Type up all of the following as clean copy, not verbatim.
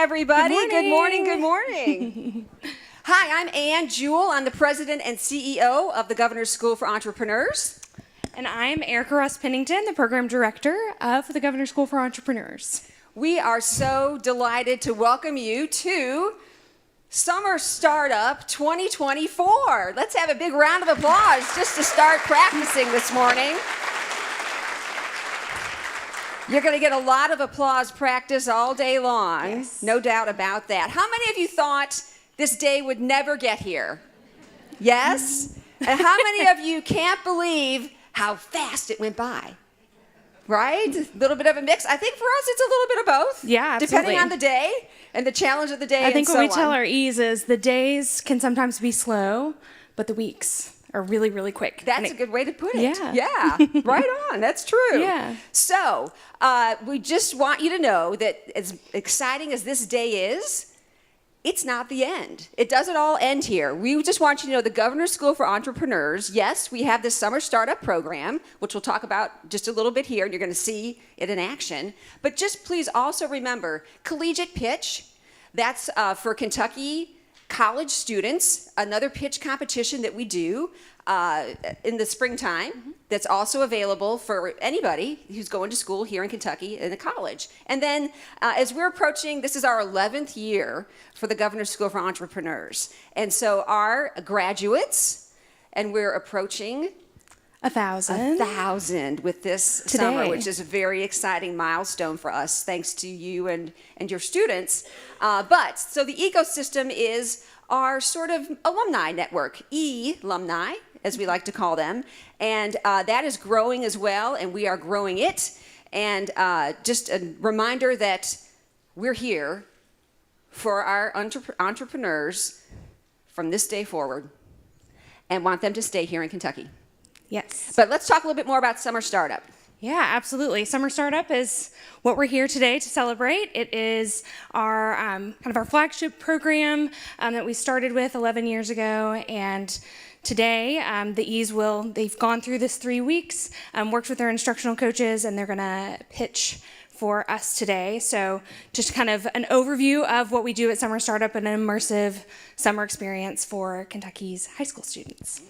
everybody. Good morning. Good morning. Hi, I'm Ann Jewell. I'm the president and CEO of the Governor's School for Entrepreneurs. And I'm Erica Ross Pennington, the program director of the Governor's School for Entrepreneurs. We are so delighted to welcome you to Summer Startup 2024. Let's have a big round of applause just to start practicing this morning. You're going to get a lot of applause practice all day long. Yes. No doubt about that. How many of you thought this day would never get here? Yes? And how many of you can't believe how fast it went by? Right? A little bit of a mix. I think for us it's a little bit of both. Yeah, absolutely. Depending on the day and the challenge of the day. I think and what we so tell on. our E's is the days can sometimes be slow, but the weeks are really, really quick. That's a good way to put it. Yeah. Right on. That's true. Yeah. So we just want you to know that as exciting as this day is, it's not the end. It doesn't all end here. We just want you to know the Governor's School for Entrepreneurs, yes, we have this summer startup program, which we'll talk about just a little bit here, and you're going to see it in action. But just please also remember, collegiate pitch, that's for Kentucky college students, another pitch competition that we do in the springtime that's also available for anybody who's going to school here in Kentucky in a college. And then as we're approaching, this is our 11th year for the Governor's School for Entrepreneurs. And so our graduates, and we're approaching 1,000 with this today. summer, which is a very exciting milestone for us, thanks to you and your students. So the ecosystem is our sort of alumni network, alumni, as we like to call them. And that is growing as well, and we are growing it. And just a reminder that we're here for our entrepreneurs from this day forward and want them to stay here in Kentucky. Yes. But let's talk a little bit more about Summer Startup. Yeah, absolutely. Summer Startup is what we're here today to celebrate. It is our kind of our flagship program that we started with 11 years ago, and today they've gone through this 3 weeks, worked with their instructional coaches, and they're going to pitch for us today. So just kind of an overview of what we do at Summer Startup, an immersive summer experience for Kentucky's high school students.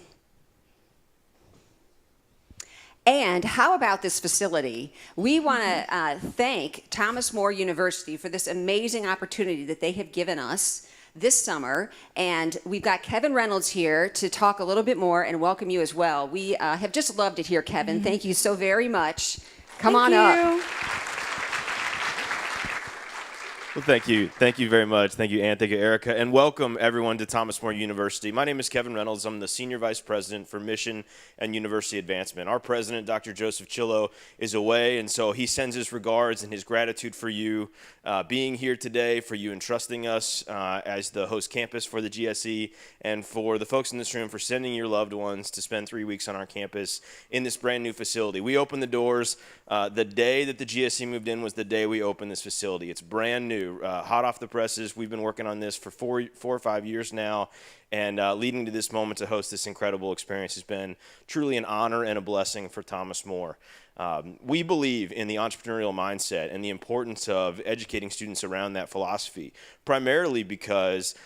And how about this facility? We want to thank Thomas More University for this amazing opportunity that they have given us this summer. And we've got Kevin Reynolds here to talk a little bit more and welcome you as well. We have just loved it here, Kevin. Thank you so very much. Come on up. Well, thank you. Thank you very much. Thank you, Ann. Thank you, Erica. And welcome, everyone, to Thomas More University. My name is Kevin Reynolds. I'm the Senior Vice President for Mission and University Advancement. Our president, Dr. Joseph Chillo, is away, and so he sends his regards and his gratitude for you being here today, for you entrusting us as the host campus for the GSE, and for the folks in this room for sending your loved ones to spend 3 weeks on our campus in this brand new facility. We opened the doors. The day that the GSE moved in was the day we opened this facility. It's brand new. Hot off the presses. We've been working on this for four or 5 years now, and leading to this moment to host this incredible experience has been truly an honor and a blessing for Thomas More. We believe in the entrepreneurial mindset and the importance of educating students around that philosophy, primarily because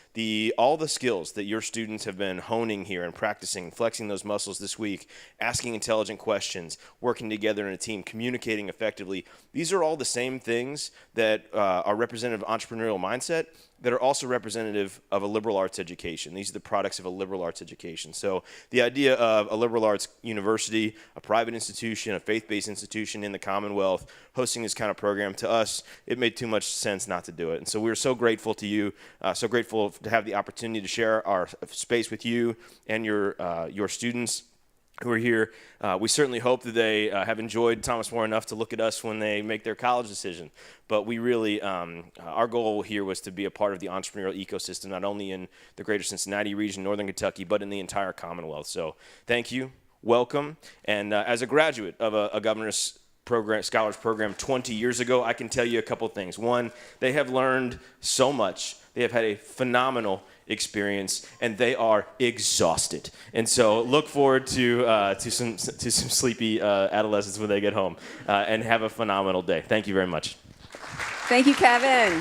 all the skills that your students have been honing here and practicing, flexing those muscles this week, asking intelligent questions, working together in a team, communicating effectively, these are all the same things that are representative of entrepreneurial mindset that are also representative of a liberal arts education. These are the products of a liberal arts education. So the idea of a liberal arts university, a private institution, a faith-based institution in the Commonwealth, hosting this kind of program, to us, it made too much sense not to do it. And so we're so grateful to you, so grateful to have the opportunity to share our space with you and your students who are here. We certainly hope that they have enjoyed Thomas More enough to look at us when they make their college decision. But we really, our goal here was to be a part of the entrepreneurial ecosystem, not only in the greater Cincinnati region, Northern Kentucky, but in the entire Commonwealth. So thank you, welcome. And as a graduate of a governor's scholars program 20 years ago, I can tell you a couple things. One, they have learned so much. They have had a phenomenal experience, and they are exhausted. And so look forward to some sleepy adolescents when they get home, and have a phenomenal day. Thank you very much. Thank you, Kevin.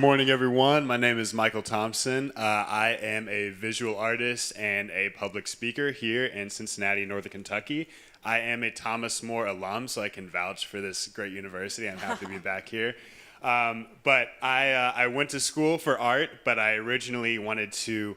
Good morning, everyone. My name is Michael Thompson. I am a visual artist and a public speaker here in Cincinnati, Northern Kentucky. I am a Thomas More alum, so I can vouch for this great university. I'm happy to be back here. But I went to school for art, but I originally wanted to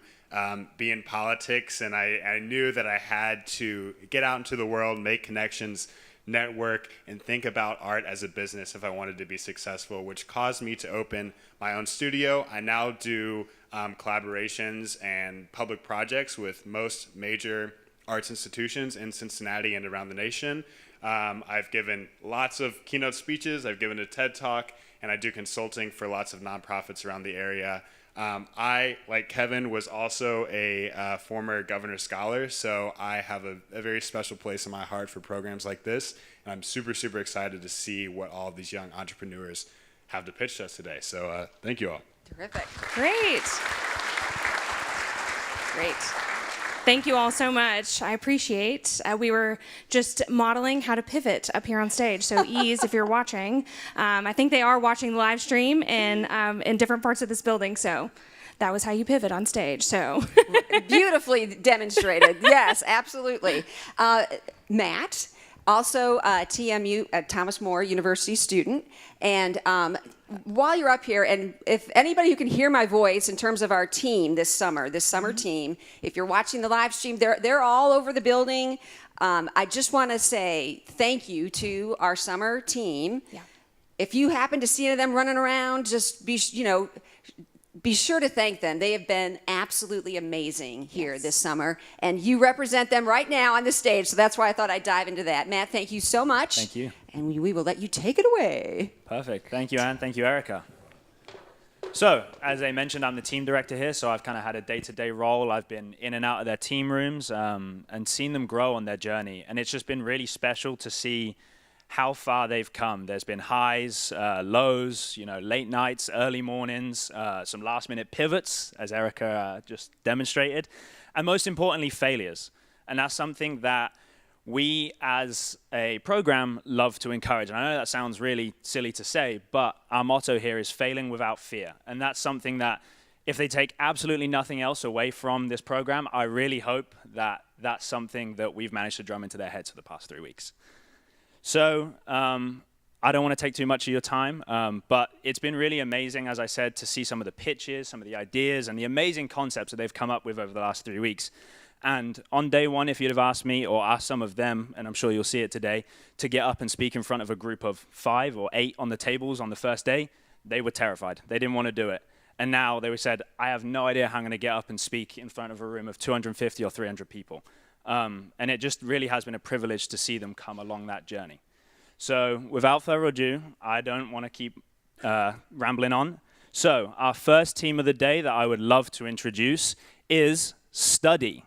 be in politics, and I knew that I had to get out into the world, make connections, network, and think about art as a business if I wanted to be successful, which caused me to open my own studio. I now do collaborations and public projects with most major arts institutions in Cincinnati and around the nation. I've given lots of keynote speeches, I've given a TED Talk, and I do consulting for lots of nonprofits around the area. I, like Kevin, was also a former Governor Scholar, so I have a very special place in my heart for programs like this, and I'm super, super excited to see what all of these young entrepreneurs have to pitch to us today. So thank you all. Terrific. Great. Great. Thank you all so much. I appreciate. We were just modeling how to pivot up here on stage. So Ease, if you're watching, I think they are watching the live stream in different parts of this building. So that was how you pivot on stage. So Beautifully demonstrated. Yes, absolutely. Matt, also TMU, Thomas More University student. And while you're up here, and if anybody who can hear my voice in terms of our team this summer team, if you're watching the live stream, they're all over the building. I just want to say thank you to our summer team. Yeah. If you happen to see any of them running around, just be sure to thank them. They have been absolutely amazing here this summer, and you represent them right now on the stage, so that's why I thought I'd dive into that. Matt, thank you so much. Thank you. And we will let you take it away. Perfect. Thank you, Anne. Thank you, Erica. So, as I mentioned, I'm the team director here, so I've kind of had a day-to-day role. I've been in and out of their team rooms and seen them grow on their journey, and it's just been really special to see how far they've come. There's been highs, lows, late nights, early mornings, some last-minute pivots, as Erica just demonstrated, and most importantly, failures. And that's something that we as a program love to encourage. And I know that sounds really silly to say, but our motto here is failing without fear. And that's something that if they take absolutely nothing else away from this program, I really hope that that's something that we've managed to drum into their heads for the past 3 weeks. So I don't want to take too much of your time, but it's been really amazing, as I said, to see some of the pitches, some of the ideas, and the amazing concepts that they've come up with over the last 3 weeks. And on day one, if you'd have asked me or asked some of them, and I'm sure you'll see it today, to get up and speak in front of a group of 5 or 8 on the tables on the first day, they were terrified. They didn't want to do it. And now they said, I have no idea how I'm going to get up and speak in front of a room of 250 or 300 people. And it just really has been a privilege to see them come along that journey. So without further ado, I don't want to keep rambling on. So our first team of the day that I would love to introduce is Study.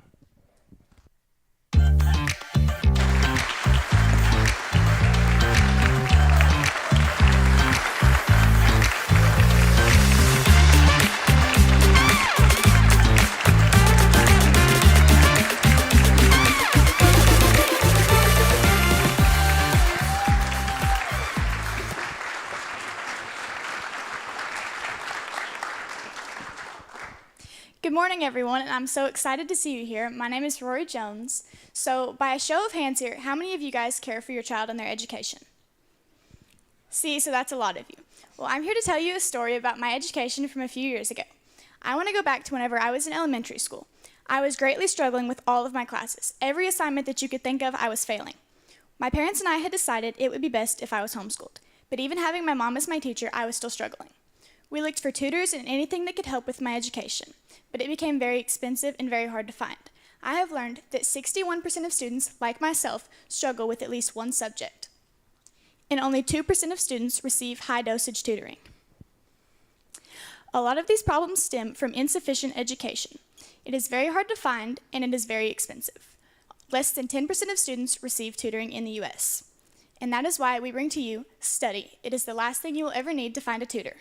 Good morning, everyone, and I'm so excited to see you here. My name is Rory Jones. So, by a show of hands here, how many of you guys care for your child and their education? See, so that's a lot of you. Well, I'm here to tell you a story about my education from a few years ago. I want to go back to whenever I was in elementary school. I was greatly struggling with all of my classes. Every assignment that you could think of, I was failing. My parents and I had decided it would be best if I was homeschooled. But even having my mom as my teacher, I was still struggling. We looked for tutors and anything that could help with my education, but it became very expensive and very hard to find. I have learned that 61% of students, like myself, struggle with at least one subject, and only 2% of students receive high-dosage tutoring. A lot of these problems stem from insufficient education. It is very hard to find, and it is very expensive. Less than 10% of students receive tutoring in the U.S., and that is why we bring to you Study. It is the last thing you will ever need to find a tutor.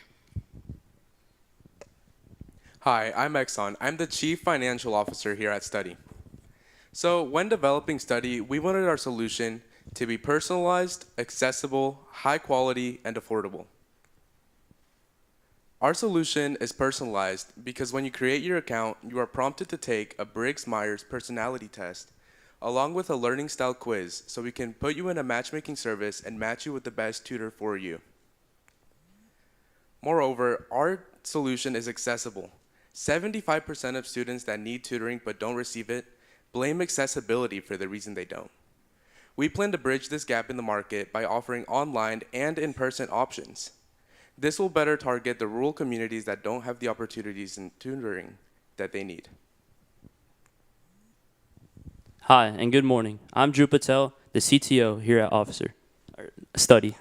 Hi, I'm Exxon. I'm the Chief Financial Officer here at Study. So when developing Study, we wanted our solution to be personalized, accessible, high quality, and affordable. Our solution is personalized because when you create your account, you are prompted to take a Briggs-Myers personality test along with a learning style quiz so we can put you in a matchmaking service and match you with the best tutor for you. Moreover, our solution is accessible. 75% of students that need tutoring but don't receive it blame accessibility for the reason they don't. We plan to bridge this gap in the market by offering online and in-person options. This will better target the rural communities that don't have the opportunities in tutoring that they need. Hi, and good morning. I'm Drew Patel, the CTO here at Study.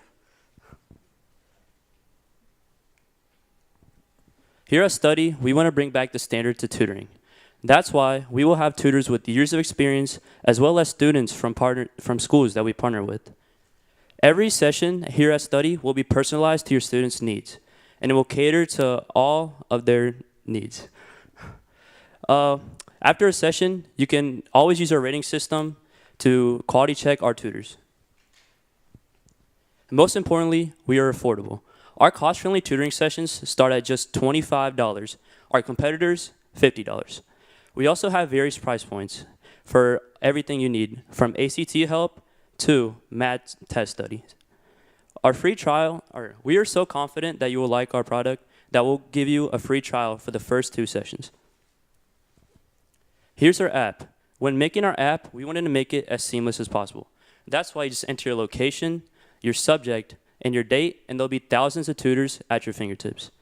Here at Study, we want to bring back the standard to tutoring. That's why we will have tutors with years of experience, as well as students from schools that we partner with. Every session here at Study will be personalized to your students' needs, and it will cater to all of their needs. After a session, you can always use our rating system to quality check our tutors. Most importantly, we are affordable. Our cost-friendly tutoring sessions start at just $25. Our competitors, $50. We also have various price points for everything you need, from ACT help to math test studies. Our free trial, we are so confident that you will like our product that we'll give you a free trial for the first 2 sessions. Here's our app. When making our app, we wanted to make it as seamless as possible. That's why you just enter your location, your subject, and your date, and there'll be thousands of tutors at your fingertips.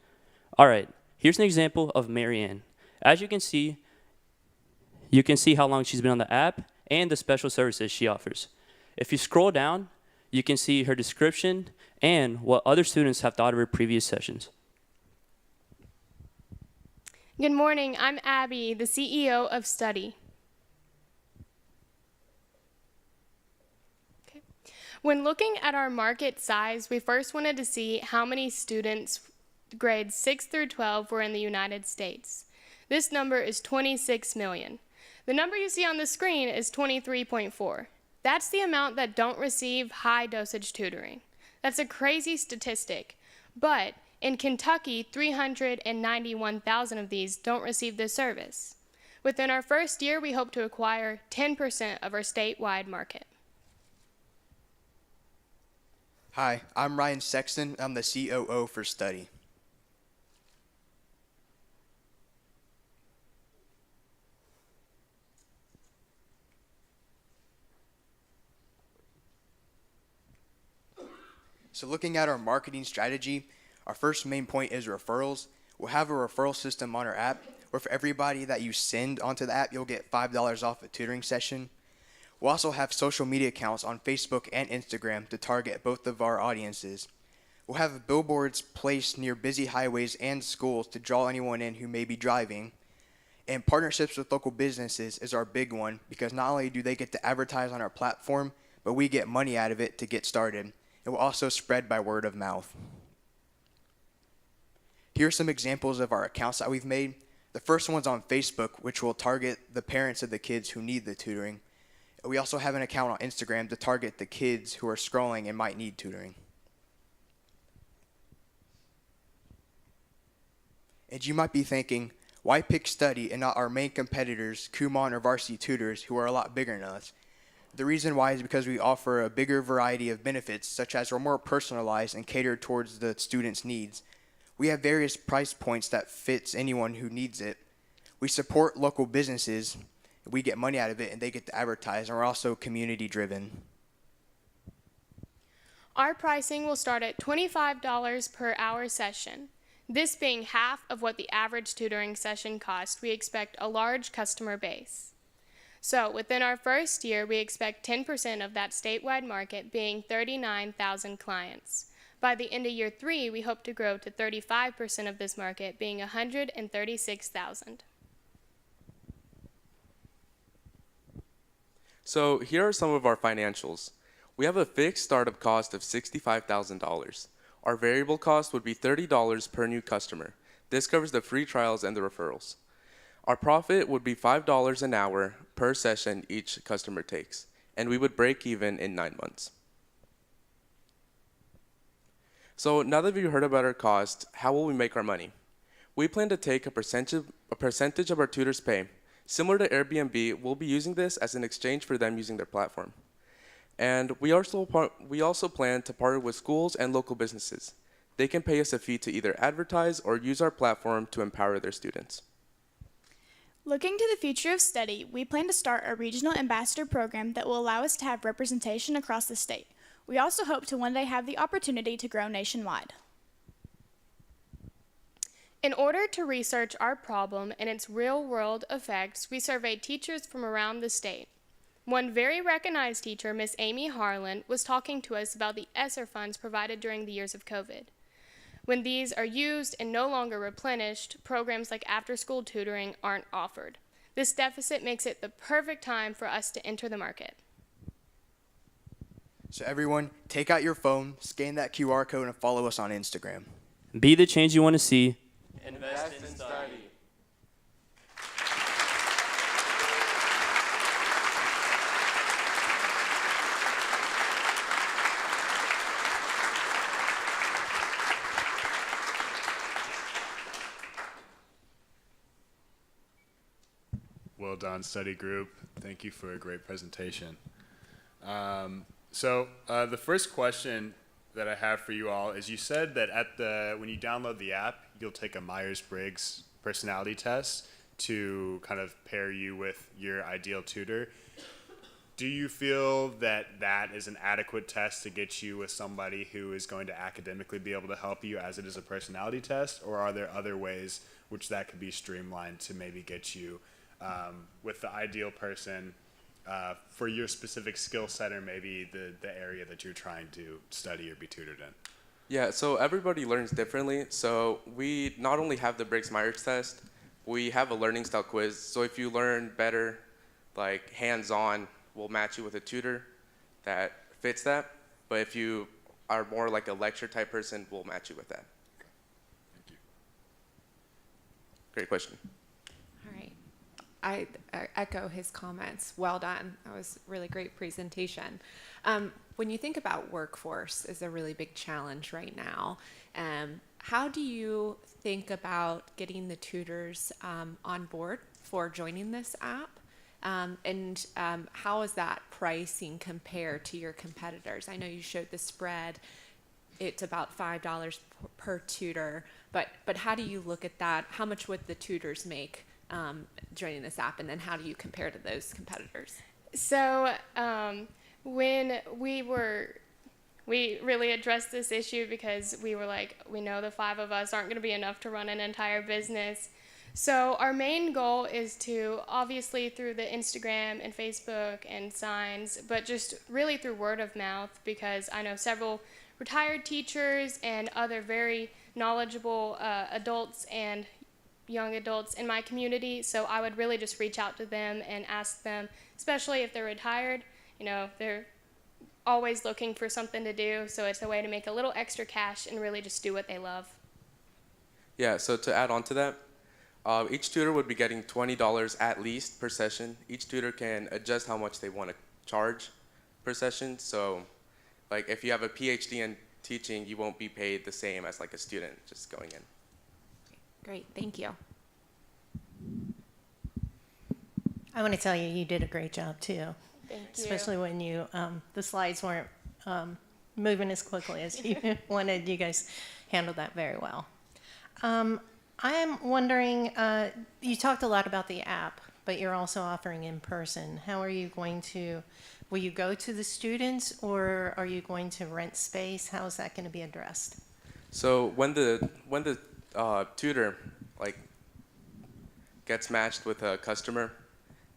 All right, here's an example of Marianne. As you can see how long she's been on the app and the special services she offers. If you scroll down, you can see her description and what other students have thought of her previous sessions. Good morning, I'm Abby, the CEO of Study. Okay. When looking at our market size, we first wanted to see how many students grades 6 through 12 were in the United States. This number is 26 million. The number you see on the screen is 23.4. That's the amount that don't receive high dosage tutoring. That's a crazy statistic, but in Kentucky, 391,000 of these don't receive this service. Within our first year, we hope to acquire 10% of our statewide market. Hi, I'm Ryan Sexton. I'm the COO for Study. So looking at our marketing strategy, our first main point is referrals. We'll have a referral system on our app where for everybody that you send onto the app, you'll get $5 off a tutoring session. We'll also have social media accounts on Facebook and Instagram to target both of our audiences. We'll have billboards placed near busy highways and schools to draw anyone in who may be driving. And partnerships with local businesses is our big one because not only do they get to advertise on our platform, but we get money out of it to get started. It will also spread by word of mouth. Here are some examples of our accounts that we've made. The first one's on Facebook, which will target the parents of the kids who need the tutoring. We also have an account on Instagram to target the kids who are scrolling and might need tutoring. And you might be thinking, why pick Study and not our main competitors, Kumon or Varsity Tutors, who are a lot bigger than us? The reason why is because we offer a bigger variety of benefits, such as we're more personalized and catered towards the student's needs. We have various price points that fits anyone who needs it. We support local businesses, we get money out of it, and they get to advertise, and we're also community driven. Our pricing will start at $25 per hour session. This being half of what the average tutoring session costs, we expect a large customer base. So within our first year, we expect 10% of that statewide market being 39,000 clients. By the end of year 3, we hope to grow to 35% of this market being 136,000. So here are some of our financials. We have a fixed startup cost of $65,000. Our variable cost would be $30 per new customer. This covers the free trials and the referrals. Our profit would be $5 an hour per session each customer takes, and we would break even in 9 months. So now that we've heard about our cost, how will we make our money? We plan to take a percentage of our tutors' pay. Similar to Airbnb, we'll be using this as an exchange for them using their platform. And we also plan to partner with schools and local businesses. They can pay us a fee to either advertise or use our platform to empower their students. Looking to the future of study, we plan to start a regional ambassador program that will allow us to have representation across the state. We also hope to one day have the opportunity to grow nationwide. In order to research our problem and its real-world effects, we surveyed teachers from around the state. One very recognized teacher, Miss Amy Harlan, was talking to us about the ESSER funds provided during the years of COVID. When these are used and no longer replenished, programs like after-school tutoring aren't offered. This deficit makes it the perfect time for us to enter the market. So everyone, take out your phone, scan that QR code, and follow us on Instagram. Be the change you want to see. Invest in study. Well done, study group. Thank you for a great presentation. So the first question that I have for you all is, you said that when you download the app, you'll take a Myers-Briggs personality test to kind of pair you with your ideal tutor. Do you feel that that is an adequate test to get you with somebody who is going to academically be able to help you as it is a personality test, or are there other ways which that could be streamlined to maybe get you with the ideal person for your specific skill set, or maybe the area that you're trying to study or be tutored in? Yeah, so everybody learns differently. So we not only have the Briggs-Myers test, we have a learning style quiz. So if you learn better, like hands-on, we'll match you with a tutor that fits that. But if you are more like a lecture type person, we'll match you with that. Thank you. Great question. All right. I echo his comments. Well done. That was a really great presentation. When you think about workforce is a really big challenge right now, how do you think about getting the tutors on board for joining this app? And how is that pricing compared to your competitors? I know you showed the spread. It's about $5 per tutor, but how do you look at that? How much would the tutors make joining this app, and then how do you compare to those competitors? So when we really addressed this issue because we were like, we know the 5 of us aren't going to be enough to run an entire business. So our main goal is to, obviously through the Instagram and Facebook and signs, but just really through word of mouth, because I know several retired teachers and other very knowledgeable adults and young adults in my community. So I would really just reach out to them and ask them, especially if they're retired, they're always looking for something to do. So it's a way to make a little extra cash and really just do what they love. Yeah, so to add on to that, each tutor would be getting $20 at least per session. Each tutor can adjust how much they want to charge per session. So like if you have a PhD in teaching, you won't be paid the same as like a student just going in. Great, thank you. I want to tell you, you did a great job too. Thank you. Especially when you, the slides weren't moving as quickly as you wanted. You guys handled that very well. I am wondering, you talked a lot about the app, but you're also offering in person. How are you going to, will you go to the students, or are you going to rent space? How is that going to be addressed? So when the tutor gets matched with a customer,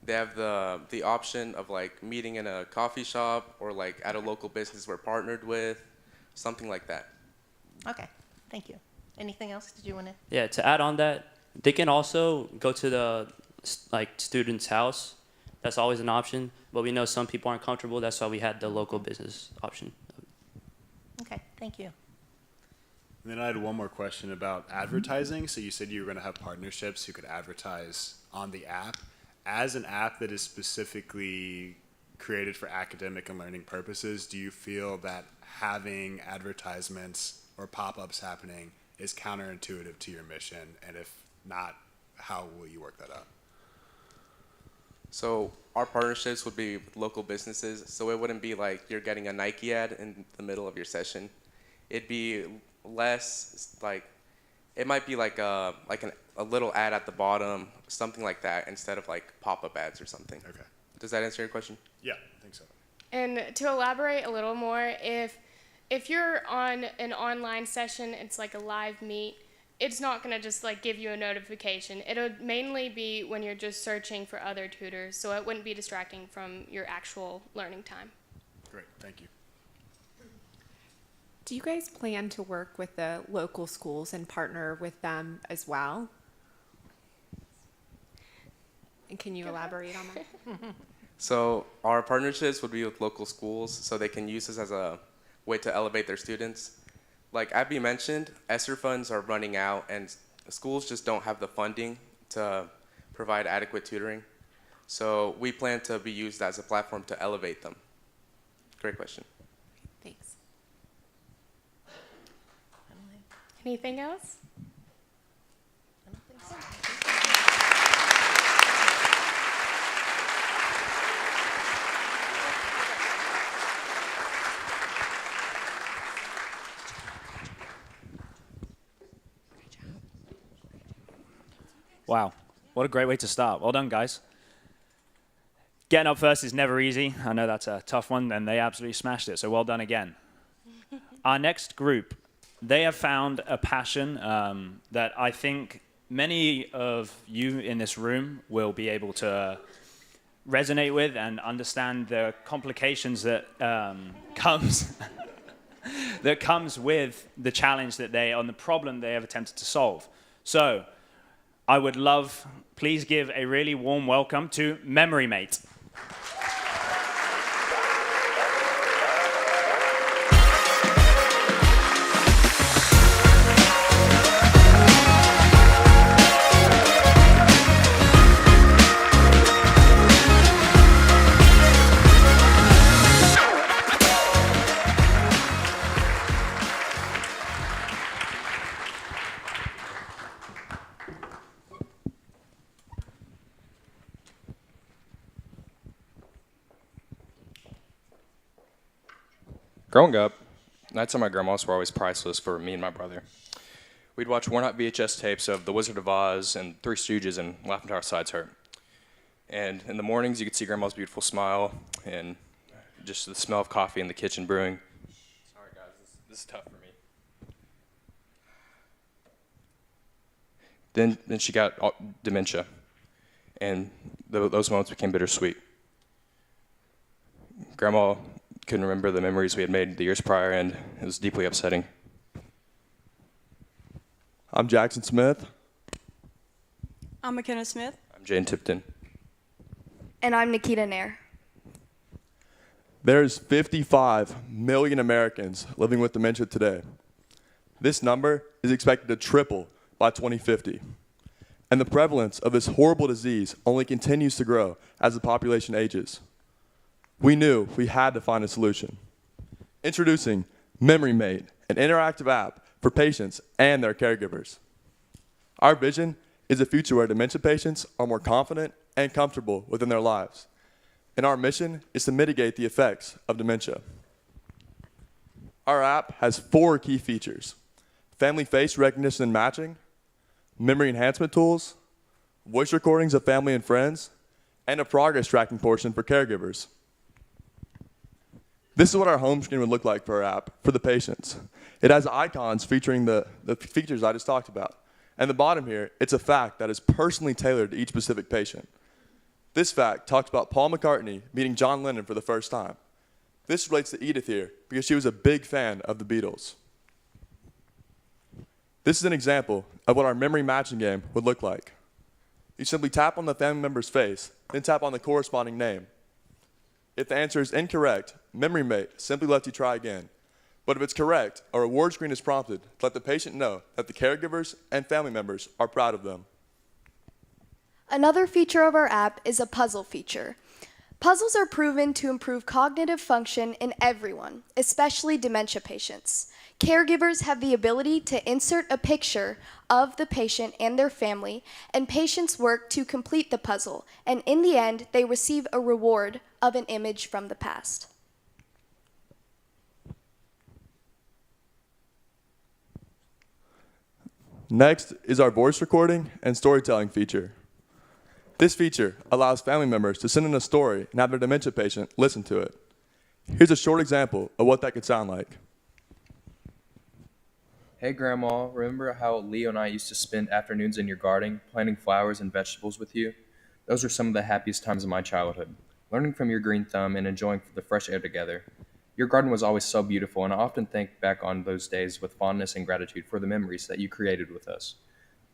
they have the option of meeting in a coffee shop or at a local business we're partnered with, something like that. Okay, thank you. Anything else? Did you want to? Yeah, to add on that, they can also go to the student's house. That's always an option, but we know some people aren't comfortable. That's why we had the local business option. Okay, thank you. And then I had one more question about advertising. So you said you were going to have partnerships who could advertise on the app. As an app that is specifically created for academic and learning purposes, do you feel that having advertisements or pop-ups happening is counterintuitive to your mission? And if not, how will you work that out? So our partnerships would be with local businesses, so it wouldn't be like you're getting a Nike ad in the middle of your session. It'd be less like, it might be like a little ad at the bottom, something like that, instead of like pop-up ads or something. Okay. Does that answer your question? Yeah, I think so. And to elaborate a little more, if you're on an online session, it's like a live meet, it's not going to just like give you a notification. It'll mainly be when you're just searching for other tutors, so it wouldn't be distracting from your actual learning time. Great, thank you. Do you guys plan to work with the local schools and partner with them as well? And can you elaborate on that? So our partnerships would be with local schools, so they can use this as a way to elevate their students. Like Abby mentioned, ESSER funds are running out, and schools just don't have the funding to provide adequate tutoring. So we plan to be used as a platform to elevate them. Great question. Thanks. Anything else? I don't think so. Wow, what a great way to start. Well done, guys. Getting up first is never easy. I know that's a tough one, and they absolutely smashed it, so well done again. Our next group, they have found a passion that I think many of you in this room will be able to resonate with and understand the complications that comes with the challenge that on the problem they have attempted to solve. So I would love, please give a really warm welcome to Memory Mate. Growing up, nights at my grandma's were always priceless for me and my brother. We'd watch worn-out VHS tapes of The Wizard of Oz and Three Stooges and laugh until our sides hurt. And in the mornings, you could see Grandma's beautiful smile and just the smell of coffee in the kitchen brewing. Sorry, guys, this is tough for me. Then she got dementia, and those moments became bittersweet. Grandma couldn't remember the memories we had made the years prior, and it was deeply upsetting. I'm Jackson Smith. I'm McKenna Smith. I'm Jane Tipton. And I'm Nikita Nair. There's 55 million Americans living with dementia today. This number is expected to triple by 2050. And the prevalence of this horrible disease only continues to grow as the population ages. We knew we had to find a solution. Introducing Memory Mate, an interactive app for patients and their caregivers. Our vision is a future where dementia patients are more confident and comfortable within their lives. And our mission is to mitigate the effects of dementia. Our app has 4 key features: family face recognition and matching, memory enhancement tools, voice recordings of family and friends, and a progress tracking portion for caregivers. This is what our home screen would look like for our app for the patients. It has icons featuring the features I just talked about. And the bottom here, it's a fact that is personally tailored to each specific patient. This fact talks about Paul McCartney meeting John Lennon for the first time. This relates to Edith here because she was a big fan of the Beatles. This is an example of what our memory matching game would look like. You simply tap on the family member's face, then tap on the corresponding name. If the answer is incorrect, Memory Mate simply lets you try again. But if it's correct, a reward screen is prompted to let the patient know that the caregivers and family members are proud of them. Another feature of our app is a puzzle feature. Puzzles are proven to improve cognitive function in everyone, especially dementia patients. Caregivers have the ability to insert a picture of the patient and their family, and patients work to complete the puzzle, and in the end, they receive a reward of an image from the past. Next is our voice recording and storytelling feature. This feature allows family members to send in a story and have their dementia patient listen to it. Here's a short example of what that could sound like. Hey Grandma, remember how Leo and I used to spend afternoons in your garden planting flowers and vegetables with you? Those were some of the happiest times of my childhood, learning from your green thumb and enjoying the fresh air together. Your garden was always so beautiful, and I often think back on those days with fondness and gratitude for the memories that you created with us.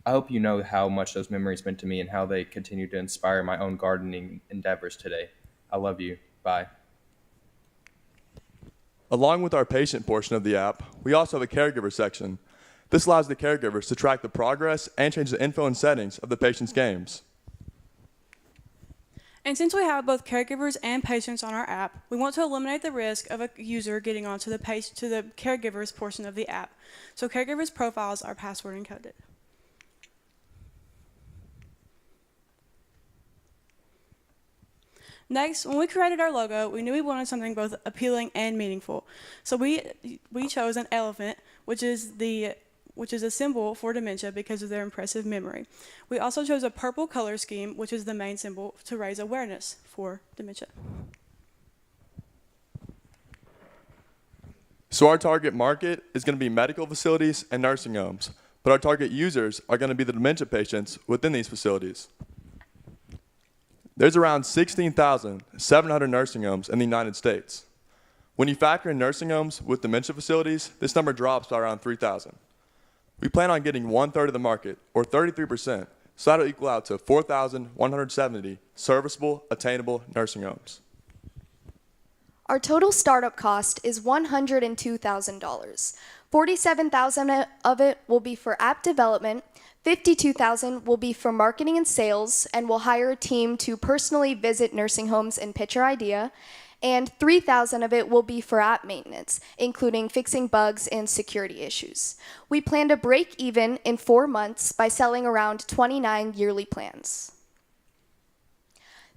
I hope you know how much those memories meant to me and how they continue to inspire my own gardening endeavors today. I love you. Bye. Along with our patient portion of the app, we also have a caregiver section. This allows the caregivers to track the progress and change the info and settings of the patient's games. And since we have both caregivers and patients on our app, we want to eliminate the risk of a user getting onto the caregiver's portion of the app. So caregivers' profiles are password encoded. Next, when we created our logo, we knew we wanted something both appealing and meaningful. So we chose an elephant, which is a symbol for dementia because of their impressive memory. We also chose a purple color scheme, which is the main symbol to raise awareness for dementia. So our target market is going to be medical facilities and nursing homes, but our target users are going to be the dementia patients within these facilities. There's around 16,700 nursing homes in the United States. When you factor in nursing homes with dementia facilities, this number drops by around 3,000. We plan on getting 1/3 of the market, or 33%, so that'll equal out to 4,170 serviceable, attainable nursing homes. Our total startup cost is $102,000. $47,000 of it will be for app development, $52,000 will be for marketing and sales, and we'll hire a team to personally visit nursing homes and pitch our idea, and $3,000 of it will be for app maintenance, including fixing bugs and security issues. We plan to break even in 4 months by selling around 29 yearly plans.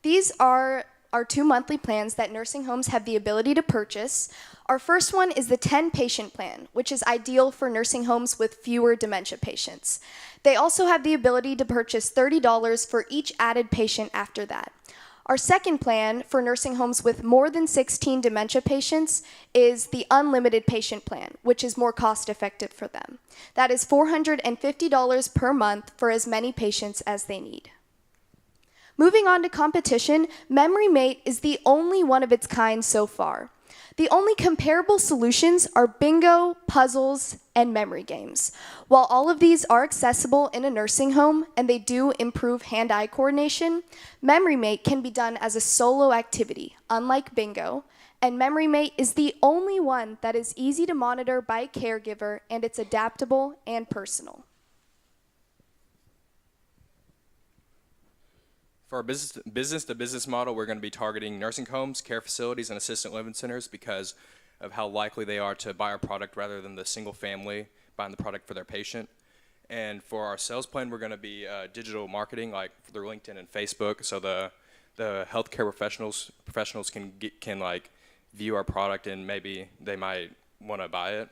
These are our 2 monthly plans that nursing homes have the ability to purchase. Our first one is the 10-patient plan, which is ideal for nursing homes with fewer dementia patients. They also have the ability to purchase $30 for each added patient after that. Our second plan for nursing homes with more than 16 dementia patients is the unlimited patient plan, which is more cost-effective for them. That is $450 per month for as many patients as they need. Moving on to competition, MemoryMate is the only one of its kind so far. The only comparable solutions are bingo, puzzles, and memory games. While all of these are accessible in a nursing home and they do improve hand-eye coordination, MemoryMate can be done as a solo activity, unlike bingo, and MemoryMate is the only one that is easy to monitor by a caregiver, and it's adaptable and personal. For our business-to-business model, we're going to be targeting nursing homes, care facilities, and assisted living centers because of how likely they are to buy our product rather than the single family buying the product for their patient. And for our sales plan, we're going to be digital marketing, like through LinkedIn and Facebook, so the healthcare professionals can like view our product and maybe they might want to buy it.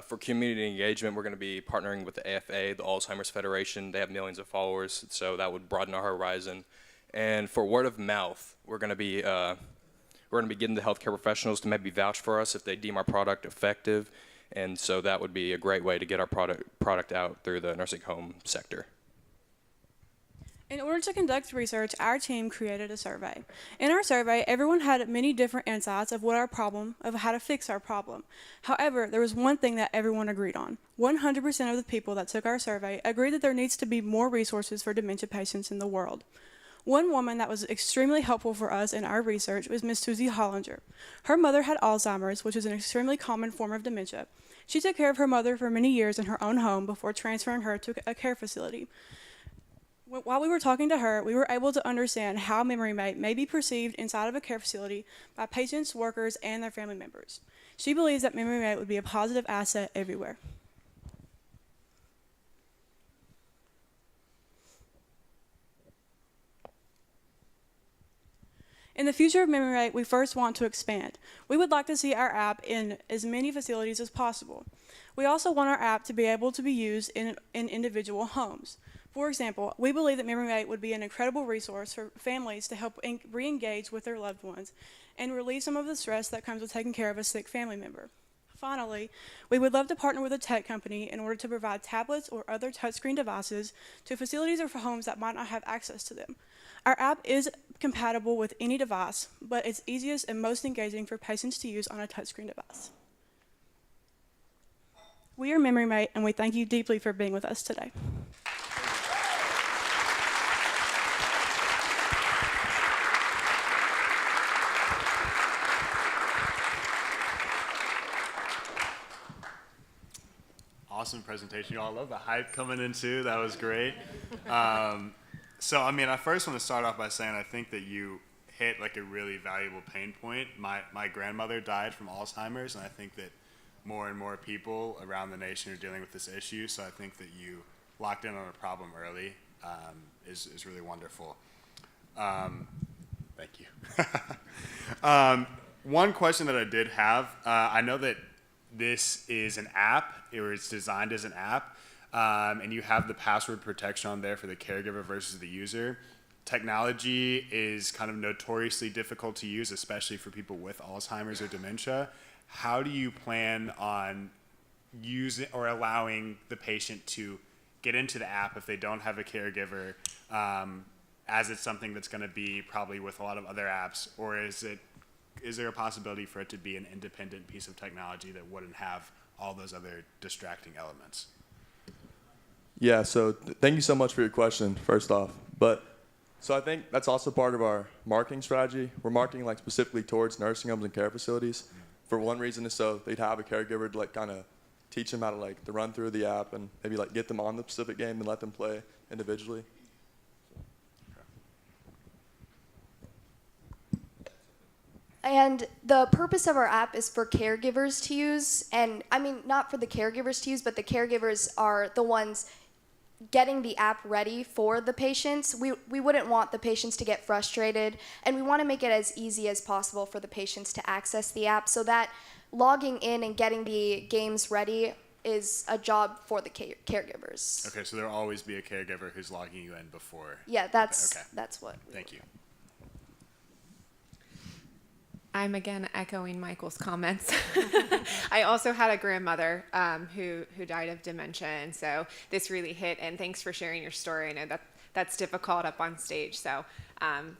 For community engagement, we're going to be partnering with the AFA, the Alzheimer's Federation. They have millions of followers, so that would broaden our horizon. And for word of mouth, we're going to be getting the healthcare professionals to maybe vouch for us if they deem our product effective, and so that would be a great way to get our product out through the nursing home sector. In order to conduct research, our team created a survey. In our survey, everyone had many different insights of how to fix our problem. However, there was one thing that everyone agreed on. 100% of the people that took our survey agreed that there needs to be more resources for dementia patients in the world. One woman that was extremely helpful for us in our research was Miss Susie Hollinger. Her mother had Alzheimer's, which is an extremely common form of dementia. She took care of her mother for many years in her own home before transferring her to a care facility. While we were talking to her, we were able to understand how MemoryMate may be perceived inside of a care facility by patients, workers, and their family members. She believes that MemoryMate would be a positive asset everywhere. In the future of MemoryMate, we first want to expand. We would like to see our app in as many facilities as possible. We also want our app to be able to be used in individual homes. For example, we believe that MemoryMate would be an incredible resource for families to help re-engage with their loved ones and relieve some of the stress that comes with taking care of a sick family member. Finally, we would love to partner with a tech company in order to provide tablets or other touchscreen devices to facilities or for homes that might not have access to them. Our app is compatible with any device, but it's easiest and most engaging for patients to use on a touchscreen device. We are MemoryMate, and we thank you deeply for being with us today. Awesome presentation, y'all. I love the hype coming in too. That was great. So, I mean, I first want to start off by saying I think that you hit like a really valuable pain point. My grandmother died from Alzheimer's, and I think that more and more people around the nation are dealing with this issue. So I think that you locked in on a problem early is really wonderful. Thank you. One question that I did have, I know that this is an app, or it's designed as an app, and you have the password protection on there for the caregiver versus the user. Technology is kind of notoriously difficult to use, especially for people with Alzheimer's or dementia. How do you plan on using or allowing the patient to get into the app if they don't have a caregiver, as it's something that's going to be probably with a lot of other apps, or is there a possibility for it to be an independent piece of technology that wouldn't have all those other distracting elements? Yeah, so thank you so much for your question, first off. So I think that's also part of our marketing strategy. We're marketing like specifically towards nursing homes and care facilities. For one reason is so they'd have a caregiver to like kind of teach them how to like to run through the app and maybe like get them on the specific game and let them play individually. And the purpose of our app is for caregivers to use, and I mean, not for the caregivers to use, but the caregivers are the ones getting the app ready for the patients. We wouldn't want the patients to get frustrated, and we want to make it as easy as possible for the patients to access the app so that logging in and getting the games ready is a job for the caregivers. Okay, so there'll always be a caregiver who's logging you in before. Yeah, that's what. Thank you. I'm again echoing Michael's comments. I also had a grandmother who died of dementia, and so this really hit. And thanks for sharing your story. I know that's difficult up on stage, so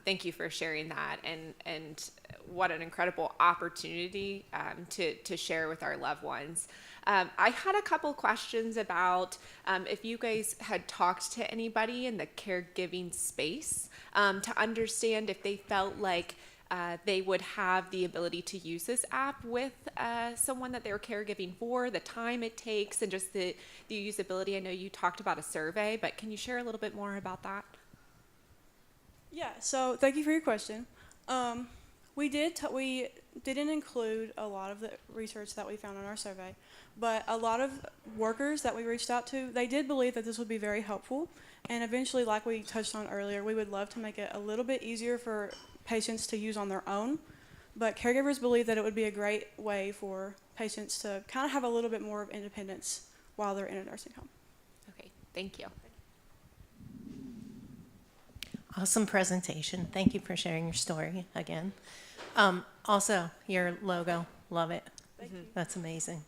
thank you for sharing that. And what an incredible opportunity to share with our loved ones. I had a couple questions about if you guys had talked to anybody in the caregiving space to understand if they felt like they would have the ability to use this app with someone that they're caregiving for, the time it takes, and just the usability. I know you talked about a survey, but can you share a little bit more about that? Yeah, so thank you for your question. We didn't include a lot of the research that we found in our survey, but a lot of workers that we reached out to, they did believe that this would be very helpful. And eventually, like we touched on earlier, we would love to make it a little bit easier for patients to use on their own, but caregivers believe that it would be a great way for patients to kind of have a little bit more of independence while they're in a nursing home. Okay, thank you. Awesome presentation. Thank you for sharing your story again. Also, your logo, love it. Thank you. That's amazing.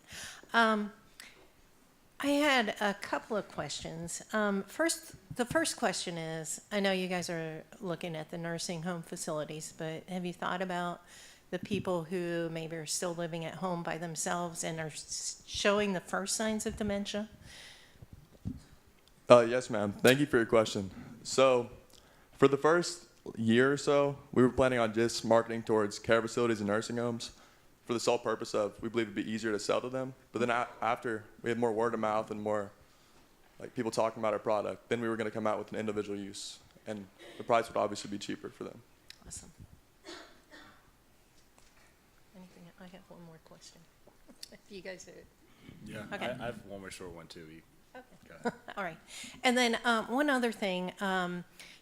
I had a couple of questions. The first question is, I know you guys are looking at the nursing home facilities, but have you thought about the people who maybe are still living at home by themselves and are showing the first signs of dementia? Yes, ma'am. Thank you for your question. So for the first year or so, we were planning on just marketing towards care facilities and nursing homes for the sole purpose of we believe it'd be easier to sell to them. But then after, we had more word of mouth and more like people talking about our product, then we were going to come out with an individual use, and the price would obviously be cheaper for them. Awesome. Anything? I have one more question. If you guys are. Yeah, Okay. I have one more short one too. Okay. All right. And then one other thing,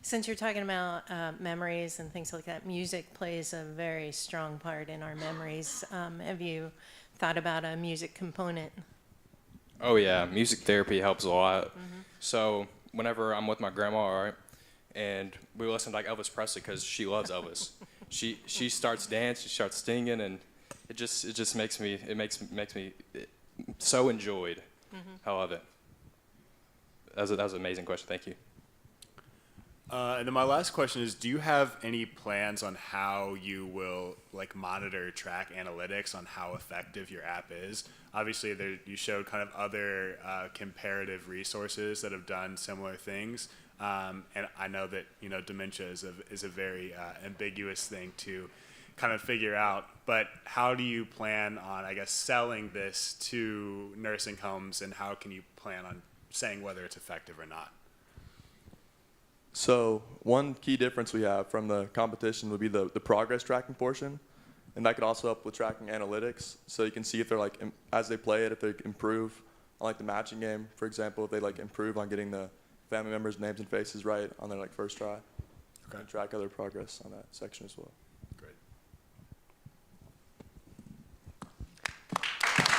since you're talking about memories and things like that, music plays a very strong part in our memories. Have you thought about a music component? Oh yeah, music therapy helps a lot. So whenever I'm with my grandma, all right, and we listen to like Elvis Presley because she loves Elvis. she starts dancing, she starts singing, and it just makes me so enjoyed. I love it. That was an amazing question. Thank you. And then my last question is, do you have any plans on how you will like monitor, track analytics on how effective your app is? Obviously, you showed kind of other comparative resources that have done similar things. And I know that, dementia is a very ambiguous thing to kind of figure out. But how do you plan on, I guess, selling this to nursing homes, and how can you plan on saying whether it's effective or not? So one key difference we have from the competition would be the progress tracking portion, and that could also help with tracking analytics. So you can see if they're like, as they play it, if they improve on like the matching game, for example, if they like improve on getting the family members' names and faces right on their like first try. Okay. And track other progress on that section as well. Great.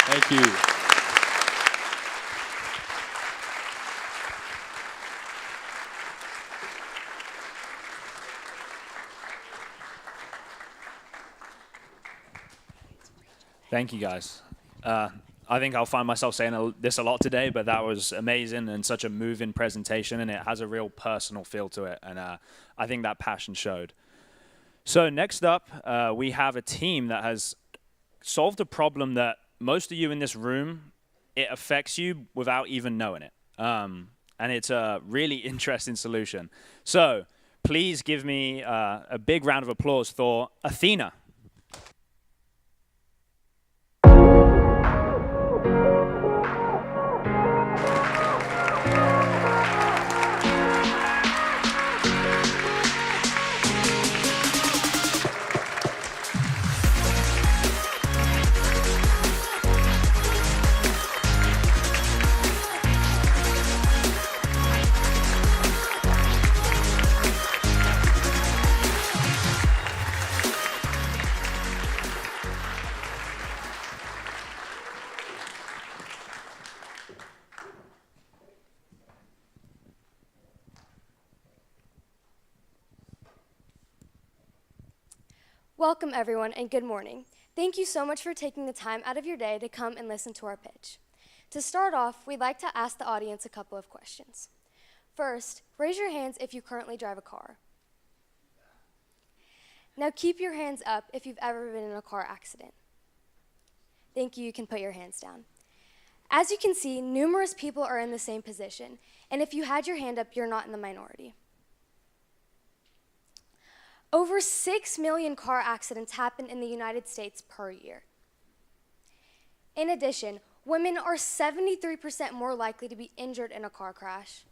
Thank you. Thank you, guys. I think I'll find myself saying this a lot today, but that was amazing and such a moving presentation, and it has a real personal feel to it, and I think that passion showed. So next up, we have a team that has solved a problem that most of you in this room, it affects you without even knowing it. And it's a really interesting solution. So please give me a big round of applause for Athena. Welcome, everyone, and good morning. Thank you so much for taking the time out of your day to come and listen to our pitch. To start off, we'd like to ask the audience a couple of questions. First, raise your hands if you currently drive a car. Now keep your hands up if you've ever been in a car accident. Thank you, you can put your hands down. As you can see, numerous people are in the same position, and if you had your hand up, you're not in the minority. Over 6 million car accidents happen in the United States per year. In addition, women are 73% more likely to be injured in a car crash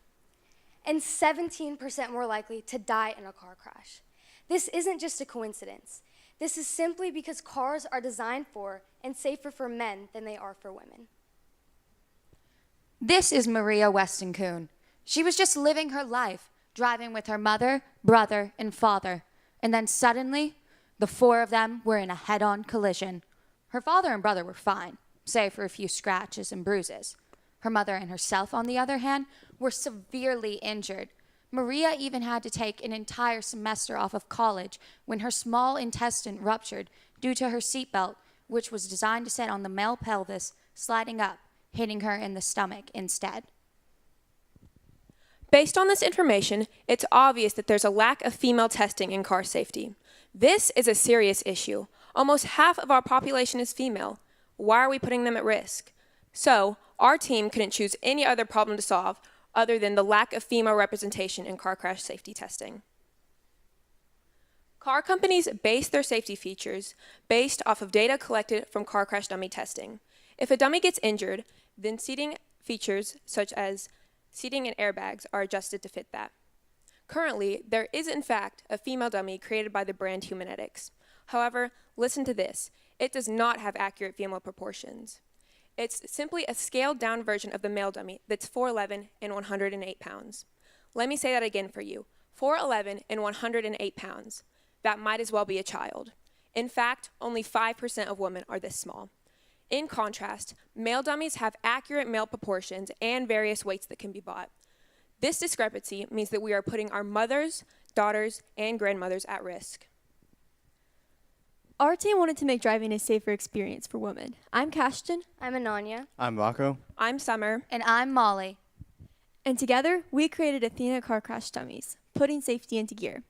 and 17% more likely to die in a car crash. This isn't just a coincidence. This is simply because cars are designed for and safer for men than they are for women. This is Maria Weston Kuhn. She was just living her life, driving with her mother, brother, and father. And then suddenly, the four of them were in a head-on collision. Her father and brother were fine, save for a few scratches and bruises. Her mother and herself, on the other hand, were severely injured. Maria even had to take an entire semester off of college when her small intestine ruptured due to her seatbelt, which was designed to sit on the male pelvis, sliding up, hitting her in the stomach instead. Based on this information, it's obvious that there's a lack of female testing in car safety. This is a serious issue. Almost half of our population is female. Why are we putting them at risk? So, our team couldn't choose any other problem to solve other than the lack of female representation in car crash safety testing. Car companies base their safety features based off of data collected from car crash dummy testing. If a dummy gets injured, then seating features such as Seating and airbags are adjusted to fit that. Currently, there is in fact a female dummy created by the brand Humanetics. However, listen to this. It does not have accurate female proportions. It's simply a scaled down version of the male dummy that's 4'11 and 108 pounds. Let me say that again for you. 4'11 and 108 pounds. That might as well be a child. In fact, only 5% of women are this small. In contrast, male dummies have accurate male proportions and various weights that can be bought. This discrepancy means that we are putting our mothers, daughters, and grandmothers at risk. Our team wanted to make driving a safer experience for women. I'm Cashton. I'm Ananya. I'm Rocco. I'm Summer. And I'm Molly. And together, we created Athena car crash dummies, putting safety into gear.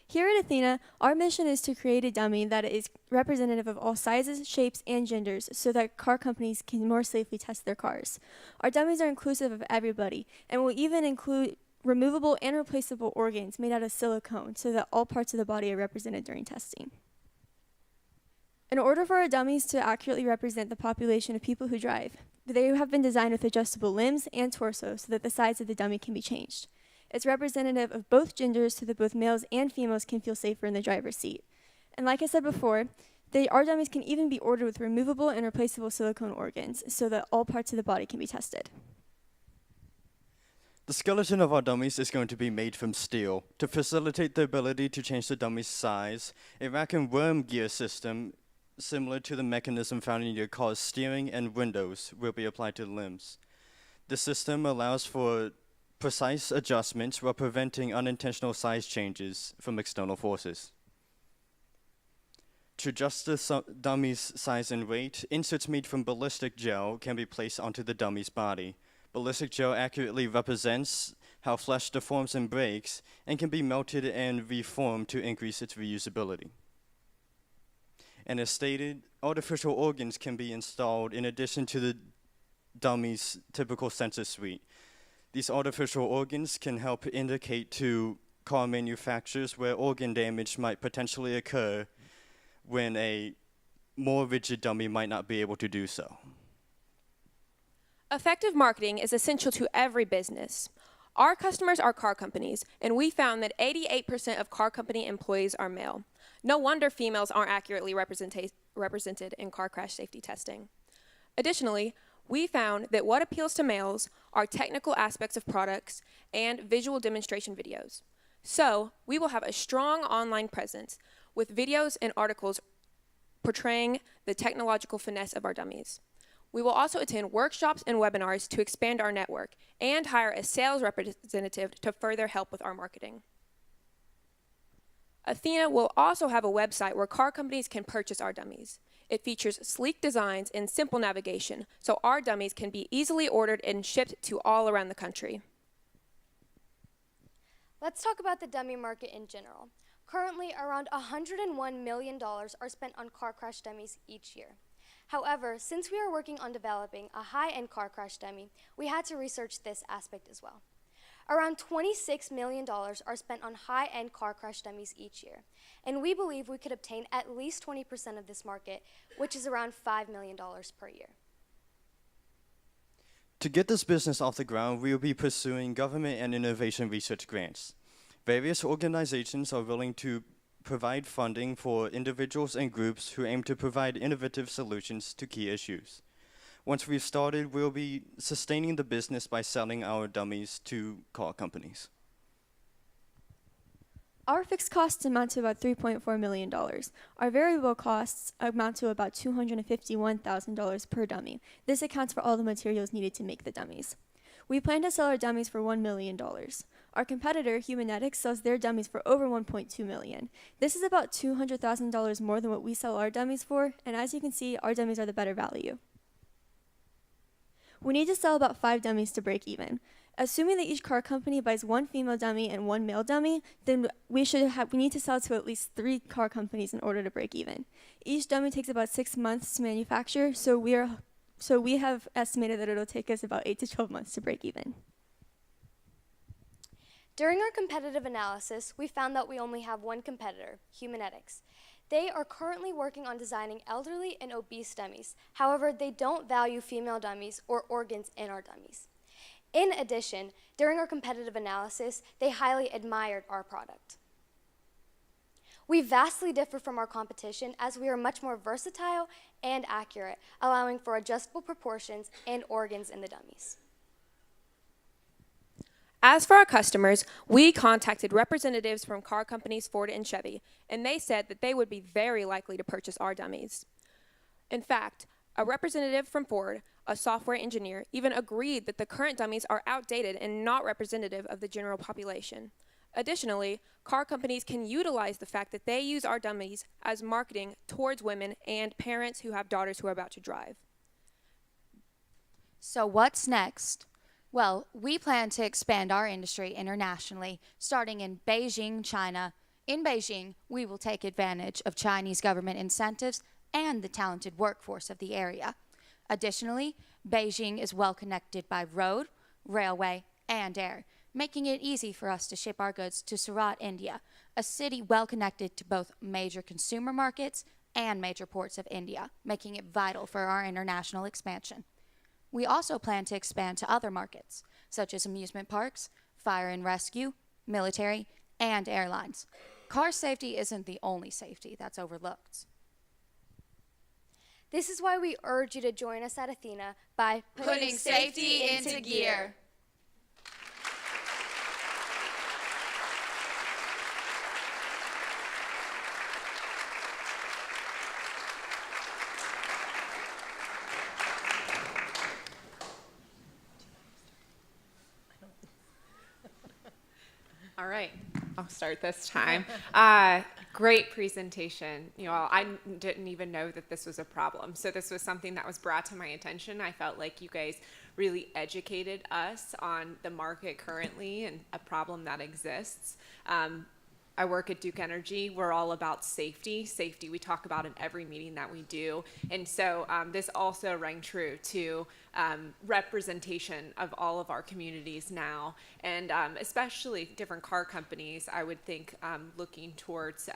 Here at Athena, our mission is to create a dummy that is representative of all sizes, shapes, and genders so that car companies can more safely test their cars. Our dummies are inclusive of everybody and will even include removable and replaceable organs made out of silicone so that all parts of the body are represented during testing. In order for our dummies to accurately represent the population of people who drive, they have been designed with adjustable limbs and torso so that the size of the dummy can be changed. It's representative of both genders so that both males and females can feel safer in the driver's seat. And like I said before, our dummies can even be ordered with removable and replaceable silicone organs so that all parts of the body can be tested. The skeleton of our dummies is going to be made from steel. To facilitate the ability to change the dummy's size, a rack and worm gear system similar to the mechanism found in your car's steering and windows will be applied to the limbs. The system allows for precise adjustments while preventing unintentional size changes from external forces. To adjust the dummy's size and weight, inserts made from ballistic gel can be placed onto the dummy's body. Ballistic gel accurately represents how flesh deforms and breaks and can be melted and reformed to increase its reusability. And as stated, artificial organs can be installed in addition to the dummy's typical sensor suite. These artificial organs can help indicate to car manufacturers where organ damage might potentially occur when a more rigid dummy might not be able to do so. Effective marketing is essential to every business. Our customers are car companies, and we found that 88% of car company employees are male. No wonder females aren't accurately represented in car crash safety testing. Additionally, we found that what appeals to males are technical aspects of products and visual demonstration videos. So, we will have a strong online presence with videos and articles portraying the technological finesse of our dummies. We will also attend workshops and webinars to expand our network and hire a sales representative to further help with our marketing. Athena will also have a website where car companies can purchase our dummies. It features sleek designs and simple navigation, so our dummies can be easily ordered and shipped to all around the country. Let's talk about the dummy market in general. Currently, around $101 million are spent on car crash dummies each year. However, since we are working on developing a high-end car crash dummy, we had to research this aspect as well. Around $26 million are spent on high-end car crash dummies each year, and we believe we could obtain at least 20% of this market, which is around $5 million per year. To get this business off the ground, we will be pursuing government and innovation research grants. Various organizations are willing to provide funding for individuals and groups who aim to provide innovative solutions to key issues. Once we've started, we'll be sustaining the business by selling our dummies to car companies. Our fixed costs amount to about $3.4 million. Our variable costs amount to about $251,000 per dummy. This accounts for all the materials needed to make the dummies. We plan to sell our dummies for $1 million. Our competitor, Humanetics, sells their dummies for over $1.2 million. This is about $200,000 more than what we sell our dummies for, and as you can see, our dummies are the better value. We need to sell about 5 dummies to break even. Assuming that each car company buys 1 female dummy and 1 male dummy, then we need to sell to at least 3 car companies in order to break even. Each dummy takes about 6 months to manufacture, so we have estimated that it'll take us about 8 to 12 months to break even. During our competitive analysis, we found that we only have one competitor, Humanetics. They are currently working on designing elderly and obese dummies. However, they don't value female dummies or organs in our dummies. In addition, during our competitive analysis, they highly admired our product. We vastly differ from our competition as we are much more versatile and accurate, allowing for adjustable proportions and organs in the dummies. As for our customers, we contacted representatives from car companies Ford and Chevy, and they said that they would be very likely to purchase our dummies. In fact, a representative from Ford, a software engineer, even agreed that the current dummies are outdated and not representative of the general population. Additionally, car companies can utilize the fact that they use our dummies as marketing towards women and parents who have daughters who are about to drive. So what's next? Well, we plan to expand our industry internationally, starting in Beijing, China. In Beijing, we will take advantage of Chinese government incentives and the talented workforce of the area. Additionally, Beijing is well connected by road, railway, and air, making it easy for us to ship our goods to Surat, India, a city well connected to both major consumer markets and major ports of India, making it vital for our international expansion. We also plan to expand to other markets, such as amusement parks, fire and rescue, military, and airlines. Car safety isn't the only safety that's overlooked. This is why we urge you to join us at Athena by Putting safety into gear. All right, I'll start this time. Great presentation. You know, I didn't even know that this was a problem. So this was something that was brought to my attention. I felt like you guys really educated us on the market currently and a problem that exists. I work at Duke Energy. We're all about safety. Safety we talk about in every meeting that we do. And so this also rang true to representation of all of our communities now, and especially different car companies, I would think looking towards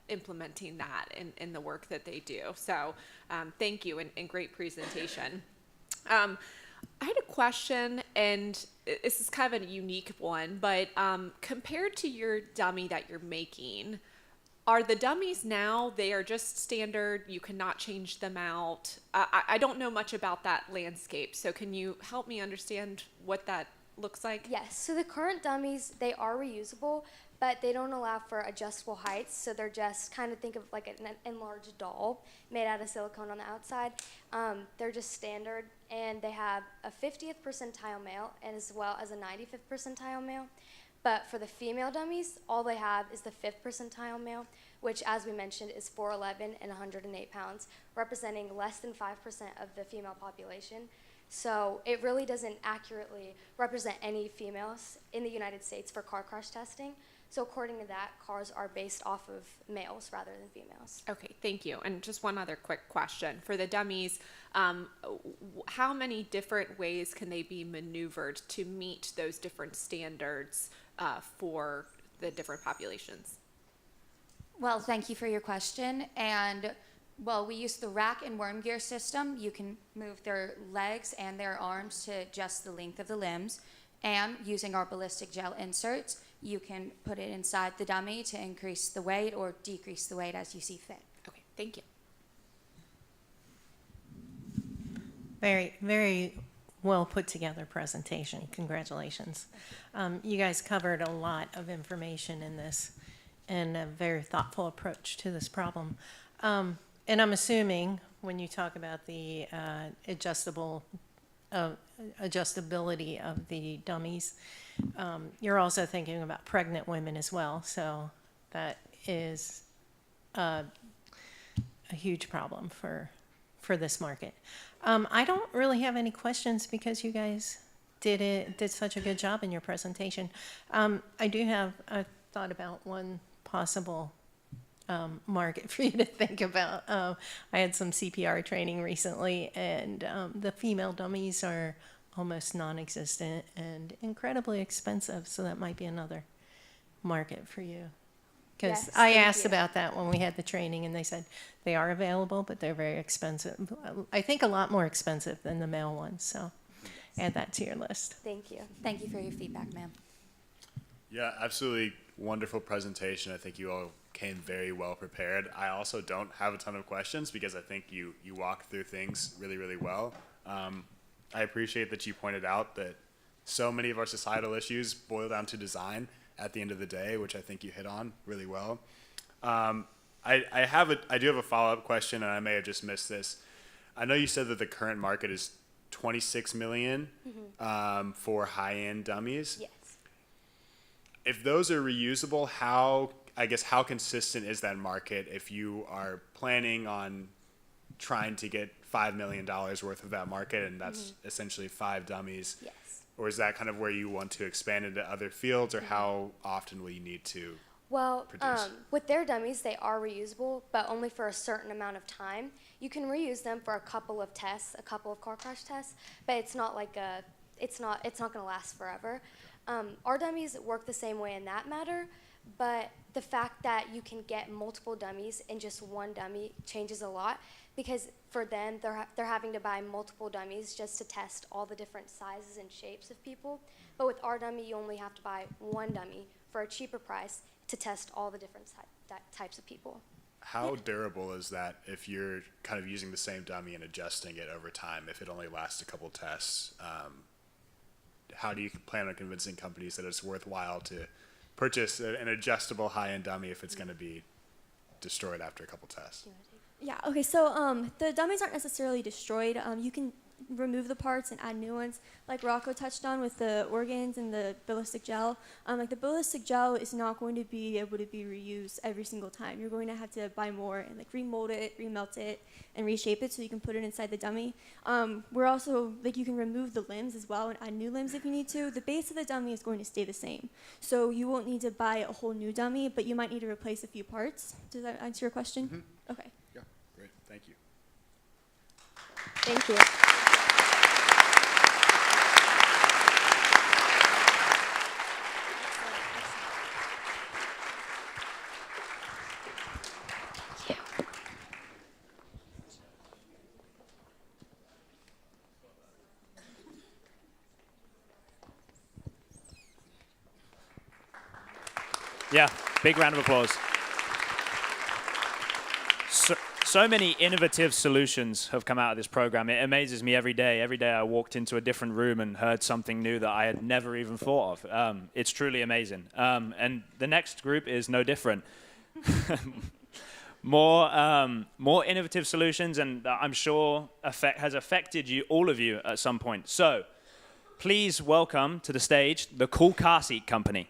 implementing that in the work that they do. So thank you, and great presentation. I had a question, and this is kind of a unique one, but compared to your dummy that you're making, are the dummies now, they are just standard, you cannot change them out? I don't know much about that landscape, so can you help me understand what that looks like? Yes, so the current dummies, they are reusable, but they don't allow for adjustable heights, so they're just kind of think of like an enlarged doll made out of silicone on the outside. They're just standard, and they have a 50th percentile male and as well as a 95th percentile male. But for the female dummies, all they have is the 5th percentile male, which, as we mentioned, is 4'11" and 108 pounds, representing less than 5% of the female population. So it really doesn't accurately represent any females in the United States for car crash testing. So according to that, cars are based off of males rather than females. Okay, thank you. And just one other quick question. For the dummies, how many different ways can they be maneuvered to meet those different standards for the different populations? Well, thank you for your question. And well, we use the rack and worm gear system. You can move their legs and their arms to adjust the length of the limbs. And using our ballistic gel inserts, you can put it inside the dummy to increase the weight or decrease the weight as you see fit. Okay, thank you. Very, very well put together presentation. Congratulations. You guys covered a lot of information in this and a very thoughtful approach to this problem. And I'm assuming when you talk about the adjustability of the dummies, you're also thinking about pregnant women as well. So that is a huge problem for this market. I don't really have any questions because you guys did such a good job in your presentation. I do have a thought about one possible market for you to think about. I had some CPR training recently, and the female dummies are almost non-existent and incredibly expensive, so that might be another market for you. Because Yes, I thank asked you. about that when we had the training, and they said they are available, but they're very expensive. I think a lot more expensive than the male ones. So, add that to your list. Thank you. Thank you for your feedback, ma'am. Yeah, absolutely wonderful presentation. I think you all came very well prepared. I also don't have a ton of questions because I think you walked through things really, really well. I appreciate that you pointed out that so many of our societal issues boil down to design at the end of the day, which I think you hit on really well. I do have a follow-up question, and I may have just missed this. I know you said that the current market is 26 million for high-end dummies. Yes. If those are reusable, how consistent is that market if you are planning on trying to get $5 million worth of that market, and that's essentially 5 dummies? Yes. Or is that kind of where you want to expand into other fields, or how often will you need to produce? With their dummies, they are reusable, but only for a certain amount of time. You can reuse them for a couple of tests, a couple of car crash tests, but it's not like it's not going to last forever. Our dummies work the same way in that matter, but the fact that you can get multiple dummies in just one dummy changes a lot, because for them, they're having to buy multiple dummies just to test all the different sizes and shapes of people. But with our dummy, you only have to buy one dummy for a cheaper price to test all the different types of people. How durable is that if you're kind of using the same dummy and adjusting it over time, if it only lasts a couple tests? How do you plan on convincing companies that it's worthwhile to purchase an adjustable high-end dummy if it's going to be destroyed after a couple tests? Yeah, okay, so the dummies aren't necessarily destroyed. You can remove the parts and add new ones, like Rocco touched on with the organs and the ballistic gel. Like the ballistic gel is not going to be able to be reused every single time. You're going to have to buy more and like remold it, remelt it, and reshape it so you can put it inside the dummy. We're also, like, you can remove the limbs as well and add new limbs if you need to. The base of the dummy is going to stay the same. So you won't need to buy a whole new dummy, but you might need to replace a few parts. Does that answer your question? Mm-hmm. Okay. Yeah, great, thank you. Thank you. Yeah, big round of applause. So many innovative solutions have come out of this program. It amazes me every day. Every day I walked into a different room and heard something new that I had never even thought of. It's truly amazing. And the next group is no different. More innovative solutions, and I'm sure has affected you, all of you, at some point. So please welcome to the stage the Cool Car Seat Company.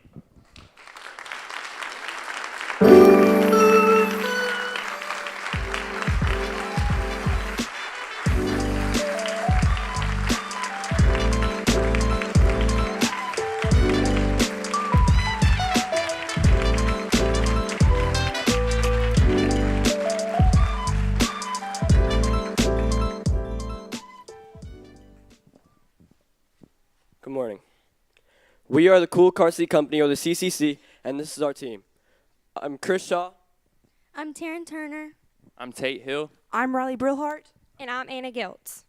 Good morning. We are the Cool Car Seat Company, or the CCC, and this is our team. I'm Chris Shaw. I'm Taryn Turner. I'm Tate Hill. I'm Riley Brillhart. And I'm Anna Giltz.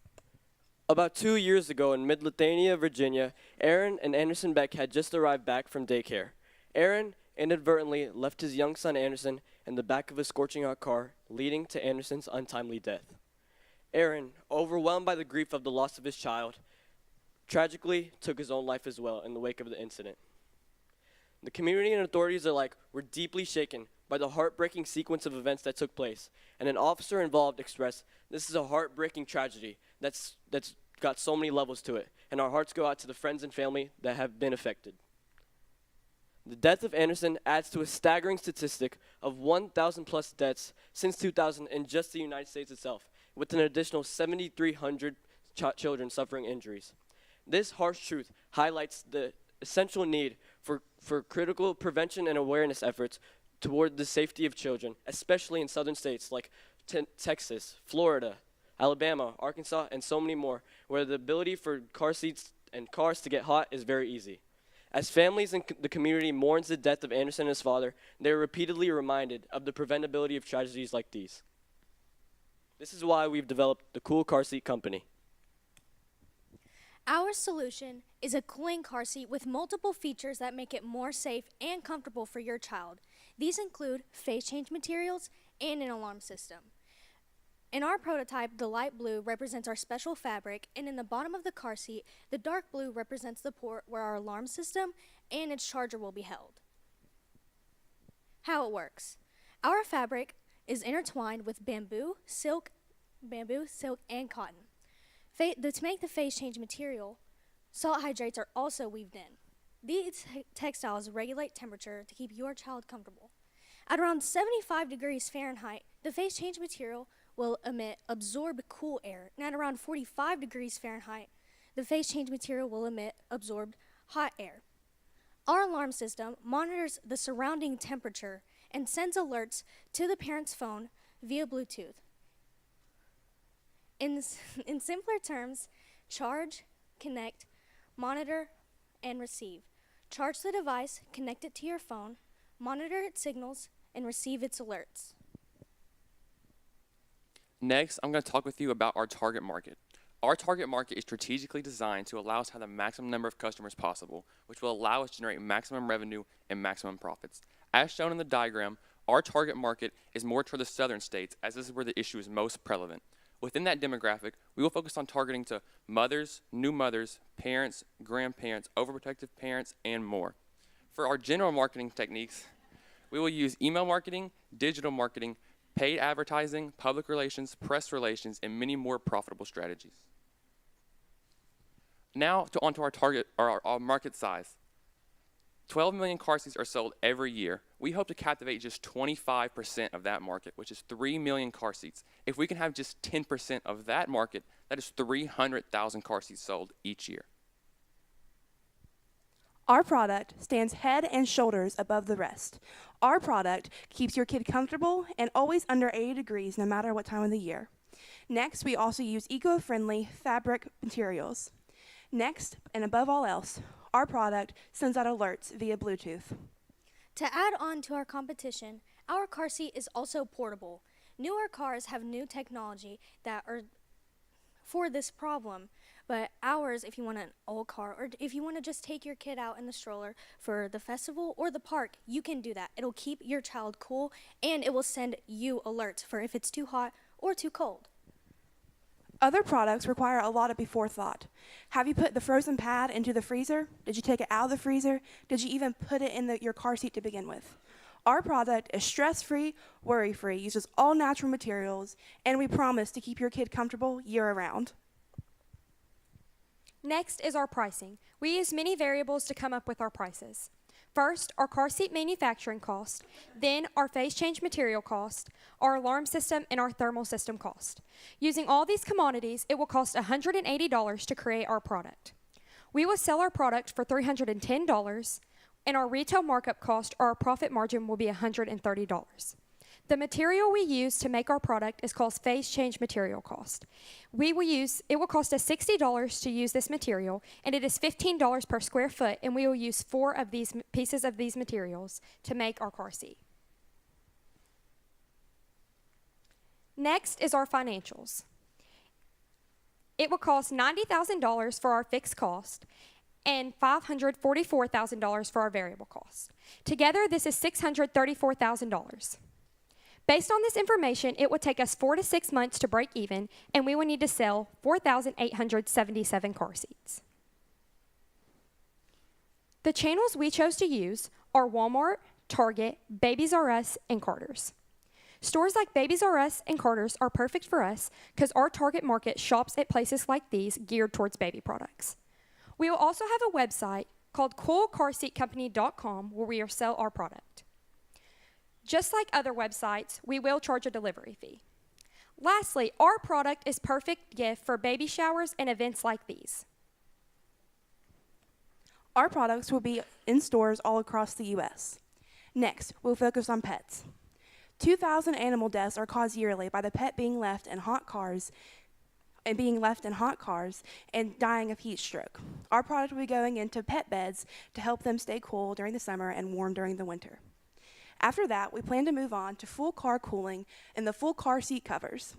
About 2 years ago in Mid-Lithania, Virginia, Aaron and Anderson Beck had just arrived back from daycare. Aaron inadvertently left his young son Anderson in the back of a scorching hot car, leading to Anderson's untimely death. Aaron, overwhelmed by the grief of the loss of his child, tragically took his own life as well in the wake of the incident. The community and authorities alike were deeply shaken by the heartbreaking sequence of events that took place, and an officer involved expressed, "This is a heartbreaking tragedy that's got so many levels to it, and our hearts go out to the friends and family that have been affected." The death of Anderson adds to a staggering statistic of 1,000 plus deaths since 2000 in just the United States itself, with an additional 7,300 children suffering injuries. This harsh truth highlights the essential need for critical prevention and awareness efforts toward the safety of children, especially in southern states like Texas, Florida, Alabama, Arkansas, and so many more, where the ability for car seats and cars to get hot is very easy. As families in the community mourns the death of Anderson and his father, they are repeatedly reminded of the preventability of tragedies like these. This is why we've developed the Cool Car Seat Company. Our solution is a cooling car seat with multiple features that make it more safe and comfortable for your child. These include phase change materials and an alarm system. In our prototype, the light blue represents our special fabric, and in the bottom of the car seat, the dark blue represents the port where our alarm system and its charger will be held. How it works. Our fabric is intertwined with bamboo, silk, and cotton. To make the phase change material, salt hydrates are also weaved in. These textiles regulate temperature to keep your child comfortable. At around 75 degrees Fahrenheit, the phase change material will absorb cool air, and at around 45 degrees Fahrenheit, the phase change material will emit absorbed hot air. Our alarm system monitors the surrounding temperature and sends alerts to the parent's phone via Bluetooth. In simpler terms, charge, connect, monitor, and receive. Charge the device, connect it to your phone, monitor its signals, and receive its alerts. Next, I'm going to talk with you about our target market. Our target market is strategically designed to allow us to have the maximum number of customers possible, which will allow us to generate maximum revenue and maximum profits. As shown in the diagram, our target market is more toward the southern states, as this is where the issue is most prevalent. Within that demographic, we will focus on targeting to mothers, new mothers, parents, grandparents, overprotective parents, and more. For our general marketing techniques, we will use email marketing, digital marketing, paid advertising, public relations, press relations, and many more profitable strategies. Now onto our target, our market size. 12 million car seats are sold every year. We hope to captivate just 25% of that market, which is 3 million car seats. If we can have just 10% of that market, that is 300,000 car seats sold each year. Our product stands head and shoulders above the rest. Our product keeps your kid comfortable and always under 80 degrees no matter what time of the year. Next, we also use eco-friendly fabric materials. Next, and above all else, our product sends out alerts via Bluetooth. To add on to our competition, our car seat is also portable. Newer cars have new technology that are for this problem, but ours, if you want an old car or if you want to just take your kid out in the stroller for the festival or the park, you can do that. It'll keep your child cool, and it will send you alerts for if it's too hot or too cold. Other products require a lot of forethought. Have you put the frozen pad into the freezer? Did you take it out of the freezer? Did you even put it in your car seat to begin with? Our product is stress-free, worry-free, uses all natural materials, and we promise to keep your kid comfortable year-round. Next is our pricing. We use many variables to come up with our prices. First, our car seat manufacturing cost, then our phase change material cost, our alarm system, and our thermal system cost. Using all these commodities, it will cost $180 to create our product. We will sell our product for $310, and our retail markup cost or our profit margin will be $130. The material we use to make our product is called phase change material cost. It will cost us $60 to use this material, and it is $15 per square foot, and we will use 4 of these pieces of these materials to make our car seat. Next is our financials. It will cost $90,000 for our fixed cost and $544,000 for our variable cost. Together, this is $634,000. Based on this information, it would take us 4 to 6 months to break even, and we will need to sell 4,877 car seats. The channels we chose to use are Walmart, Target, Babies R Us, and Carter's. Stores like Babies R Us and Carter's are perfect for us because our target market shops at places like these geared towards baby products. We will also have a website called coolcarseatcompany.com where we sell our product. Just like other websites, we will charge a delivery fee. Lastly, our product is perfect gift for baby showers and events like these. Our products will be in stores all across the U.S. Next, we'll focus on pets. 2,000 animal deaths are caused yearly by the pet being left in hot cars and dying of heat stroke. Our product will be going into pet beds to help them stay cool during the summer and warm during the winter. After that, we plan to move on to full car cooling and the full car seat covers.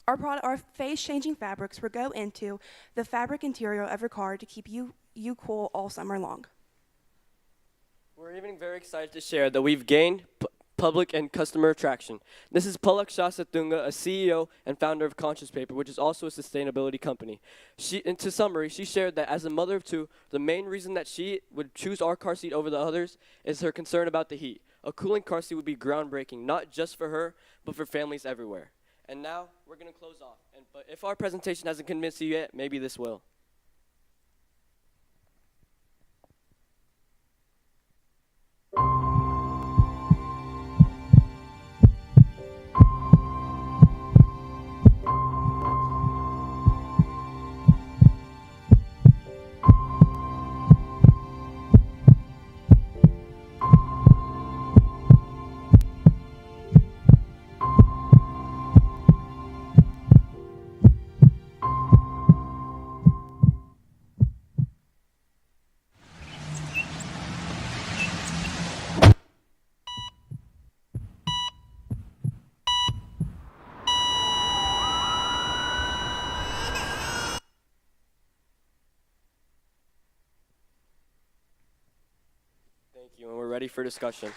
Our phase-changing fabrics will go into the fabric interior of your car to keep you cool all summer long. We're even very excited to share that we've gained public and customer traction. This is Palak Shasatunga, a CEO and founder of Conscious Paper, which is also a sustainability company. To summary, she shared that as a mother of two, the main reason that she would choose our car seat over the others is her concern about the heat. A cooling car seat would be groundbreaking, not just for her, but for families everywhere. And now we're going to close off. But if our presentation hasn't convinced you yet, maybe this will. Thank you, and we're ready for discussion.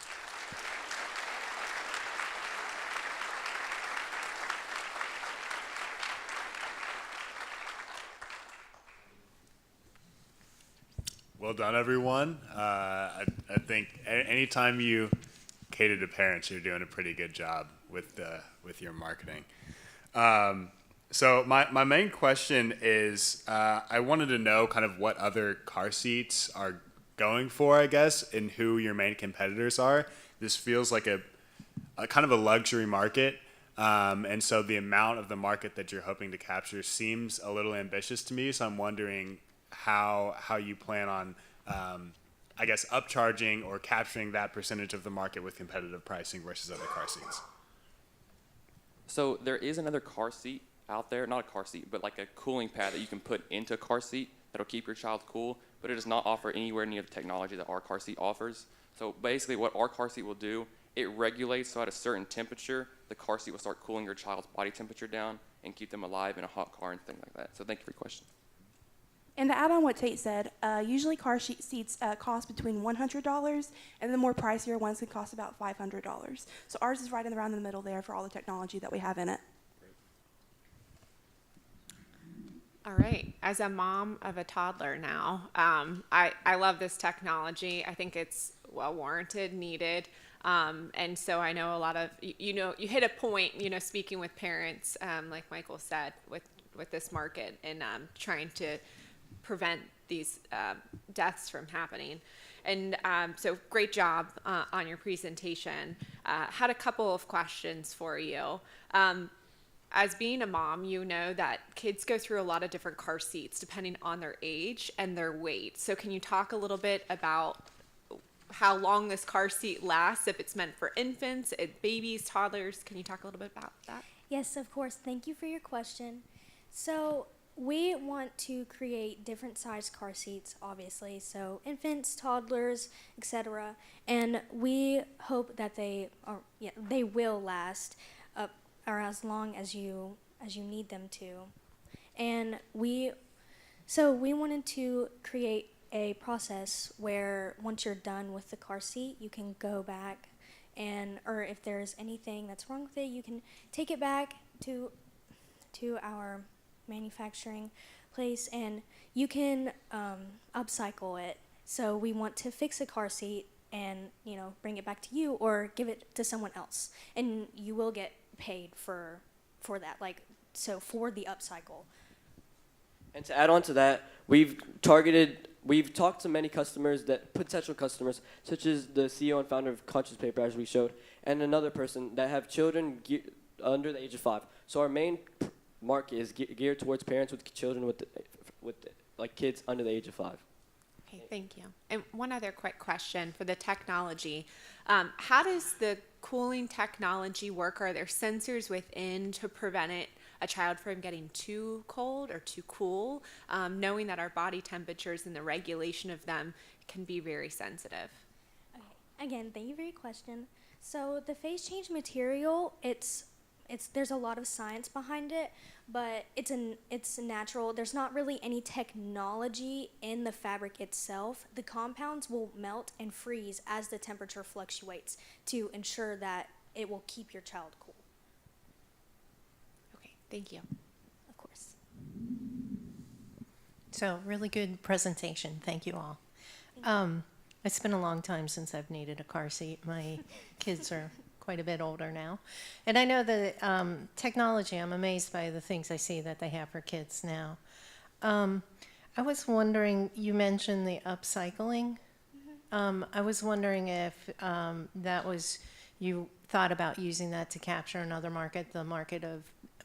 Well done, everyone. I think anytime you cater to parents, you're doing a pretty good job with your marketing. So my main question is, I wanted to know kind of what other car seats are going for, I guess, and who your main competitors are. This feels like a kind of a luxury market, and so the amount of the market that you're hoping to capture seems a little ambitious to me. So I'm wondering how you plan on, I guess, upcharging or capturing that percentage of the market with competitive pricing versus other car seats. So there is another car seat out there, not a car seat, but like a cooling pad that you can put into a car seat that'll keep your child cool, but it does not offer anywhere near the technology that our car seat offers. So basically what our car seat will do, it regulates so at a certain temperature, the car seat will start cooling your child's body temperature down and keep them alive in a hot car and things like that. So thank you for your question. And to add on what Tate said, usually car seats cost between $100, and the more pricier ones can cost about $500. So ours is right around the middle there for all the technology that we have in it. All right. As a mom of a toddler now, I love this technology. I think it's well warranted, needed. And so I know a lot of, you hit a point, speaking with parents, like Michael said, with this market and trying to prevent these deaths from happening. And so great job on your presentation. Had a couple of questions for you. As being a mom, you know that kids go through a lot of different car seats depending on their age and their weight. So can you talk a little bit about how long this car seat lasts, if it's meant for infants, babies, toddlers? Can you talk a little bit about that? Yes, of course. Thank you for your question. So we want to create different size car seats, obviously, so infants, toddlers, etc. And we hope that they will last or as long as you need them to. And we wanted to create a process where once you're done with the car seat, you can go back or if there's anything that's wrong with it, you can take it back to our manufacturing place and you can upcycle it. So we want to fix a car seat and bring it back to you or give it to someone else, and you will get paid for that, for the upcycle. And to add on to that, we've talked to many potential customers, such as the CEO and founder of Conscious Paper, as we showed, and another person that have children under the age of 5. So our main market is geared towards parents with children with kids under the age of 5. Okay, thank you. And one other quick question for the technology. How does the cooling technology work? Are there sensors within to prevent a child from getting too cold or too cool, knowing that our body temperatures and the regulation of them can be very sensitive? Okay. Again, thank you for your question. So the phase change material, it's there's a lot of science behind it, but it's natural. There's not really any technology in the fabric itself. The compounds will melt and freeze as the temperature fluctuates to ensure that it will keep your child cool. Okay, thank you. Of course. So, really good presentation. Thank you all. It's been a long time since I've needed a car seat. My kids are quite a bit older now. And I know the technology, I'm amazed by the things I see that they have for kids now. I was wondering, you mentioned the upcycling. I was wondering if that was, you thought about using that to capture another market, the market of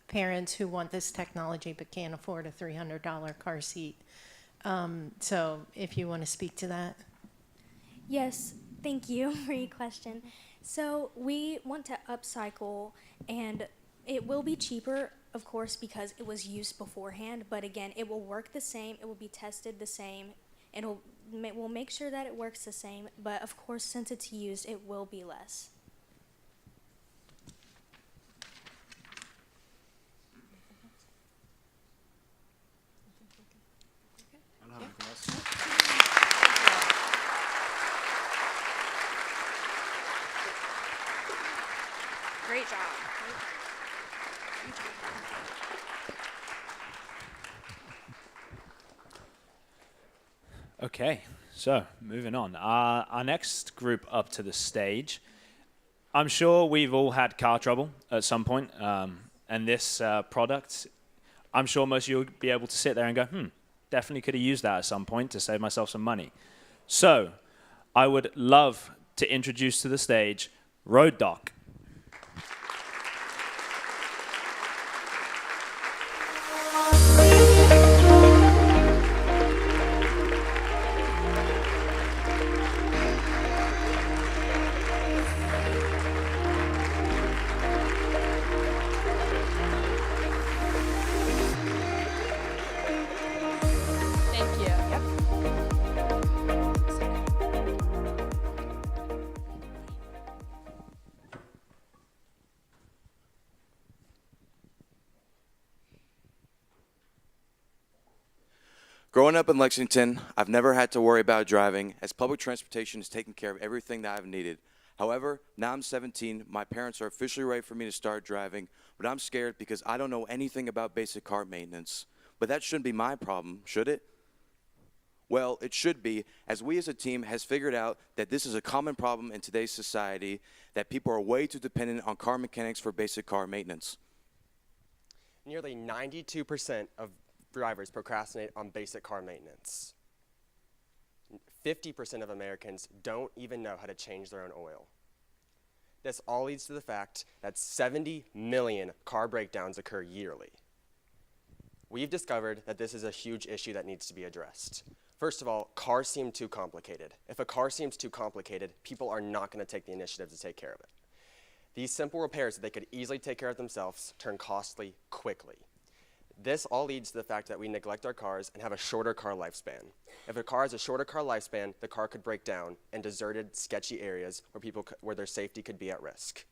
parents who want this technology but can't afford a $300 car seat. So if you want to speak to that. Yes, thank you for your question. So we want to upcycle, and it will be cheaper, of course, because it was used beforehand, but again, it will work the same, it will be tested the same, we'll make sure that it works the same, but of course, since it's used, it will be less. I don't have anything else. Great job. Okay, so moving on. Our next group up to the stage. I'm sure we've all had car trouble at some point, and this product, I'm sure most of you will be able to sit there and go, definitely could have used that at some point to save myself some money. So I would love to introduce to the stage Road Doc. Thank you. Growing up in Lexington, I've never had to worry about driving, as public transportation has taken care of everything that I've needed. However, now I'm 17, my parents are officially ready for me to start driving, but I'm scared because I don't know anything about basic car maintenance. But that shouldn't be my problem, should it? Well, it should be, as we as a team has figured out that this is a common problem in today's society, that people are way too dependent on car mechanics for basic car maintenance. Nearly 92% of drivers procrastinate on basic car maintenance. 50% of Americans don't even know how to change their own oil. This all leads to the fact that 70 million car breakdowns occur yearly. We've discovered that this is a huge issue that needs to be addressed. First of all, cars seem too complicated. If a car seems too complicated, people are not going to take the initiative to take care of it. These simple repairs that they could easily take care of themselves turn costly quickly. This all leads to the fact that we neglect our cars and have a shorter car lifespan. If a car has a shorter car lifespan, the car could break down in deserted, sketchy areas where their safety could be at risk.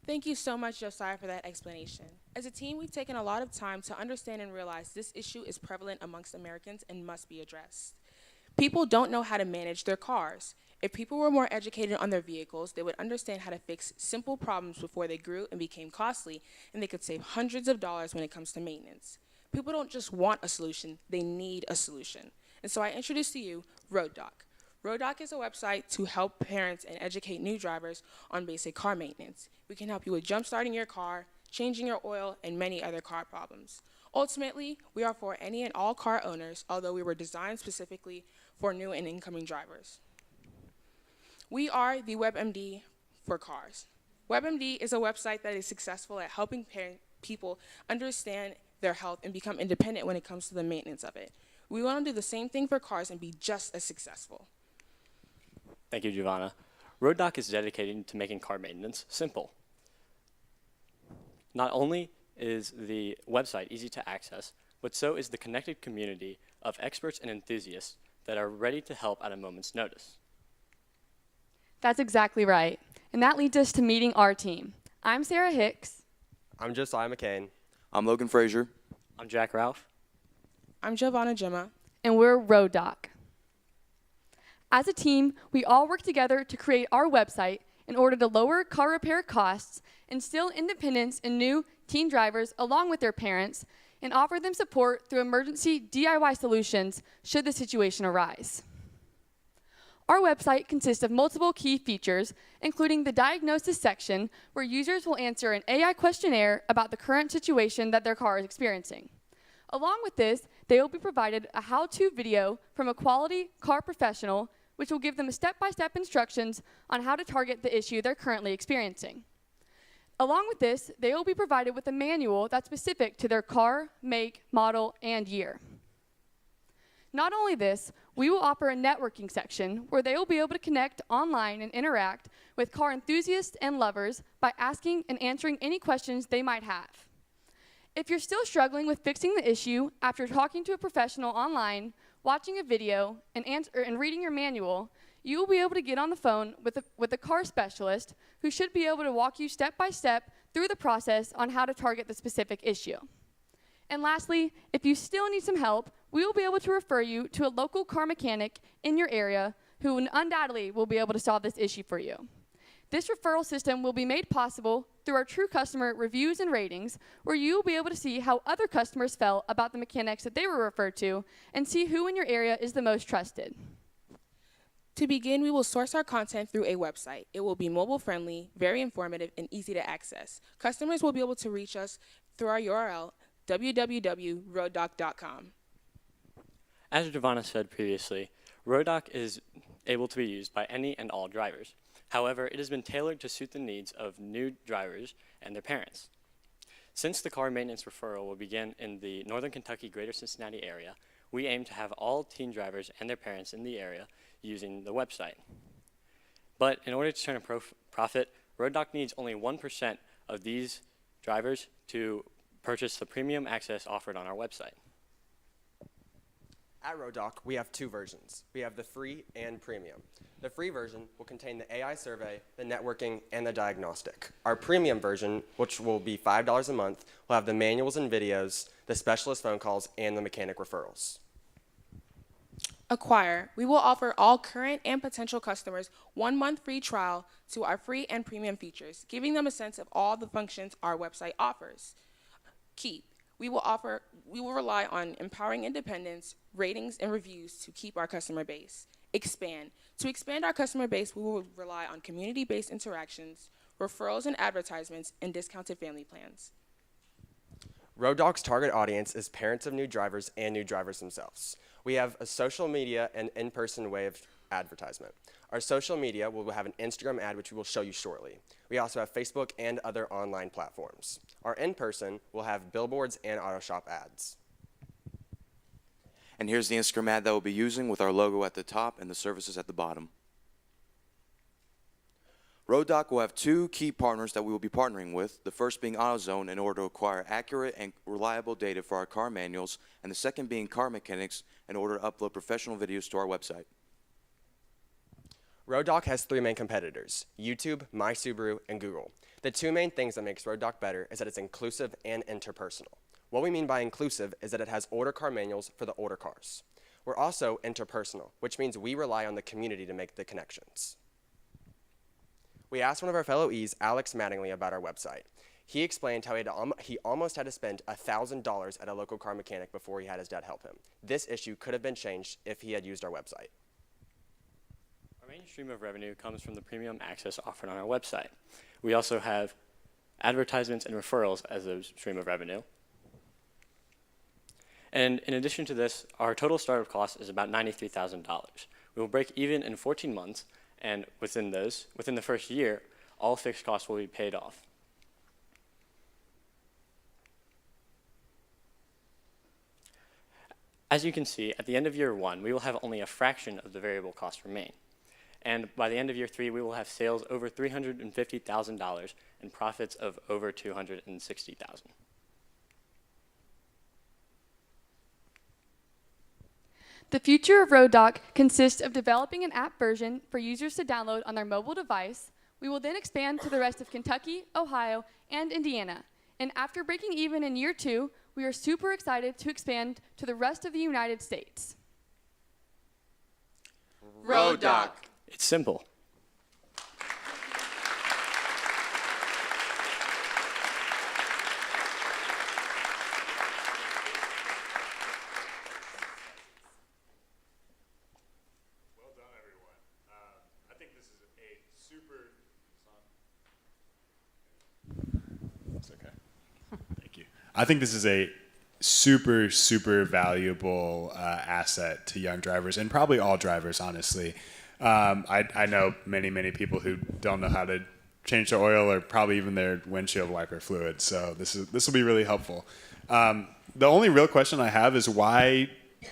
Thank you so much, Josiah, for that explanation. As a team, we've taken a lot of time to understand and realize this issue is prevalent amongst Americans and must be addressed. People don't know how to manage their cars. If people were more educated on their vehicles, they would understand how to fix simple problems before they grew and became costly, and they could save hundreds of dollars when it comes to maintenance. People don't just want a solution, they need a solution. And so I introduce to you Road Doc. Road Doc is a website to help parents and educate new drivers on basic car maintenance. We can help you with jump-starting your car, changing your oil, and many other car problems. Ultimately, we are for any and all car owners, although we were designed specifically for new and incoming drivers. We are the WebMD for cars. WebMD is a website that is successful at helping people understand their health and become independent when it comes to the maintenance of it. We want to do the same thing for cars and be just as successful. Thank you, Giovanna. RoadDoc is dedicated to making car maintenance simple. Not only is the website easy to access, but so is the connected community of experts and enthusiasts that are ready to help at a moment's notice. That's exactly right. And that leads us to meeting our team. I'm Sarah Hicks. I'm Josiah McCain. I'm Logan Frazier. I'm Jack Ralph. I'm Giovanna Gemma. And we're Road Doc. As a team, we all work together to create our website in order to lower car repair costs, instill independence in new teen drivers along with their parents, and offer them support through emergency DIY solutions should the situation arise. Our website consists of multiple key features, including the diagnosis section, where users will answer an AI questionnaire about the current situation that their car is experiencing. Along with this, they will be provided a how-to video from a quality car professional, which will give them step-by-step instructions on how to target the issue they're currently experiencing. Along with this, they will be provided with a manual that's specific to their car, make, model, and year. Not only this, we will offer a networking section where they will be able to connect online and interact with car enthusiasts and lovers by asking and answering any questions they might have. If you're still struggling with fixing the issue after talking to a professional online, watching a video, and reading your manual, you will be able to get on the phone with a car specialist who should be able to walk you step by step through the process on how to target the specific issue. And lastly, if you still need some help, we will be able to refer you to a local car mechanic in your area who undoubtedly will be able to solve this issue for you. This referral system will be made possible through our true customer reviews and ratings, where you will be able to see how other customers felt about the mechanics that they were referred to and see who in your area is the most trusted. To begin, we will source our content through a website. It will be mobile-friendly, very informative, and easy to access. Customers will be able to reach us through our URL, www.roaddoc.com. As Giovanna said previously, RoadDoc is able to be used by any and all drivers. However, it has been tailored to suit the needs of new drivers and their parents. Since the car maintenance referral will begin in the Northern Kentucky Greater Cincinnati area, we aim to have all teen drivers and their parents in the area using the website. But in order to turn a profit, RoadDoc needs only 1% of these drivers to purchase the premium access offered on our website. At RoadDoc, we have two versions. We have the free and premium. The free version will contain the AI survey, the networking, and the diagnostic. Our premium version, which will be $5 a month, will have the manuals and videos, the specialist phone calls, and the mechanic referrals. Acquire. We will offer all current and potential customers 1 month free trial to our free and premium features, giving them a sense of all the functions our website offers. Keep. We will rely on empowering independence, ratings, and reviews to keep our customer base. Expand. To expand our customer base, we will rely on community-based interactions, referrals and advertisements, and discounted family plans. RoadDoc's target audience is parents of new drivers and new drivers themselves. We have a social media and in-person way of advertisement. Our social media will have an Instagram ad, which we will show you shortly. We also have Facebook and other online platforms. Our in-person will have billboards and auto shop ads. And here's the Instagram ad that we'll be using with our logo at the top and the services at the bottom. RoadDoc will have two key partners that we will be partnering with, the first being AutoZone in order to acquire accurate and reliable data for our car manuals, and the second being Car Mechanics in order to upload professional videos to our website. RoadDoc has three main competitors, YouTube, My Subaru, and Google. The two main things that makes RoadDoc better is that it's inclusive and interpersonal. What we mean by inclusive is that it has older car manuals for the older cars. We're also interpersonal, which means we rely on the community to make the connections. We asked one of our fellow E's, Alex Mattingly, about our website. He explained how he almost had to spend $1,000 at a local car mechanic before he had his dad help him. This issue could have been changed if he had used our website. Our main stream of revenue comes from the premium access offered on our website. We also have advertisements and referrals as a stream of revenue. And in addition to this, our total startup cost is about $93,000. We will break even in 14 months, and within the first year, all fixed costs will be paid off. As you can see, at the end of year 1, we will have only a fraction of the variable costs remain. And by the end of year 3, we will have sales over $350,000 and profits of over $260,000. The future of RoadDoc consists of developing an app version for users to download on their mobile device. We will then expand to the rest of Kentucky, Ohio, and Indiana. And after breaking even in year 2, we are super excited to expand to the rest of the United States. Road Doc. It's simple. Well done, everyone. I think this is a super. It's okay. Thank you. I think this is a super valuable asset to young drivers and probably all drivers, honestly. I know many people who don't know how to change their oil or probably even their windshield wiper fluid. So this will be really helpful. The only real question I have is why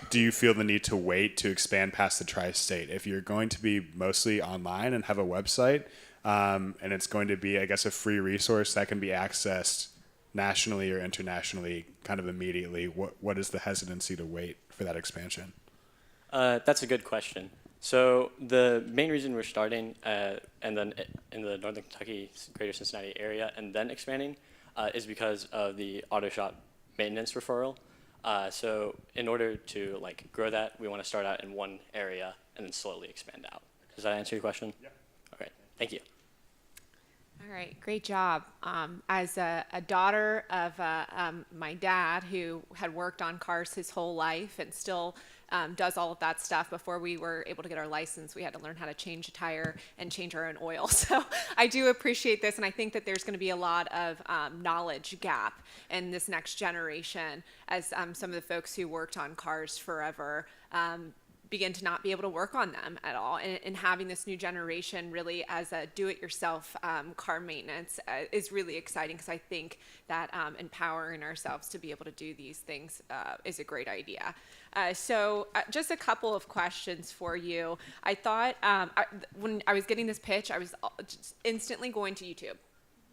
do you feel the need to wait to expand past the tri-state? If you're going to be mostly online and have a website, and it's going to be, I guess, a free resource that can be accessed nationally or internationally kind of immediately, what is the hesitancy to wait for that expansion? That's a good question. So the main reason we're starting and then in the Northern Kentucky, Greater Cincinnati area, and then expanding is because of the auto shop maintenance referral. So in order to grow that, we want to start out in one area and then slowly expand out. Does that answer your question? Yeah. Okay. Thank you. All right, great job. As a daughter of my dad, who had worked on cars his whole life and still does all of that stuff, before we were able to get our license, we had to learn how to change a tire and change our own oil. So I do appreciate this, and I think that there's going to be a lot of knowledge gap in this next generation as some of the folks who worked on cars forever begin to not be able to work on them at all. And having this new generation really as a do-it-yourself car maintenance is really exciting, because I think that empowering ourselves to be able to do these things is a great idea. So just a couple of questions for you. I thought when I was getting this pitch, I was just instantly going to YouTube.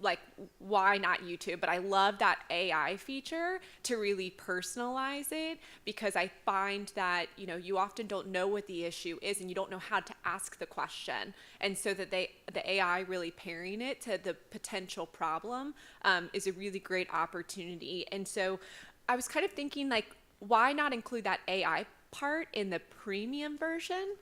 Like, why not YouTube? But I love that AI feature to really personalize it, because I find that, you often don't know what the issue is and you don't know how to ask the question. And so that the AI really pairing it to the potential problem is a really great opportunity. And so I was kind of thinking, why not include that AI part in the premium version,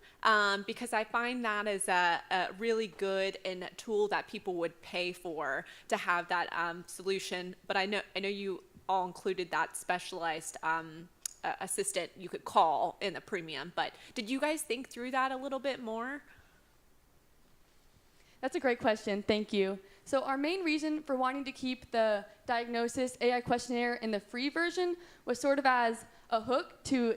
because I find that is a really good and a tool that people would pay for to have that solution. But I know you all included that specialized assistant you could call in the premium, but did you guys think through that a little bit more? That's a great question, thank you. So our main reason for wanting to keep the diagnosis AI questionnaire in the free version was sort of as a hook to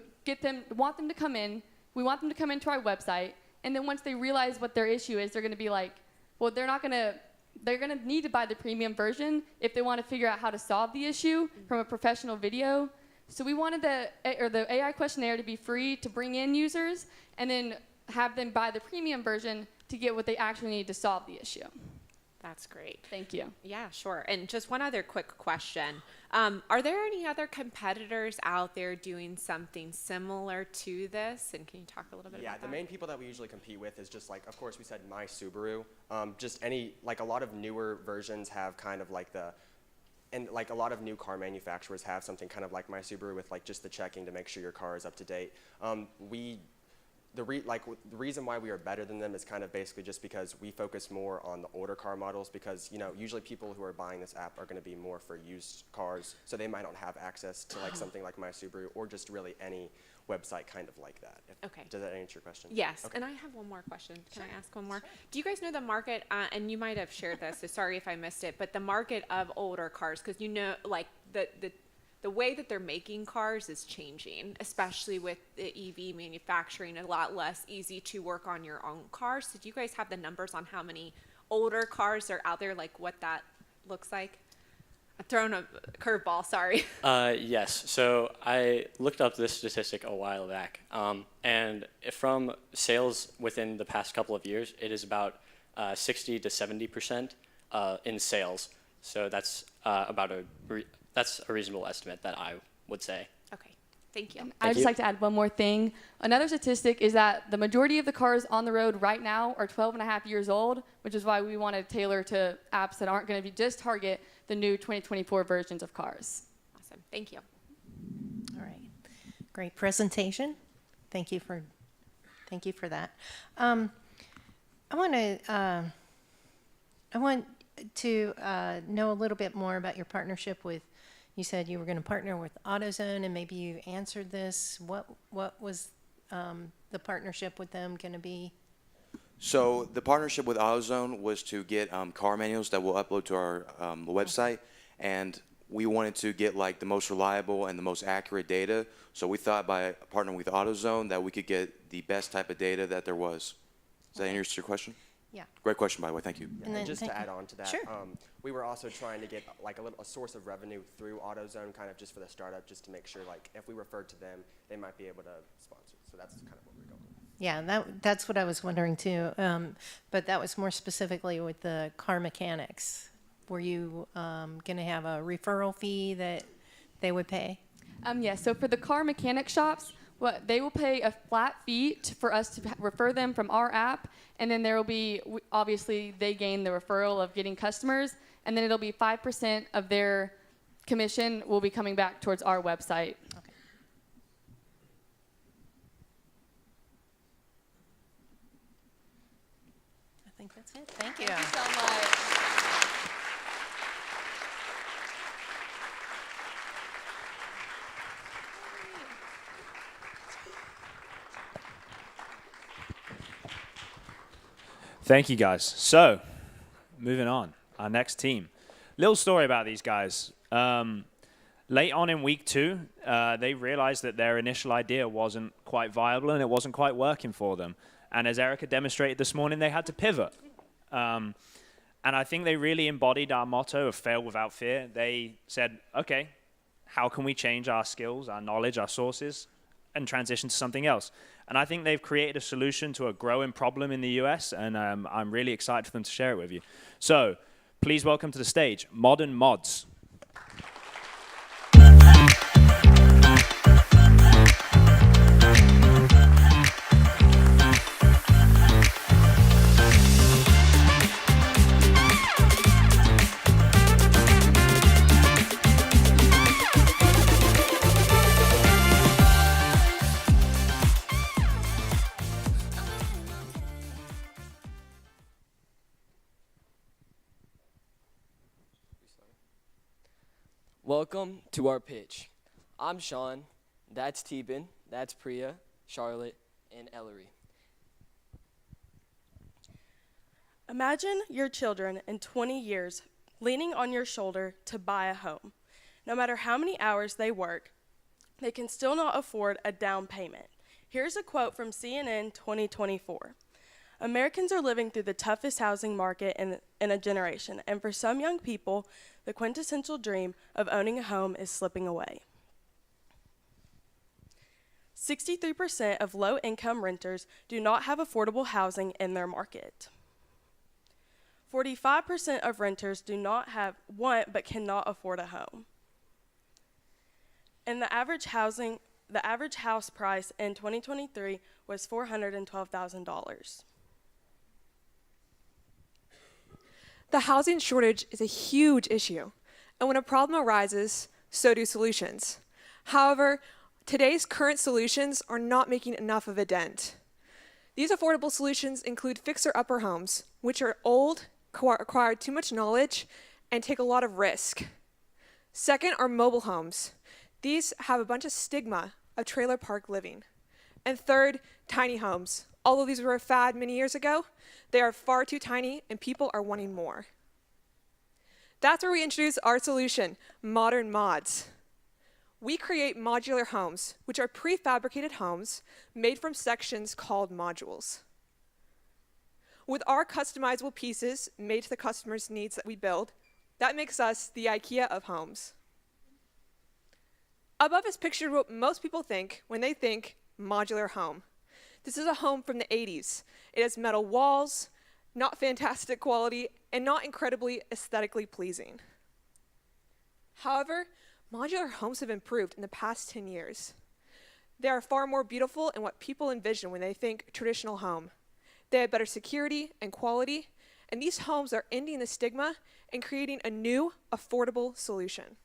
want them to come in. We want them to come into our website, and then once they realize what their issue is, they're going to be like, well, they're going to need to buy the premium version if they want to figure out how to solve the issue from a professional video. So we wanted the AI questionnaire to be free to bring in users, and then have them buy the premium version to get what they actually need to solve the issue. That's great. Thank you. Yeah, sure. And just one other quick question. Are there any other competitors out there doing something similar to this? And can you talk a little bit about that? Yeah, the main people that we usually compete with is just of course we said My Subaru. Just any, a lot of newer versions have kind of and a lot of new car manufacturers have something kind of like My Subaru with just the checking to make sure your car is up to date. The reason why we are better than them is kind of basically just because we focus more on the older car models, because usually people who are buying this app are going to be more for used cars, so they might not have access to something like My Subaru or just really any website kind of like that. Okay. Does that answer your question? Yes. Okay. And I have one more question. Can I ask one more? Sure. Do you guys know the market, and you might have shared this, so sorry if I missed it, but the market of older cars, because the way that they're making cars is changing, especially with the EV manufacturing, a lot less easy to work on your own cars. So do you guys have the numbers on how many older cars are out there, what that looks like? I'm throwing a curveball, sorry. Yes, so I looked up this statistic a while back, and from sales within the past couple of years, it is about 60 to 70% in sales. So that's that's a reasonable estimate that I would say. Okay, Thank you. I'd just like to add one more thing. Another statistic is that the majority of the cars on the road right now are 12 and a half years old, which is why we want to tailor to apps that aren't going to be just target the new 2024 versions of cars. Awesome. Thank you. All right. Great presentation. Thank you for that. I want to know a little bit more about your partnership with. You said you were going to partner with AutoZone, and maybe you answered this. What was the partnership with them going to be? So the partnership with AutoZone was to get car manuals that we'll upload to our website, and we wanted to get like the most reliable and the most accurate data. So we thought by partnering with AutoZone that we could get the best type of data that there was. Does that answer your question? Yeah. Great question, by the way. Thank you. And then just to add on to that, Sure. We were also trying to get like a source of revenue through AutoZone, kind of just for the startup, just to make sure like if we referred to them, they might be able to sponsor. So that's kind of what we're going with. Yeah, that's what I was wondering too. But that was more specifically with the car mechanics. Were you going to have a referral fee that they would pay? Yes, so for the car mechanic shops, they will pay a flat fee for us to refer them from our app, and then there will be, obviously, they gain the referral of getting customers, and then it'll be 5% of their commission will be coming back towards our website. Okay. I think that's it. Thank you. Thank you so much. Thank you, guys. So, moving on, our next team. Little story about these guys. Late on in week 2, they realized that their initial idea wasn't quite viable and it wasn't quite working for them. And as Erica demonstrated this morning, they had to pivot. And I think they really embodied our motto of fail without fear. They said, okay, how can we change our skills, our knowledge, our sources, and transition to something else? And I think they've created a solution to a growing problem in the US, and I'm really excited for them to share it with you. So please welcome to the stage, Modern Mods. Welcome to our pitch. I'm Sean, that's Teban, that's Priya, Charlotte, and Ellery. Imagine your children in 20 years leaning on your shoulder to buy a home. No matter how many hours they work, they can still not afford a down payment. Here's a quote from CNN 2024. Americans are living through the toughest housing market in a generation, and for some young people, the quintessential dream of owning a home is slipping away. 63% of low-income renters do not have affordable housing in their market. 45% of renters do not want but cannot afford a home. And the average house price in 2023 was $412,000. The housing shortage is a huge issue, and when a problem arises, so do solutions. However, today's current solutions are not making enough of a dent. These affordable solutions include fixer-upper homes, which are old, require too much knowledge, and take a lot of risk. Second are mobile homes. These have a bunch of stigma of trailer park living. And third, tiny homes. Although these were a fad many years ago, they are far too tiny and people are wanting more. That's where we introduce our solution, Modern Mods. We create modular homes, which are prefabricated homes made from sections called modules. With our customizable pieces made to the customer's needs that we build, that makes us the IKEA of homes. Above is pictured what most people think when they think modular home. This is a home from the 80s. It has metal walls, not fantastic quality, and not incredibly aesthetically pleasing. However, modular homes have improved in the past 10 years. They are far more beautiful in what people envision when they think traditional home. They have better security and quality, and these homes are ending the stigma and creating a new, affordable solution.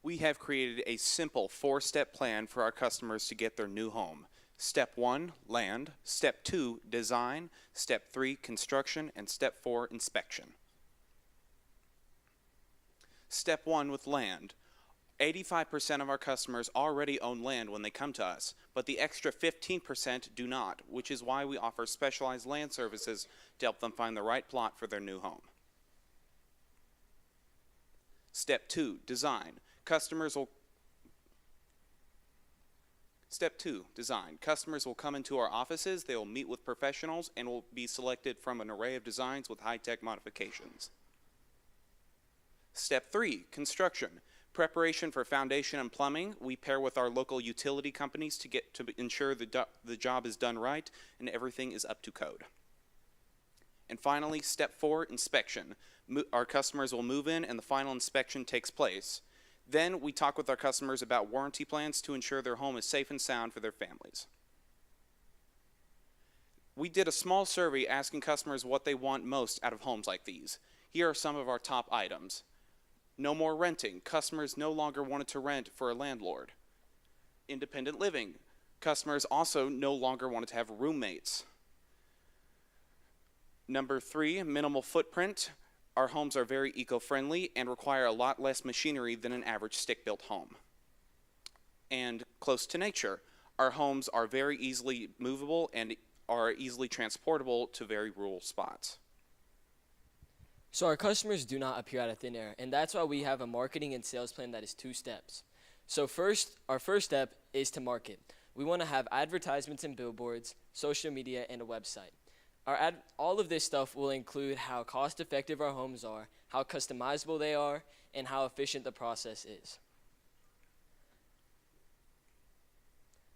We have created a simple 4-step plan for our customers to get their new home. Step 1, land. Step 2, design. Step 3, construction. And Step 4, inspection. Step 1 with land. 85% of our customers already own land when they come to us, but the extra 15% do not, which is why we offer specialized land services to help them find the right plot for their new home. Step 2, design. Step 2, design. Customers will come into our offices, they will meet with professionals, and will be selected from an array of designs with high-tech modifications. Step 3, construction. Preparation for foundation and plumbing. We pair with our local utility companies to ensure the job is done right and everything is up to code. And finally, Step 4, inspection. Our customers will move in and the final inspection takes place. Then we talk with our customers about warranty plans to ensure their home is safe and sound for their families. We did a small survey asking customers what they want most out of homes like these. Here are some of our top items. No more renting. Customers no longer wanted to rent for a landlord. Independent living. Customers also no longer wanted to have roommates. Number 3, minimal footprint. Our homes are very eco-friendly and require a lot less machinery than an average stick-built home. And close to nature. Our homes are very easily movable and are easily transportable to very rural spots. So our customers do not appear out of thin air, and that's why we have a marketing and sales plan that is 2 steps. So our first step is to market. We want to have advertisements and billboards, social media, and a website. All of this stuff will include how cost-effective our homes are, how customizable they are, and how efficient the process is.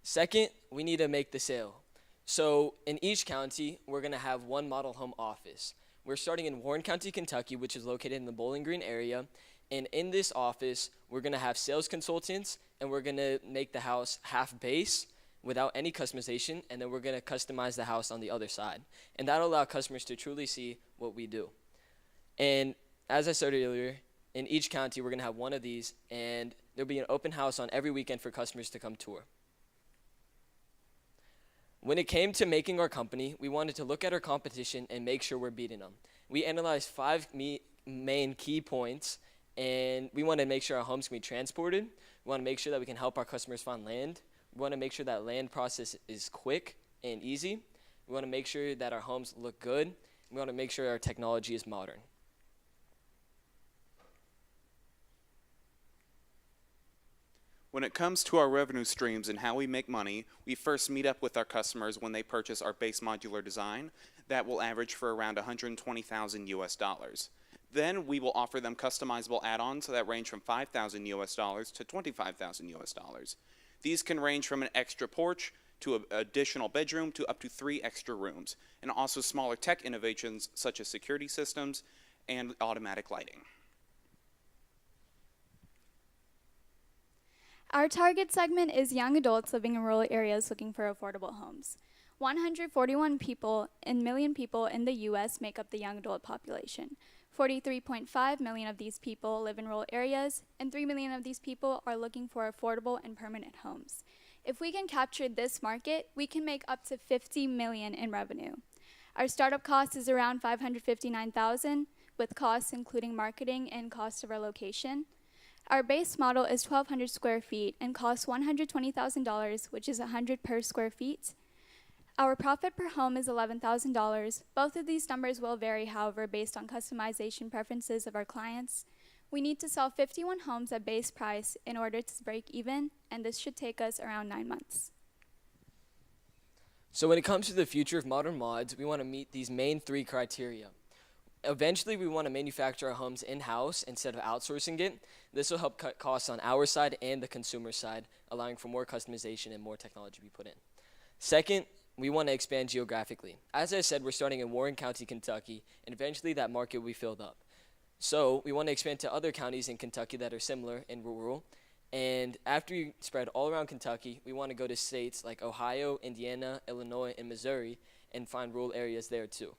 Second, we need to make the sale. So in each county, we're going to have one model home office. We're starting in Warren County, Kentucky, which is located in the Bowling Green area. And in this office, we're going to have sales consultants, and we're going to make the house half base without any customization, and then we're going to customize the house on the other side. And that'll allow customers to truly see what we do. And as I said earlier, in each county, we're going to have one of these, and there'll be an open house on every weekend for customers to come tour. When it came to making our company, we wanted to look at our competition and make sure we're beating them. We analyzed 5 main key points, and we want to make sure our homes can be transported. We want to make sure that we can help our customers find land. We want to make sure that land process is quick and easy. We want to make sure that our homes look good. We want to make sure our technology is modern. When it comes to our revenue streams and how we make money, we first meet up with our customers when they purchase our base modular design. That will average for around $120,000 US. Then we will offer them customizable add-ons that range from $5,000 US to $25,000 US. These can range from an extra porch to an additional bedroom to up to 3 extra rooms, and also smaller tech innovations such as security systems and automatic lighting. Our target segment is young adults living in rural areas looking for affordable homes. 141 million people in the U.S. make up the young adult population. 43.5 million of these people live in rural areas, and 3 million of these people are looking for affordable and permanent homes. If we can capture this market, we can make up to $50 million in revenue. Our startup cost is around $559,000, with costs including marketing and cost of our location. Our base model is 1,200 square feet and costs $120,000, which is $100 per square feet. Our profit per home is $11,000. Both of these numbers will vary, however, based on customization preferences of our clients. We need to sell 51 homes at base price in order to break even, and this should take us around 9 months. So when it comes to the future of modern mods, we want to meet these main 3 criteria. Eventually, we want to manufacture our homes in-house instead of outsourcing it. This will help cut costs on our side and the consumer side, allowing for more customization and more technology to be put in. Second, we want to expand geographically. As I said, we're starting in Warren County, Kentucky, and eventually that market will be filled up. So we want to expand to other counties in Kentucky that are similar and rural, And after you spread all around Kentucky, we want to go to states like Ohio, Indiana, Illinois, and Missouri and find rural areas there too.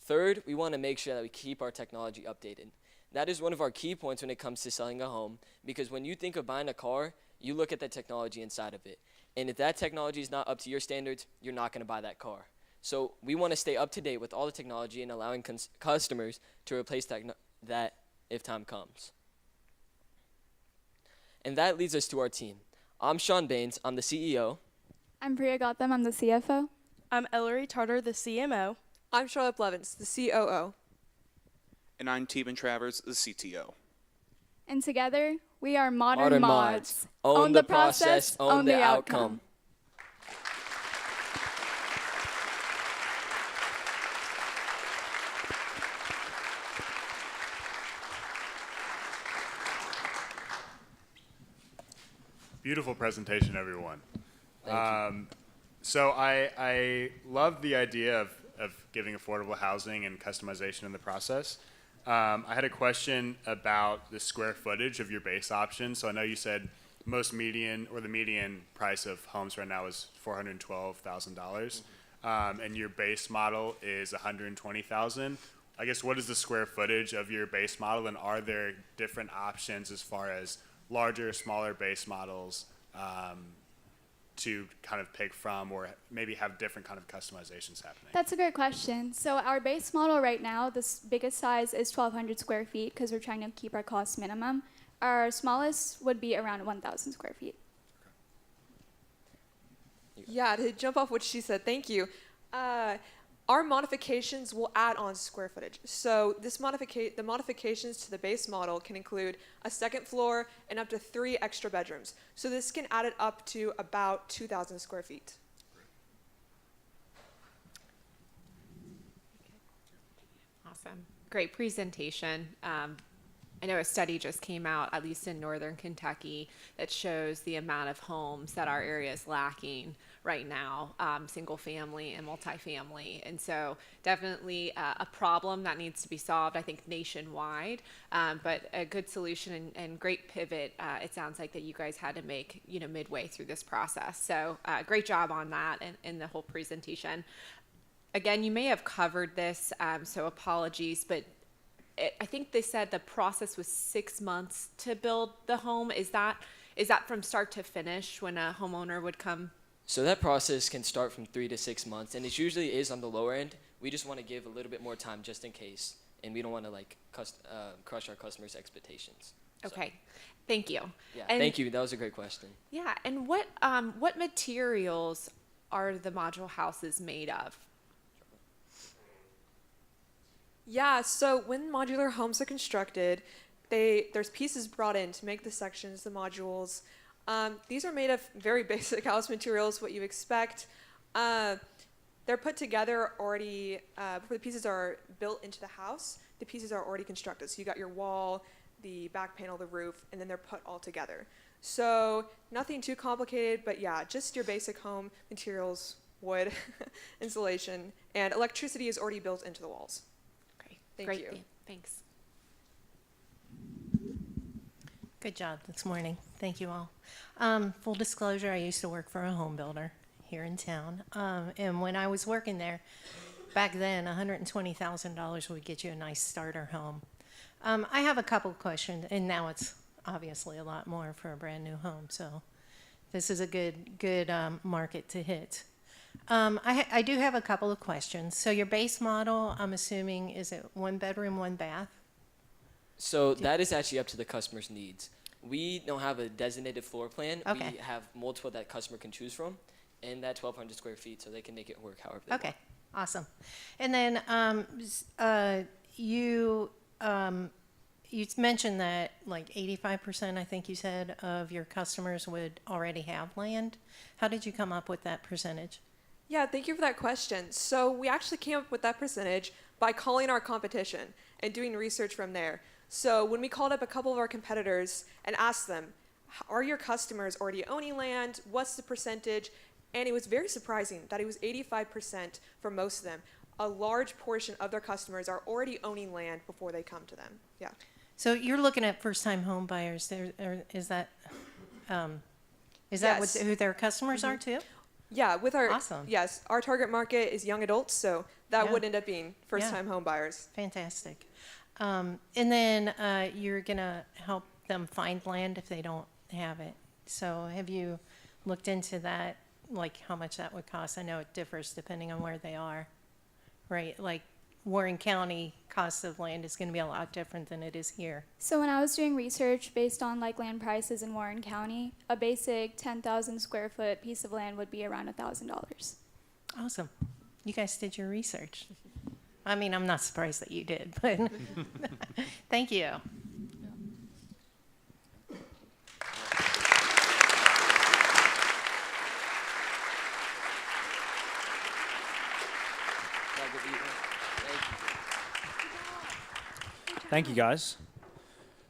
Third, we want to make sure that we keep our technology updated. That is one of our key points when it comes to selling a home, because when you think of buying a car, you look at the technology inside of it. And if that technology is not up to your standards, you're not going to buy that car. So we want to stay up to date with all the technology and allowing customers to replace that if time comes. And that leads us to our team. I'm Sean Baines, I'm the CEO. I'm Priya Gautam, I'm the CFO. I'm Ellery Tartar, the CMO. I'm Charlotte Blevins, the COO. And I'm Teban Travers, the CTO. And together, we are Modern Mods. Own the process, own the outcome. Beautiful presentation, everyone. Thank you. So I love the idea of giving affordable housing and customization in the process. I had a question about the square footage of your base option. So I know you said the median price of homes right now is $412,000, and your base model is $120,000. I guess, what is the square footage of your base model, and are there different options as far as larger, smaller base models to kind of pick from, or maybe have different kind of customizations happening? That's a great question. So our base model right now, the biggest size is 1,200 square feet because we're trying to keep our cost minimum. Our smallest would be around 1,000 square feet. Yeah, to jump off what she said, thank you. Our modifications will add on square footage. So the modifications to the base model can include a second floor and up to 3 extra bedrooms. So this can add it up to about 2,000 square feet. Awesome. Great presentation. I know a study just came out, at least in northern Kentucky, that shows the amount of homes that our area is lacking right now, single family and multifamily. And so definitely a problem that needs to be solved, I think, nationwide, but a good solution and great pivot, it sounds like, that you guys had to make, midway through this process. So great job on that and in the whole presentation. Again, you may have covered this, so apologies, but I think they said the process was 6 months to build the home. Is that from start to finish when a homeowner would come? So that process can start from 3 to 6 months, and it usually is on the lower end. We just want to give a little bit more time just in case, and we don't want to crush our customers' expectations. Okay, thank you. Yeah, and thank you. That was a great question. Yeah, and what materials are the module houses made of? Yeah, so when modular homes are constructed, there's pieces brought in to make the sections, the modules. These are made of very basic house materials, what you expect. They're put together already, before the pieces are built into the house, the pieces are already constructed. So you got your wall, the back panel, the roof, and then they're put all together. So nothing too complicated, but yeah, just your basic home materials, wood, insulation, and electricity is already built into the walls. Thank you. Thanks. Good job this morning. Thank you all. Full disclosure, I used to work for a home builder here in town. And when I was working there, back then, $120,000 would get you a nice starter home. I have a couple questions, and now it's obviously a lot more for a brand new home. So this is a good market to hit. I do have a couple of questions. So your base model, I'm assuming, is it 1 bedroom, 1 bath? So that is actually up to the customer's needs. We don't have a designated floor plan. Okay. We have multiple that customer can choose from, and that 1,200 square feet, so they can make it work however they want. Okay, awesome. And then you mentioned that like 85%, I think you said, of your customers would already have land. How did you come up with that percentage? Yeah, thank you for that question. So we actually came up with that percentage by calling our competition and doing research from there. So when we called up a couple of our competitors and asked them, are your customers already owning land? What's the percentage? And it was very surprising that it was 85% for most of them. A large portion of their customers are already owning land before they come to them. Yeah. So you're looking at first-time home buyers. Is that Yes. who their customers are too? Yeah, with our Awesome. yes, our target market is young adults, so that Yeah. would end up being first-time home buyers. Fantastic. And then you're going to help them find land if they don't have it. So have you looked into that, like how much that would cost? I know it differs depending on where they are, right? Like Warren County cost of land is going to be a lot different than it is here. So when I was doing research based on like land prices in Warren County, a basic 10,000 square foot piece of land would be around $1,000. Awesome. You guys did your research. I mean, I'm not surprised that you did, but thank you. Thank you, guys.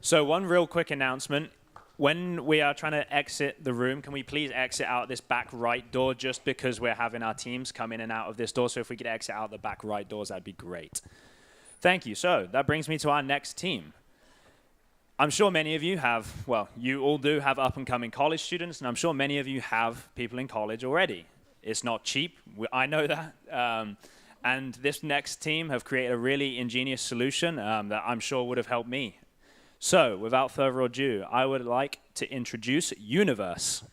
So one real quick announcement. When we are trying to exit the room, can we please exit out this back right door just because we're having our teams come in and out of this door? So if we could exit out the back right doors, that'd be great. Thank you. So that brings me to our next team. I'm sure many of you have, well, you all do have up-and-coming college students, and I'm sure many of you have people in college already. It's not cheap. I know that. And this next team have created a really ingenious solution that I'm sure would have helped me. So, without further ado, I would like to introduce Universe.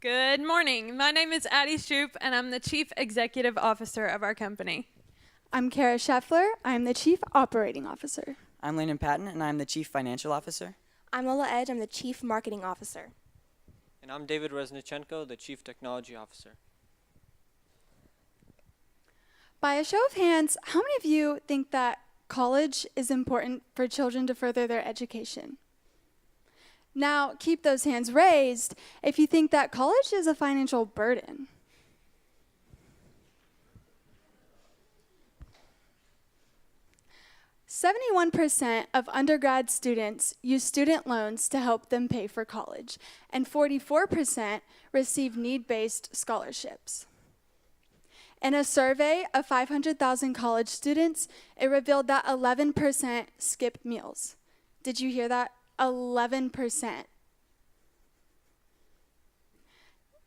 Good morning. My name is Addie Shoup, and I'm the Chief Executive Officer of our company. I'm Kara Scheffler. I'm the Chief Operating Officer. I'm Landon Patton, and I'm the Chief Financial Officer. I'm Lola Edge. I'm the Chief Marketing Officer. And I'm David Reznichenko, the Chief Technology Officer. By a show of hands, how many of you think that college is important for children to further their education? Now, keep those hands raised if you think that college is a financial burden. "71% of undergrad students use student loans to help them pay for college, and 44% receive need-based scholarships. In a survey of 500,000 college students, it revealed that 11% skip meals. Did you hear that? 11%.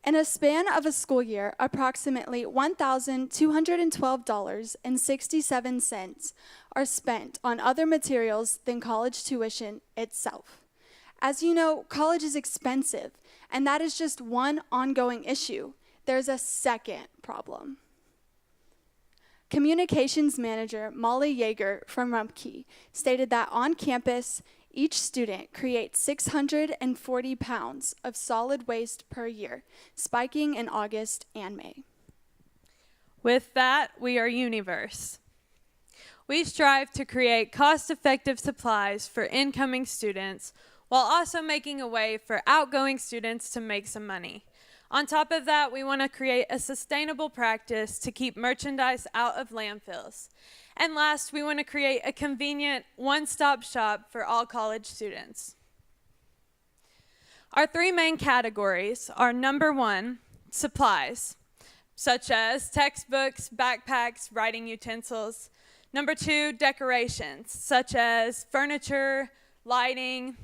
In a span of a school year, approximately $1,212.67 are spent on other materials than college tuition itself. As you know, college is expensive, and that is just one ongoing issue. There's a second problem. Communications manager Molly Yeager from Rumpke stated that on campus, each student creates 640 pounds of solid waste per year, spiking in August and May. With that, we are Universe. We strive to create cost-effective supplies for incoming students while also making a way for outgoing students to make some money. On top of that, we want to create a sustainable practice to keep merchandise out of landfills. And last, we want to create a convenient one-stop shop for all college students. Our three main categories are number one, supplies, such as textbooks, backpacks, writing utensils. Number two, decorations, such as furniture, lighting,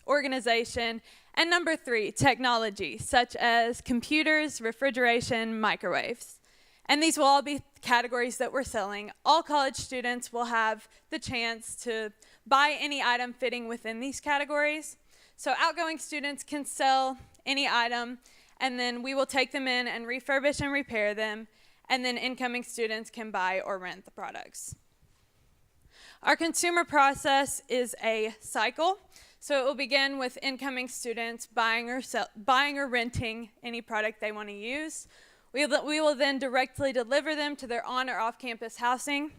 organization. And number three, technology, such as computers, refrigeration, microwaves. And these will all be categories that we're selling. All college students will have the chance to buy any item fitting within these categories. So outgoing students can sell any item, and then we will take them in and refurbish and repair them, and then incoming students can buy or rent the products. Our consumer process is a cycle. So it will begin with incoming students buying or renting any product they want to use. We will then directly deliver them to their on or off-campus housing.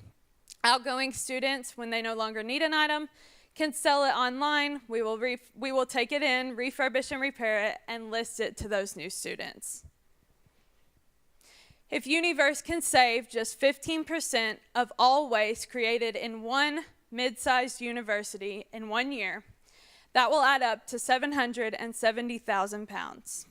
Outgoing students, when they no longer need an item, can sell it online. We will take it in, refurbish and repair it, and list it to those new students. If Universe can save just 15% of all waste created in one mid-sized university in 1 year, that will add up to 770,000 pounds.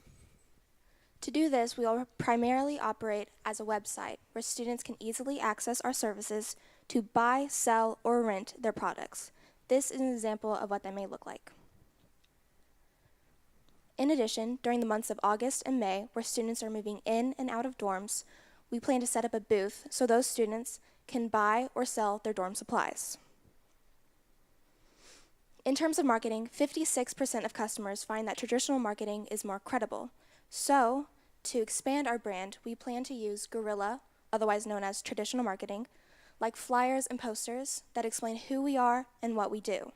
To do this, we will primarily operate as a website where students can easily access our services to buy, sell, or rent their products. This is an example of what that may look like. In addition, during the months of August and May, where students are moving in and out of dorms, we plan to set up a booth so those students can buy or sell their dorm supplies. In terms of marketing, 56% of customers find that traditional marketing is more credible. So, to expand our brand, we plan to use guerrilla, otherwise known as traditional marketing, like flyers and posters that explain who we are and what we do.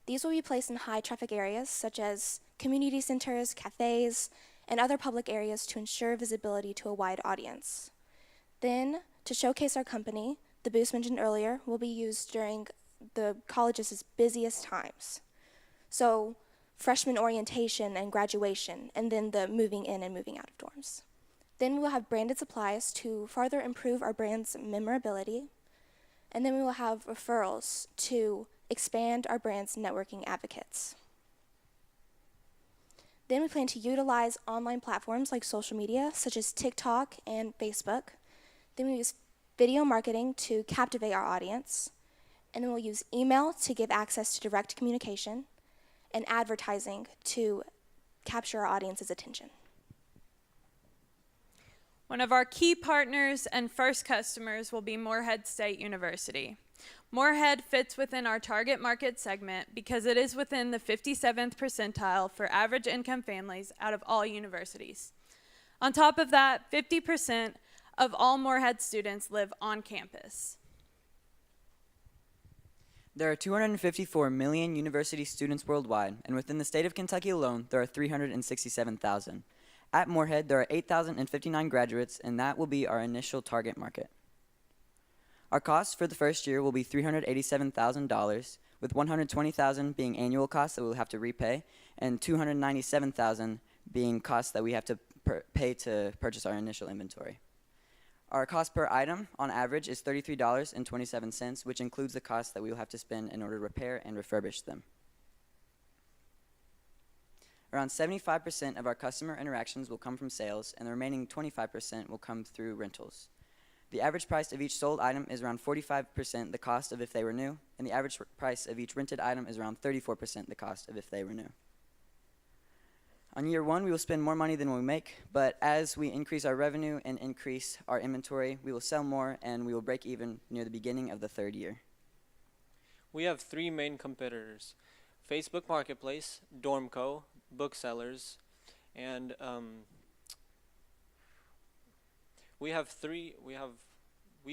These will be placed in high traffic areas such as community centers, cafes, and other public areas to ensure visibility to a wide audience. Then, to showcase our company, the booths mentioned earlier will be used during the college's busiest times. So, freshman orientation and graduation, and then the moving in and moving out of dorms. Then we will have branded supplies to further improve our brand's memorability, and then we will have referrals to expand our brand's networking advocates. Then we plan to utilize online platforms like social media, such as TikTok and Facebook. Then we use video marketing to captivate our audience, and then we'll use email to give access to direct communication, and advertising to capture our audience's attention. One of our key partners and first customers will be Morehead State University. Morehead fits within our target market segment because it is within the 57th percentile for average income families out of all universities. On top of that, 50% of all Morehead students live on campus. There are 254 million university students worldwide, and within the state of Kentucky alone, there are 367,000. At Morehead, there are 8,059 graduates, and that will be our initial target market. Our costs for the first year will be $387,000, with $120,000 being annual costs that we'll have to repay, and $297,000 being costs that we have to pay to purchase our initial inventory. Our cost per item, on average, is $33.27, which includes the cost that we will have to spend in order to repair and refurbish them. Around 75% of our customer interactions will come from sales, and the remaining 25% will come through rentals. The average price of each sold item is around 45% the cost of if they were new, and the average price of each rented item is around 34% the cost of if they were new. On year one, we will spend more money than we make, but as we increase our revenue and increase our inventory, we will sell more and we will break even near the beginning of the third year. We have three main competitors: Facebook Marketplace, Dormco, booksellers, and we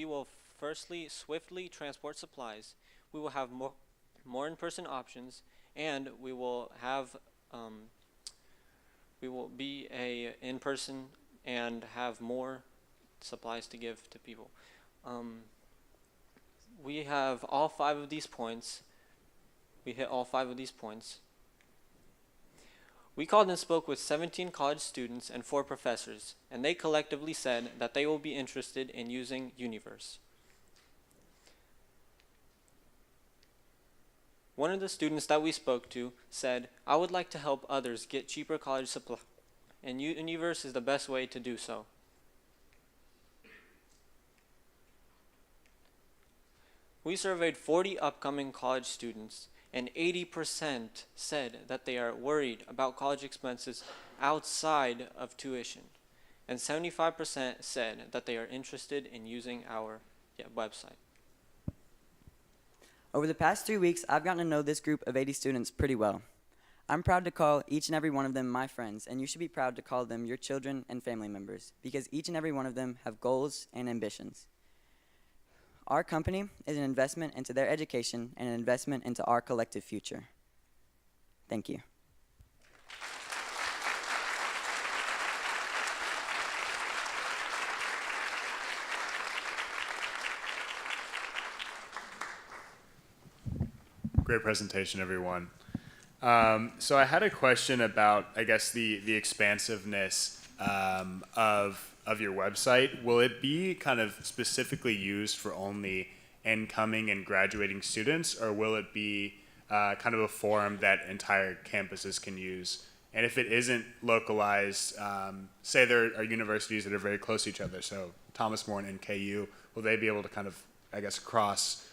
will firstly swiftly transport supplies. We will have more in-person options, and we will have we will be in-person and have more supplies to give to people. We have all 5 of these points. We hit all 5 of these points. We called and spoke with 17 college students and 4 professors, and they collectively said that they will be interested in using Universe. One of the students that we spoke to said, "I would like to help others get cheaper college supply, and Universe is the best way to do so." We surveyed 40 upcoming college students, and 80% said that they are worried about college expenses outside of tuition, and 75% said that they are interested in using our website. Over the past 3 weeks, I've gotten to know this group of 80 students pretty well. I'm proud to call each and every one of them my friends, and you should be proud to call them your children and family members, because each and every one of them have goals and ambitions. Our company is an investment into their education and an investment into our collective future. Thank you. Great presentation, everyone. So I had a question about, I guess, the expansiveness of your website. Will it be kind of specifically used for only incoming and graduating students, or will it be kind of a forum that entire campuses can use? And if it isn't localized, say there are universities that are very close to each other, so Thomas More and NKU, will they be able to kind of, I guess, cross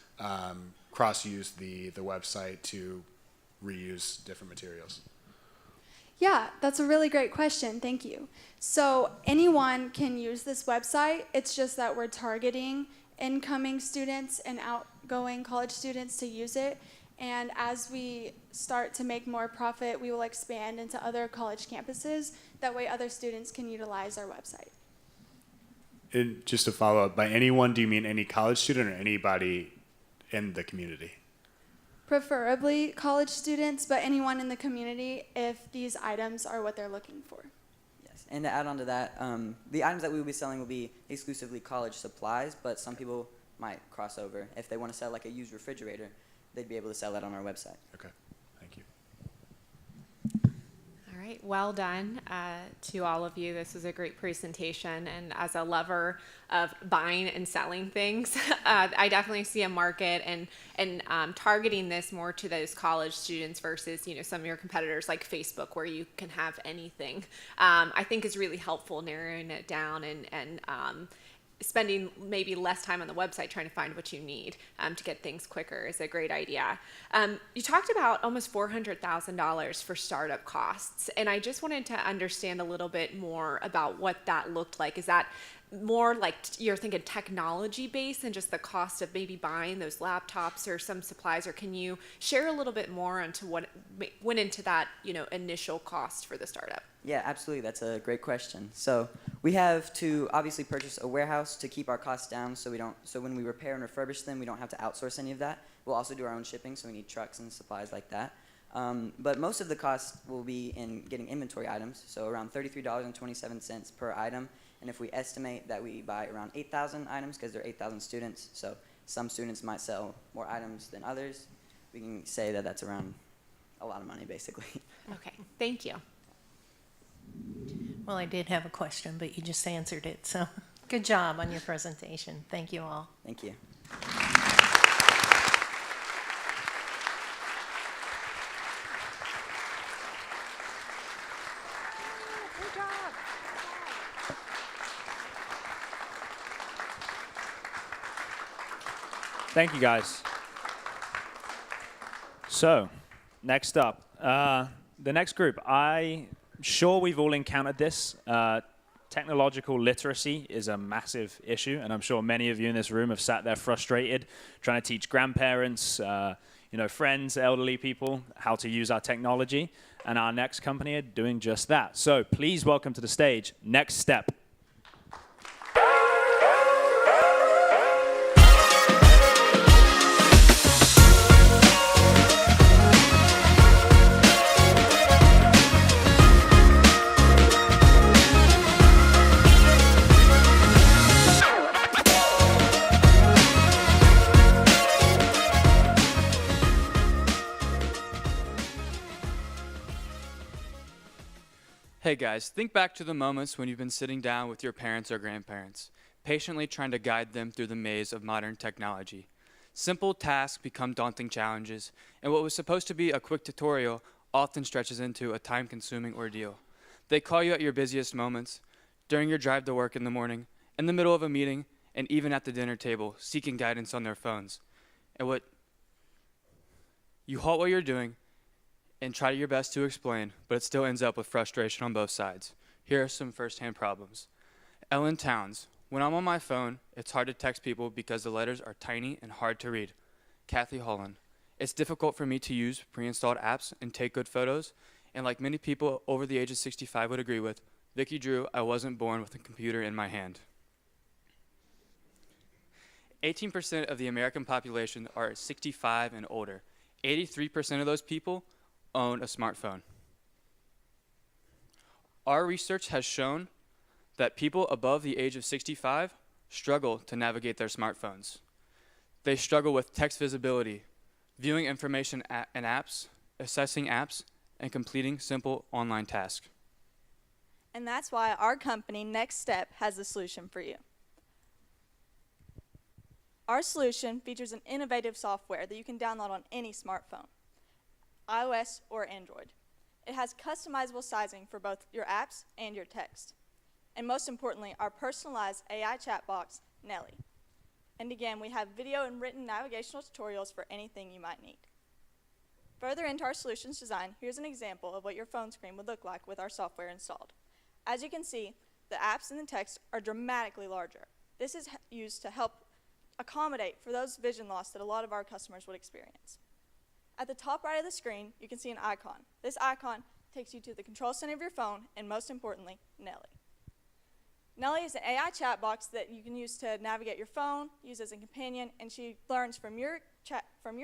use the website to reuse different materials? Yeah, that's a really great question. Thank you. So anyone can use this website. It's just that we're targeting incoming students and outgoing college students to use it. And as we start to make more profit, we will expand into other college campuses. That way other students can utilize our website. And just to follow up, by anyone, do you mean any college student or anybody in the community? Preferably college students, but anyone in the community if these items are what they're looking for. Yes, and to add on to that, the items that we will be selling will be exclusively college supplies, but some people might cross over. If they want to sell like a used refrigerator, they'd be able to sell that on our website. Okay, thank you. All right, well done to all of you. This was a great presentation, and as a lover of buying and selling things, I definitely see a market and targeting this more to those college students versus some of your competitors like Facebook, where you can have anything. I think is really helpful narrowing it down and spending maybe less time on the website trying to find what you need to get things quicker is a great idea. You talked about almost $400,000 for startup costs, and I just wanted to understand a little bit more about what that looked like. Is that more like you're thinking technology based and just the cost of maybe buying those laptops or some supplies, or can you share a little bit more into what went into that initial cost for the startup? Yeah, absolutely. That's a great question. So we have to obviously purchase a warehouse to keep our costs down, so when we repair and refurbish them, we don't have to outsource any of that. We'll also do our own shipping, so we need trucks and supplies like that. But most of the cost will be in getting inventory items, so around $33.27 per item. And if we estimate that we buy around 8,000 items, because there are 8,000 students, so some students might sell more items than others, we can say that that's around a lot of money, basically. Okay, thank you. Well, I did have a question, but you just answered it. So good job on your presentation. Thank you all. Thank you. Thank you, guys. So, next up, the next group. I'm sure we've all encountered this. Technological literacy is a massive issue, and I'm sure many of you in this room have sat there frustrated trying to teach grandparents, friends, elderly people how to use our technology, and our next company are doing just that. So please welcome to the stage Next Step. Hey guys, think back to the moments when you've been sitting down with your parents or grandparents, patiently trying to guide them through the maze of modern technology. Simple tasks become daunting challenges, and what was supposed to be a quick tutorial often stretches into a time-consuming ordeal. They call you at your busiest moments, during your drive to work in the morning, in the middle of a meeting, and even at the dinner table, seeking guidance on their phones. And you halt what you're doing and try your best to explain, but it still ends up with frustration on both sides. Here are some first-hand problems. Ellen Towns: when I'm on my phone, it's hard to text people because the letters are tiny and hard to read. Kathy Holland: it's difficult for me to use pre-installed apps and take good photos, and like many people over the age of 65 would agree with, Vicky Drew, I wasn't born with a computer in my hand. 18% of the American population are 65 and older. 83% of those people own a smartphone. Our research has shown that people above the age of 65 struggle to navigate their smartphones. They struggle with text visibility, viewing information in apps, assessing apps, and completing simple online tasks. And that's why our company, Next Step, has a solution for you. Our solution features an innovative software that you can download on any smartphone, iOS or Android. It has customizable sizing for both your apps and your text. And most importantly, our personalized AI chat box, Nelly. And again, we have video and written navigational tutorials for anything you might need. Further into our solutions design, here's an example of what your phone screen would look like with our software installed. As you can see, the apps and the text are dramatically larger. This is used to help accommodate for those vision loss that a lot of our customers would experience. At the top right of the screen, you can see an icon. This icon takes you to the control center of your phone, and most importantly, Nelly. Nelly is an AI chat box that you can use to navigate your phone, use as a companion, and she learns from your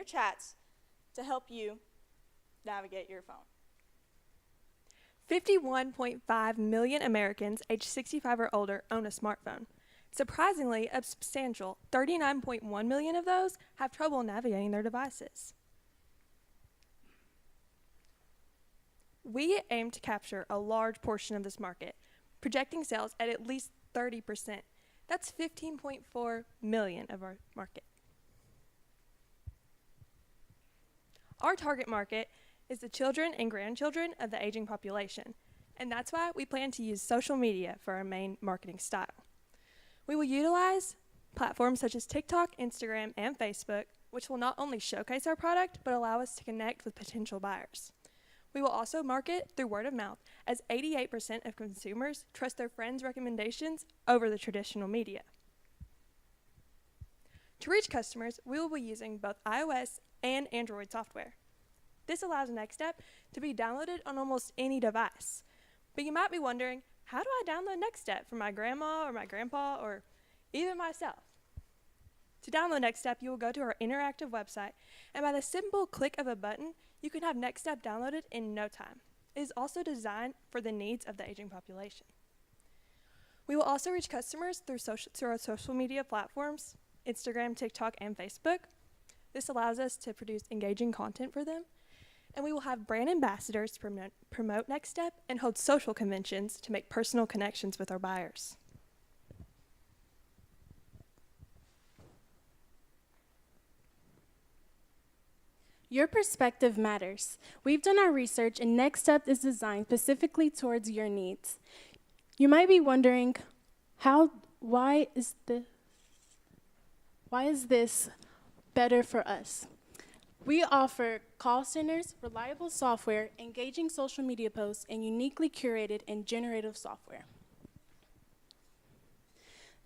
chats to help you navigate your phone. 51.5 million Americans aged 65 or older own a smartphone. Surprisingly, a substantial 39.1 million of those have trouble navigating their devices. We aim to capture a large portion of this market, projecting sales at least 30%. That's 15.4 million of our market. Our target market is the children and grandchildren of the aging population, and that's why we plan to use social media for our main marketing style. We will utilize platforms such as TikTok, Instagram, and Facebook, which will not only showcase our product, but allow us to connect with potential buyers. We will also market through word of mouth, as 88% of consumers trust their friends' recommendations over the traditional media. To reach customers, we will be using both iOS and Android software. This allows Next Step to be downloaded on almost any device. But you might be wondering, how do I download Next Step for my grandma or my grandpa or even myself? To download Next Step, you will go to our interactive website, and by the simple click of a button, you can have Next Step downloaded in no time. It is also designed for the needs of the aging population. We will also reach customers through our social media platforms, Instagram, TikTok, and Facebook. This allows us to produce engaging content for them. And we will have brand ambassadors to promote Next Step and hold social conventions to make personal connections with our buyers. Your perspective matters. We've done our research, and Next Step is designed specifically towards your needs. You might be wondering, why is this better for us? We offer call centers, reliable software, engaging social media posts, and uniquely curated and generative software.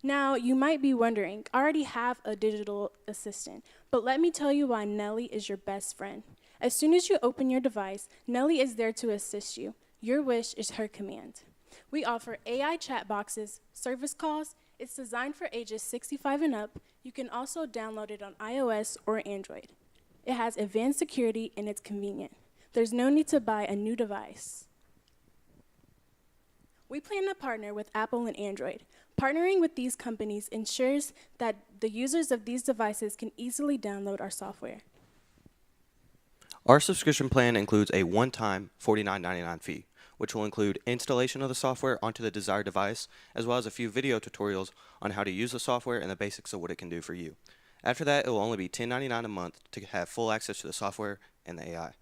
Now, you might be wondering, I already have a digital assistant, but let me tell you why Nelly is your best friend. As soon as you open your device, Nelly is there to assist you. Your wish is her command. We offer AI chat boxes, service calls. It's designed for ages 65 and up. You can also download it on iOS or Android. It has advanced security and it's convenient. There's no need to buy a new device. We plan to partner with Apple and Android. Partnering with these companies ensures that the users of these devices can easily download our software. Our subscription plan includes a one-time $49.99 fee, which will include installation of the software onto the desired device, as well as a few video tutorials on how to use the software and the basics of what it can do for you. After that, it will only be $10.99 a month to have full access to the software and the AI.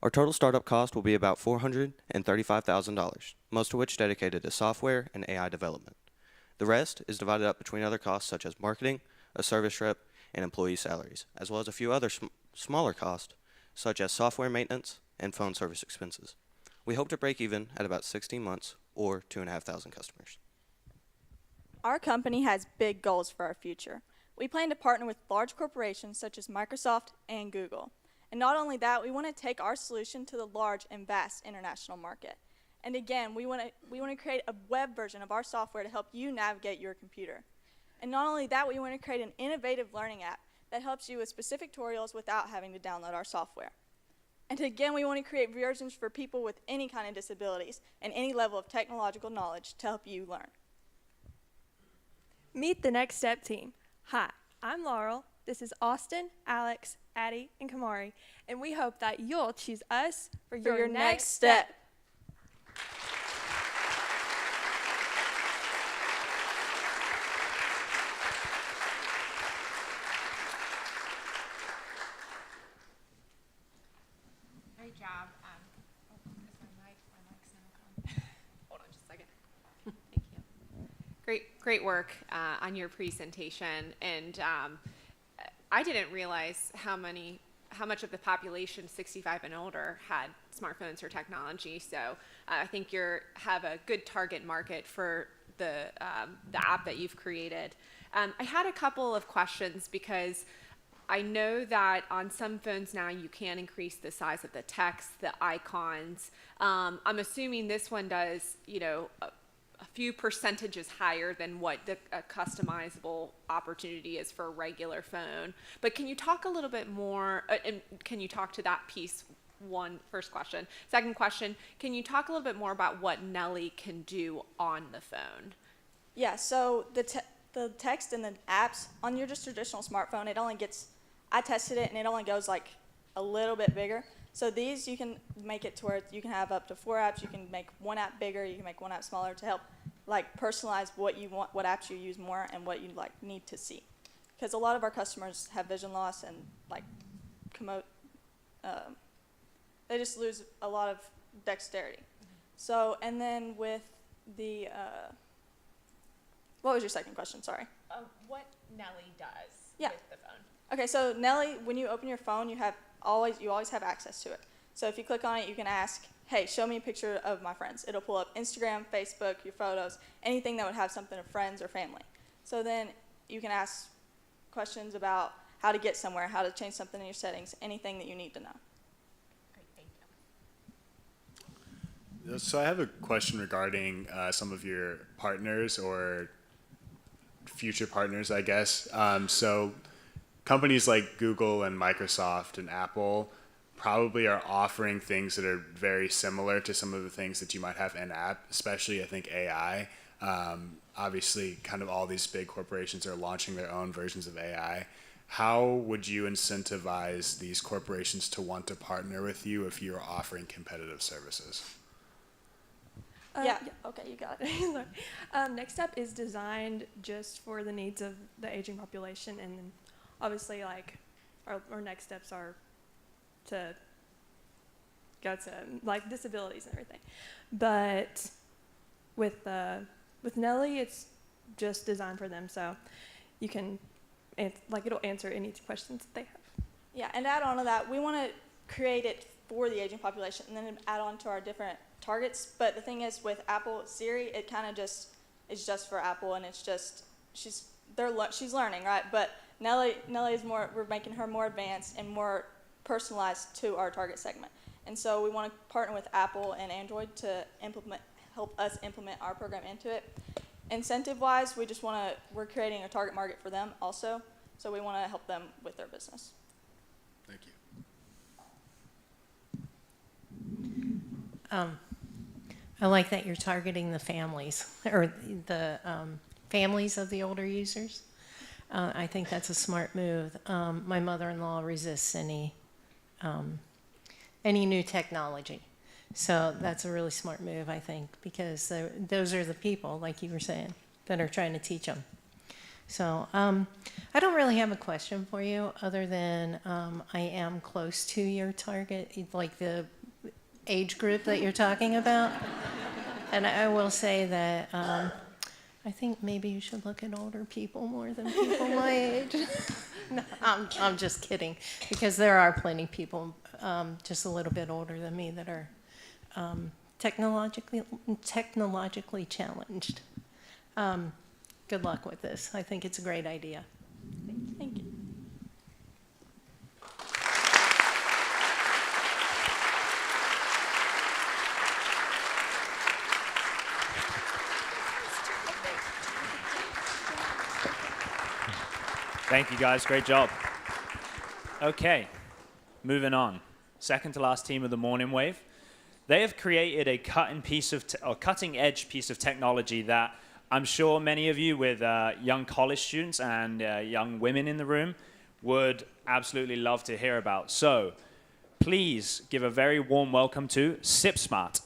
Our total startup cost will be about $435,000, most of which dedicated to software and AI development. The rest is divided up between other costs such as marketing, a service rep, and employee salaries, as well as a few other smaller costs such as software maintenance and phone service expenses. We hope to break even at about 16 months or 2,500 customers. Our company has big goals for our future. We plan to partner with large corporations such as Microsoft and Google. And not only that, we want to take our solution to the large and vast international market. And again, we want to create a web version of our software to help you navigate your computer. And not only that, we want to create an innovative learning app that helps you with specific tutorials without having to download our software. And again, we want to create versions for people with any kind of disabilities and any level of technological knowledge to help you learn. Meet the Next Step team. Hi, I'm Laurel. This is Austin, Alex, Addie, and Kamari, and we hope that you'll choose us for your next step. Great job. Is my mic's now on? Hold on just a second. Thank you. Great work on your presentation. And I didn't realize how much of the population 65 and older had smartphones or technology. So I think you have a good target market for the app that you've created. I had a couple of questions because I know that on some phones now you can increase the size of the text, the icons. I'm assuming this one does, a few percentages higher than what a customizable opportunity is for a regular phone. But can you talk a little bit more, and can you talk to that piece? First question. Second question, can you talk a little bit more about what Nelly can do on the phone? Yeah, so the text and the apps on your just traditional smartphone, I tested it and it only goes like a little bit bigger. So these, you can make it to where you can have up to 4 apps. You can make one app bigger. You can make one app smaller to help personalize what you want, what apps you use more, and what you need to see. Because a lot of our customers have vision loss and they just lose a lot of dexterity. So, and then with the, what was your second question? Sorry. What Nelly does with the phone. Okay, so Nelly, when you open your phone, you always have access to it. So if you click on it, you can ask, hey, show me a picture of my friends. It'll pull up Instagram, Facebook, your photos, anything that would have something of friends or family. So then you can ask questions about how to get somewhere, how to change something in your settings, anything that you need to know. Great, thank you. So I have a question regarding some of your partners or future partners, I guess. So companies like Google and Microsoft and Apple probably are offering things that are very similar to some of the things that you might have in-app, especially I think AI. Obviously, kind of all these big corporations are launching their own versions of AI. How would you incentivize these corporations to want to partner with you if you're offering competitive services? Yeah, okay, you got it. Next Step is designed just for the needs of the aging population, and then obviously our next steps are to go to disabilities and everything. But with Nelly, it's just designed for them, so you can it'll answer any questions that they have. Yeah, and to add on to that, we want to create it for the aging population and then add on to our different targets. But the thing is, with Apple Siri, it kind of is just for Apple, and it's just she's learning, right? But Nelly is more. We're making her more advanced and more personalized to our target segment. And so we want to partner with Apple and Android to help us implement our program into it. Incentive-wise, we're creating a target market for them also. So we want to help them with their business. Thank you. I like that you're targeting the families, or the families of the older users. I think that's a smart move. My mother-in-law resists any new technology. So that's a really smart move, I think, because those are the people, like you were saying, that are trying to teach them. So I don't really have a question for you other than I am close to your target, like the age group that you're talking about. And I will say that I think maybe you should look at older people more than people my age. No, I'm just kidding, because there are plenty of people just a little bit older than me that are technologically challenged. Good luck with this. I think it's a great idea. Thank you. Thank you, guys. Great job. Okay, moving on. Second to last team of the morning wave. They have created a cutting-edge piece of technology that I'm sure many of you with young college students and young women in the room would absolutely love to hear about. So please give a very warm welcome to Sip Smart.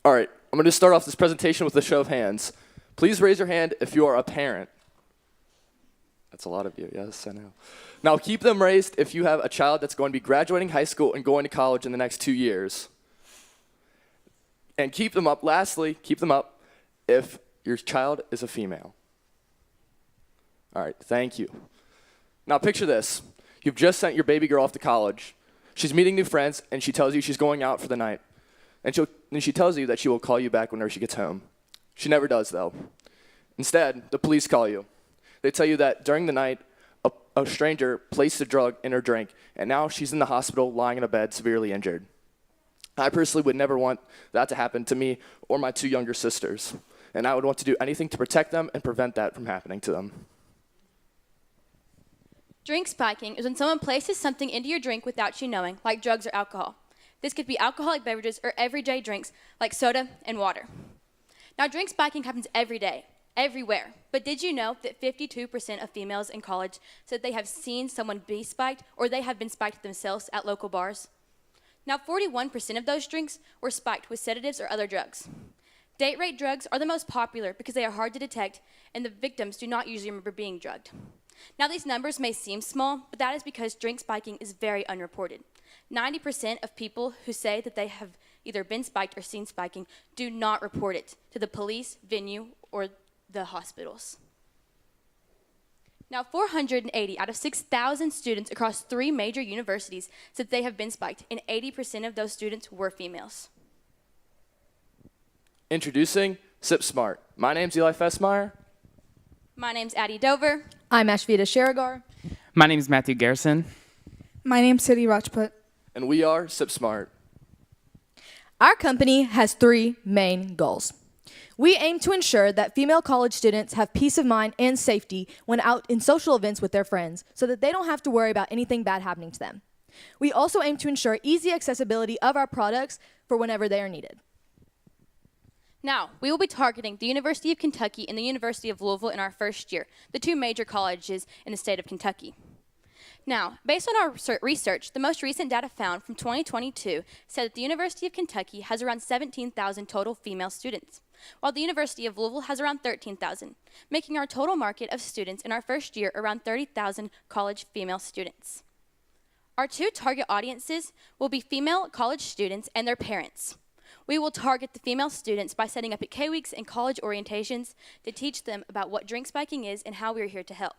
All right, I'm going to start off this presentation with a show of hands. Please raise your hand if you are a parent. That's a lot of you, yes, I know. Now keep them raised if you have a child that's going to be graduating high school and going to college in the next 2 years. And keep them up, lastly, keep them up if your child is a female. All right, thank you. Now picture this. You've just sent your baby girl off to college. She's meeting new friends, and she tells you she's going out for the night. And she tells you that she will call you back whenever she gets home. She never does, though. Instead, the police call you. They tell you that during the night, a stranger placed a drug in her drink, and now she's in the hospital lying in a bed severely injured. I personally would never want that to happen to me or my 2 younger sisters, and I would want to do anything to protect them and prevent that from happening to them. Drink spiking is when someone places something into your drink without you knowing, like drugs or alcohol. This could be alcoholic beverages or everyday drinks like soda and water. Now, drink spiking happens every day, everywhere. But did you know that 52% of females in college said they have seen someone be spiked or they have been spiked themselves at local bars? Now, 41% of those drinks were spiked with sedatives or other drugs. Date rape drugs are the most popular because they are hard to detect and the victims do not usually remember being drugged. Now, these numbers may seem small, but that is because drink spiking is very unreported. 90% of people who say that they have either been spiked or seen spiking do not report it to the police, venue, or the hospitals. Now, 480 out of 6,000 students across 3 major universities said they have been spiked, and 80% of those students were females. Introducing Sip Smart. My name's Eli Fessmeyer. My name's Addie Dover. I'm Ashvita Sharagar. My name is Matthew Garrison. My name's Siddhi Rajput. And we are Sip Smart. Our company has 3 main goals. We aim to ensure that female college students have peace of mind and safety when out in social events with their friends so that they don't have to worry about anything bad happening to them. We also aim to ensure easy accessibility of our products for whenever they are needed. Now, we will be targeting the University of Kentucky and the University of Louisville in our first year, the 2 major colleges in the state of Kentucky. Now, based on our research, the most recent data found from 2022 said that the University of Kentucky has around 17,000 total female students, while the University of Louisville has around 13,000, making our total market of students in our first year around 30,000 college female students. Our 2 target audiences will be female college students and their parents. We will target the female students by setting up at K-Weeks and college orientations to teach them about what drink spiking is and how we are here to help.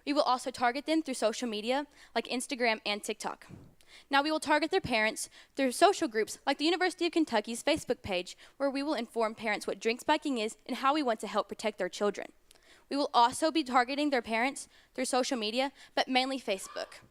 We will also target them through social media like Instagram and TikTok. Now we will target their parents through social groups like the University of Kentucky's Facebook page, where we will inform parents what drink spiking is and how we want to help protect their children. We will also be targeting their parents through social media, but mainly Facebook.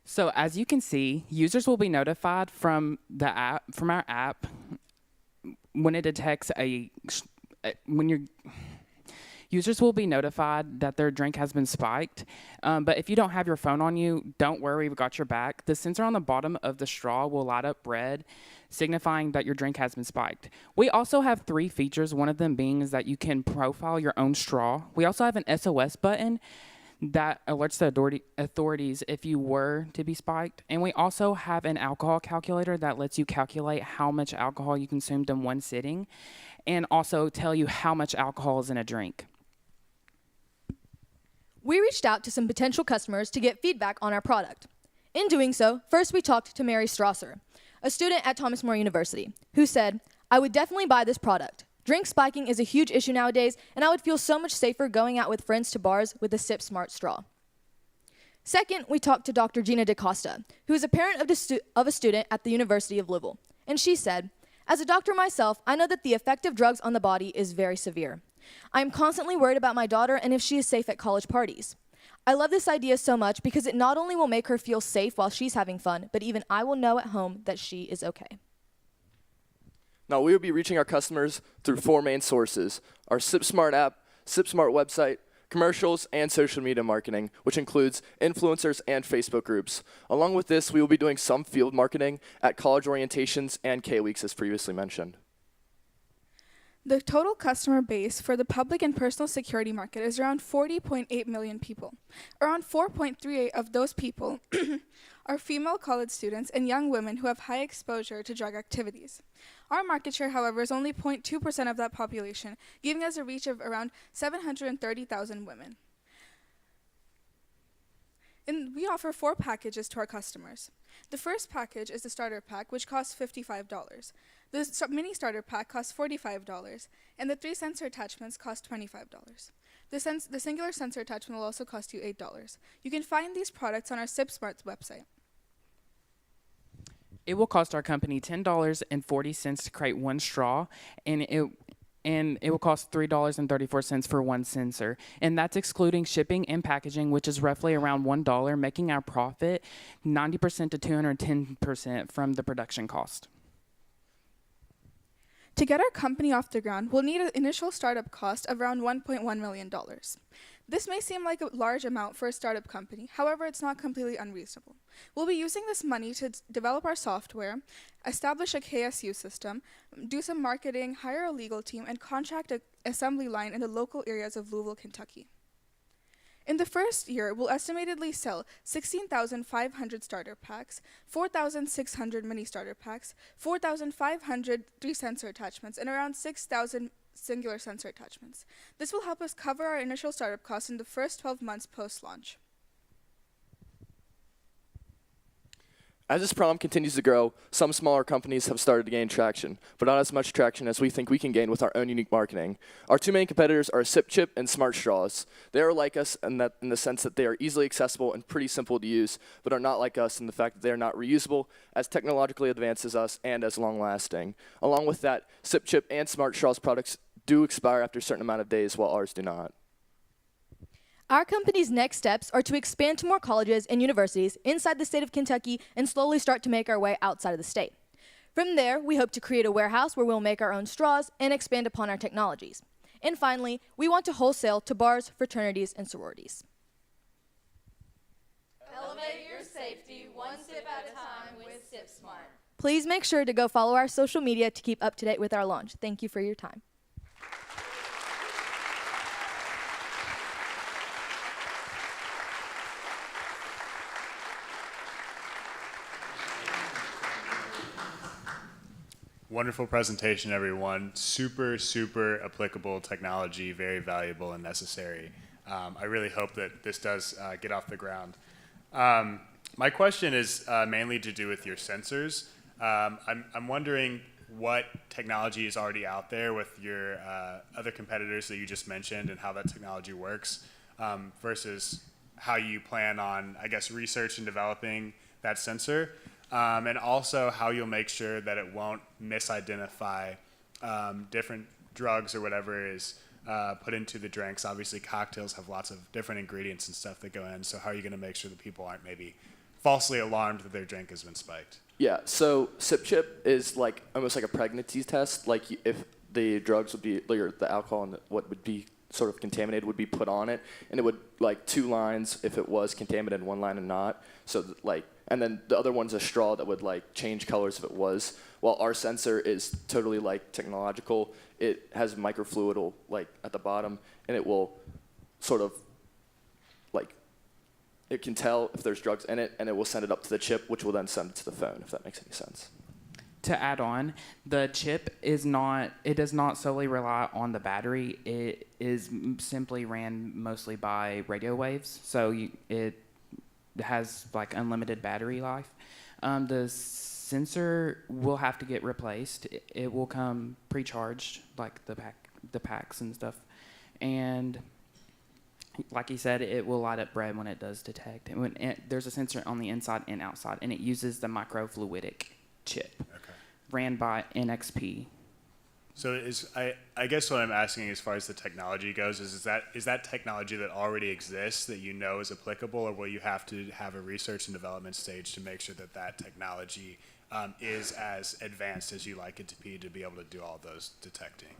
So as you can see, users will be notified from our app when it detects users will be notified that their drink has been spiked. But if you don't have your phone on you, don't worry, we've got your back. The sensor on the bottom of the straw will light up red, signifying that your drink has been spiked. We also have 3 features, one of them being is that you can profile your own straw. We also have an SOS button that alerts the authorities if you were to be spiked. And we also have an alcohol calculator that lets you calculate how much alcohol you consumed in one sitting and also tell you how much alcohol is in a drink. we reached out to some potential customers to get feedback on our product. In doing so, first we talked to Mary Strasser, a student at Thomas More University, who said, "I would definitely buy this product. Drink spiking is a huge issue nowadays, and I would feel so much safer going out with friends to bars with a Sip Smart straw." Second, we talked to Dr. Gina DaCosta, who is a parent of a student at the University of Louisville, and she said, "As a doctor myself, I know that the effect of drugs on the body is very severe. I am constantly worried about my daughter and if she is safe at college parties. I love this idea so much because it not only will make her feel safe while she's having fun, but even I will know at home that she is okay." Now, we will be reaching our customers through 4 main sources: our Sip Smart app, Sip Smart website, commercials, and social media marketing, which includes influencers and Facebook groups. Along with this, we will be doing some field marketing at college orientations and K-Weeks, as previously mentioned. The total customer base for the public and personal security market is around 40.8 million people. Around 4.38 of those people are female college students and young women who have high exposure to drug activities. Our market share, however, is only 0.2% of that population, giving us a reach of around 730,000 women. And we offer 4 packages to our customers. The first package is the starter pack, which costs $55. The mini starter pack costs $45, and the 3 sensor attachments cost $25. The singular sensor attachment will also cost you $8. You can find these products on our Sip Smart's website. It will cost our company $10.40 to create 1 straw, and it will cost $3.34 for 1 sensor. And that's excluding shipping and packaging, which is roughly around $1, making our profit 90% to 210% from the production cost. To get our company off the ground, we'll need an initial startup cost of around $1.1 million. This may seem like a large amount for a startup company, however, it's not completely unreasonable. We'll be using this money to develop our software, establish a KSU system, do some marketing, hire a legal team, and contract an assembly line in the local areas of Louisville, Kentucky. In the first year, we'll estimatedly sell 16,500 starter packs, 4,600 mini starter packs, 4,500 3-sensor attachments, and around 6,000 singular sensor attachments. This will help us cover our initial startup costs in the first 12 months post-launch. As this problem continues to grow, some smaller companies have started to gain traction, but not as much traction as we think we can gain with our own unique marketing. Our 2 main competitors are Sip Chip and Smart Straws. They are like us in the sense that they are easily accessible and pretty simple to use, but are not like us in the fact that they are not reusable, as technologically advanced as us, and as long-lasting. Along with that, Sip Chip and Smart Straws products do expire after a certain amount of days, while ours do not. Our company's next steps are to expand to more colleges and universities inside the state of Kentucky and slowly start to make our way outside of the state. From there, we hope to create a warehouse where we'll make our own straws and expand upon our technologies. And finally, we want to wholesale to bars, fraternities, and sororities. Elevate your safety 1 sip at a time with Sip Smart. Please make sure to go follow our social media to keep up to date with our launch. Thank you for your time. Wonderful presentation, everyone. Super, super applicable technology, very valuable and necessary. I really hope that this does get off the ground. My question is mainly to do with your sensors. I'm wondering what technology is already out there with your other competitors that you just mentioned and how that technology works versus how you plan on, I guess, research and developing that sensor. And also how you'll make sure that it won't misidentify different drugs or whatever is put into the drinks. Obviously, cocktails have lots of different ingredients and stuff that go in, so how are you going to make sure that people aren't maybe falsely alarmed that their drink has been spiked? Yeah, so Sip Chip is like almost like a pregnancy test. Like if the drugs would be, or the alcohol and what would be sort of contaminated would be put on it, and it would like 2 lines if it was contaminated, 1 line and not. So like, and then the other one's a straw that would like change colors if it was. While our sensor is totally like technological, it has microfluidal like at the bottom, and it will sort of like, it can tell if there's drugs in it, and it will send it up to the chip, which will then send it to the phone, if that makes any sense. to add on, the chip is not, it does not solely rely on the battery. It is simply ran mostly by radio waves, so it has like unlimited battery life. The sensor will have to get replaced. It will come pre-charged, like the packs and stuff, and like he said, it will light up red when it does detect. And there's a sensor on the inside and outside, and it uses the microfluidic chip, ran by NXP. So I guess what I'm asking as far as the technology goes is that technology that already exists that you know is applicable, or will you have to have a research and development stage to make sure that that technology is as advanced as you like it to be able to do all those detecting?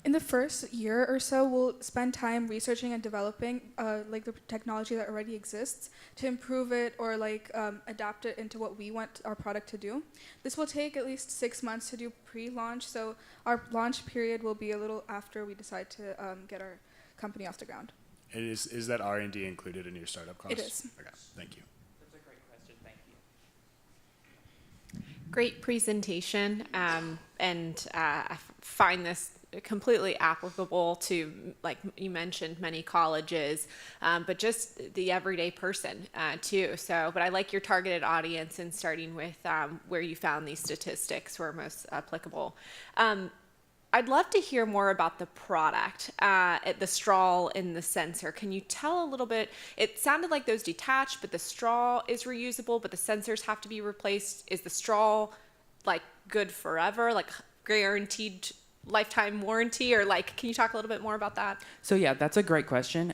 In the first year or so, we'll spend time researching and developing like the technology that already exists to improve it or like adapt it into what we want our product to do. This will take at least 6 months to do pre-launch, so our launch period will be a little after we decide to get our company off the ground. And is that R&D included in your startup costs? It is. Okay, thank you. That's a great question. Thank you. Great presentation, and I find this completely applicable to, like you mentioned, many colleges, but just the everyday person too. So, but I like your targeted audience and starting with where you found these statistics were most applicable. I'd love to hear more about the product, the straw and the sensor. Can you tell a little bit? It sounded like those detach, but the straw is reusable, but the sensors have to be replaced. Is the straw like good forever, like guaranteed lifetime warranty, or like, can you talk a little bit more about that? So yeah, that's a great question.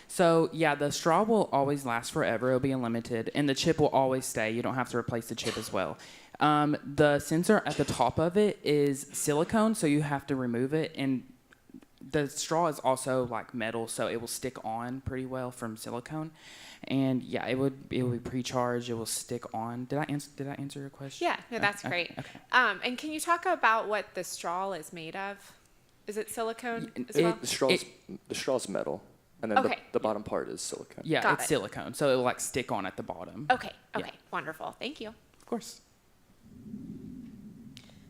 So yeah, the straw will always last forever. It'll be unlimited, and the chip will always stay. You don't have to replace the chip as well. The sensor at the top of it is silicone, so you have to remove it, and the straw is also like metal, so it will stick on pretty well from silicone. And yeah, it would be pre-charged. It will stick on. Did I answer your question? Yeah, no, that's great. Okay. And can you talk about what the straw is made of? Is it silicone as well? The straw's metal, and then Okay. the bottom part is silicone. Yeah, Got it's it. silicone, so it will like stick on at the bottom. Okay, Yeah. wonderful. Thank you. Of course.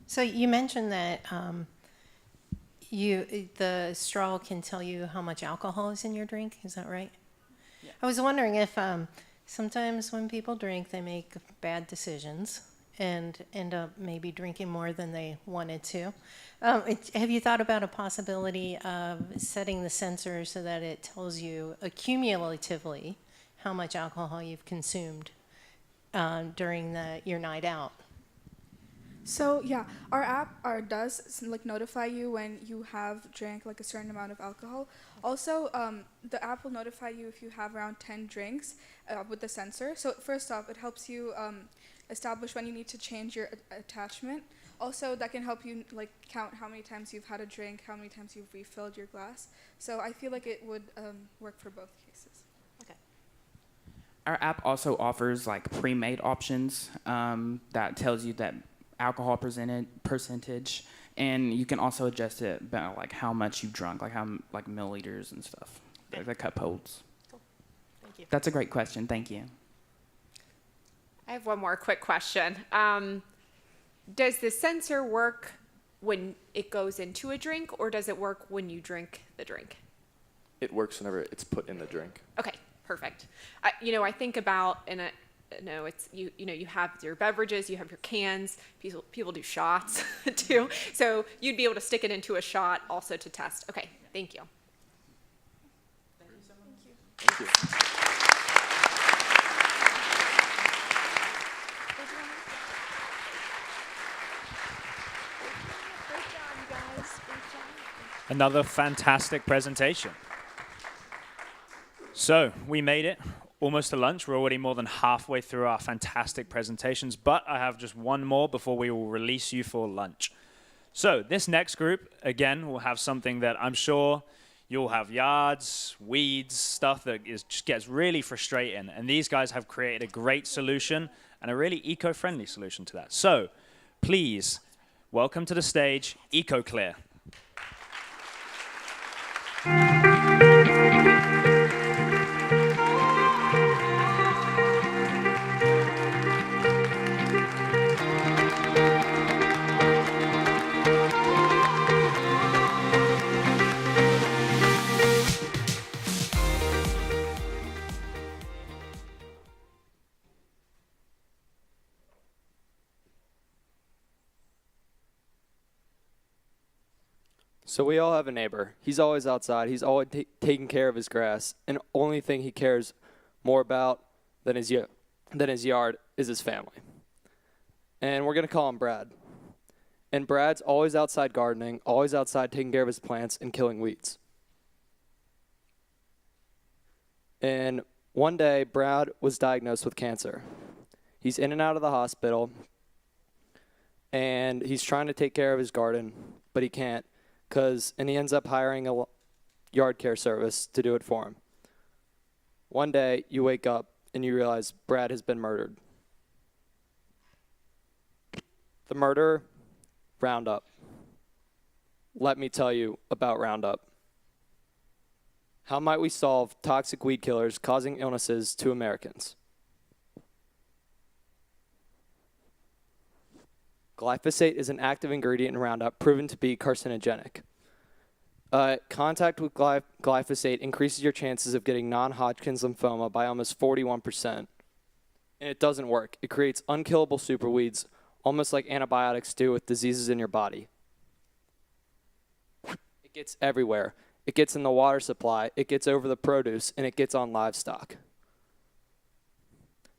So you mentioned that the straw can tell you how much alcohol is in your drink. Is that right? Yeah. I was wondering if sometimes when people drink, they make bad decisions and end up maybe drinking more than they wanted to. Have you thought about a possibility of setting the sensor so that it tells you accumulatively how much alcohol you've consumed during your night out? So yeah, our app does like notify you when you have drank like a certain amount of alcohol. Also, the app will notify you if you have around 10 drinks with the sensor. So first off, it helps you establish when you need to change your attachment. Also, that can help you like count how many times you've had a drink, how many times you've refilled your glass. So I feel like it would work for both cases. Okay. Our app also offers like pre-made options that tells you that alcohol percentage, and you can also adjust it about like how much you've drunk, like how like milliliters and stuff. Okay. The cup holds. Cool. Thank you. That's a great question. Thank you. I have one more quick question. Does the sensor work when it goes into a drink, or does it work when you drink the drink? It works whenever it's put in the drink. Okay, perfect. I think about it's you have your beverages, you have your cans. People do shots too, so you'd be able to stick it into a shot also to test. Okay, thank you. Thank you. Another fantastic presentation. So we made it almost to lunch. We're already more than halfway through our fantastic presentations, but I have just one more before we will release you for lunch. So this next group, again, will have something that I'm sure you'll have yards, weeds, stuff that just gets really frustrating. And these guys have created a great solution and a really eco-friendly solution to that. So please welcome to the stage, EcoClear. So we all have a neighbor. He's always outside. He's always taking care of his grass, and only thing he cares more about than his yard is his family. And we're going to call him Brad. And Brad's always outside gardening, always outside taking care of his plants and killing weeds. And one day, Brad was diagnosed with cancer. He's in and out of the hospital, and he's trying to take care of his garden, but he can't, and he ends up hiring a yard care service to do it for him. One day, you wake up and you realize Brad has been murdered. The murderer, Roundup. Let me tell you about Roundup. How might we solve toxic weed killers causing illnesses to Americans? Glyphosate is an active ingredient in Roundup proven to be carcinogenic. Contact with glyphosate increases your chances of getting non-Hodgkin's lymphoma by almost 41%. And it doesn't work. It creates unkillable superweeds, almost like antibiotics do with diseases in your body. It gets everywhere. It gets in the water supply, it gets over the produce, and it gets on livestock.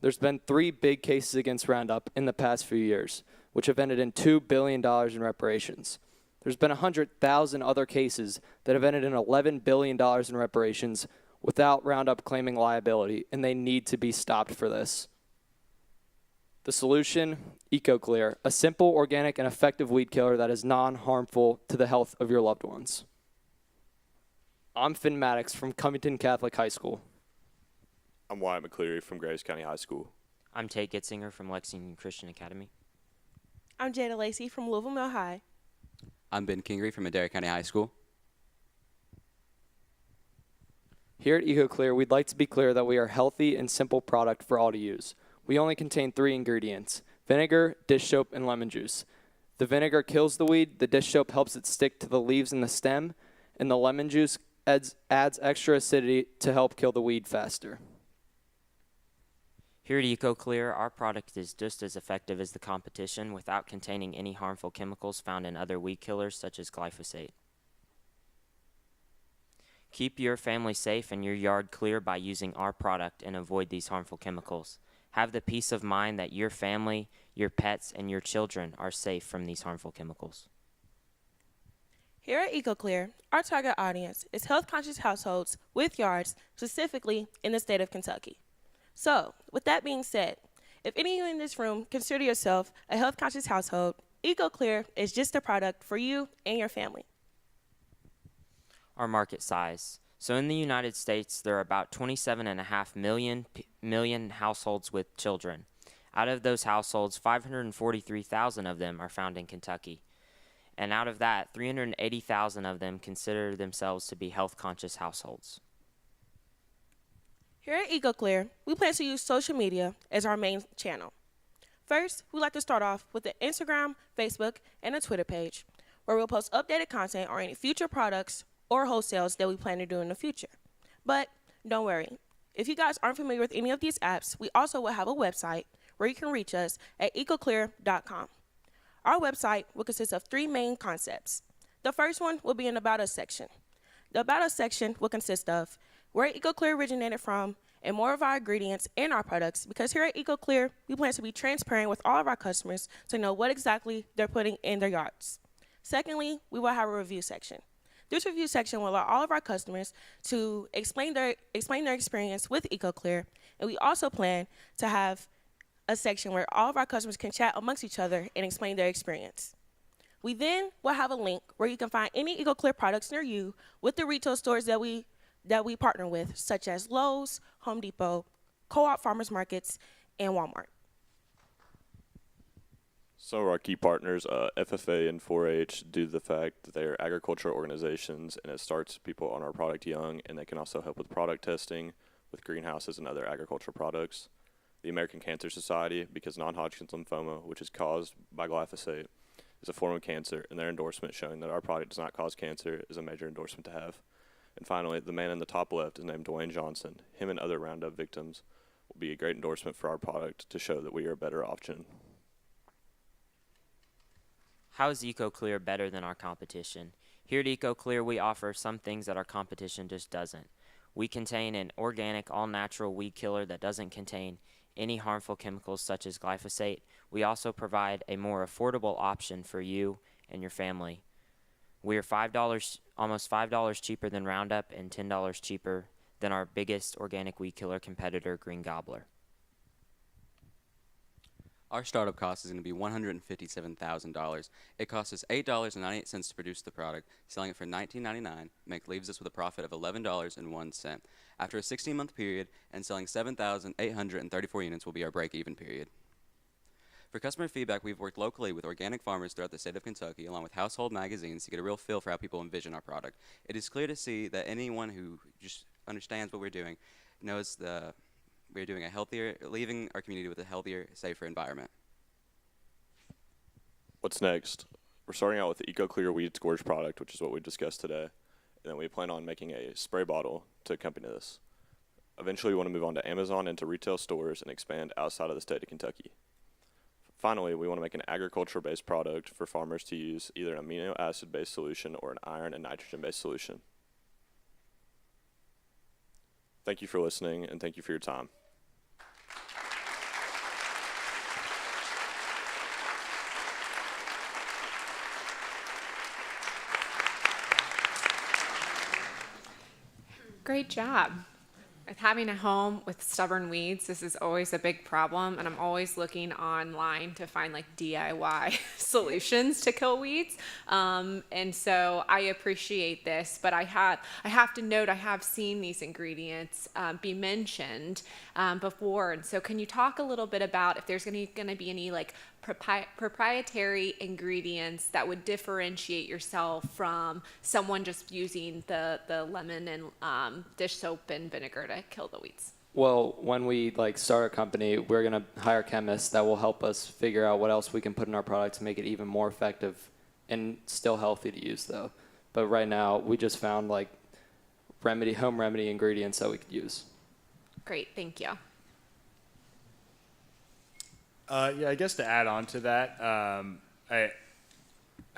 There's been 3 big cases against Roundup in the past few years, which have ended in $2 billion in reparations. There's been 100,000 other cases that have ended in $11 billion in reparations without Roundup claiming liability, and they need to be stopped for this. The solution, EcoClear, a simple, organic, and effective weed killer that is non-harmful to the health of your loved ones. I'm Finn Maddox from Covington Catholic High School. I'm Wyatt McCleary from Graves County High School. I'm Tate Getzinger from Lexington Christian Academy. I'm Jada Lacey from Louisville Mill High. I'm Ben Kingery from Adair County High School. Here at EcoClear, we'd like to be clear that we are a healthy and simple product for all to use. We only contain 3 ingredients: vinegar, dish soap, and lemon juice. The vinegar kills the weed, the dish soap helps it stick to the leaves and the stem, and the lemon juice adds extra acidity to help kill the weed faster. Here at EcoClear, our product is just as effective as the competition without containing any harmful chemicals found in other weed killers such as glyphosate. Keep your family safe and your yard clear by using our product and avoid these harmful chemicals. Have the peace of mind that your family, your pets, and your children are safe from these harmful chemicals. Here at EcoClear, our target audience is health-conscious households with yards, specifically in the state of Kentucky. So, with that being said, if any of you in this room consider yourself a health-conscious household, EcoClear is just a product for you and your family. Our market size. So in the United States, there are about 27.5 million households with children. Out of those households, 543,000 of them are found in Kentucky. And out of that, 380,000 of them consider themselves to be health-conscious households. Here at EcoClear, we plan to use social media as our main channel. First, we'd like to start off with an Instagram, Facebook, and a Twitter page, where we'll post updated content on any future products or wholesales that we plan to do in the future. But don't worry, if you guys aren't familiar with any of these apps, we also will have a website where you can reach us at ecoclear.com. Our website will consist of 3 main concepts. The first one will be an About Us section. The About Us section will consist of where EcoClear originated from and more of our ingredients and our products, because here at EcoClear, we plan to be transparent with all of our customers to know what exactly they're putting in their yards. Secondly, we will have a review section. This review section will allow all of our customers to explain their experience with EcoClear, and we also plan to have a section where all of our customers can chat amongst each other and explain their experience. We then will have a link where you can find any EcoClear products near you with the retail stores that we partner with, such as Lowe's, Home Depot, Co-op farmers markets, and Walmart. Some of our key partners, FFA and 4-H, due to the fact that they are agricultural organizations, and it starts people on our product young, and they can also help with product testing with greenhouses and other agricultural products. The American Cancer Society, because non-Hodgkin's lymphoma, which is caused by glyphosate, is a form of cancer, and their endorsement showing that our product does not cause cancer is a major endorsement to have. And finally, the man in the top left is named Dwayne Johnson. Him and other Roundup victims will be a great endorsement for our product to show that we are a better option. How is EcoClear better than our competition? Here at EcoClear, we offer some things that our competition just doesn't. We contain an organic, all-natural weed killer that doesn't contain any harmful chemicals such as glyphosate. We also provide a more affordable option for you and your family. We are almost $5 cheaper than Roundup and $10 cheaper than our biggest organic weed killer competitor, Green Gobbler. Our startup cost is going to be $157,000. It costs us $8.98 to produce the product. Selling it for $19.99 leaves us with a profit of $11.01. After a 16-month period and selling 7,834 units will be our break-even period. For customer feedback, we've worked locally with organic farmers throughout the state of Kentucky, along with household magazines, to get a real feel for how people envision our product. It is clear to see that anyone who just understands what we're doing knows we're doing leaving our community with a healthier, safer environment. What's next? We're starting out with the EcoClear Weed Scourge product, which is what we discussed today. And then we plan on making a spray bottle to accompany this. Eventually, we want to move on to Amazon and to retail stores and expand outside of the state of Kentucky. Finally, we want to make an agriculture-based product for farmers to use, either an amino acid-based solution or an iron and nitrogen-based solution. Thank you for listening, and thank you for your time. Great job. With having a home with stubborn weeds, this is always a big problem, and I'm always looking online to find like DIY solutions to kill weeds. And so I appreciate this, but I have to note I have seen these ingredients be mentioned before. And so can you talk a little bit about if there's going to be any like proprietary ingredients that would differentiate yourself from someone just using the lemon and dish soap and vinegar to kill the weeds? Well, when we start a company, we're gonna hire chemists that will help us figure out what else we can put in our product to make it even more effective and still healthy to use, though. But right now, we just found home remedy ingredients that we could use. Great, thank you. Yeah, I guess to add on to that, I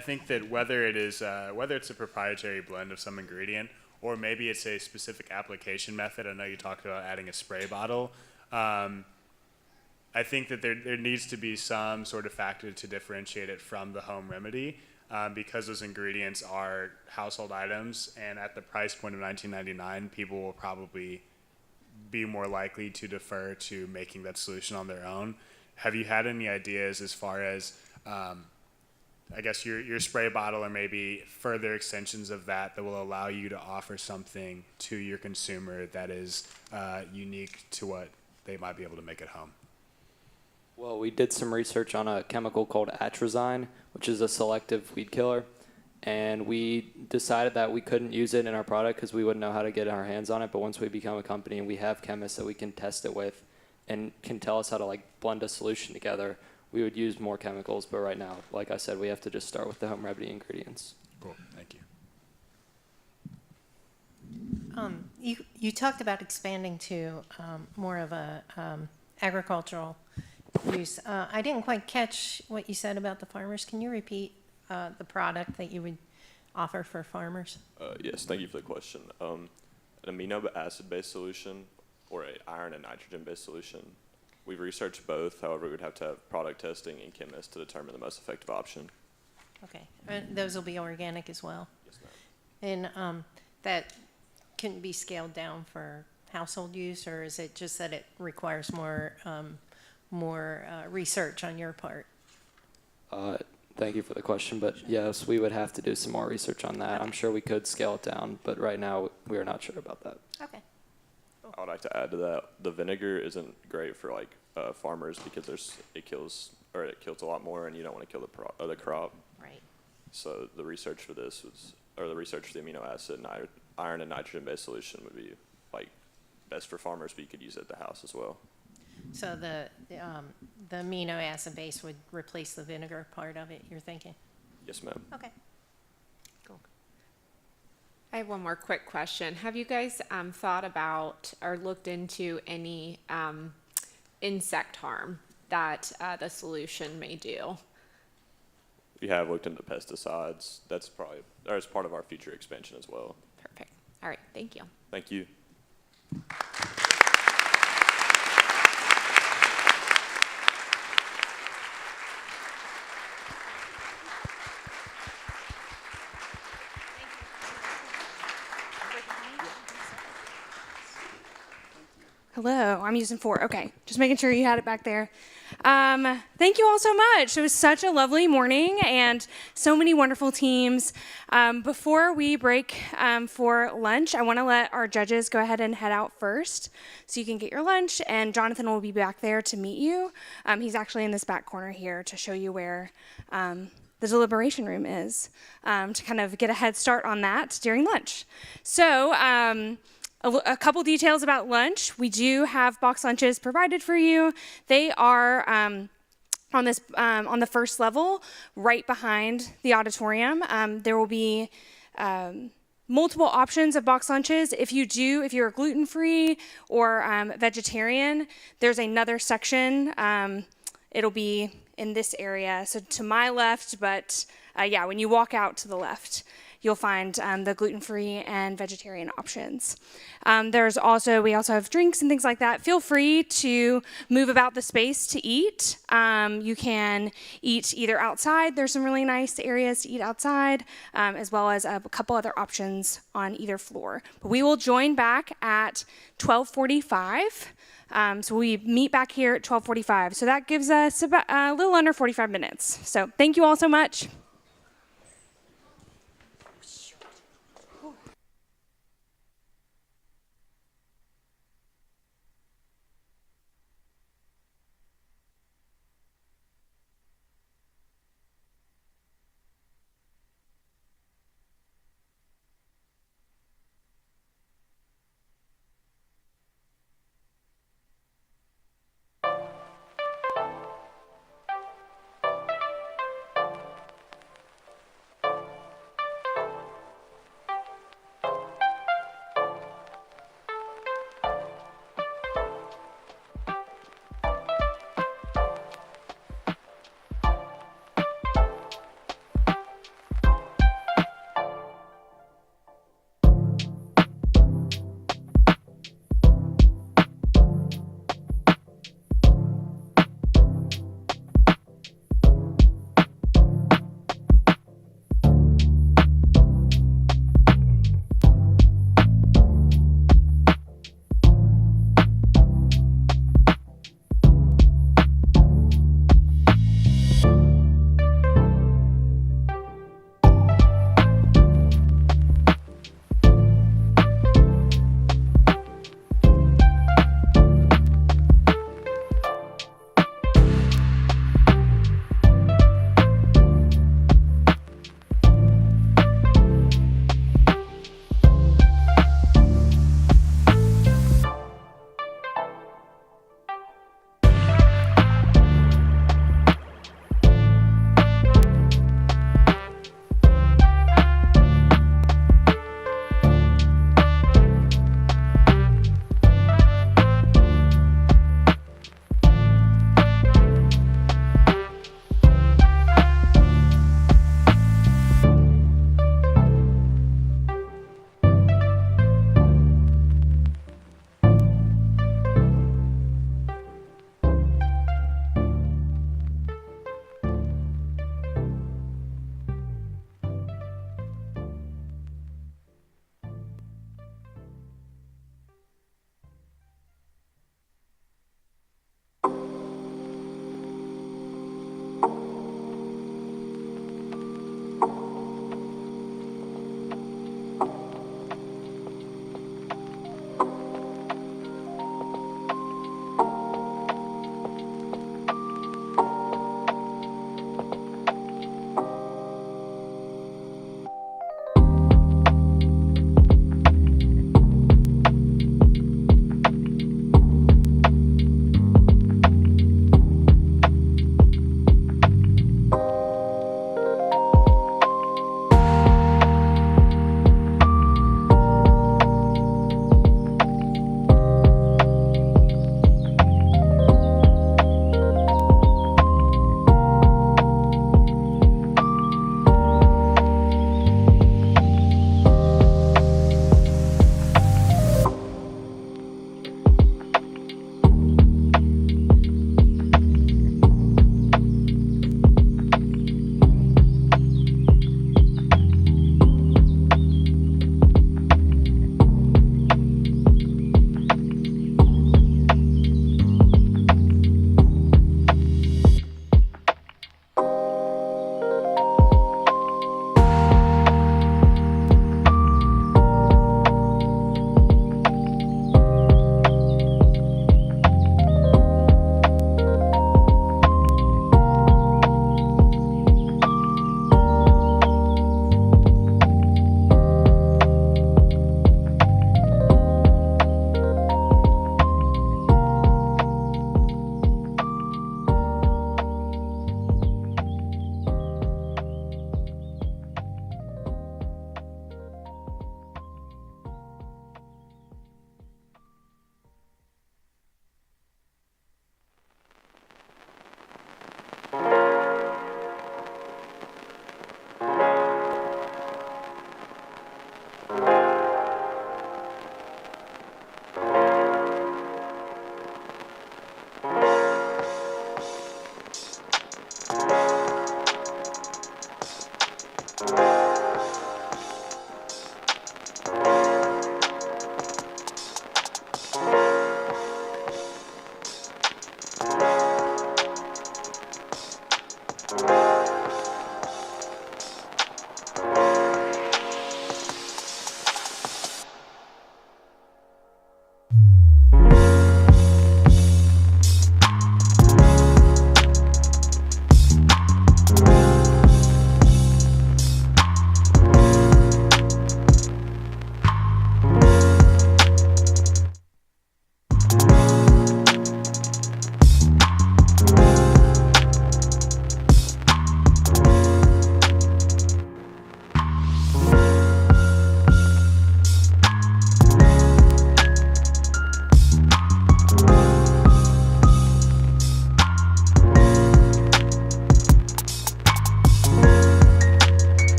think that whether it's a proprietary blend of some ingredient or maybe it's a specific application method. I know you talked about adding a spray bottle. I think that there needs to be some sort of factor to differentiate it from the home remedy because those ingredients are household items, and at the price point of $19.99, people will probably be more likely to defer to making that solution on their own. Have you had any ideas as far as, I guess, your spray bottle or maybe further extensions of that will allow you to offer something to your consumer that is unique to what they might be able to make at home? Well, we did some research on a chemical called atrazine, which is a selective weed killer, and we decided that we couldn't use it in our product because we wouldn't know how to get our hands on it. But once we become a company and we have chemists that we can test it with and can tell us how to blend a solution together, we would use more chemicals. But right now, like I said, we have to just start with the home remedy ingredients. Cool, thank you. You talked about expanding to more of a agricultural use. I didn't quite catch what you said about the farmers. Can you repeat the product that you would offer for farmers? Yes, thank you for the question. An amino acid-based solution or an iron and nitrogen-based solution. We've researched both. However, we'd have to have product testing and chemists to determine the most effective option. Okay. Those will be organic as well? Yes, ma'am. And that can be scaled down for household use, or is it just that it requires more research on your part? Thank you for the question, but yes, we would have to do some more research on that. Okay. I'm sure we could scale it down, but right now we are not sure about that. Okay. I would like to add to that, the vinegar isn't great for farmers because it kills a lot more, and you don't want to kill the crop. Right. So the research for this the research for the amino acid and iron and nitrogen based solution would be best for farmers, but you could use it at the house as well. So the amino acid base would replace the vinegar part of it, you're thinking? Yes, ma'am. Okay. Cool. I have one more quick question. Have you guys thought about or looked into any insect harm that the solution may do? we have looked into pesticides. That's part of our future expansion as well. Perfect. All right. Thank you. Thank you. Hello, I'm using 4. Okay, just making sure you had it back there. Thank you all so much. It was such a lovely morning and so many wonderful teams. Before we break for lunch, I want to let our judges go ahead and head out first so you can get your lunch, and Jonathan will be back there to meet you. He's actually in this back corner here to show you where the deliberation room is, to kind of get a head start on that during lunch. So, a couple details about lunch. We do have box lunches provided for you. They are on the first level, right behind the auditorium. There will be multiple options of box lunches. If you're gluten-free or vegetarian, there's another section. It'll be in this area, so to my left, but when you walk out to the left, you'll find the gluten-free and vegetarian options. We also have drinks and things like that. Feel free to move about the space to eat. You can eat either outside. There's some really nice areas to eat outside, as well as a couple other options on either floor. But we will join back at 12:45. So we meet back here at 12:45. So that gives us about a little under 45 minutes. So thank you all so much.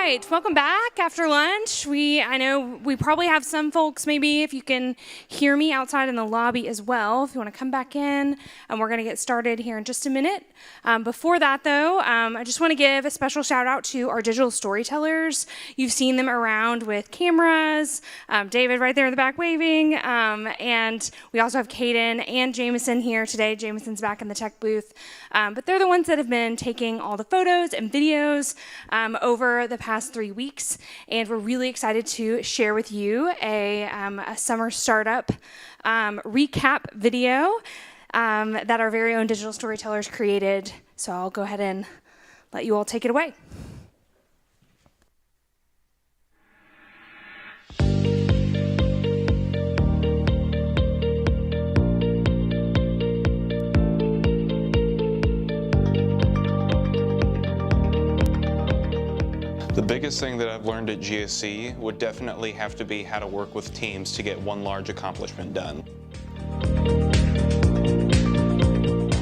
right, welcome back after lunch. I know we probably have some folks, maybe if you can hear me outside in the lobby as well, if you want to come back in, and we're going to get started here in just a minute. Before that though, I just want to give a special shout out to our digital storytellers. You've seen them around with cameras, David right there in the back waving, and we also have Caden and Jameson here today. Jameson's back in the tech booth, but they're the ones that have been taking all the photos and videos over the past 3 weeks, and we're really excited to share with you a summer startup recap video that our very own digital storytellers created. So I'll go ahead and let you all take it away. The biggest thing that I've learned at GSE would definitely have to be how to work with teams to get one large accomplishment done.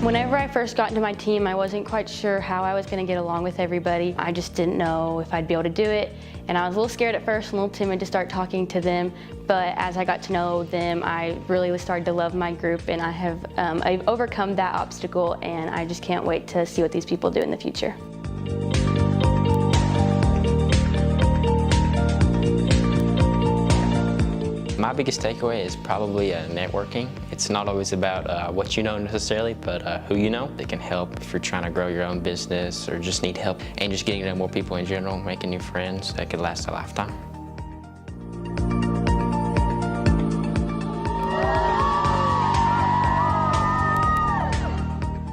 Whenever I first got into my team, I wasn't quite sure how I was going to get along with everybody. I just didn't know if I'd be able to do it, and I was a little scared at first, a little timid to start talking to them, but as I got to know them, I really started to love my group, and I've overcome that obstacle, and I just can't wait to see what these people do in the future. My biggest takeaway is probably networking. It's not always about what you know necessarily, but who you know. They can help if you're trying to grow your own business or just need help, and just getting to know more people in general, making new friends that could last a lifetime.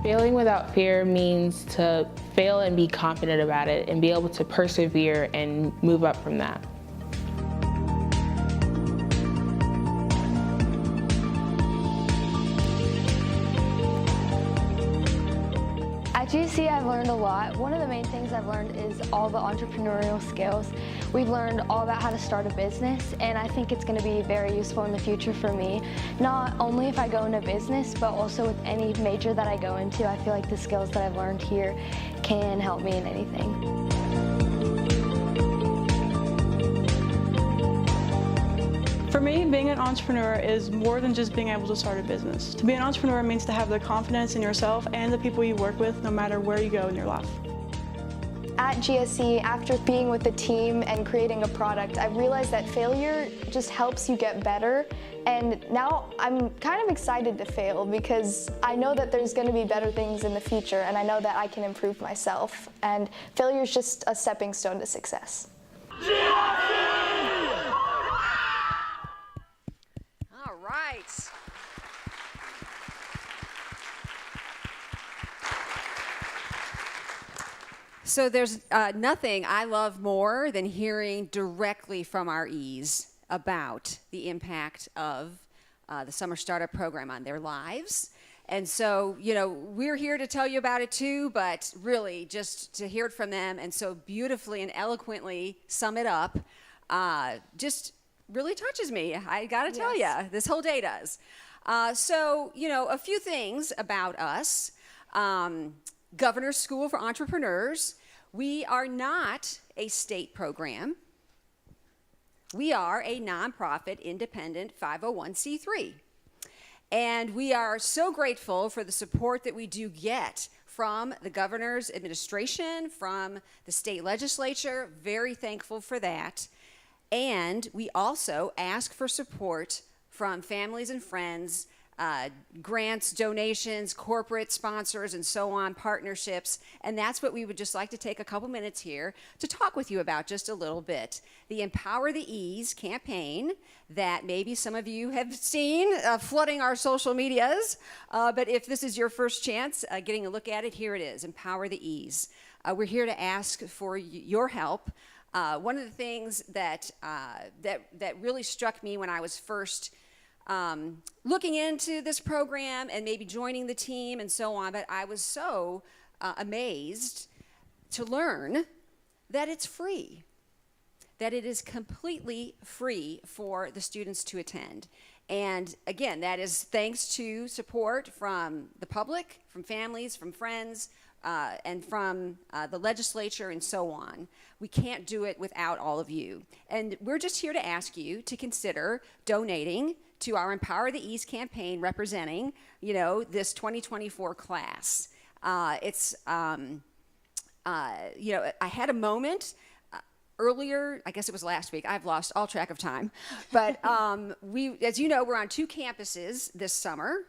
Failing without fear means to fail and be confident about it and be able to persevere and move up from that. At GSE, I've learned a lot. One of the main things I've learned is all the entrepreneurial skills. We've learned all about how to start a business, and I think it's going to be very useful in the future for me. Not only if I go into business, but also with any major that I go into. I feel like the skills that I've learned here can help me in anything. For me, being an entrepreneur is more than just being able to start a business. To be an entrepreneur means to have the confidence in yourself and the people you work with, no matter where you go in your life. At GSE, after being with the team and creating a product, I realized that failure just helps you get better. And now I'm kind of excited to fail because I know that there's going to be better things in the future, and I know that I can improve myself. And failure is just a stepping stone to success. All right. So there's nothing I love more than hearing directly from our E's about the impact of the Summer Startup Program on their lives. And so, we're here to tell you about it too, but really just to hear it from them and so beautifully and eloquently sum it up, just really touches me. I gotta tell you, this whole day does. So, a few things about us. Governor's School for Entrepreneurs. We are not a state program. We are a nonprofit, independent 501c3. And we are so grateful for the support that we do get from the governor's administration, from the state legislature. Very thankful for that. And we also ask for support from families and friends, grants, donations, corporate sponsors, and so on, partnerships. And that's what we would just like to take a couple minutes here to talk with you about just a little bit. The Empower the E's campaign that maybe some of you have seen flooding our social medias. But if this is your first chance getting a look at it, here it is, Empower the E's. We're here to ask for your help. One of the things that really struck me when I was first looking into this program and maybe joining the team and so on, but I was so amazed to learn that it's free, that it is completely free for the students to attend. And again, that is thanks to support from the public, from families, from friends, and from the legislature and so on. We can't do it without all of you. And we're just here to ask you to consider donating to our Empower the East campaign representing, this 2024 class. I had a moment earlier, I guess it was last week, I've lost all track of time, but as you know, we're on 2 campuses this summer.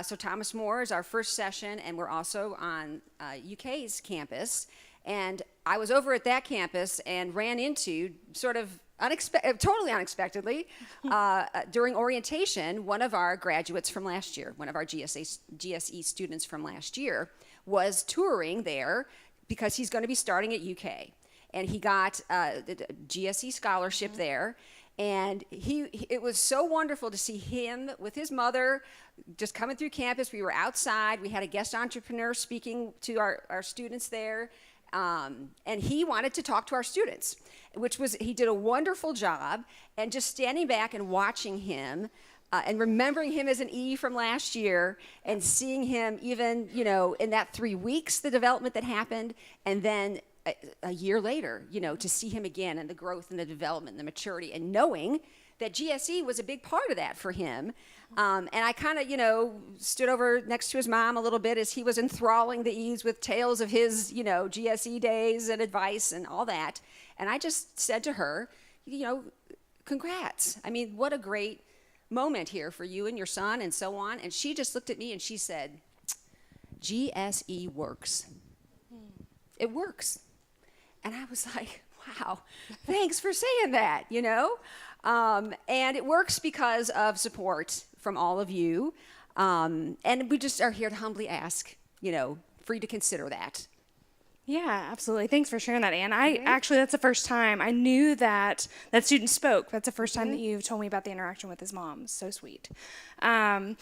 So Thomas More is our first session, and we're also on UK's campus. And I was over at that campus and ran into, sort of totally unexpectedly, during orientation, one of our graduates from last year, one of our GSE students from last year, was touring there because he's going to be starting at UK. And he got a GSE scholarship there. And it was so wonderful to see him with his mother just coming through campus. We were outside. We had a guest entrepreneur speaking to our students there. And he wanted to talk to our students, he did a wonderful job. And just standing back and watching him and remembering him as an E from last year and seeing him even, in that 3 weeks, the development that happened, and then a year later, to see him again and the growth and the development and the maturity, and knowing that GSE was a big part of that for him. And I kind of, stood over next to his mom a little bit as he was enthralling the E's with tales of his, GSE days and advice and all that. And I just said to her, congrats. I mean, what a great moment here for you and your son and so on. And she just looked at me and she said, GSE works. It works. And I was like, wow, thanks for saying that, And it works because of support from all of you. And we just are here to humbly ask, for you to consider that. Yeah, absolutely. Thanks for sharing that, Anne. Actually, that's the first time I knew that student spoke. That's the first time that you've told me about the interaction with his mom. So sweet. Our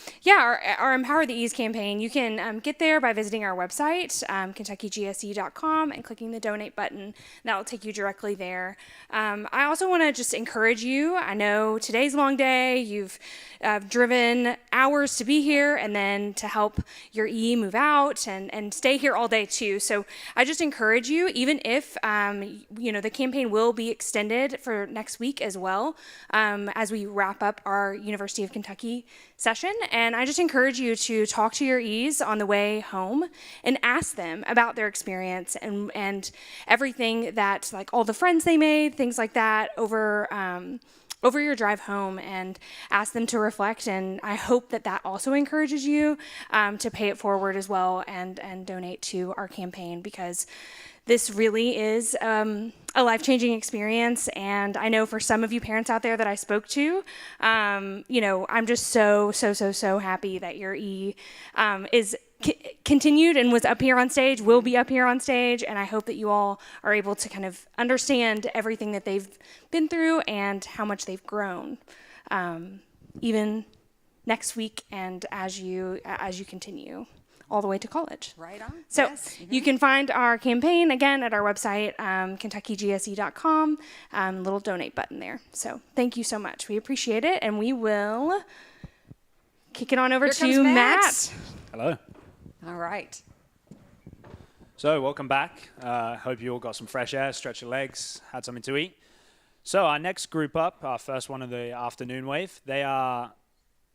Empower the Ease campaign, you can get there by visiting our website, KentuckyGSE.com, and clicking the donate button. That will take you directly there. I also want to just encourage you. I know today's a long day. You've driven hours to be here and then to help your E move out and stay here all day too. So I just encourage you, even if, the campaign will be extended for next week as well, as we wrap up our University of Kentucky session. And I just encourage you to talk to your E's on the way home and ask them about their experience and everything that, like all the friends they made, things like that over your drive home, and ask them to reflect. And I hope that also encourages you to pay it forward as well and donate to our campaign, because this really is a life-changing experience. And I know for some of you parents out there that I spoke to, I'm just so happy that your E is continued and was up here on stage, will be up here on stage. And I hope that you all are able to kind of understand everything that they've been through and how much they've grown, even next week and as you continue all the way to college. Right on. So yes. You can find our campaign again at our website, KentuckyGSE.com, little donate button there. So thank you so much. We appreciate it. And we will kick it on over to Matt. Hello. All right. So welcome back. Hope you all got some fresh air, stretched your legs, had something to eat. So our next group up, our first one of the afternoon wave, they are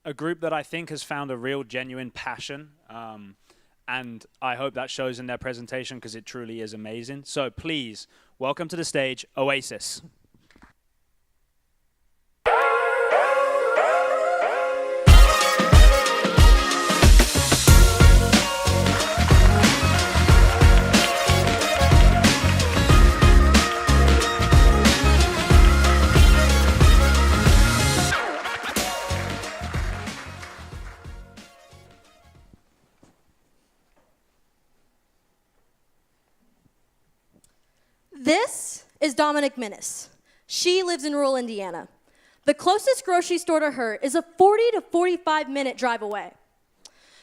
a group that I think has found a real genuine passion, and I hope that shows in their presentation, because it truly is amazing. So please welcome to the stage Oasis. This is Dominic Minnis. She lives in rural Indiana. The closest grocery store to her is a 40 to 45-minute drive away.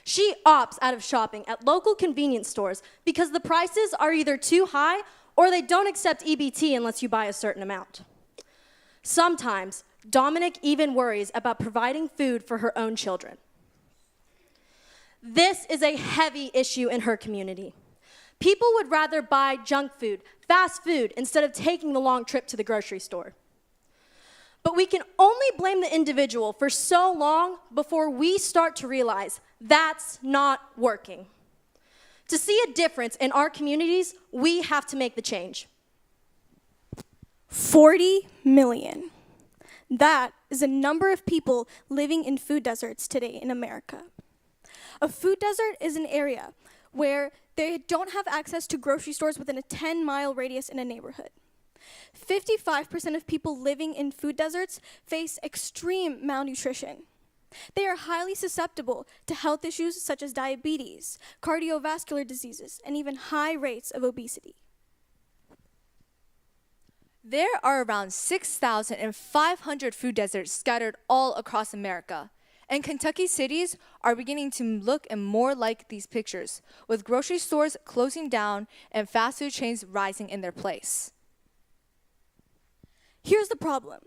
She opts out of shopping at local convenience stores because the prices are either too high or they don't accept EBT unless you buy a certain amount. Sometimes, Dominic even worries about providing food for her own children. This is a heavy issue in her community. People would rather buy junk food, fast food, instead of taking the long trip to the grocery store. But we can only blame the individual for so long before we start to realize that's not working. To see a difference in our communities, we have to make the change. 40 million. That is the number of people living in food deserts today in America. A food desert is an area where they don't have access to grocery stores within a 10-mile radius in a neighborhood. 55% of people living in food deserts face extreme malnutrition. They are highly susceptible to health issues such as diabetes, cardiovascular diseases, and even high rates of obesity. There are around 6,500 food deserts scattered all across America, and Kentucky cities are beginning to look and more like these pictures, with grocery stores closing down and fast food chains rising in their place. Here's the problem.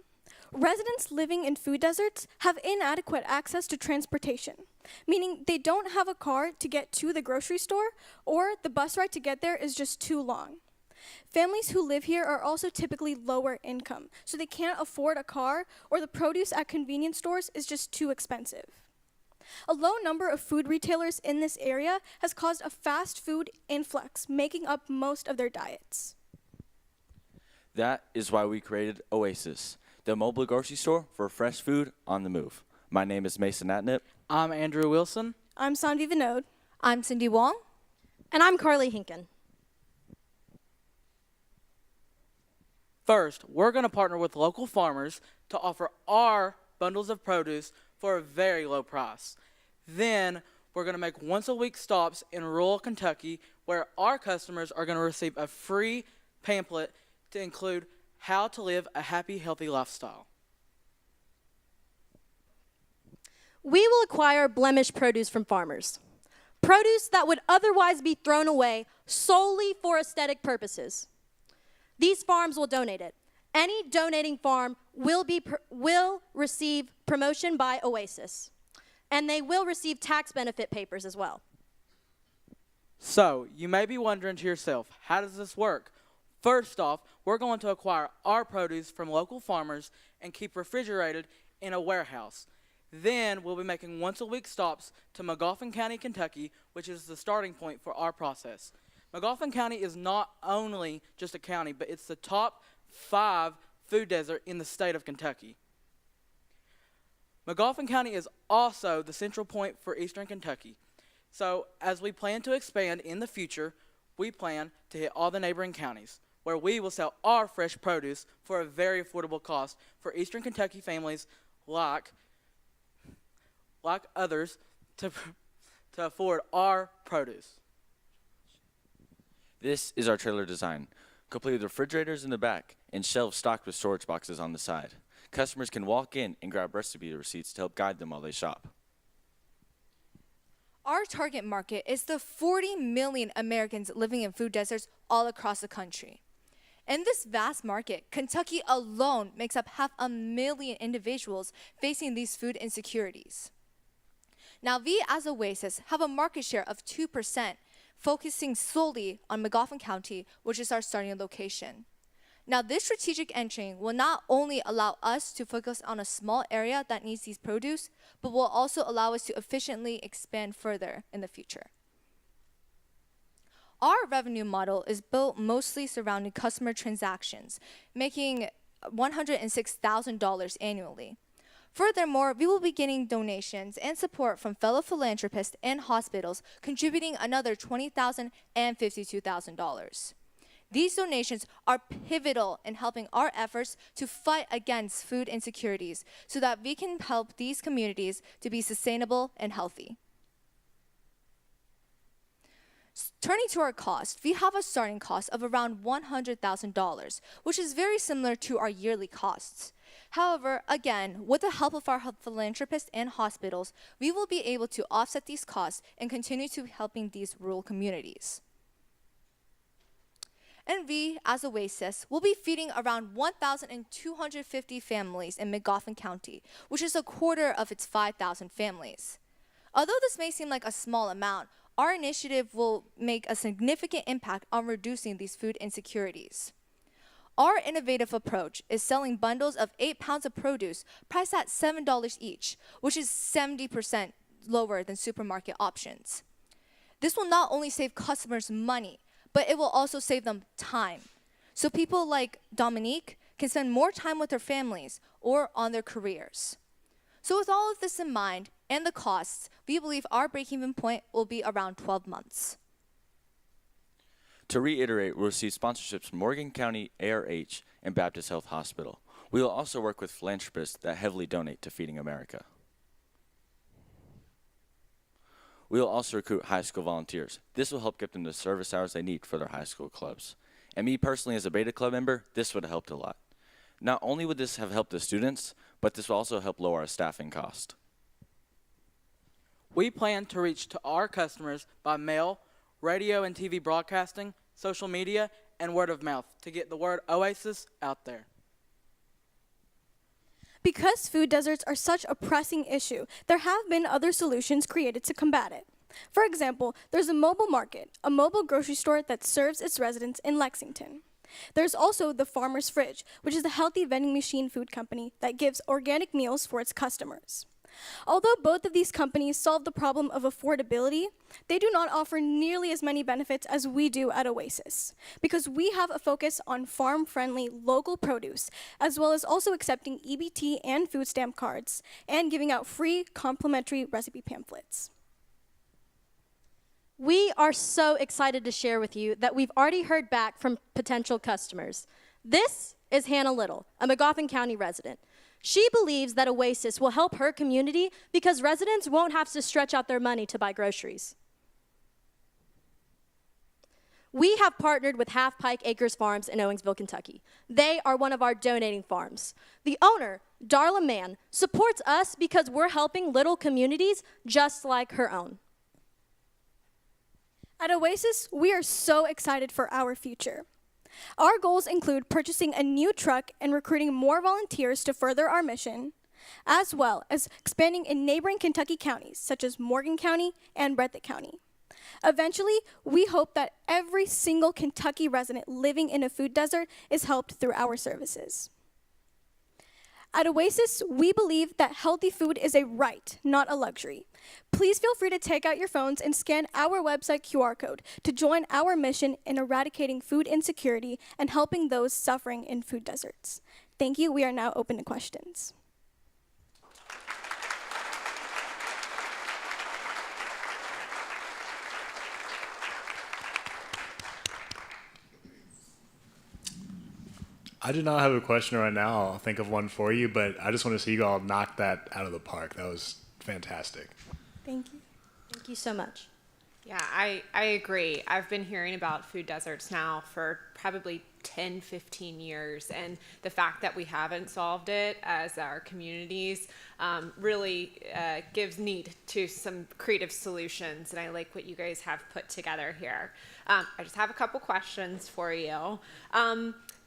Residents living in food deserts have inadequate access to transportation, meaning they don't have a car to get to the grocery store, or the bus ride to get there is just too long. Families who live here are also typically lower income, so they can't afford a car, or the produce at convenience stores is just too expensive. A low number of food retailers in this area has caused a fast food influx, making up most of their diets. That is why we created Oasis, the mobile grocery store for fresh food on the move. My name is Mason Atnip. I'm Andrew Wilson. I'm Sanvi Vinod. I'm Cindy Wong. And I'm Carly Hinken. First, we're going to partner with local farmers to offer our bundles of produce for a very low price. Then, we're going to make once-a-week stops in rural Kentucky where our customers are going to receive a free pamphlet to include how to live a happy, healthy lifestyle. We will acquire blemished produce from farmers. Produce that would otherwise be thrown away solely for aesthetic purposes. These farms will donate it. Any donating farm will receive promotion by Oasis, and they will receive tax benefit papers as well. So, you may be wondering to yourself, how does this work? First off, we're going to acquire our produce from local farmers and keep refrigerated in a warehouse. Then, we'll be making once-a-week stops to McGoffin County, Kentucky, which is the starting point for our process. McGoffin County is not only just a county, but it's the top 5 food desert in the state of Kentucky. McGoffin County is also the central point for eastern Kentucky. So, as we plan to expand in the future, we plan to hit all the neighboring counties, where we will sell our fresh produce for a very affordable cost for eastern Kentucky families like others to afford our produce. This is our trailer design, complete with refrigerators in the back and shelves stocked with storage boxes on the side. Customers can walk in and grab recipe receipts to help guide them while they shop. Our target market is the 40 million Americans living in food deserts all across the country. In this vast market, Kentucky alone makes up 500,000 individuals facing these food insecurities. Now, we as Oasis have a market share of 2%, focusing solely on McGoffin County, which is our starting location. Now, this strategic entry will not only allow us to focus on a small area that needs these produce, but will also allow us to efficiently expand further in the future. Our revenue model is built mostly surrounding customer transactions, making $106,000 annually. Furthermore, we will be getting donations and support from fellow philanthropists and hospitals, contributing another $20,000 and $52,000. These donations are pivotal in helping our efforts to fight against food insecurities so that we can help these communities to be sustainable and healthy. Turning to our cost, we have a starting cost of around $100,000, which is very similar to our yearly costs. However, again, with the help of our philanthropists and hospitals, we will be able to offset these costs and continue to helping these rural communities. And we, as Oasis, will be feeding around 1,250 families in McGoffin County, which is a quarter of its 5,000 families. Although this may seem like a small amount, our initiative will make a significant impact on reducing these food insecurities. Our innovative approach is selling bundles of 8 pounds of produce priced at $7 each, which is 70% lower than supermarket options. This will not only save customers money, but it will also save them time. So people like Dominique can spend more time with their families or on their careers. So with all of this in mind and the costs, we believe our break-even point will be around 12 months. To reiterate, we'll receive sponsorships from Morgan County ARH and Baptist Health Hospital. We will also work with philanthropists that heavily donate to Feeding America. We will also recruit high school volunteers. This will help get them the service hours they need for their high school clubs. And me personally, as a Beta Club member, this would have helped a lot. Not only would this have helped the students, but this will also help lower our staffing cost. We plan to reach to our customers by mail, radio and TV broadcasting, social media, and word of mouth to get the word Oasis out there. Because food deserts are such a pressing issue, there have been other solutions created to combat it. For example, there's a mobile market, a mobile grocery store that serves its residents in Lexington. There's also the Farmer's Fridge, which is a healthy vending machine food company that gives organic meals for its customers. Although both of these companies solve the problem of affordability, they do not offer nearly as many benefits as we do at Oasis, because we have a focus on farm-friendly local produce, as well as also accepting EBT and food stamp cards, and giving out free complimentary recipe pamphlets. We are so excited to share with you that we've already heard back from potential customers. This is Hannah Little, a McGoffin County resident. She believes that Oasis will help her community because residents won't have to stretch out their money to buy groceries. We have partnered with Half Pike Acres Farms in Owensville, Kentucky. They are one of our donating farms. The owner, Darla Mann, supports us because we're helping little communities just like her own. At Oasis, we are so excited for our future. Our goals include purchasing a new truck and recruiting more volunteers to further our mission, as well as expanding in neighboring Kentucky counties, such as Morgan County and Breathitt County. Eventually, we hope that every single Kentucky resident living in a food desert is helped through our services. At Oasis, we believe that healthy food is a right, not a luxury. Please feel free to take out your phones and scan our website QR code to join our mission in eradicating food insecurity and helping those suffering in food deserts. Thank you. We are now open to questions. I do not have a question right now. I'll think of one for you, but I just want to see you all knock that out of the park. That was fantastic. Thank you. Thank you so much. Yeah, I agree. I've been hearing about food deserts now for probably 10, 15 years, and the fact that we haven't solved it as our communities really gives need to some creative solutions, and I like what you guys have put together here. I just have a couple questions for you.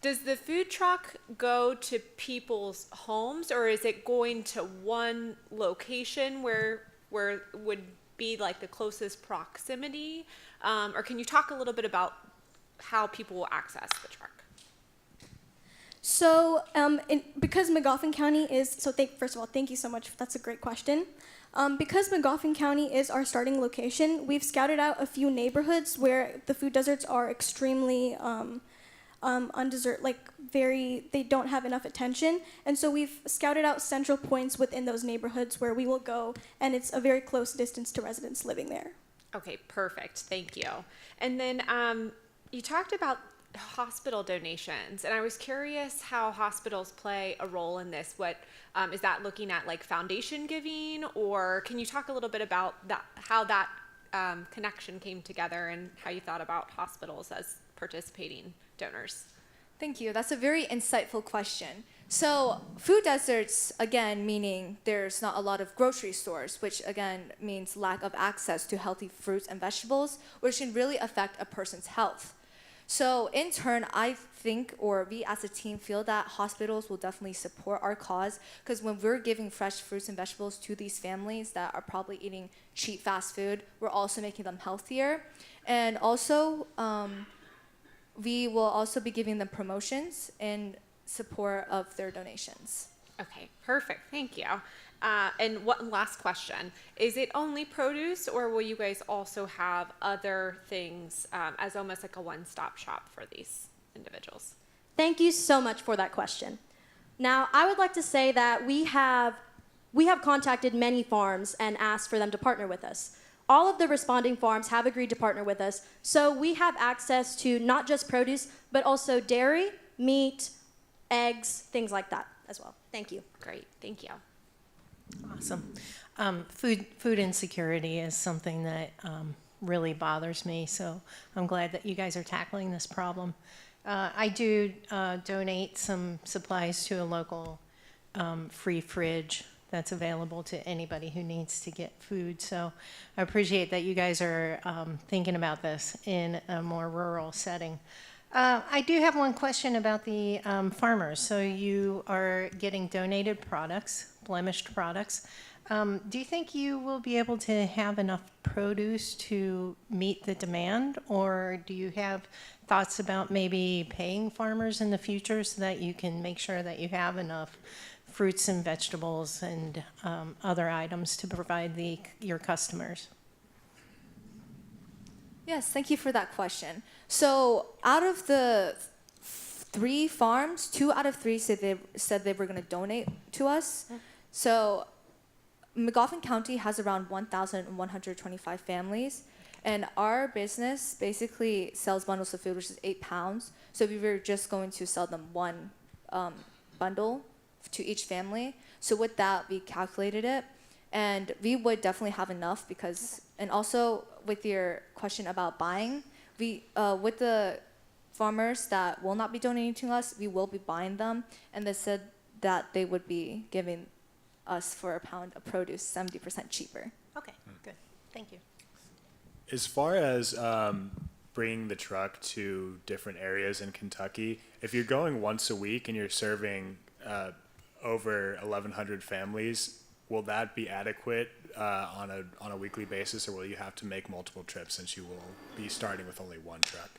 Does the food truck go to people's homes, or is it going to one location where would be like the closest proximity? Or can you talk a little bit about how people will access the truck? So because McGoffin County is, first of all, thank you so much. That's a great question. Because McGoffin County is our starting location, we've scouted out a few neighborhoods where the food deserts are extremely they don't have enough attention. And so we've scouted out central points within those neighborhoods where we will go, and it's a very close distance to residents living there. Okay, perfect. Thank you. And then you talked about hospital donations, and I was curious how hospitals play a role in this. What is that looking at, like foundation giving, or can you talk a little bit about that, how that connection came together and how you thought about hospitals as participating donors? Thank you. That's a very insightful question. So food deserts, again, meaning there's not a lot of grocery stores, which again means lack of access to healthy fruits and vegetables, which can really affect a person's health. So in turn, I think, or we as a team feel that hospitals will definitely support our cause, because when we're giving fresh fruits and vegetables to these families that are probably eating cheap fast food, we're also making them healthier. And also, we will also be giving them promotions in support of their donations. Okay, perfect. Thank you. And one last question. Is it only produce, or will you guys also have other things as almost like a one-stop shop for these individuals? Thank you so much for that question. Now, I would like to say that we have contacted many farms and asked for them to partner with us. All of the responding farms have agreed to partner with us, so we have access to not just produce, but also dairy, meat, eggs, things like that as well. Thank you. Great, thank you. Awesome. Food insecurity is something that really bothers me, so I'm glad that you guys are tackling this problem. I do donate some supplies to a local free fridge that's available to anybody who needs to get food, so I appreciate that you guys are thinking about this in a more rural setting. I do have one question about the farmers. So you are getting donated products, blemished products. Do you think you will be able to have enough produce to meet the demand, or do you have thoughts about maybe paying farmers in the future so that you can make sure that you have enough fruits and vegetables and other items to provide your customers? Yes, thank you for that question. So out of the 3 farms, 2 out of 3 said they were going to donate to us. So McGoffin County has around 1,125 families, and our business basically sells bundles of food, which is 8 pounds. So we were just going to sell them 1 bundle to each family. So with that, we calculated it, and we would definitely have enough because, and also with your question about buying, we with the farmers that will not be donating to us, we will be buying them, and they said that they would be giving us for a pound of produce 70% cheaper. Okay, good. Thank you. As far as bringing the truck to different areas in Kentucky, if you're going once a week and you're serving over 1,100 families, will that be adequate on a weekly basis, or will you have to make multiple trips since you will be starting with only 1 truck?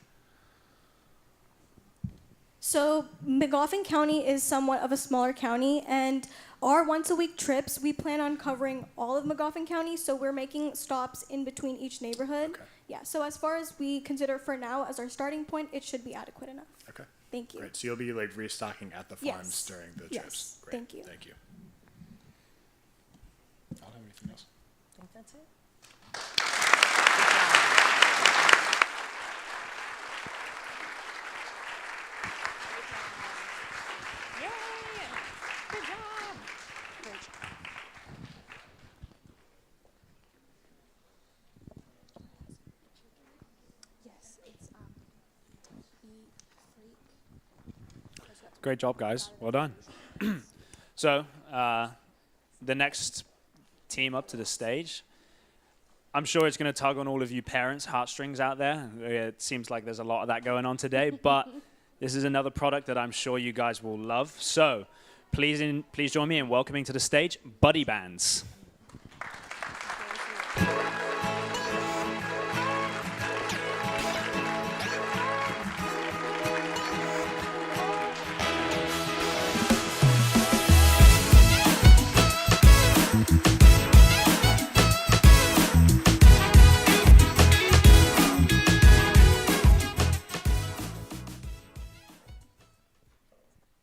So McGoffin County is somewhat of a smaller county, and our once-a-week trips, we plan on covering all of McGoffin County, so we're making stops in between each neighborhood. Okay. Yeah, so as far as we consider for now as our starting point, it should be adequate enough. Okay. Thank you. Great. So you'll be like restocking at the farms Yes. during the Yes. trips. Great. Thank you. Thank you. I don't have anything else. I think that's it. Good job. Great job. Yes, it's Great job, guys. Well done. So, the next team up to the stage, I'm sure it's going to tug on all of you parents' heartstrings out there. It seems like there's a lot of that going on today, but this is another product that I'm sure you guys will love. So, please join me in welcoming to the stage Buddy Bands.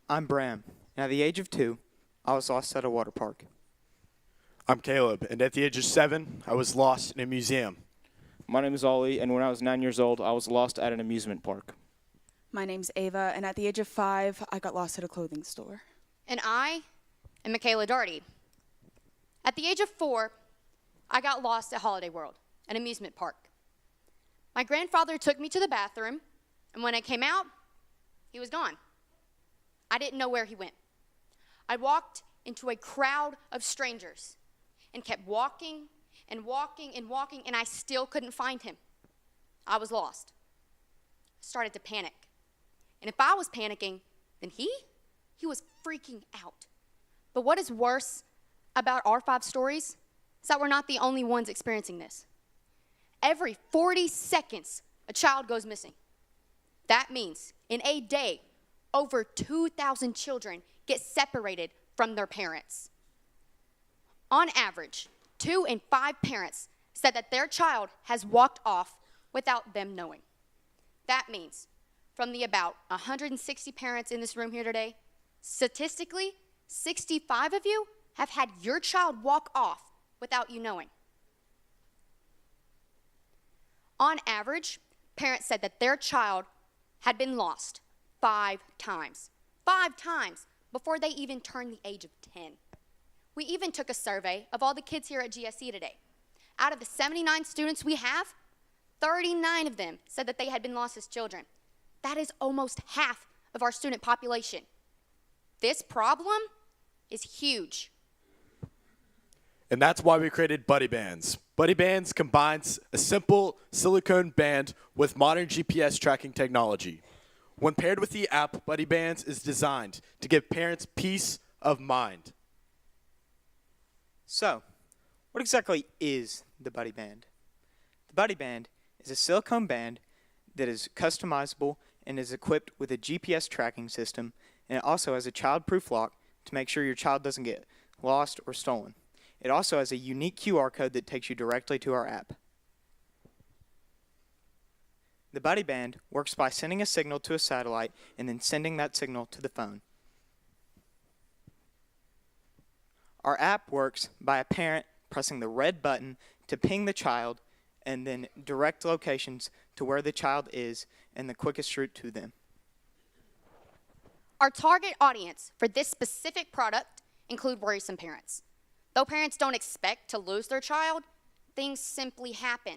I'm Bram, and at the age of 2, I was lost at a water park. I'm Caleb, and at the age of 7, I was lost in a museum. My name is Ollie, and when I was 9 years old, I was lost at an amusement park. My name's Ava, and at the age of 5, I got lost at a clothing store. And I am Michaela Darty. At the age of 4, I got lost at Holiday World, an amusement park. My grandfather took me to the bathroom, and when I came out, he was gone. I didn't know where he went. I walked into a crowd of strangers and kept walking and walking and walking, and I still couldn't find him. I was lost. started to panic. And if I was panicking, then he was freaking out. But what is worse about our 5 stories is that we're not the only ones experiencing this. Every 40 seconds, a child goes missing. That means in a day, over 2,000 children get separated from their parents. On average, 2 in 5 parents said that their child has walked off without them knowing. That means from the about 160 parents in this room here today, statistically, 65 of you have had your child walk off without you knowing. On average, parents said that their child had been lost 5 times. 5 times before they even turned the age of 10. We even took a survey of all the kids here at GSE today. Out of the 79 students we have, 39 of them said that they had been lost as children. That is almost half of our student population. This problem is huge. And that's why we created Buddy Bands. Buddy Bands combines a simple silicone band with modern GPS tracking technology. When paired with the app, Buddy Bands is designed to give parents peace of mind. So, what exactly is the Buddy Band? The Buddy Band is a silicone band that is customizable and is equipped with a GPS tracking system, and it also has a child-proof lock to make sure your child doesn't get lost or stolen. It also has a unique QR code that takes you directly to our app. The Buddy Band works by sending a signal to a satellite and then sending that signal to the phone. Our app works by a parent pressing the red button to ping the child and then direct locations to where the child is and the quickest route to them. Our target audience for this specific product include worrisome parents. Though parents don't expect to lose their child, things simply happen.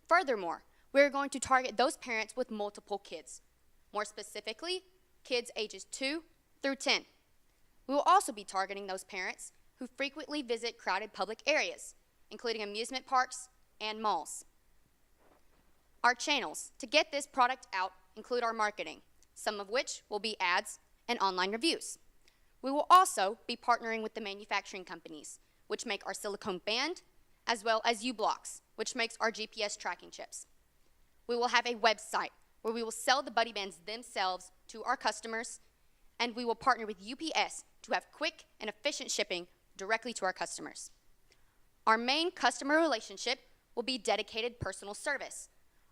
Furthermore, we're going to target those parents with multiple kids. More specifically, kids ages 2 through 10. We will also be targeting those parents who frequently visit crowded public areas, including amusement parks and malls. Our channels to get this product out include our marketing, some of which will be ads and online reviews. We will also be partnering with the manufacturing companies, which make our silicone band, as well as U-Blocks, which makes our GPS tracking chips. We will have a website where we will sell the Buddy Bands themselves to our customers, and we will partner with UPS to have quick and efficient shipping directly to our customers. Our main customer relationship will be dedicated personal service.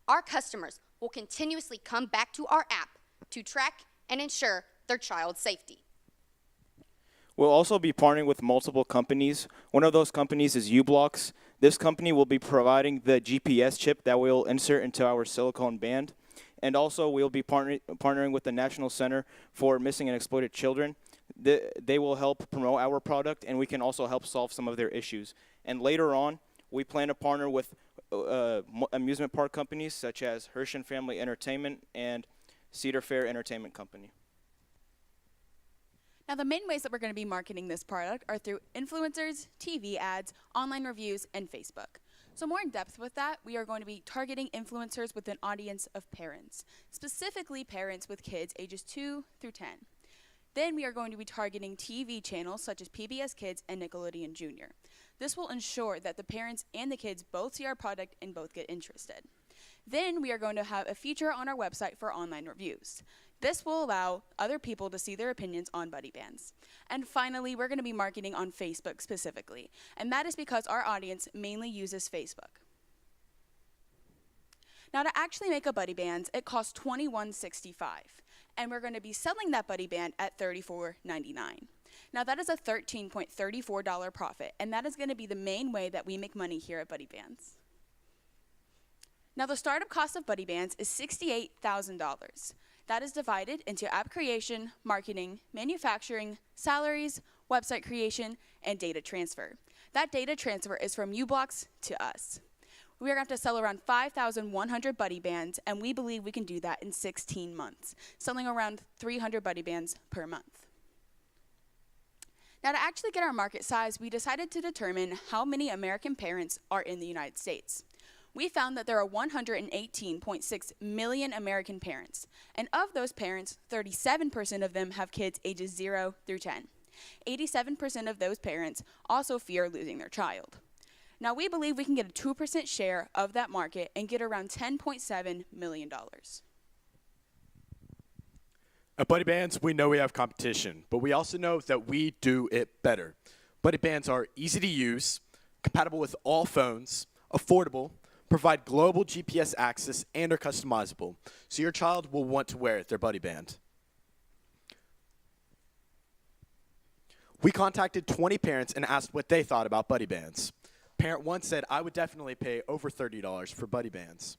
Our customers will continuously come back to our app to track and ensure their child's safety. We'll also be partnering with multiple companies. One of those companies is U-Blocks. This company will be providing the GPS chip that we'll insert into our silicone band. And also we'll be partnering with the National Center for Missing and Exploited Children. They will help promote our product, and we can also help solve some of their issues. And later on, we plan to partner with amusement park companies such as Hershey Family Entertainment and Cedar Fair Entertainment Company. Now, the main ways that we're going to be marketing this product are through influencers, TV ads, online reviews, and Facebook. So more in depth with that, we are going to be targeting influencers with an audience of parents, specifically parents with kids ages 2 through 10. Then we are going to be targeting TV channels such as PBS Kids and Nickelodeon Junior. This will ensure that the parents and the kids both see our product and both get interested. Then we are going to have a feature on our website for online reviews. This will allow other people to see their opinions on Buddy Bands. And finally, we're going to be marketing on Facebook specifically, and that is because our audience mainly uses Facebook. Now, to actually make a Buddy Bands, it costs $21.65, and we're going to be selling that Buddy Band at $34.99. Now, that is a $13.34 profit, and that is going to be the main way that we make money here at Buddy Bands. Now, the startup cost of Buddy Bands is $68,000. That is divided into app creation, marketing, manufacturing, salaries, website creation, and data transfer. That data transfer is from U-Blocks to us. We are going to have to sell around 5,100 Buddy Bands, and we believe we can do that in 16 months, selling around 300 Buddy Bands per month. Now, to actually get our market size, we decided to determine how many American parents are in the United States. we found that there are 118.6 million American parents. And of those parents, 37% of them have kids ages 0 through 10. 87% of those parents also fear losing their child. Now, we believe we can get a 2% share of that market and get around $10.7 million. At Buddy Bands, we know we have competition, but we also know that we do it better. Buddy Bands are easy to use, compatible with all phones, affordable, provide global GPS access, and are customizable, so your child will want to wear their Buddy Band. We contacted 20 parents and asked what they thought about Buddy Bands. Parent 1 said, I would definitely pay over $30 for Buddy Bands.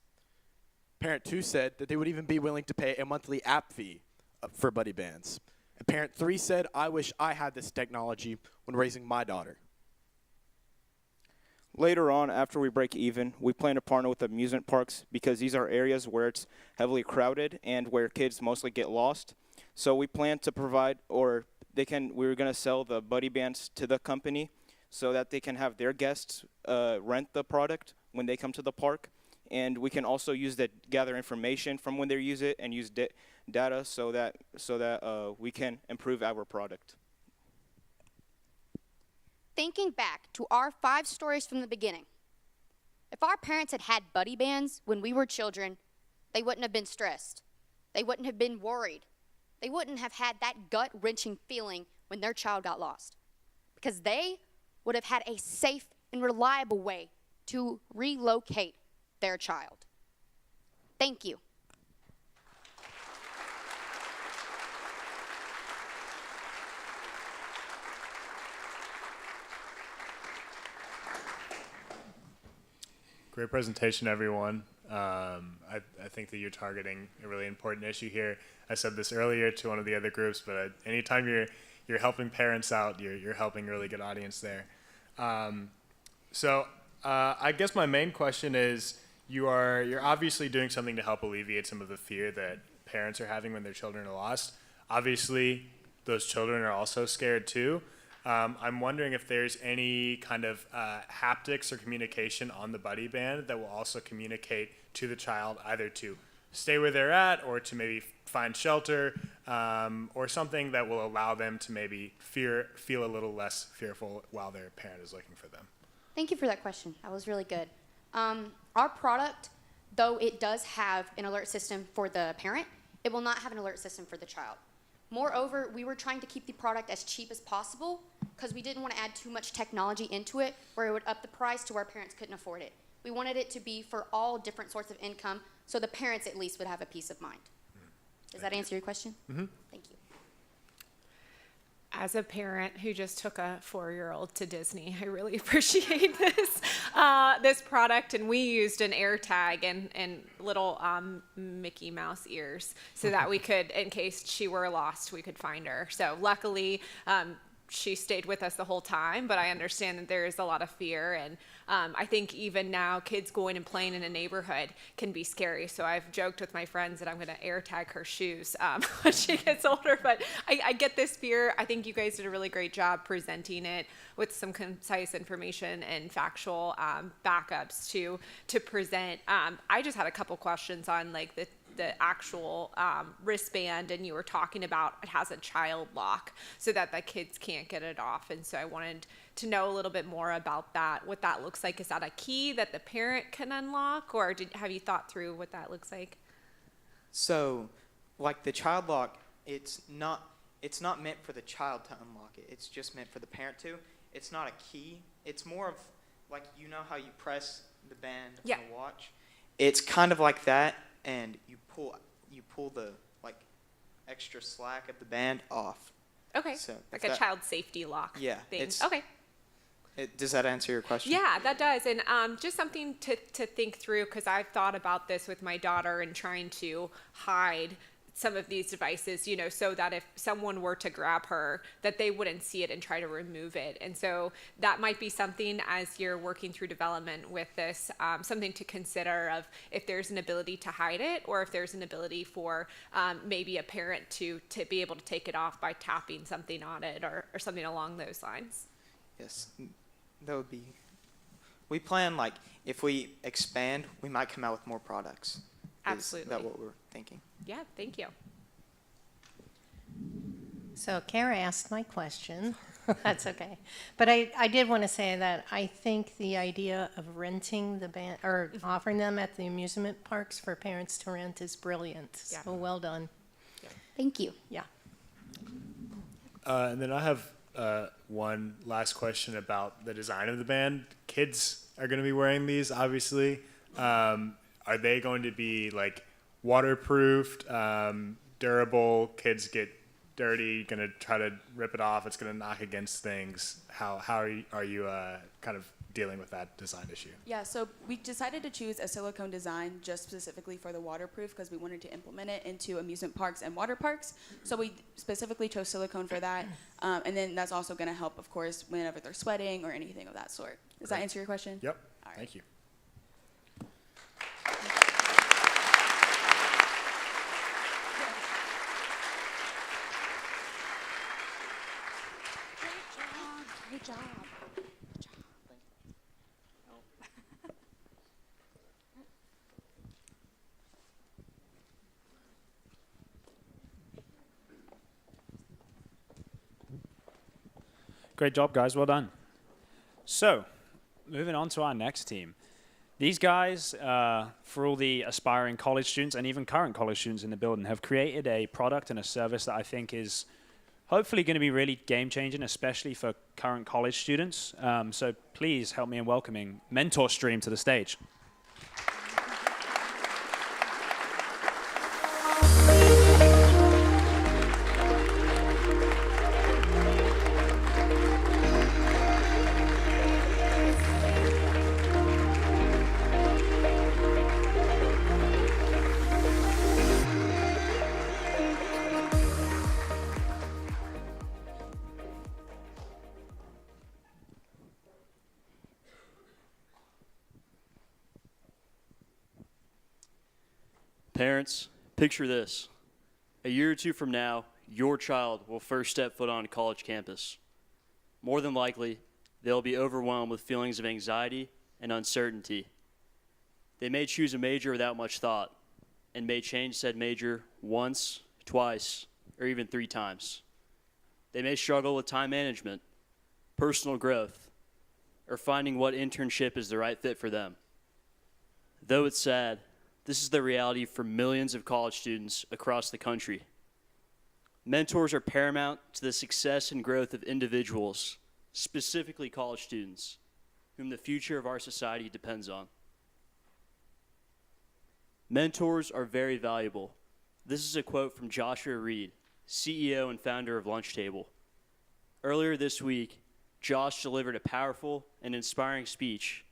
Parent 2 said that they would even be willing to pay a monthly app fee for Buddy Bands. And Parent 3 said, I wish I had this technology when raising my daughter. Later on, after we break even, we plan to partner with amusement parks because these are areas where it's heavily crowded and where kids mostly get lost. So we plan to provide, we're going to sell the Buddy Bands to the company so that they can have their guests rent the product when they come to the park. And we can also use that, gather information from when they use it and use data so that we can improve our product. Thinking back to our 5 stories from the beginning, if our parents had had Buddy Bands when we were children, they wouldn't have been stressed. They wouldn't have been worried. They wouldn't have had that gut-wrenching feeling when their child got lost, because they would have had a safe and reliable way to relocate their child. Thank you. Great presentation, everyone. I think that you're targeting a really important issue here. I said this earlier to one of the other groups, but anytime you're helping parents out, you're helping a really good audience there. So I guess my main question is, you're obviously doing something to help alleviate some of the fear that parents are having when their children are lost. Obviously, those children are also scared too. I'm wondering if there's any kind of haptics or communication on the Buddy Band that will also communicate to the child either to stay where they're at or to maybe find shelter, or something that will allow them to maybe feel a little less fearful while their parent is looking for them. Thank you for that question. That was really good. Our product, though it does have an alert system for the parent, it will not have an alert system for the child. Moreover, we were trying to keep the product as cheap as possible because we didn't want to add too much technology into it where it would up the price to where parents couldn't afford it. We wanted it to be for all different sorts of income so the parents at least would have a peace of mind. Does that answer your question? Mm-hmm. Thank you. As a parent who just took a 4-year-old to Disney, I really appreciate this product, and we used an AirTag and little Mickey Mouse ears so that we could, in case she were lost, we could find her. So luckily, she stayed with us the whole time, but I understand that there is a lot of fear, and I think even now kids going and playing in a neighborhood can be scary. So I've joked with my friends that I'm going to AirTag her shoes when she gets older, but I get this fear. I think you guys did a really great job presenting it with some concise information and factual backups to present. I just had a couple questions on like the actual wristband, and you were talking about it has a child lock so that the kids can't get it off, and so I wanted to know a little bit more about that, what that looks like. Is that a key that the parent can unlock, or have you thought through what that looks like? So, like the child lock, it's not meant for the child to unlock it. It's just meant for the parent to. It's not a key. It's more of like, you know how you press the band on a watch? It's kind of like that, and you pull the like extra slack of the band off. Okay. So like a child safety lock. Yeah. Thing. Okay. Does that answer your question? Yeah, that does. And just something to think through, because I've thought about this with my daughter and trying to hide some of these devices, you know, so that if someone were to grab her, that they wouldn't see it and try to remove it. And so that might be something, as you're working through development with this, something to consider of if there's an ability to hide it, or if there's an ability for maybe a parent to be able to take it off by tapping something on it or something along those lines. Yes, that would be we plan, like, if we expand, we might come out with more products. Absolutely. Is that what we're thinking? Yeah, thank you. So Kara asked my question. That's okay. But I did want to say that I think the idea of renting the band or offering them at the amusement parks for parents to rent is brilliant. Yeah. So well done. Thank you. Yeah. And then I have one last question about the design of the band. Kids are going to be wearing these, obviously. Are they going to be like waterproofed, durable? Kids get dirty, going to try to rip it off. It's going to knock against things. How are you kind of dealing with that design issue? Yeah, so we decided to choose a silicone design just specifically for the waterproof because we wanted to implement it into amusement parks and water parks. So we specifically chose silicone for that. And then that's also going to help, of course, whenever they're sweating or anything of that sort. Does that answer your question? Yep. All right. Thank you. Great job. Great job, guys. Well done. So, moving on to our next team. These guys, for all the aspiring college students and even current college students in the building, have created a product and a service that I think is hopefully going to be really game-changing, especially for current college students. So please help me in welcoming Mentor Stream to the stage. Parents, picture this. A year or two from now, your child will first step foot on a college campus. More than likely, they'll be overwhelmed with feelings of anxiety and uncertainty. They may choose a major without much thought and may change said major once, twice, or even 3 times. They may struggle with time management, personal growth, or finding what internship is the right fit for them. Though it's sad, this is the reality for millions of college students across the country. Mentors are paramount to the success and growth of individuals, specifically college students, whom the future of our society depends on. Mentors are very valuable. This is a quote from Joshua Reed, CEO and founder of Lunchtable. Earlier this week, Josh delivered a powerful and inspiring speech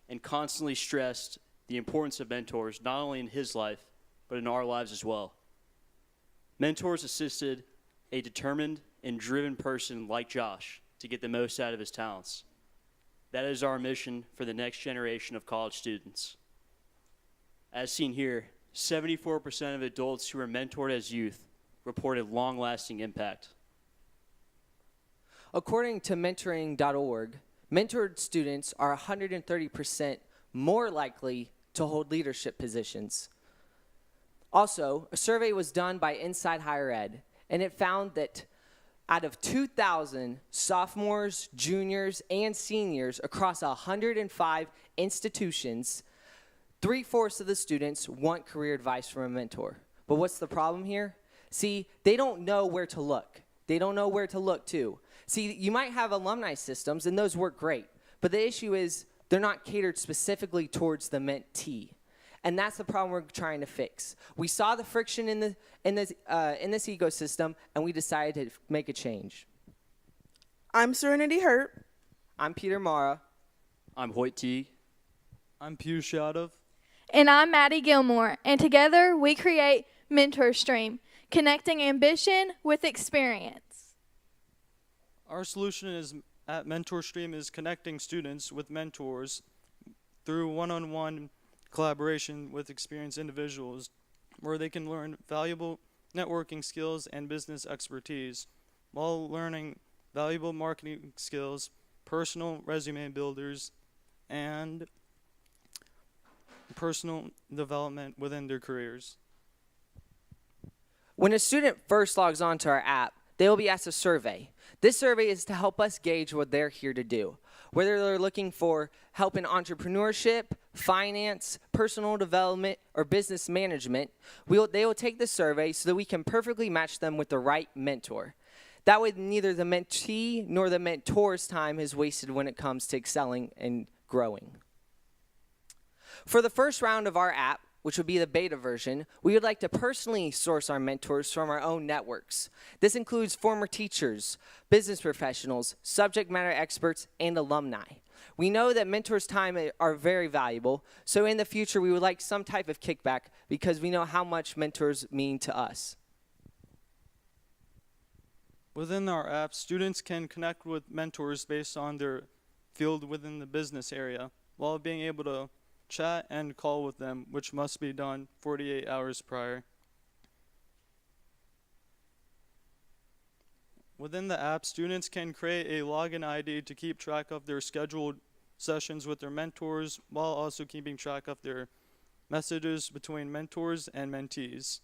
and constantly stressed the importance of mentors, not only in his life, but in our lives as well. Mentors assisted a determined and driven person like Josh to get the most out of his talents. That is our mission for the next generation of college students. As seen here, 74% of adults who were mentored as youth reported long-lasting impact. According to mentoring.org, mentored students are 130% more likely to hold leadership positions. Also, a survey was done by Inside Higher Ed, and it found that out of 2,000 sophomores, juniors, and seniors across 105 institutions, 3/4 of the students want career advice from a mentor. But what's the problem here? See, they don't know where to look. They don't know where to look to. See, you might have alumni systems, and those work great, but the issue is they're not catered specifically towards the mentee. And that's the problem we're trying to fix. We saw the friction in this ecosystem, and we decided to make a change. I'm Serenity Hurt. I'm Peter Mara. I'm Hoyt Teague. I'm Peter Shadov. And I'm Maddie Gilmore. And together we create Mentor Stream, connecting ambition with experience. Our solution is at Mentor Stream is connecting students with mentors through one-on-one collaboration with experienced individuals where they can learn valuable networking skills and business expertise while learning valuable marketing skills, personal resume builders, and personal development within their careers. When a student first logs onto our app, they will be asked a survey. This survey is to help us gauge what they're here to do. Whether they're looking for help in entrepreneurship, finance, personal development, or business management, they will take the survey so that we can perfectly match them with the right mentor. That way, neither the mentee nor the mentor's time is wasted when it comes to excelling and growing. For the first round of our app, which would be the beta version, we would like to personally source our mentors from our own networks. This includes former teachers, business professionals, subject matter experts, and alumni. We know that mentors' time are very valuable, so in the future we would like some type of kickback because we know how much mentors mean to us. Within our app, students can connect with mentors based on their field within the business area, while being able to chat and call with them, which must be done 48 hours prior. Within the app, students can create a login ID to keep track of their scheduled sessions with their mentors, while also keeping track of their messages between mentors and mentees.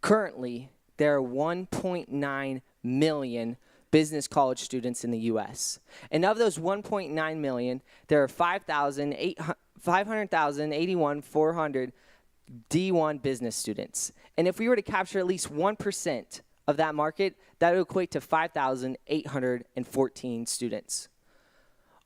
Currently, there are 1.9 million business college students in the U.S. And of those 1.9 million, there are 581,400 D1 business students. And if we were to capture at least 1% of that market, that would equate to 5,814 students.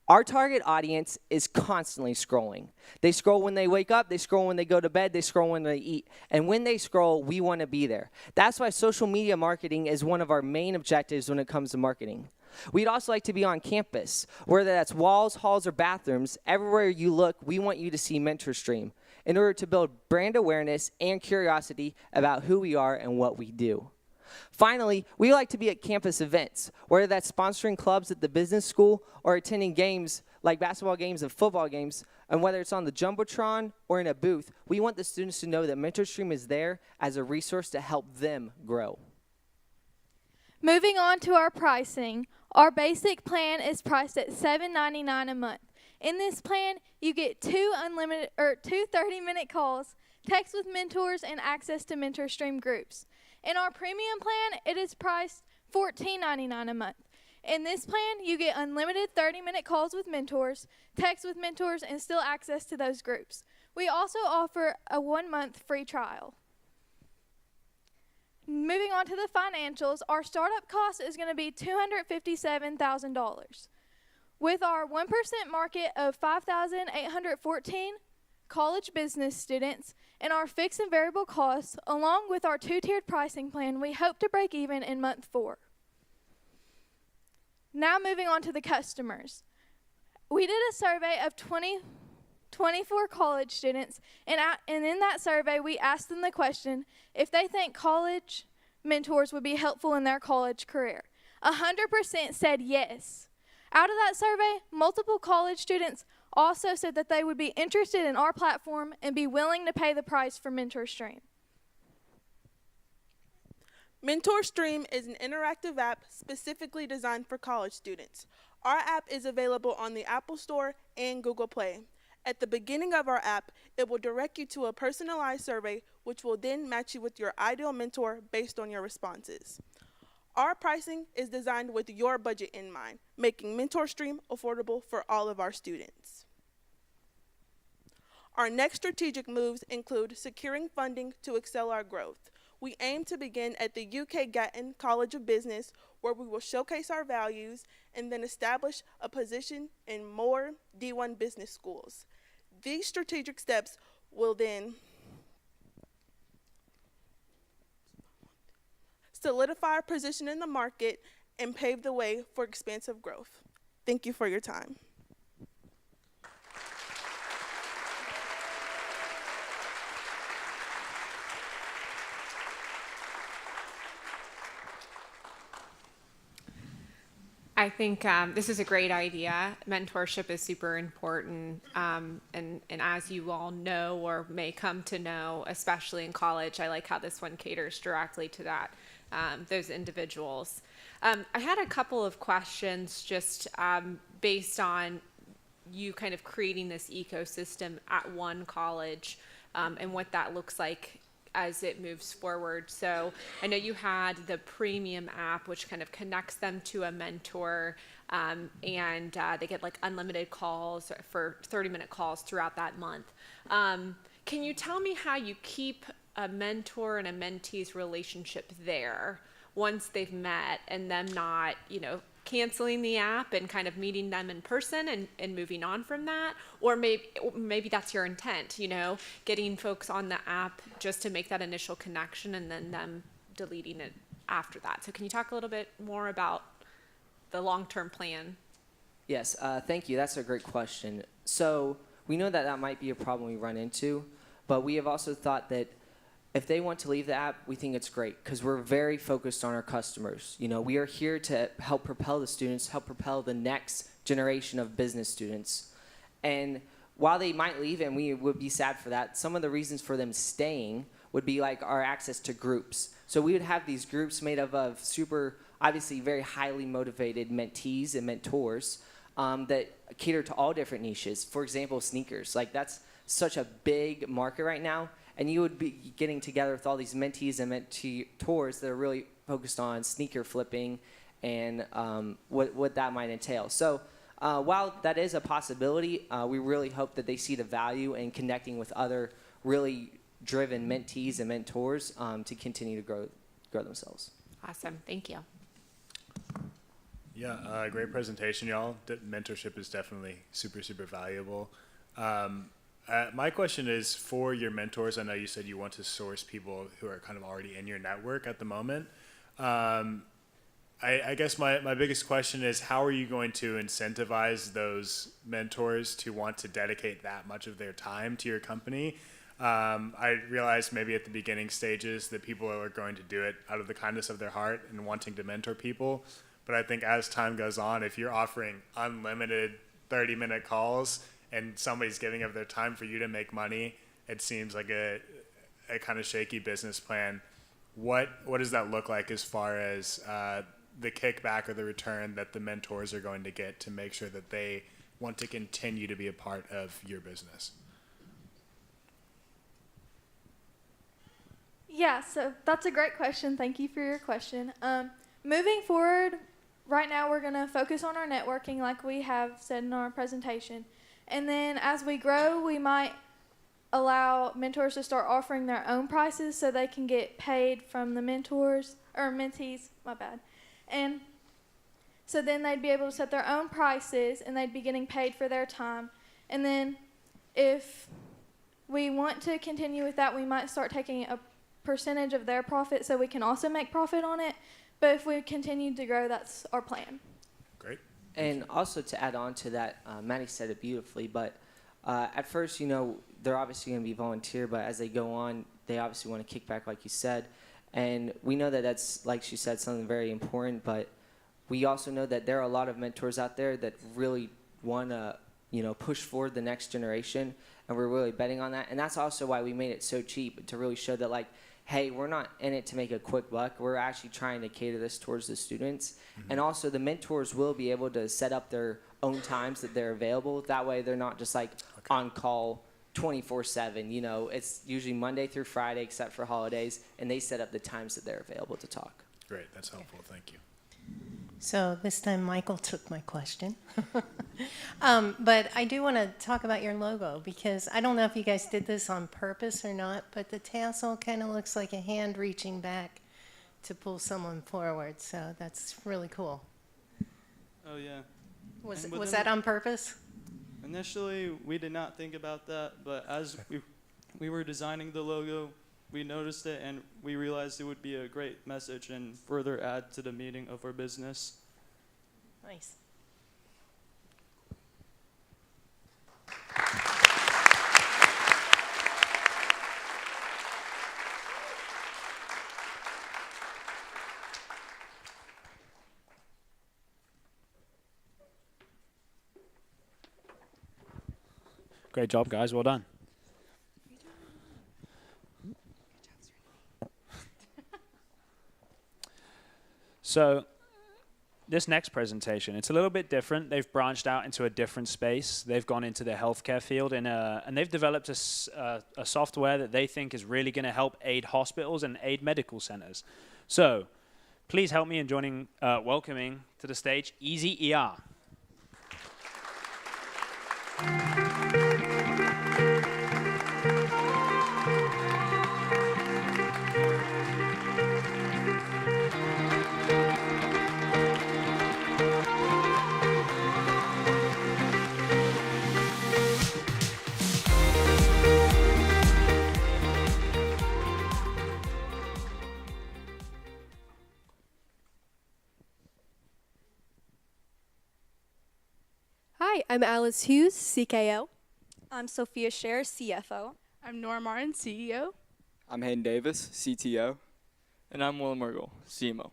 Our target audience is constantly scrolling. They scroll when they wake up, they scroll when they go to bed, they scroll when they eat. And when they scroll, we want to be there. That's why social media marketing is one of our main objectives when it comes to marketing. We'd also like to be on campus, whether that's walls, halls, or bathrooms. Everywhere you look, we want you to see MentorStream in order to build brand awareness and curiosity about who we are and what we do. Finally, we like to be at campus events, whether that's sponsoring clubs at the business school or attending games like basketball games and football games, and whether it's on the Jumbotron or in a booth, we want the students to know that MentorStream is there as a resource to help them grow. Moving on to our pricing, our basic plan is priced at $7.99 a month. In this plan, you get two 30-minute calls, text with mentors, and access to MentorStream groups. In our premium plan, it is priced $14.99 a month. In this plan, you get unlimited 30-minute calls with mentors, text with mentors, and still access to those groups. We also offer a 1-month free trial. Moving on to the financials, our startup cost is going to be $257,000. With our 1% market of 5,814 college business students and our fixed and variable costs, along with our 2-tiered pricing plan, we hope to break even in month 4. Now moving on to the customers. We did a survey of 24 college students, and in that survey we asked them the question if they think college mentors would be helpful in their college career. 100% said yes. Out of that survey, multiple college students also said that they would be interested in our platform and be willing to pay the price for MentorStream. MentorStream is an interactive app specifically designed for college students. Our app is available on the Apple Store and Google Play. At the beginning of our app, it will direct you to a personalized survey, which will then match you with your ideal mentor based on your responses. Our pricing is designed with your budget in mind, making MentorStream affordable for all of our students. Our next strategic moves include securing funding to excel our growth. We aim to begin at the UK Gatton College of Business, where we will showcase our values and then establish a position in more D1 business schools. These strategic steps will then solidify our position in the market and pave the way for expansive growth. Thank you for your time. I think this is a great idea. Mentorship is super important. And as you all know or may come to know, especially in college, I like how this one caters directly to that, those individuals. I had a couple of questions just based on you kind of creating this ecosystem at one college and what that looks like as it moves forward. So I know you had the premium app, which kind of connects them to a mentor, and they get like unlimited calls for 30-minute calls throughout that month. Can you tell me how you keep a mentor and a mentee's relationship there once they've met, and them not, canceling the app and kind of meeting them in person and moving on from that? Or maybe that's your intent, getting folks on the app just to make that initial connection and then them deleting it after that. So can you talk a little bit more about the long-term plan? Yes, thank you. That's a great question. So we know that that might be a problem we run into, but we have also thought that if they want to leave the app, we think it's great because we're very focused on our customers. We are here to help propel the students, help propel the next generation of business students. And while they might leave, and we would be sad for that, some of the reasons for them staying would be like our access to groups. So we would have these groups made up of super, obviously very highly motivated mentees and mentors that cater to all different niches. For example, sneakers. Like that's such a big market right now. And you would be getting together with all these mentees and mentors that are really focused on sneaker flipping and what that might entail. So while that is a possibility, we really hope that they see the value in connecting with other really driven mentees and mentors to continue to grow themselves. Awesome. Thank you. Yeah, great presentation, y'all. Mentorship is definitely super, super valuable. My question is for your mentors. I know you said you want to source people who are kind of already in your network at the moment. I guess my biggest question is, how are you going to incentivize those mentors to want to dedicate that much of their time to your company? I realize maybe at the beginning stages that people are going to do it out of the kindness of their heart and wanting to mentor people. But I think as time goes on, if you're offering unlimited 30-minute calls and somebody's giving up their time for you to make money, it seems like a kind of shaky business plan. What does that look like as far as the kickback or the return that the mentors are going to get to make sure that they want to continue to be a part of your business? Yeah, so that's a great question. Thank you for your question. Moving forward, right now we're going to focus on our networking like we have said in our presentation. And then as we grow, we might allow mentors to start offering their own prices so they can get paid from the mentors, or mentees, my bad. And so then they'd be able to set their own prices and they'd be getting paid for their time. And then if we want to continue with that, we might start taking a percentage of their profit so we can also make profit on it. But if we continue to grow, that's our plan. Great. And also to add on to that, Maddie said it beautifully, but at first, they're obviously going to be volunteer, but as they go on, they obviously want to kick back, like you said. And we know that that's, like she said, something very important, but we also know that there are a lot of mentors out there that really want to, push forward the next generation, and we're really betting on that. And that's also why we made it so cheap, to really show that, hey, we're not in it to make a quick buck. We're actually trying to cater this towards the students. Mm-hmm. And also the mentors will be able to set up their own times that they're available. That way they're not just on call 24/7. It's usually Monday through Friday except for holidays, and they set up the times that they're available to talk. Great, that's helpful. Thank you. So this time Michael took my question. But I do want to talk about your logo, because I don't know if you guys did this on purpose or not, but the tassel kind of looks like a hand reaching back to pull someone forward. So that's really cool. Oh, yeah. Was that on purpose? Initially, we did not think about that, but as we were designing the logo, we noticed it and we realized it would be a great message and further add to the meaning of our business. Nice. Great job, guys. Well done. So this next presentation, it's a little bit different. They've branched out into a different space. They've gone into the healthcare field, and they've developed a software that they think is really going to help aid hospitals and aid medical centers. So please help me in welcoming to the stage Easy ER. Hi, I'm Alice Hughes, CKO. I'm Sophia Scher, CFO. I'm Nora Martin, CEO. I'm Hayden Davis, CTO. And I'm Will Mergel, CMO.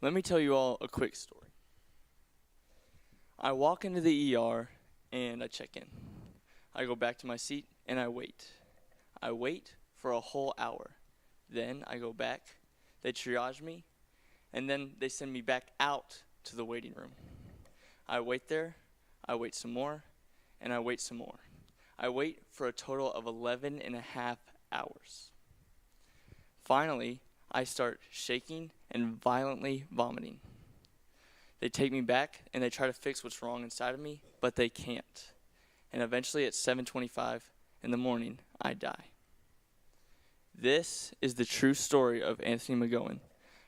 Let me tell you all a quick story. I walk into the ER and I check in. I go back to my seat and I wait. I wait for a whole hour. Then I go back, they triage me, and then they send me back out to the waiting room. I wait there, I wait some more, and I wait some more. I wait for a total of 11 and a half hours. Finally, I start shaking and violently vomiting. They take me back and they try to fix what's wrong inside of me, but they can't. And eventually at 7:25 in the morning, I die. This is the true story of Anthony McGowan,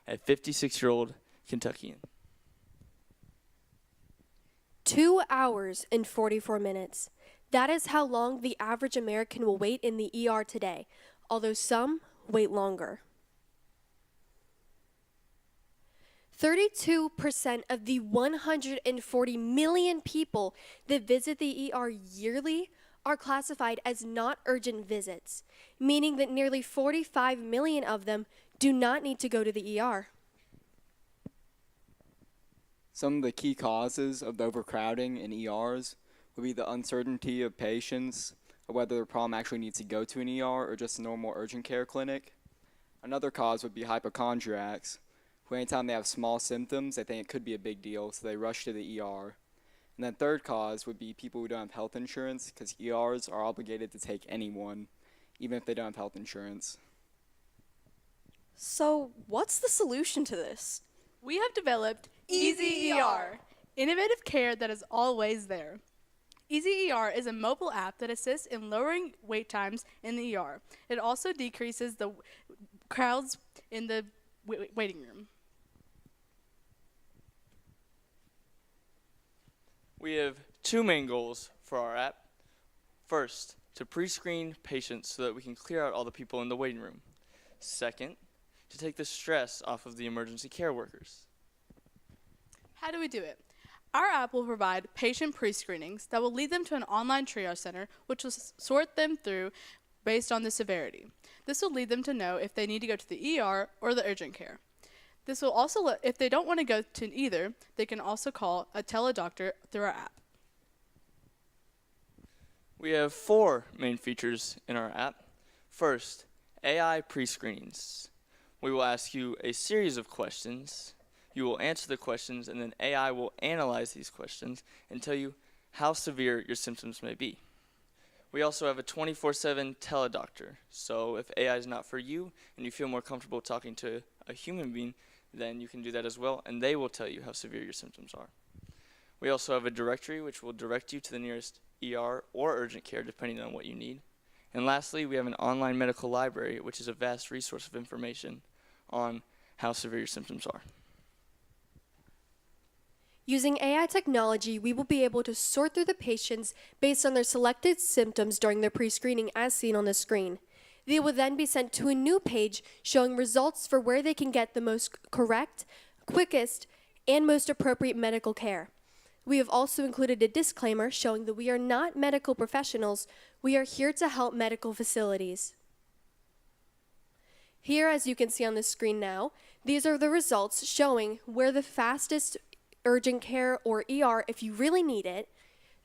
a 56-year-old Kentuckian. 2 hours and 44 minutes. That is how long the average American will wait in the ER today, although some wait longer. 32% of the 140 million people that visit the ER yearly are classified as not urgent visits, meaning that nearly 45 million of them do not need to go to the ER. Some of the key causes of the overcrowding in ERs would be the uncertainty of patients, of whether the problem actually needs to go to an ER or just a normal urgent care clinic. Another cause would be hypochondriacs, who anytime they have small symptoms, they think it could be a big deal, so they rush to the ER. And then third cause would be people who don't have health insurance, because ERs are obligated to take anyone, even if they don't have health insurance. So, what's the solution to this? We have developed Easy ER, innovative care that is always there. Easy ER is a mobile app that assists in lowering wait times in the ER. It also decreases the crowds in the waiting room. We have two main goals for our app. First, to pre-screen patients so that we can clear out all the people in the waiting room. Second, to take the stress off of the emergency care workers. How do we do it? Our app will provide patient pre-screenings that will lead them to an online triage center, which will sort them through based on the severity. This will lead them to know if they need to go to the ER or the urgent care. This will also, if they don't want to go to either, they can also call a teledoctor through our app. We have four main features in our app. First, AI pre-screenings. We will ask you a series of questions. You will answer the questions, and then AI will analyze these questions and tell you how severe your symptoms may be. We also have a 24/7 teledoctor. So if AI is not for you and you feel more comfortable talking to a human being, then you can do that as well, and they will tell you how severe your symptoms are. We also have a directory which will direct you to the nearest ER or urgent care depending on what you need. And lastly, we have an online medical library, which is a vast resource of information on how severe your symptoms are. Using AI technology, we will be able to sort through the patients based on their selected symptoms during their pre-screening as seen on the screen. They will then be sent to a new page showing results for where they can get the most correct, quickest, and most appropriate medical care. We have also included a disclaimer showing that we are not medical professionals. We are here to help medical facilities. Here, as you can see on the screen now, these are the results showing where the fastest urgent care or ER if you really need it.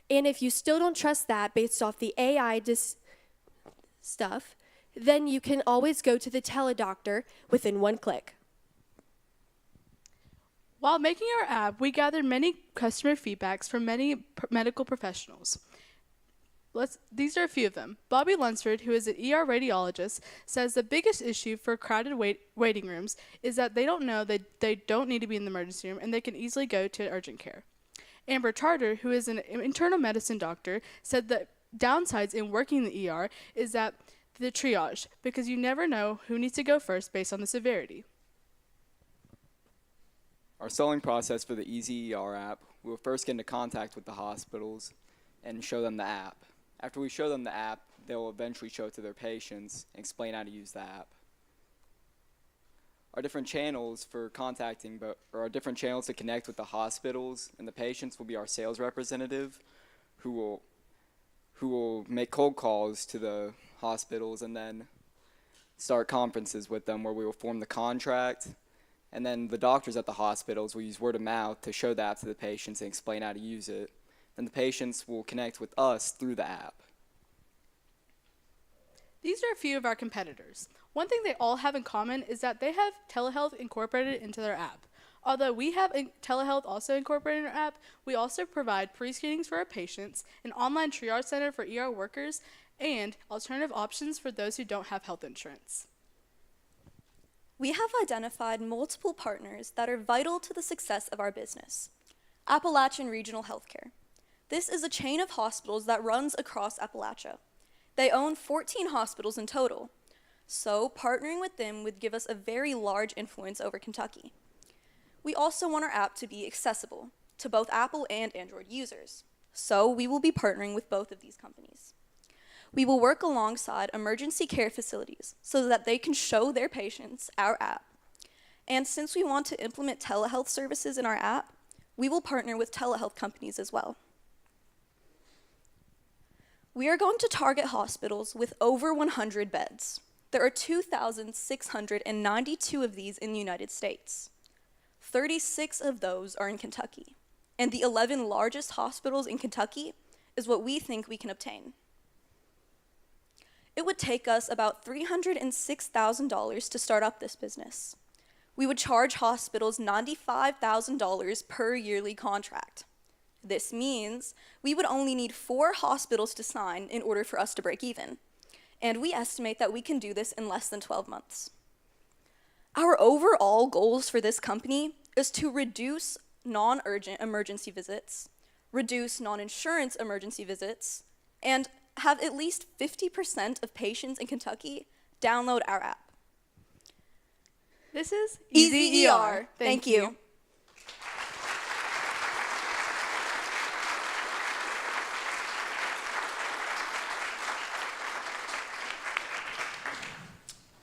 And if you still don't trust that based off the AI stuff, then you can always go to the teledoctor within one click. While making our app, we gathered many customer feedbacks from many medical professionals. These are a few of them. Bobby Lunsford, who is an ER radiologist, says the biggest issue for crowded waiting rooms is that they don't know that they don't need to be in the emergency room and they can easily go to urgent care. Amber Charter, who is an internal medicine doctor, said the downsides in working in the ER is that the triage, because you never know who needs to go first based on the severity. Our selling process for the Easy ER app, we will first get into contact with the hospitals and show them the app. After we show them the app, they will eventually show it to their patients and explain how to use the app. Our different channels for contacting, or our different channels to connect with the hospitals and the patients will be our sales representative who will make cold calls to the hospitals and then start conferences with them where we will form the contract. And then the doctors at the hospitals will use word of mouth to show the app to the patients and explain how to use it. Then the patients will connect with us through the app. These are a few of our competitors. One thing they all have in common is that they have telehealth incorporated into their app. Although we have telehealth also incorporated in our app, we also provide pre-screenings for our patients, an online triage center for ER workers, and alternative options for those who don't have health insurance. We have identified multiple partners that are vital to the success of our business. Appalachian Regional Healthcare. This is a chain of hospitals that runs across Appalachia. They own 14 hospitals in total, so partnering with them would give us a very large influence over Kentucky. We also want our app to be accessible to both Apple and Android users, so we will be partnering with both of these companies. We will work alongside emergency care facilities so that they can show their patients our app. And since we want to implement telehealth services in our app, we will partner with telehealth companies as well. We are going to target hospitals with over 100 beds. There are 2,692 of these in the United States. 36 of those are in Kentucky, and the 11 largest hospitals in Kentucky is what we think we can obtain. It would take us about $306,000 to start up this business. We would charge hospitals $95,000 per yearly contract. This means we would only need 4 hospitals to sign in order for us to break even, and we estimate that we can do this in less than 12 months. Our overall goals for this company is to reduce non-urgent emergency visits, reduce non-insurance emergency visits, and have at least 50% of patients in Kentucky download our app. This is Easy ER. Thank you.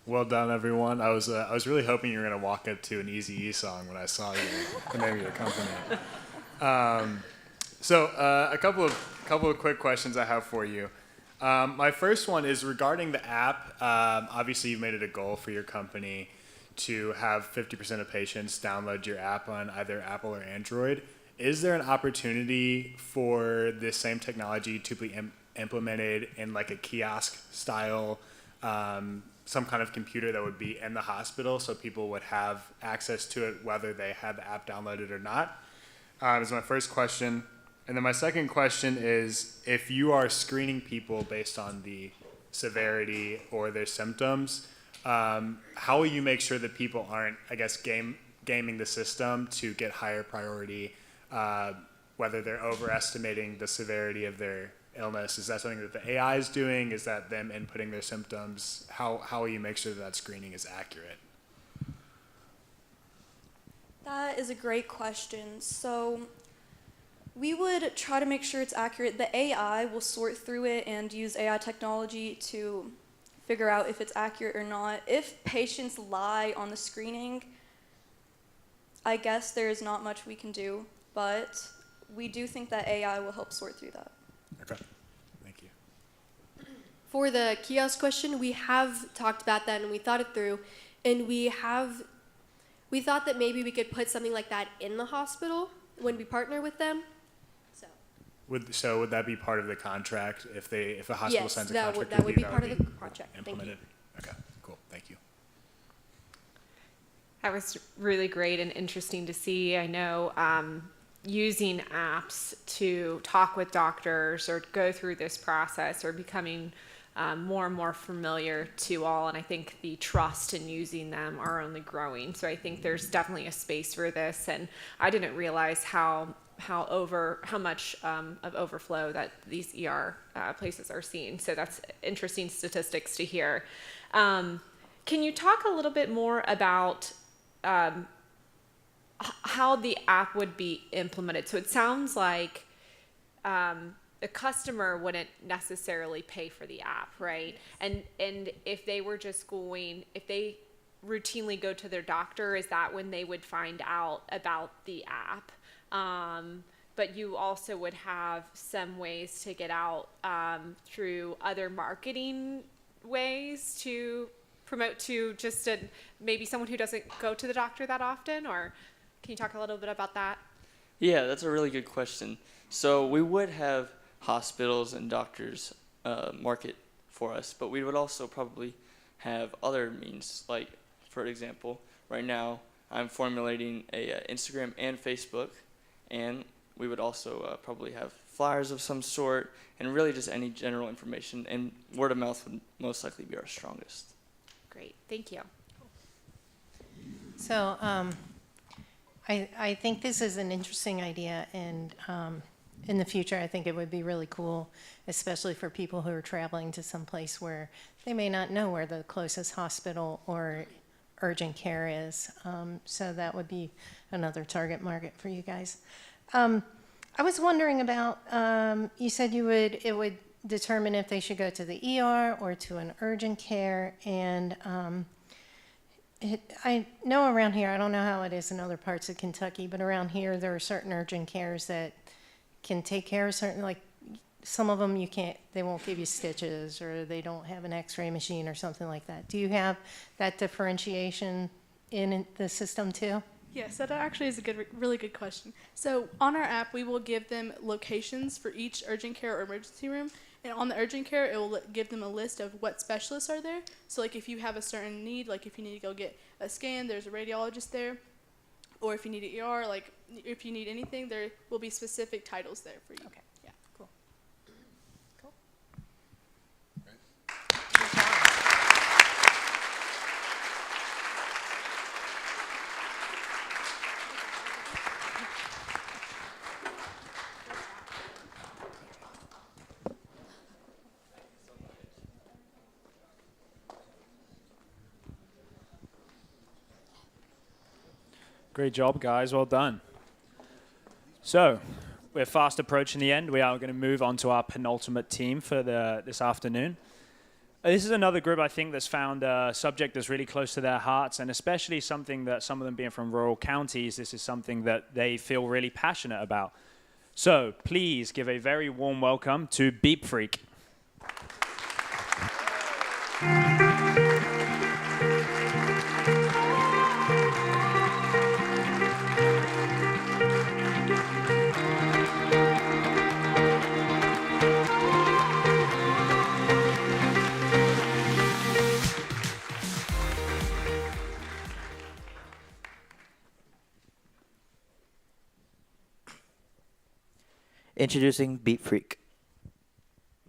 Well done, everyone. I was really hoping you were going to walk up to an Eazy-E song when I saw you, the name of your company. So a couple of quick questions I have for you. My first one is regarding the app. Obviously, you've made it a goal for your company to have 50% of patients download your app on either Apple or Android. Is there an opportunity for this same technology to be implemented in like a kiosk style, some kind of computer that would be in the hospital so people would have access to it whether they had the app downloaded or not? Is my first question. And then my second question is, if you are screening people based on the severity or their symptoms, how will you make sure that people aren't, I guess, gaming the system to get higher priority, whether they're overestimating the severity of their illness? Is that something that the AI is doing? Is that them inputting their symptoms? How will you make sure that screening is accurate? That is a great question. So we would try to make sure it's accurate. The AI will sort through it and use AI technology to figure out if it's accurate or not. If patients lie on the screening, I guess there is not much we can do, but we do think that AI will help sort through that. Okay, thank you. For the kiosk question, we have talked about that and we thought it through, and we thought that maybe we could put something like that in the hospital when we partner with them. So would that be part of the contract if a hospital Yes, sends a that contract? would be part of the contract. Thank you. Implemented. Okay, cool. Thank you. That was really great and interesting to see. I know using apps to talk with doctors or go through this process are becoming more and more familiar to all, and I think the trust in using them are only growing. So I think there's definitely a space for this, and I didn't realize how much of overflow that these ER places are seeing. So that's interesting statistics to hear. Can you talk a little bit more about how the app would be implemented? So it sounds like the customer wouldn't necessarily pay for the app, right? And if they were just if they routinely go to their doctor, is that when they would find out about the app? But you also would have some ways to get out through other marketing ways to promote to just maybe someone who doesn't go to the doctor that often, or can you talk a little bit about that? Yeah, that's a really good question. So we would have hospitals and doctors market for us, but we would also probably have other means. Like, for example, right now I'm formulating a Instagram and Facebook, and we would also probably have flyers of some sort, and really just any general information, and word of mouth would most likely be our strongest. Great, thank you. So I think this is an interesting idea, and in the future I think it would be really cool, especially for people who are traveling to some place where they may not know where the closest hospital or urgent care is. So that would be another target market for you guys. I was wondering about, you said it would determine if they should go to the ER or to an urgent care, and I know around here, I don't know how it is in other parts of Kentucky, but around here there are certain urgent cares that can take care of certain, like some of them they won't give you stitches, or they don't have an x-ray machine or something like that. Do you have that differentiation in the system too? Yes, that actually is a really good question. So on our app, we will give them locations for each urgent care or emergency room. And on the urgent care, it will give them a list of what specialists are there. So like if you have a certain need, like if you need to go get a scan, there's a radiologist there. Or if you need an ER, like if you need anything, there will be specific titles there for you. Okay. Yeah, cool. Cool. Great job, guys. Well done. So, we're fast approaching the end. We are going to move on to our penultimate team for this afternoon. This is another group, I think, that's found a subject that's really close to their hearts, and especially something that some of them being from rural counties, this is something that they feel really passionate about. So, please give a very warm welcome to Beep Freak. Introducing Beat Freak.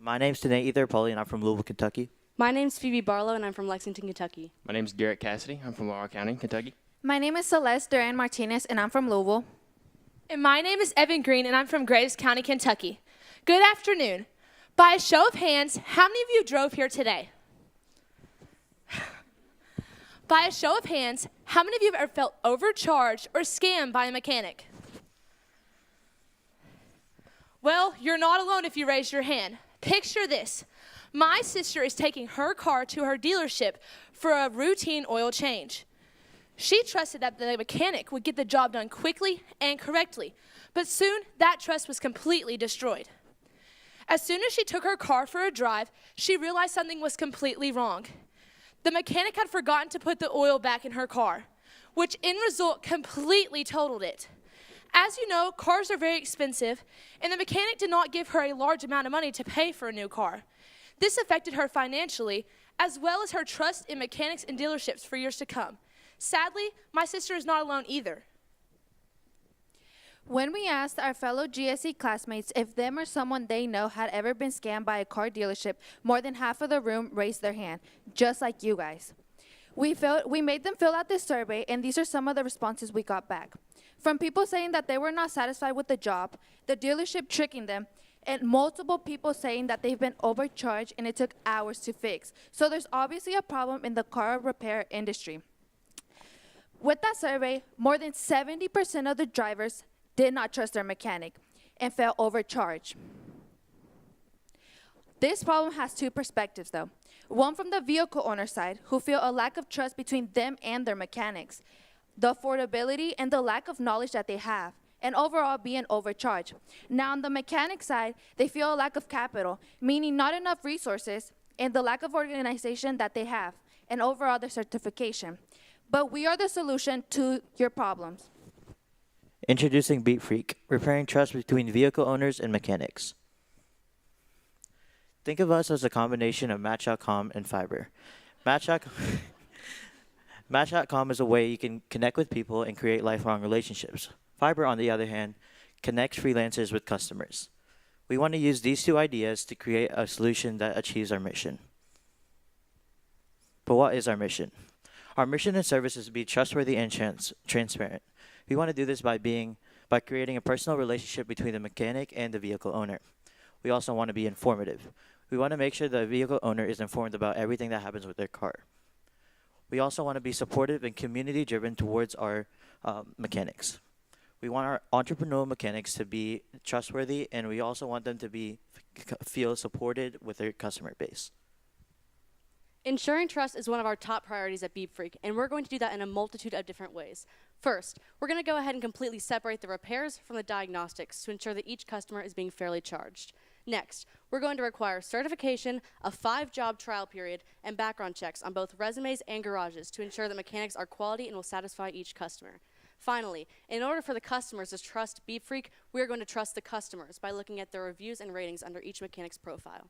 My name's Tanae Ether Polly, and I'm from Louisville, Kentucky. My name's Phoebe Barlow, and I'm from Lexington, Kentucky. My name's Garrett Cassidy. I'm from Laurel County, Kentucky. My name is Celeste Duran Martinez, and I'm from Louisville. And my name is Evan Green, and I'm from Graves County, Kentucky. Good afternoon. By a show of hands, how many of you drove here today? By a show of hands, how many of you have ever felt overcharged or scammed by a mechanic? Well, you're not alone if you raise your hand. Picture this. My sister is taking her car to her dealership for a routine oil change. She trusted that the mechanic would get the job done quickly and correctly, but soon that trust was completely destroyed. As soon as she took her car for a drive, she realized something was completely wrong. The mechanic had forgotten to put the oil back in her car, which in result completely totaled it. As you know, cars are very expensive, and the mechanic did not give her a large amount of money to pay for a new car. This affected her financially, as well as her trust in mechanics and dealerships for years to come. Sadly, my sister is not alone either. When we asked our fellow GSE classmates if them or someone they know had ever been scammed by a car dealership, more than half of the room raised their hand, just like you guys. We made them fill out this survey, and these are some of the responses we got back. From people saying that they were not satisfied with the job, the dealership tricking them, and multiple people saying that they've been overcharged and it took hours to fix. So there's obviously a problem in the car repair industry. With that survey, more than 70% of the drivers did not trust their mechanic and felt overcharged. This problem has two perspectives though. One from the vehicle owner side, who feel a lack of trust between them and their mechanics, the affordability and the lack of knowledge that they have, and overall being overcharged. Now on the mechanic side, they feel a lack of capital, meaning not enough resources and the lack of organization that they have, and overall their certification. But we are the solution to your problems. Introducing Beat Freak, repairing trust between vehicle owners and mechanics. Think of us as a combination of Match.com and Fiverr. Match.com is a way you can connect with people and create lifelong relationships. Fiverr, on the other hand, connects freelancers with customers. We want to use these two ideas to create a solution that achieves our mission. But what is our mission? Our mission and service is to be trustworthy and transparent. We want to do this by creating a personal relationship between the mechanic and the vehicle owner. We also want to be informative. We want to make sure the vehicle owner is informed about everything that happens with their car. We also want to be supportive and community-driven towards our mechanics. We want our entrepreneurial mechanics to be trustworthy, and we also want them to feel supported with their customer base. Ensuring trust is one of our top priorities at Beep Freak, and we're going to do that in a multitude of different ways. First, we're going to go ahead and completely separate the repairs from the diagnostics to ensure that each customer is being fairly charged. Next, we're going to require certification, a 5-job trial period, and background checks on both resumes and garages to ensure that mechanics are quality and will satisfy each customer. Finally, in order for the customers to trust Beep Freak, we're going to trust the customers by looking at their reviews and ratings under each mechanic's profile.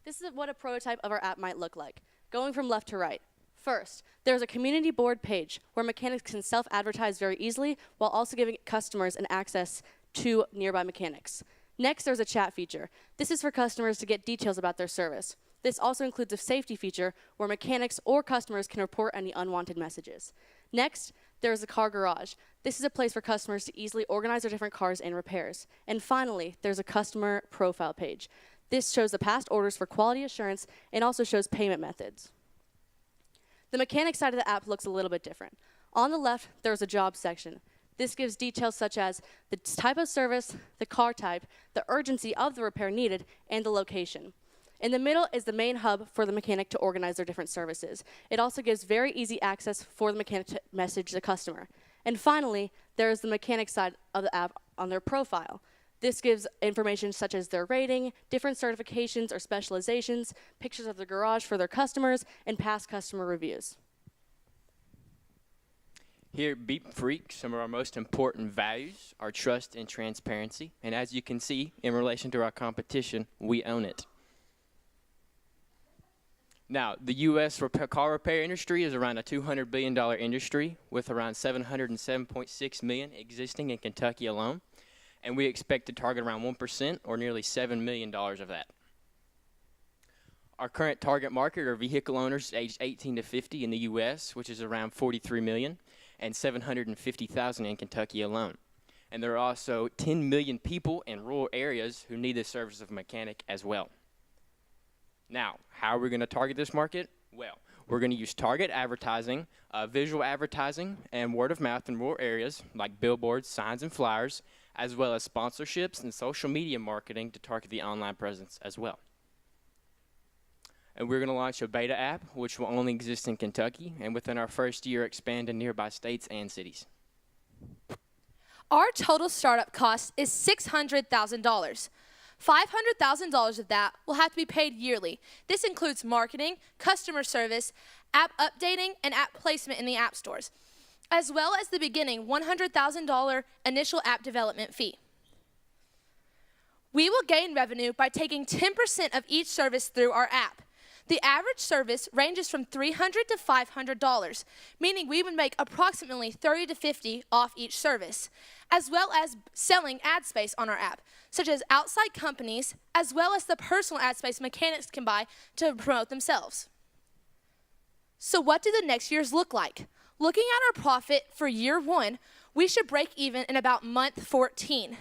This is what a prototype of our app might look like, going from left to right. First, there's a community board page where mechanics can self-advertise very easily while also giving customers an access to nearby mechanics. Next, there's a chat feature. This is for customers to get details about their service. This also includes a safety feature where mechanics or customers can report any unwanted messages. Next, there's a car garage. This is a place for customers to easily organize their different cars and repairs. And finally, there's a customer profile page. This shows the past orders for quality assurance and also shows payment methods. The mechanic side of the app looks a little bit different. On the left, there's a job section. This gives details such as the type of service, the car type, the urgency of the repair needed, and the location. In the middle is the main hub for the mechanic to organize their different services. It also gives very easy access for the mechanic to message the customer. And finally, there is the mechanic side of the app on their profile. This gives information such as their rating, different certifications or specializations, pictures of the garage for their customers, and past customer reviews. Here at Beep Freak, some of our most important values are trust and transparency. And as you can see, in relation to our competition, we own it. Now, the U.S. car repair industry is around a $200 billion industry with around 707.6 million existing in Kentucky alone. And we expect to target around 1% or nearly $7 million of that. Our current target market are vehicle owners aged 18 to 50 in the U.S., which is around 43 million, and 750,000 in Kentucky alone. And there are also 10 million people in rural areas who need the service of a mechanic as well. Now, how are we going to target this market? Well, we're going to use target advertising, visual advertising, and word of mouth in rural areas like billboards, signs, and flyers, as well as sponsorships and social media marketing to target the online presence as well. And we're going to launch a beta app, which will only exist in Kentucky, and within our first year expand to nearby states and cities. Our total startup cost is $600,000. $500,000 of that will have to be paid yearly. This includes marketing, customer service, app updating, and app placement in the app stores, as well as the beginning $100,000 initial app development fee. We will gain revenue by taking 10% of each service through our app. The average service ranges from $300 to $500, meaning we would make approximately 30 to 50 off each service, as well as selling ad space on our app, such as outside companies, as well as the personal ad space mechanics can buy to promote themselves. So what do the next years look like? Looking at our profit for year 1, we should break even in about month 14.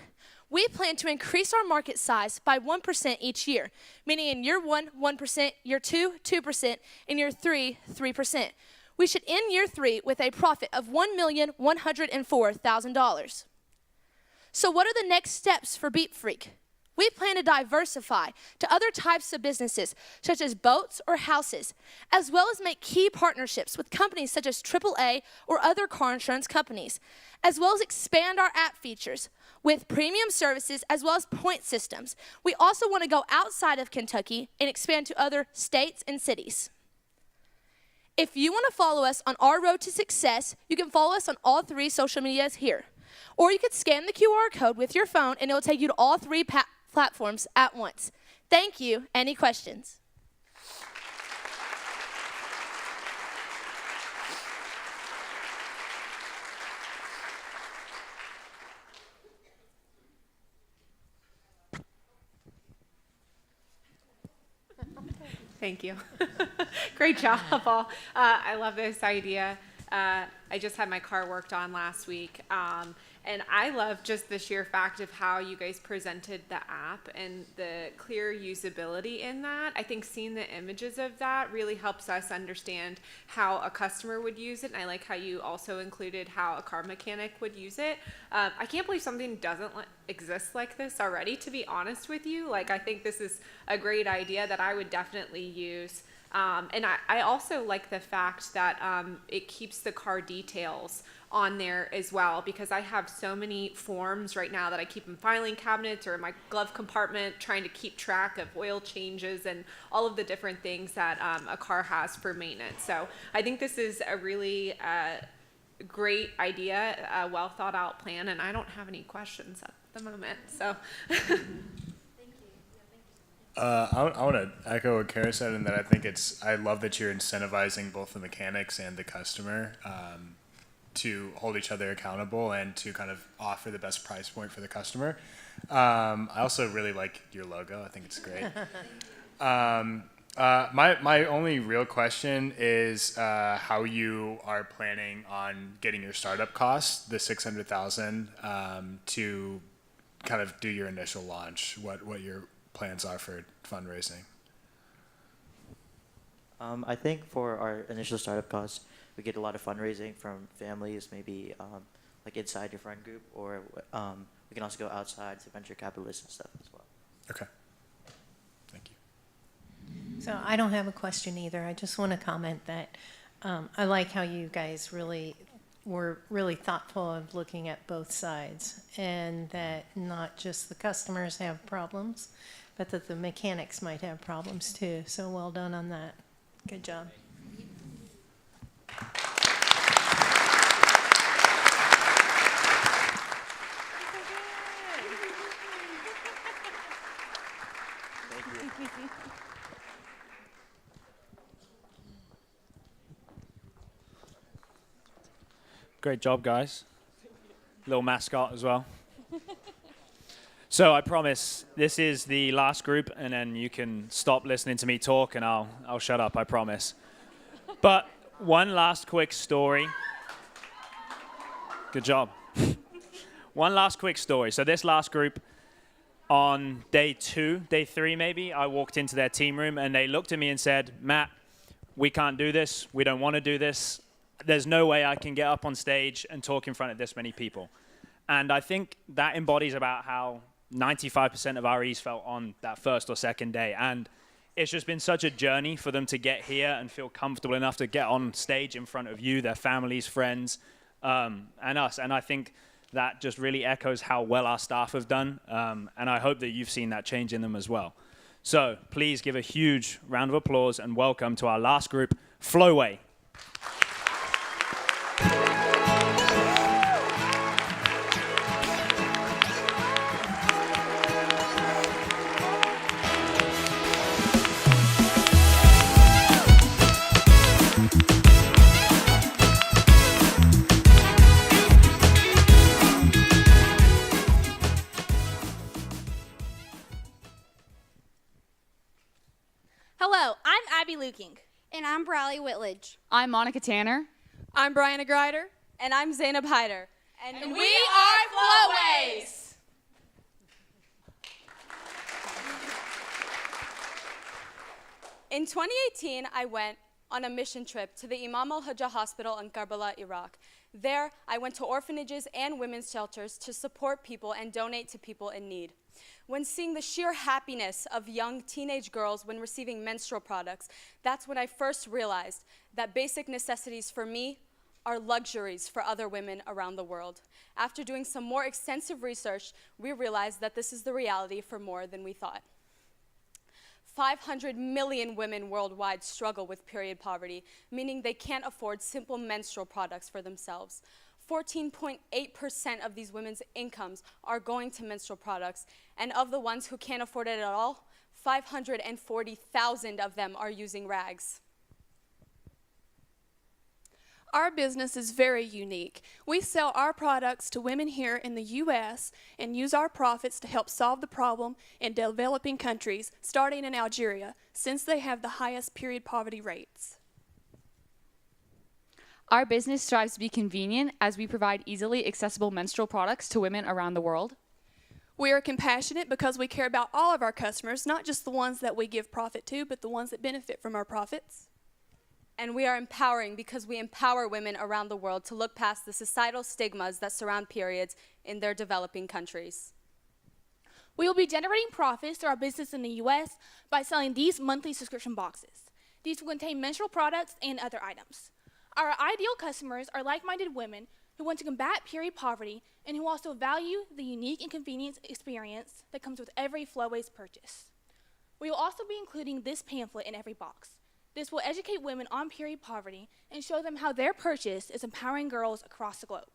We plan to increase our market size by 1% each year, meaning in year 1, 1%, year 2, 2%, and year 3, 3%. We should end year 3 with a profit of $1,104,000. So what are the next steps for Beep Freak? We plan to diversify to other types of businesses, such as boats or houses, as well as make key partnerships with companies such as AAA or other car insurance companies, as well as expand our app features with premium services as well as point systems. We also want to go outside of Kentucky and expand to other states and cities. If you want to follow us on our road to success, you can follow us on all 3 social medias here. Or you could scan the QR code with your phone and it will take you to all 3 platforms at once. Thank you. Any questions? Thank you. Great job, all. I love this idea. I just had my car worked on last week. And I love just the sheer fact of how you guys presented the app and the clear usability in that. I think seeing the images of that really helps us understand how a customer would use it. And I like how you also included how a car mechanic would use it. I can't believe something doesn't exist like this already, to be honest with you. Like, I think this is a great idea that I would definitely use. And I also like the fact that it keeps the car details on there as well, because I have so many forms right now that I keep in filing cabinets or in my glove compartment trying to keep track of oil changes and all of the different things that a car has for maintenance. So I think this is a really great idea, a well thought out plan, and I don't have any questions at the moment. So. I want to echo what Kara said in that I love that you're incentivizing both the mechanics and the customer to hold each other accountable and to kind of offer the best price point for the customer. I also really like your logo. I think it's great. My only real question is how you are planning on getting your startup costs, the $600,000, to kind of do your initial launch. What your plans are for fundraising? I think for our initial startup costs, we get a lot of fundraising from families, maybe like inside your friend group, or we can also go outside to venture capitalists and stuff as well. Okay. Thank you. So I don't have a question either. I just want to comment that I like how you guys were really thoughtful of looking at both sides, and that not just the customers have problems, but that the mechanics might have problems too. So well done on that. Good job. Great job, guys. Little mascot as well. So I promise this is the last group, and then you can stop listening to me talk, and I'll shut up, I promise. But one last quick story. Good job. One last quick story. So this last group, on day 3 maybe, I walked into their team room, and they looked at me and said, Matt, we can't do this. We don't want to do this. There's no way I can get up on stage and talk in front of this many people. And I think that embodies about how 95% of REs felt on that first or second day. And it's just been such a journey for them to get here and feel comfortable enough to get on stage in front of you, their families, friends, and us. And I think that just really echoes how well our staff have done. And I hope that you've seen that change in them as well. So please give a huge round of applause and welcome to our last group, Flowway. Baking. And I'm Briley Whitledge. I'm Monica Tanner. I'm Brianna Grider. And I'm Zainab Hyder. And we are Flowways! In 2018, I went on a mission trip to the Imam al-Hajjah Hospital in Karbala, Iraq. There, I went to orphanages and women's shelters to support people and donate to people in need. When seeing the sheer happiness of young teenage girls when receiving menstrual products, that's when I first realized that basic necessities for me are luxuries for other women around the world. After doing some more extensive research, we realized that this is the reality for more than we thought. 500 million women worldwide struggle with period poverty, meaning they can't afford simple menstrual products for themselves. 14.8% of these women's incomes are going to menstrual products, and of the ones who can't afford it at all, 540,000 of them are using rags. Our business is very unique. We sell our products to women here in the U.S. and use our profits to help solve the problem in developing countries, starting in Algeria, since they have the highest period poverty rates. Our business strives to be convenient as we provide easily accessible menstrual products to women around the world. We are compassionate because we care about all of our customers, not just the ones that we give profit to, but the ones that benefit from our profits. And we are empowering because we empower women around the world to look past the societal stigmas that surround periods in their developing countries. We will be generating profits through our business in the U.S. by selling these monthly subscription boxes. These will contain menstrual products and other items. Our ideal customers are like-minded women who want to combat period poverty and who also value the unique and convenient experience that comes with every Flowways purchase. We will also be including this pamphlet in every box. This will educate women on period poverty and show them how their purchase is empowering girls across the globe.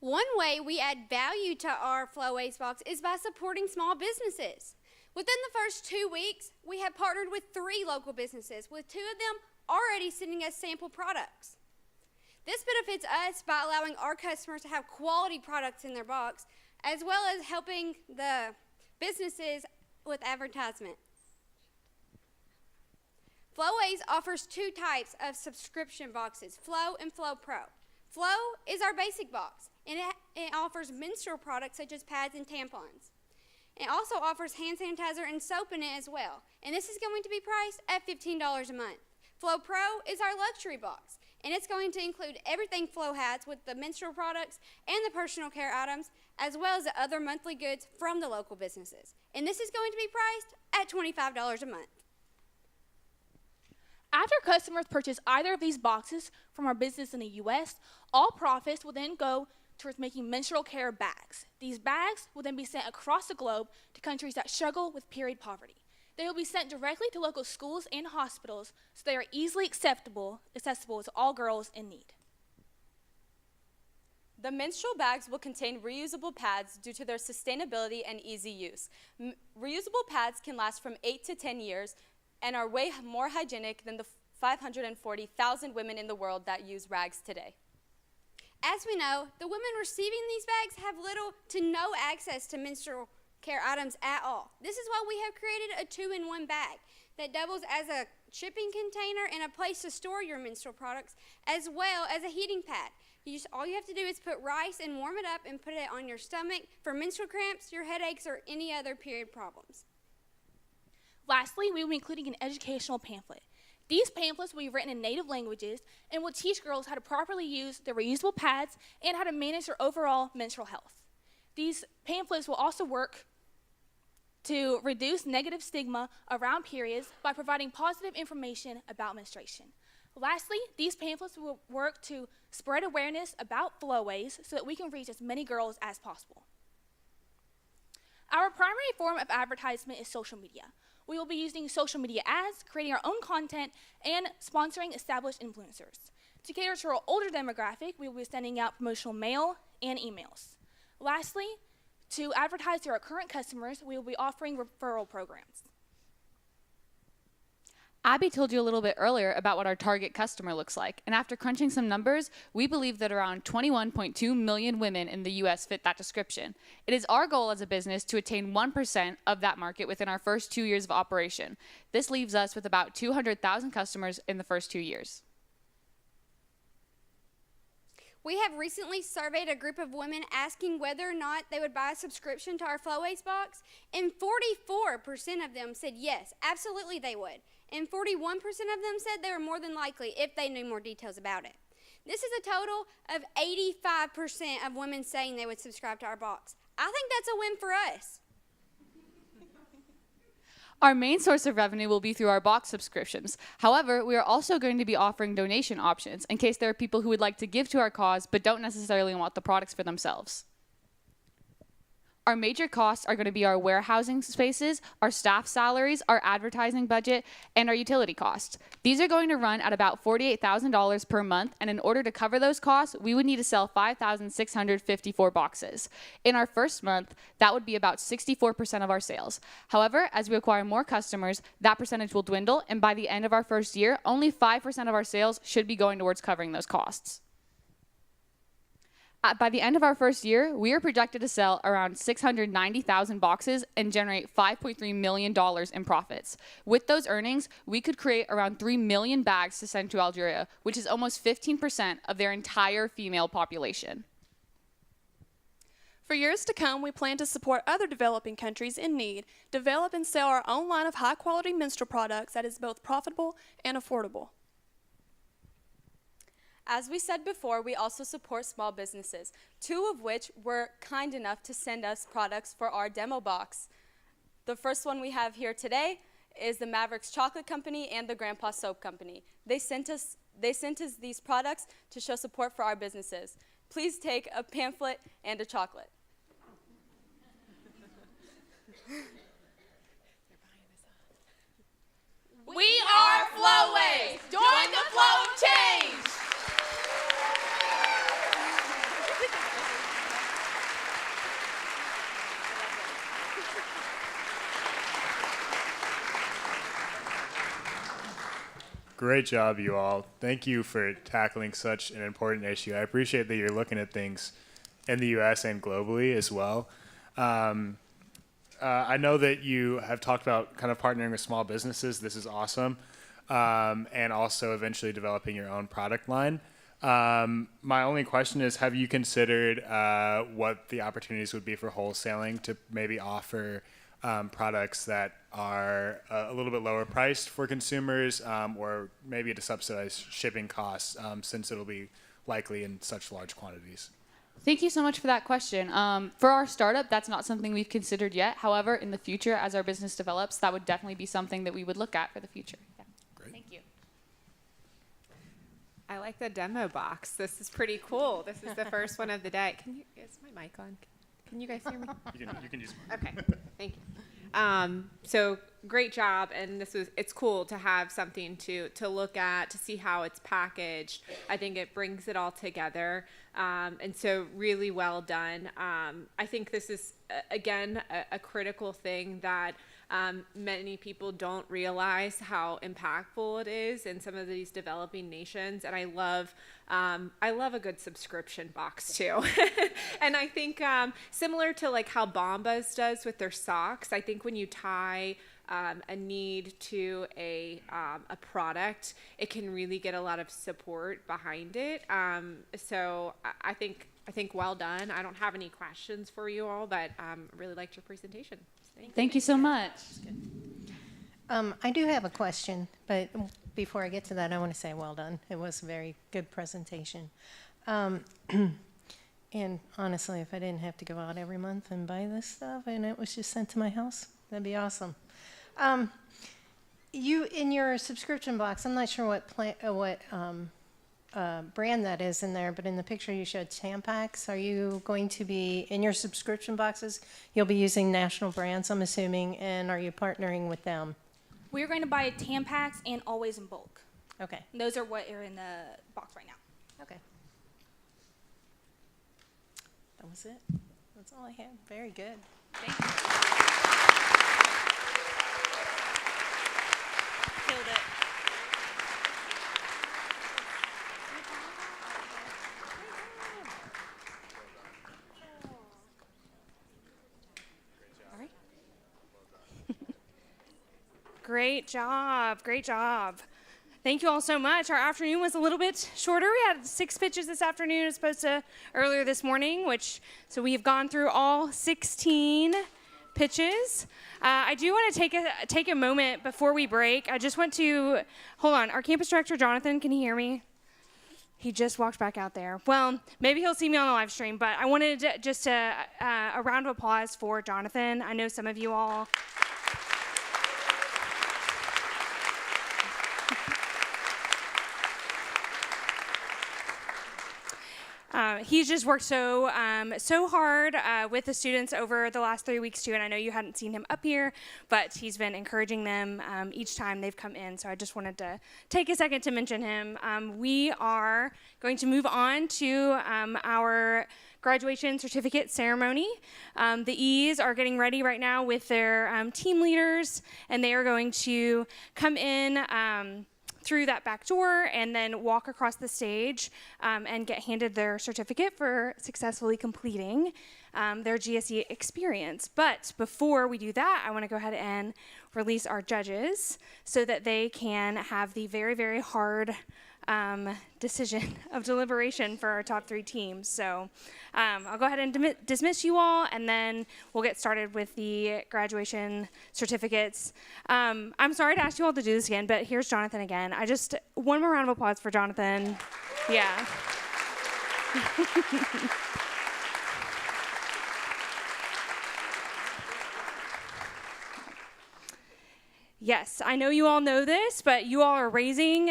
One way we add value to our Flowways box is by supporting small businesses. Within the first 2 weeks, we have partnered with 3 local businesses, with 2 of them already sending us sample products. This benefits us by allowing our customers to have quality products in their box, as well as helping the businesses with advertisement. Flowways offers 2 types of subscription boxes, Flow and Flow Pro. Flow is our basic box, and it offers menstrual products such as pads and tampons. It also offers hand sanitizer and soap in it as well, and this is going to be priced at $15 a month. Flow Pro is our luxury box, and it's going to include everything Flow has with the menstrual products and the personal care items, as well as the other monthly goods from the local businesses. And this is going to be priced at $25 a month. After customers purchase either of these boxes from our business in the U.S., all profits will then go towards making menstrual care bags. These bags will then be sent across the globe to countries that struggle with period poverty. They will be sent directly to local schools and hospitals so they are easily accessible to all girls in need. The menstrual bags will contain reusable pads due to their sustainability and easy use. Reusable pads can last from 8 to 10 years and are way more hygienic than the 540,000 women in the world that use rags today. As we know, the women receiving these bags have little to no access to menstrual care items at all. This is why we have created a 2-in-1 bag that doubles as a shipping container and a place to store your menstrual products, as well as a heating pad. All you have to do is put rice and warm it up and put it on your stomach for menstrual cramps, your headaches, or any other period problems. Lastly, we will be including an educational pamphlet. These pamphlets will be written in native languages and will teach girls how to properly use their reusable pads and how to manage their overall menstrual health. These pamphlets will also work to reduce negative stigma around periods by providing positive information about menstruation. Lastly, these pamphlets will work to spread awareness about Flowways so that we can reach as many girls as possible. Our primary form of advertisement is social media. We will be using social media ads, creating our own content, and sponsoring established influencers. To cater to our older demographic, we will be sending out promotional mail and emails. Lastly, to advertise to our current customers, we will be offering referral programs. Abby told you a little bit earlier about what our target customer looks like, and after crunching some numbers, we believe that around 21.2 million women in the US fit that description. It is our goal as a business to attain 1% of that market within our first 2 years of operation. This leaves us with about 200,000 customers in the first 2 years. We have recently surveyed a group of women asking whether or not they would buy a subscription to our Flowways box, and 44% of them said yes, absolutely they would. And 41% of them said they were more than likely if they knew more details about it. This is a total of 85% of women saying they would subscribe to our box. I think that's a win for us. Our main source of revenue will be through our box subscriptions. However, we are also going to be offering donation options in case there are people who would like to give to our cause but don't necessarily want the products for themselves. Our major costs are going to be our warehousing spaces, our staff salaries, our advertising budget, and our utility costs. These are going to run at about $48,000 per month, and in order to cover those costs, we would need to sell 5,654 boxes. In our first month, that would be about 64% of our sales. However, as we acquire more customers, that percentage will dwindle, and by the end of our first year, only 5% of our sales should be going towards covering those costs. By the end of our first year, we are projected to sell around 690,000 boxes and generate $5.3 million in profits. With those earnings, we could create around 3 million bags to send to Algeria, which is almost 15% of their entire female population. For years to come, we plan to support other developing countries in need, develop and sell our own line of high-quality menstrual products that is both profitable and affordable. As we said before, we also support small businesses, 2 of which were kind enough to send us products for our demo box. The first one we have here today is the Mavericks Chocolate Company and the Grandpa Soap Company. They sent us these products to show support for our businesses. Please take a pamphlet and a chocolate. We are Flowways. Join the flow of change. Great job, you all. Thank you for tackling such an important issue. I appreciate that you're looking at things in the U.S. and globally as well. I know that you have talked about kind of partnering with small businesses. This is awesome. And also eventually developing your own product line. My only question is, have you considered what the opportunities would be for wholesaling to maybe offer products that are a little bit lower priced for consumers, or maybe to subsidize shipping costs, since it'll be likely in such large quantities? Thank you so much for that question. For our startup, that's not something we've considered yet. However, in the future, as our business develops, that would definitely be something that we would look at for the future. Yeah. Great. Thank you. I like the demo box. This is pretty cool. This is the first one of the day. Is my mic on? Can you guys hear me? You can use mine. Okay, thank you. So great job, and it's cool to have something to look at, to see how it's packaged. I think it brings it all together, and so really well done. I think this is again a critical thing that many people don't realize how impactful it is in some of these developing nations, and I love a good subscription box too. And I think similar to like how Bombas does with their socks, I think when you tie a need to a product, it can really get a lot of support behind it. So I think well done. I don't have any questions for you all, but really liked your presentation. Thank you so much. I do have a question, but before I get to that, I want to say well done. It was a very good presentation. And honestly, if I didn't have to go out every month and buy this stuff and it was just sent to my house, that'd be awesome. You, in your subscription box, I'm not sure what brand that is in there, but in the picture you showed Tampax. Are you going to be, in your subscription boxes, you'll be using national brands, I'm assuming, and are you partnering with them? We're going to buy Tampax and Always in bulk. Okay. And those are what are in the box right now. Okay. That was it. That's all I had. Very good. Thank you. Killed it. Great job. Great job. Thank you all so much. Our afternoon was a little bit shorter. We had 6 pitches this afternoon as opposed to earlier this morning, so we've gone through all 16 pitches. I do want to take a moment before we break. I just want to, hold on, our campus director, Jonathan, can you hear me? He just walked back out there. Well, maybe he'll see me on the live stream, but I wanted a round of applause for Jonathan. I know some of you all... He's just worked so hard with the students over the last 3 weeks too, and I know you hadn't seen him up here, but he's been encouraging them each time they've come in, so I just wanted to take a second to mention him. We are going to move on to our graduation certificate ceremony. The E's are getting ready right now with their team leaders, and they are going to come in through that back door and then walk across the stage and get handed their certificate for successfully completing their GSE experience. But before we do that, I want to go ahead and release our judges so that they can have the very, very hard decision of deliberation for our top 3 teams. So I'll go ahead and dismiss you all, and then we'll get started with the graduation certificates. I'm sorry to ask you all to do this again, but here's Jonathan again. One more round of applause for Jonathan. Yeah. Yes, I know you all know this, but you all are raising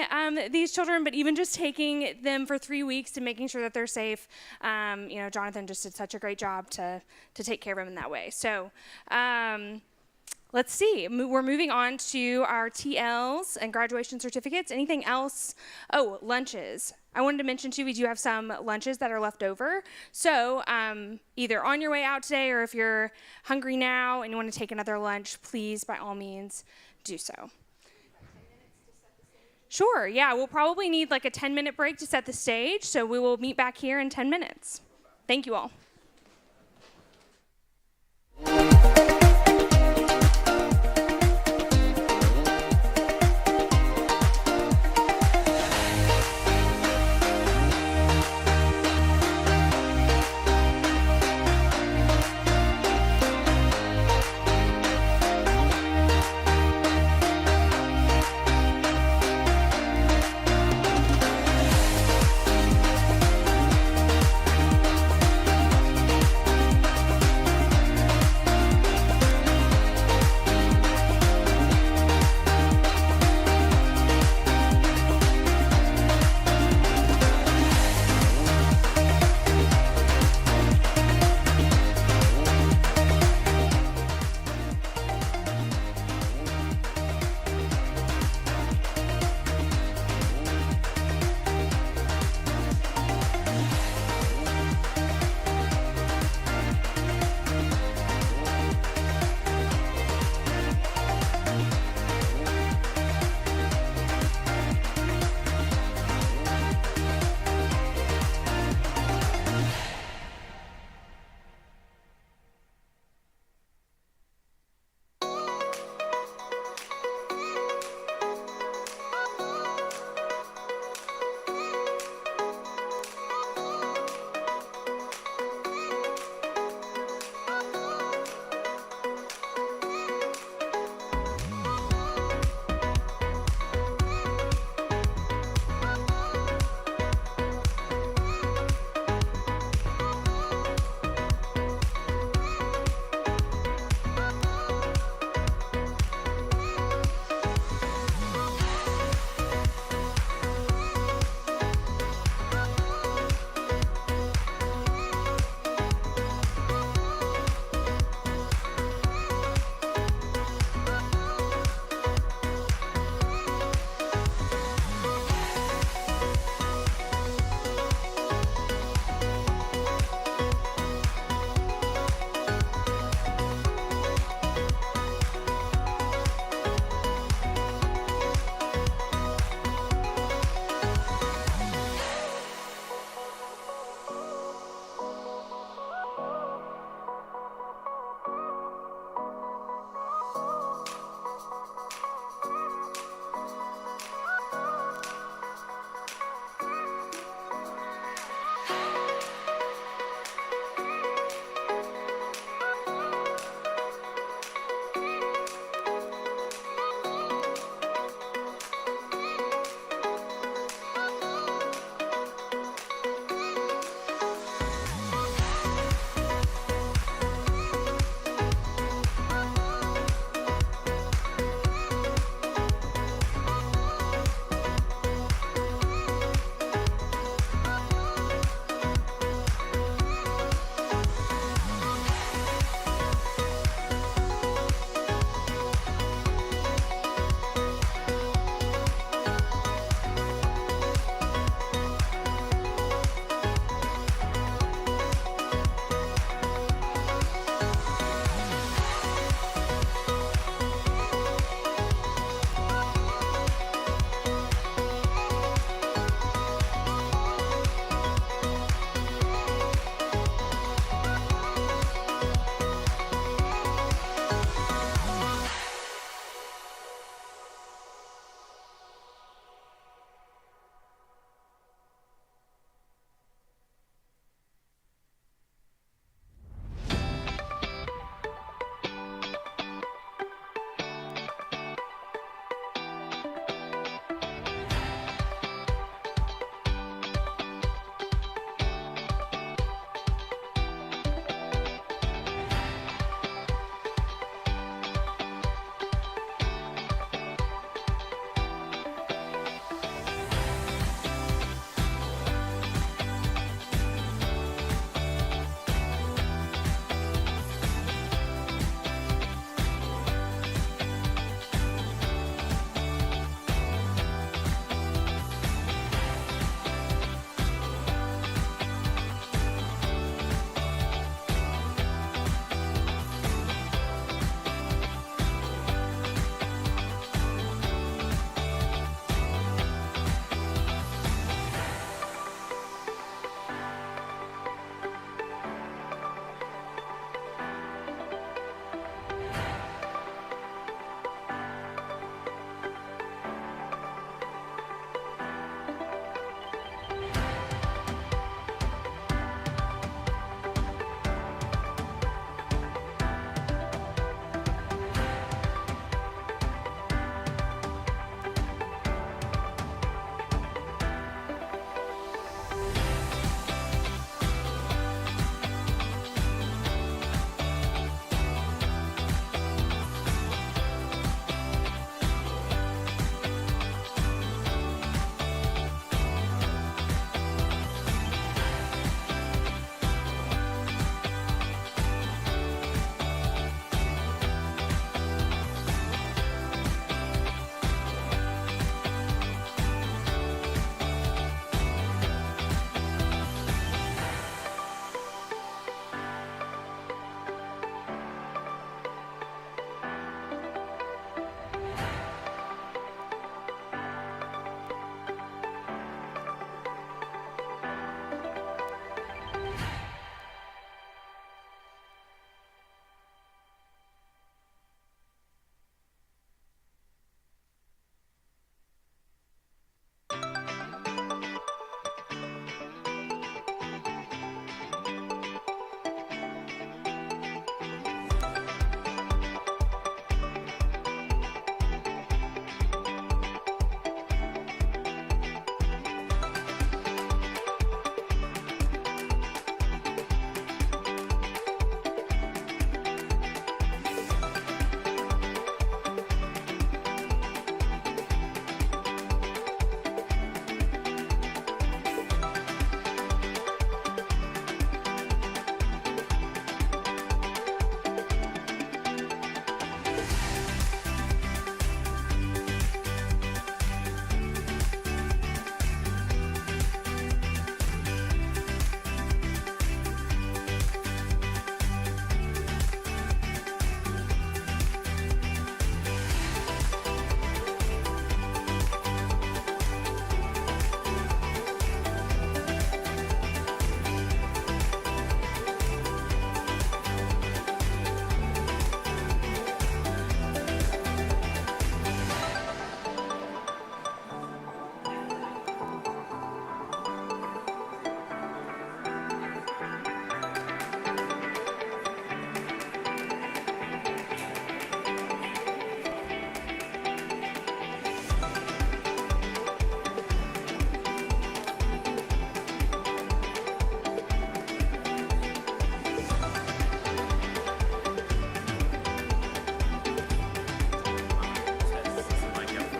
these children, but even just taking them for 3 weeks and making sure that they're safe, Jonathan just did such a great job to take care of them in that way. So let's see. We're moving on to our TLs and graduation certificates. Anything else? Oh, lunches. I wanted to mention, too, we do have some lunches that are left over. So either on your way out today, or if you're hungry now and you want to take another lunch, please, by all means, do so. Sure, yeah, we'll probably need like a 10-minute break to set the stage, so we will meet back here in 10 minutes. Thank you all.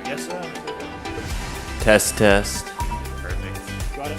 Yes, sir. Test, test. Perfect. Got it.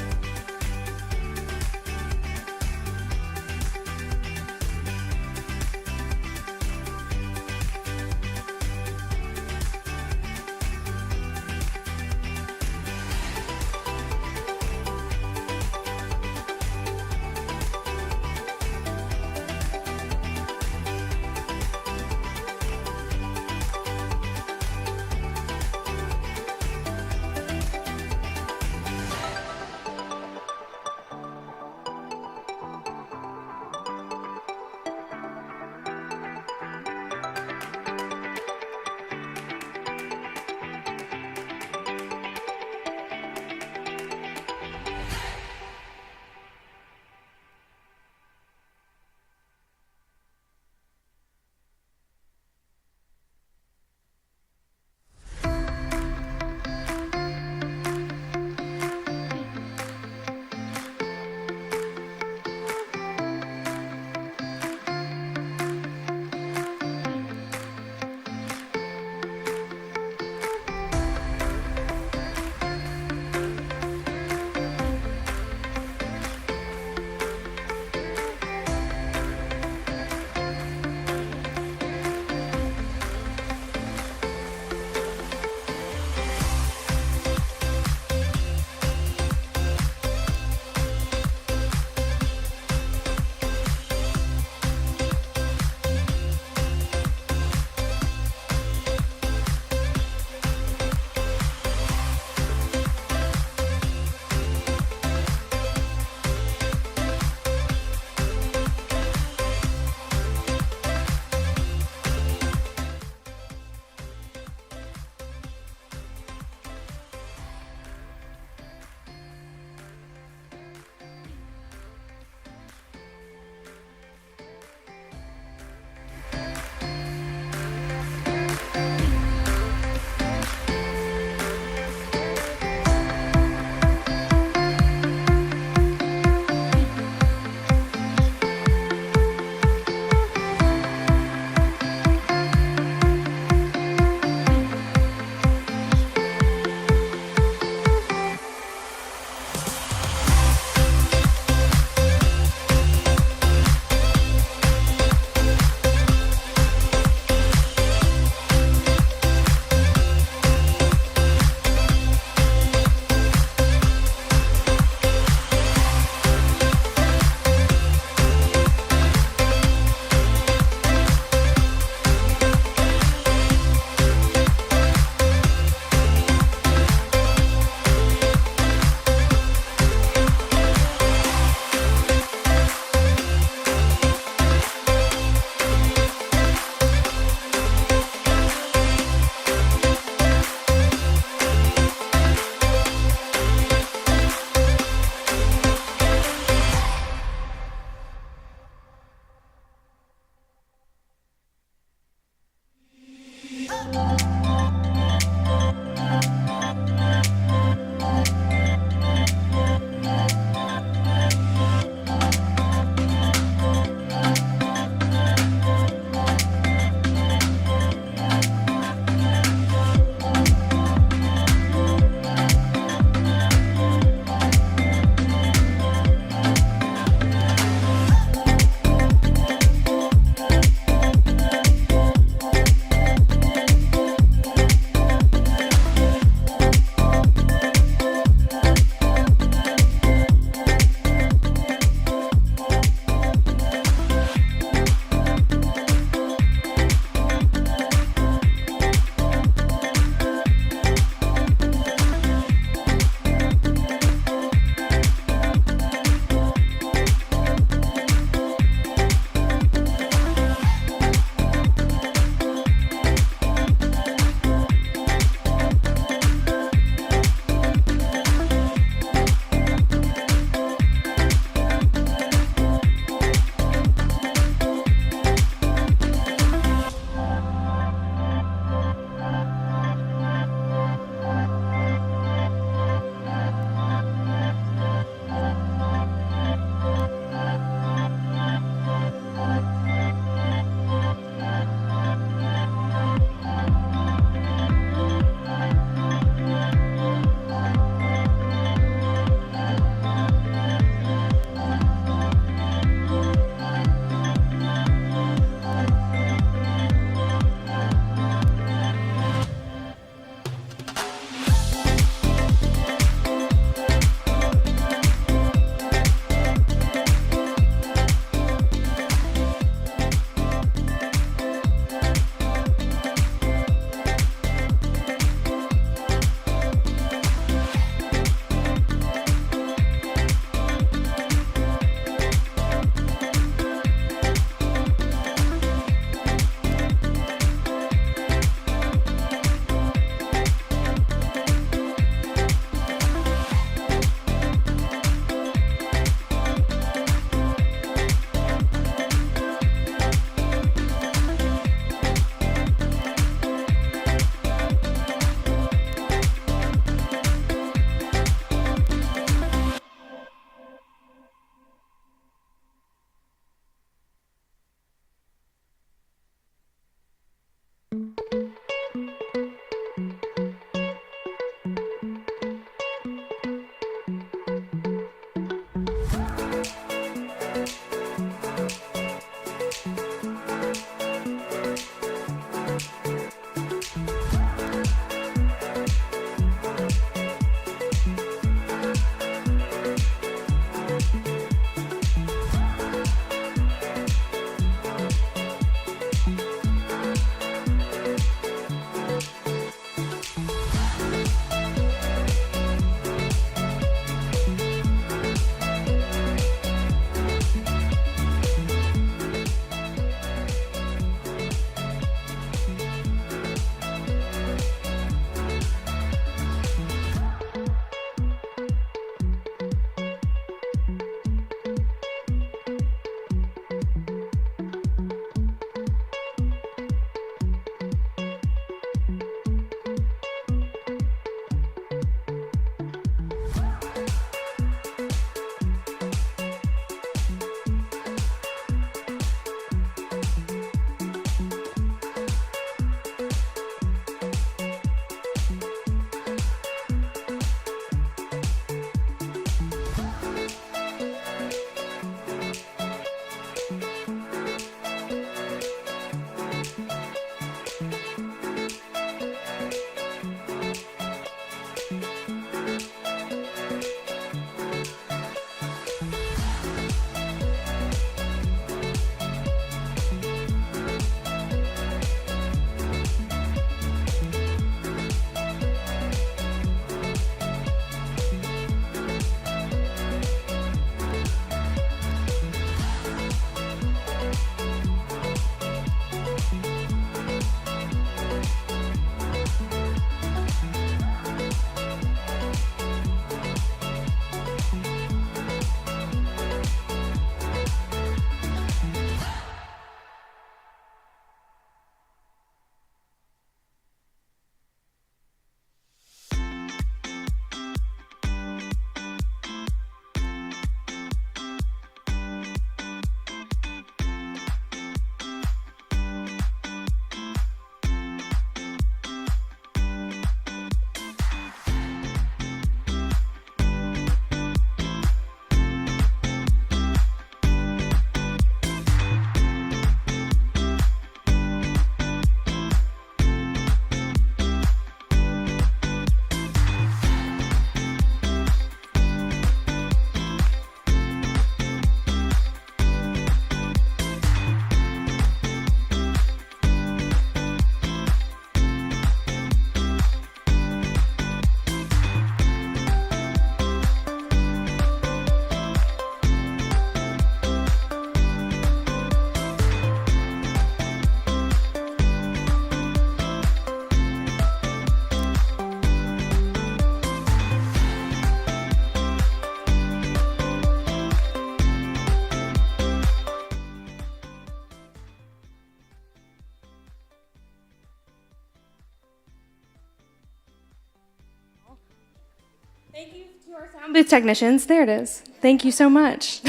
Thank you to our sound booth technicians. There it is. Thank you so much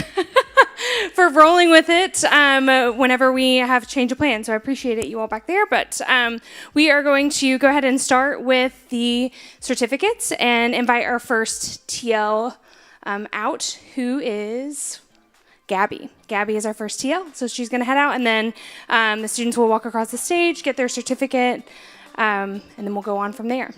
for rolling with it whenever we have change of plans. So I appreciate it, you all back there. But we are going to go ahead and start with the certificates and invite our first TL out, who is Gabby. Gabby is our first TL, so she's going to head out, and then the students will walk across the stage, get their certificate, and then we'll go on from there.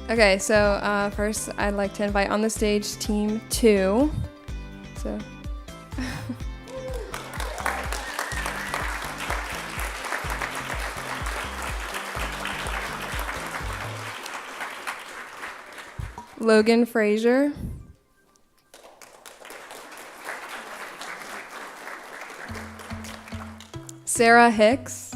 Okay, so first I'd like to invite on the stage Team 2. So. Logan Frazier. Sarah Hicks.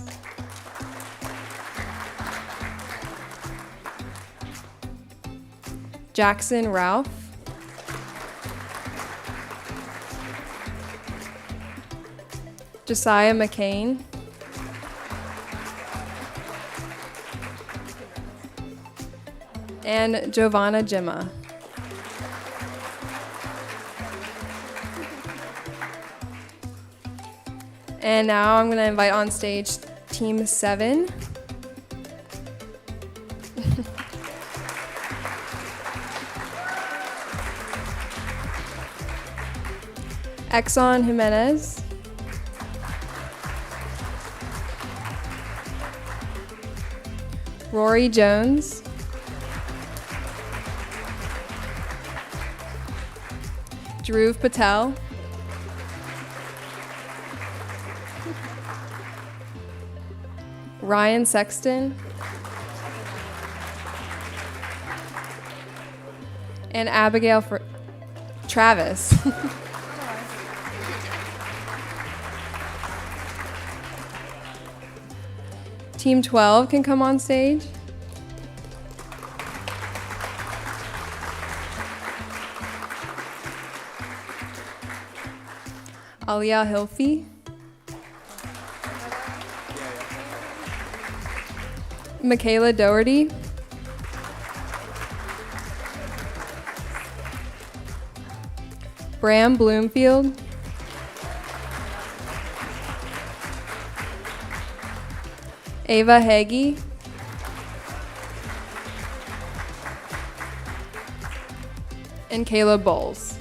Jackson Ralph. Josiah McCain. And Giovanna Gemma. And now I'm going to invite on stage Team 7. Exxon Jimenez. Rory Jones. Dhruv Patel. Ryan Sexton. And Abigail Travis. Team 12 can come on stage. Aliyah Hilfi. Michaela Doherty. Bram Bloomfield. Ava Hagee. And Caleb Bowles.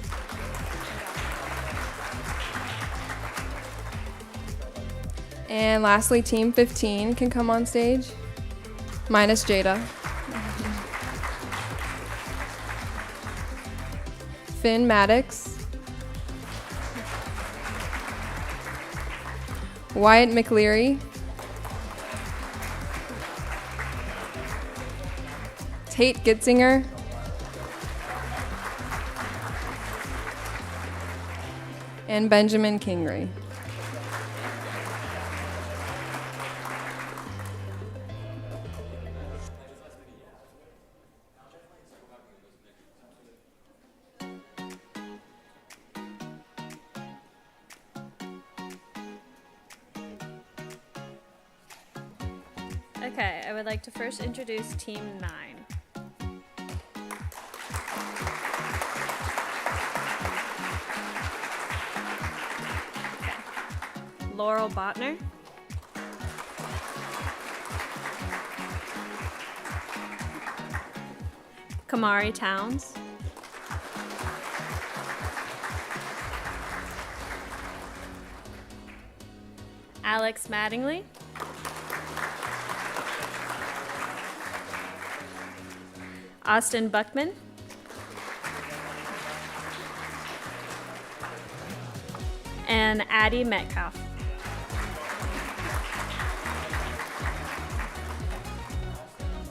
And lastly, Team 15 can come on stage, minus Jada. Finn Maddox. Wyatt McLeary. Tate Gitzinger. And Benjamin Kingery. Okay, I would like to first introduce Team 9. Laurel Botner. Kamari Towns. Alex Mattingly. Austin Buckman. And Addie Metcalf.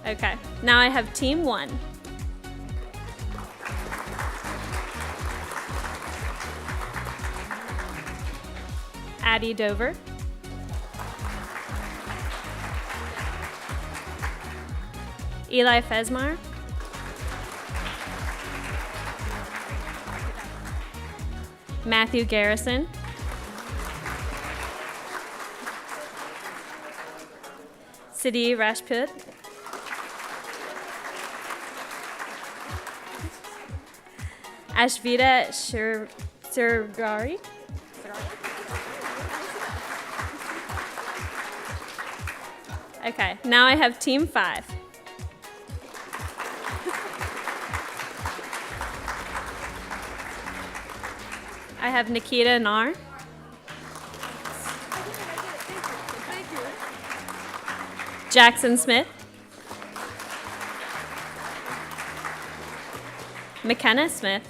Okay, now I have Team 1. Addie Dover. Eli Fesmar, Matthew Garrison, Siddhi Rajput, Ashvita Surgari, okay, now I have team 5. I have Nikita Nar, Jackson Smith, McKenna Smith,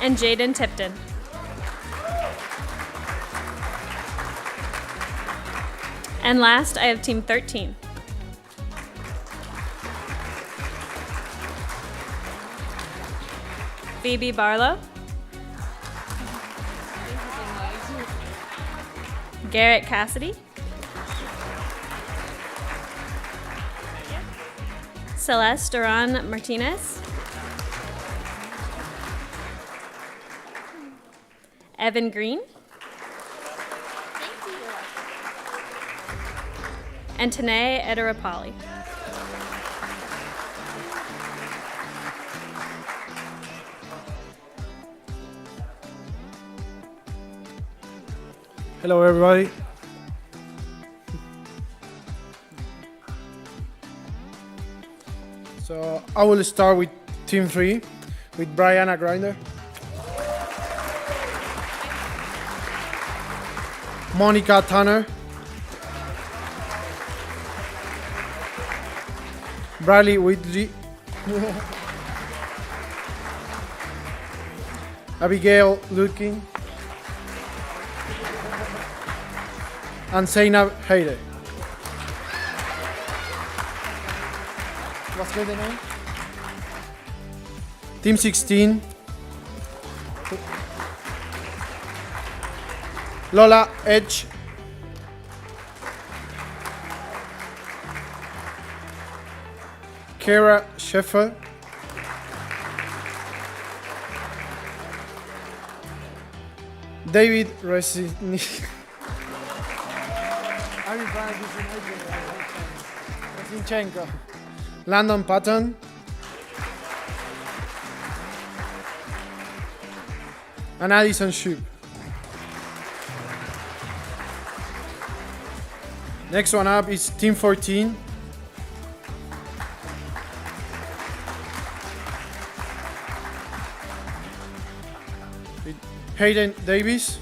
and Jaden Tipton. And last, I have team 13. Phoebe Barlow, Garrett Cassidy, Celeste Duran Martinez, Evan Green, and Tanae Edarapali. Hello, everybody. So I will start with Team 3, with Brianna Grinder, Monica Tanner, Bradley Whitley, Abigail Lutkin, and Zainab Hayde. What's the name? Team 16, Lola Edge, Kara Sheffer, David Resinchenko, Landon Patton, and Addison Shoup. Next one up is Team 14. With Hayden Davis,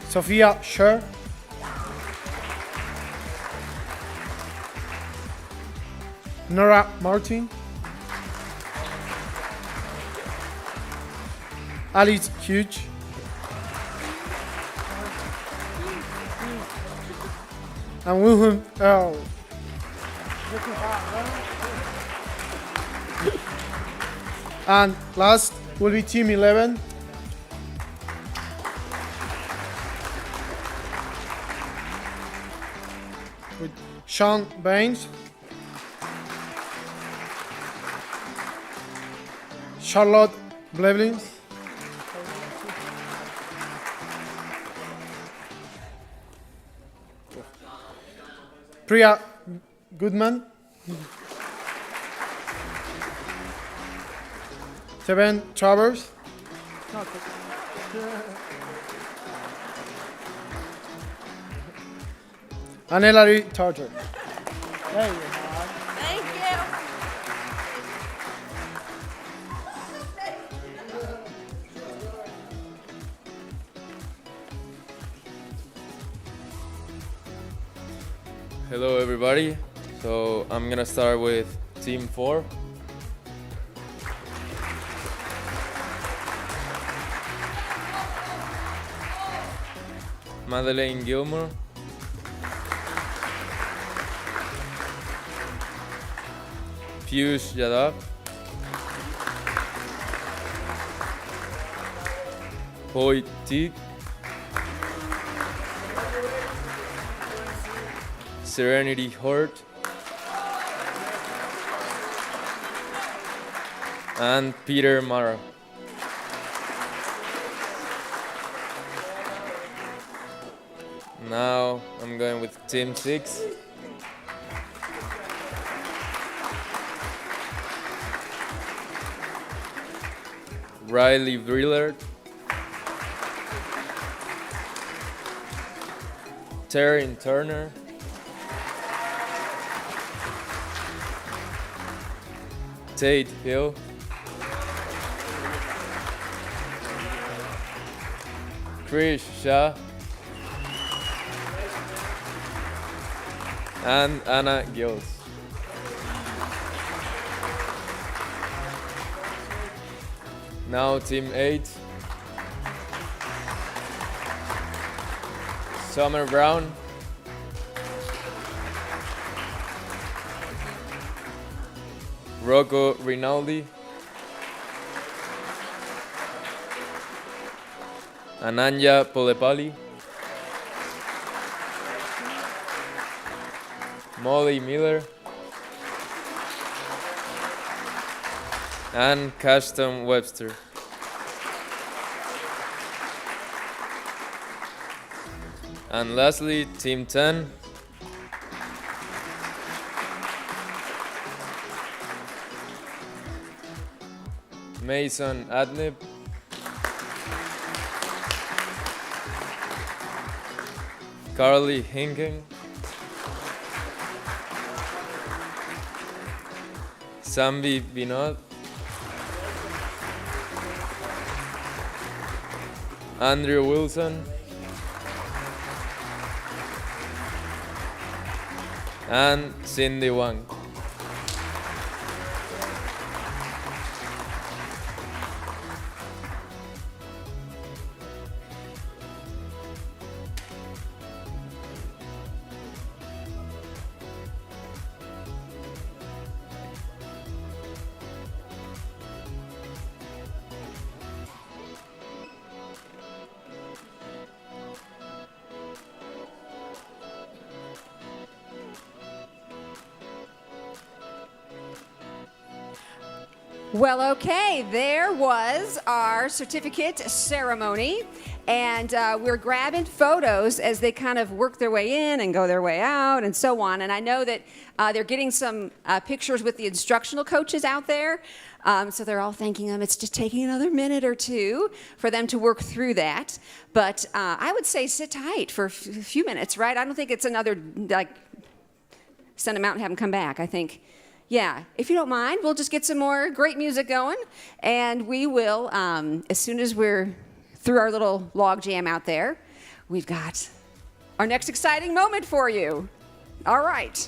Sophia Scher, Nora Martin, Alice Hughes, and Wilhelm Earl. And last will be Team 11. With Sean Baines, Charlotte Blevlin, Priya Goodman, Seven Travers, and Hilary Tartar. There you go. Thank you. Hello, everybody. So I'm gonna start with Team 4. Madeleine Gilmore, Piyush Yadav, Hoy Teague, Serenity Hort, and Peter Mara. Now I'm going with Team 6. Riley Brillard, Taryn Turner, Tate Hill, Krish Shah, and Anna Gills. Now Team 8. Summer Brown, Rocco Rinaldi, Ananya Polepali, Molly Miller, and Custom Webster. And lastly, Team 10. Mason Adnib, Carly Hinking, Sambi Binod, Andrew Wilson, and Cindy Wang. Well, okay, there was our certificate ceremony, and we're grabbing photos as they kind of work their way in and go their way out and so on. And I know that they're getting some pictures with the instructional coaches out there, so they're all thanking them. It's just taking another minute or two for them to work through that. But I would say sit tight for a few minutes, right? I don't think it's another, like, send them out and have them come back. I think, yeah, if you don't mind, we'll just get some more great music going, and we will, as soon as we're through our little log jam out there, we've got our next exciting moment for you. All right.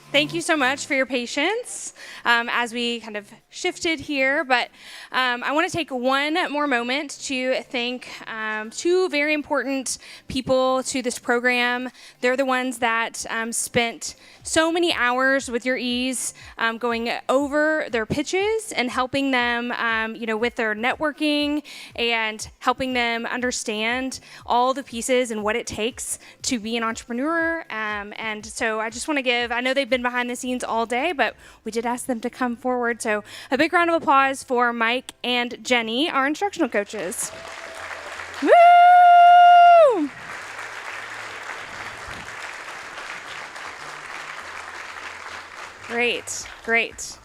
Thank you so much for your patience as we kind of shifted here. But I want to take one more moment to thank two very important people to this program. They're the ones that spent so many hours with your E's going over their pitches and helping them with their networking and helping them understand all the pieces and what it takes to be an entrepreneur. And so I just want to I know they've been behind the scenes all day, but we did ask them to come forward. So a big round of applause for Mike and Jenny, our instructional coaches. Woo! Great, great.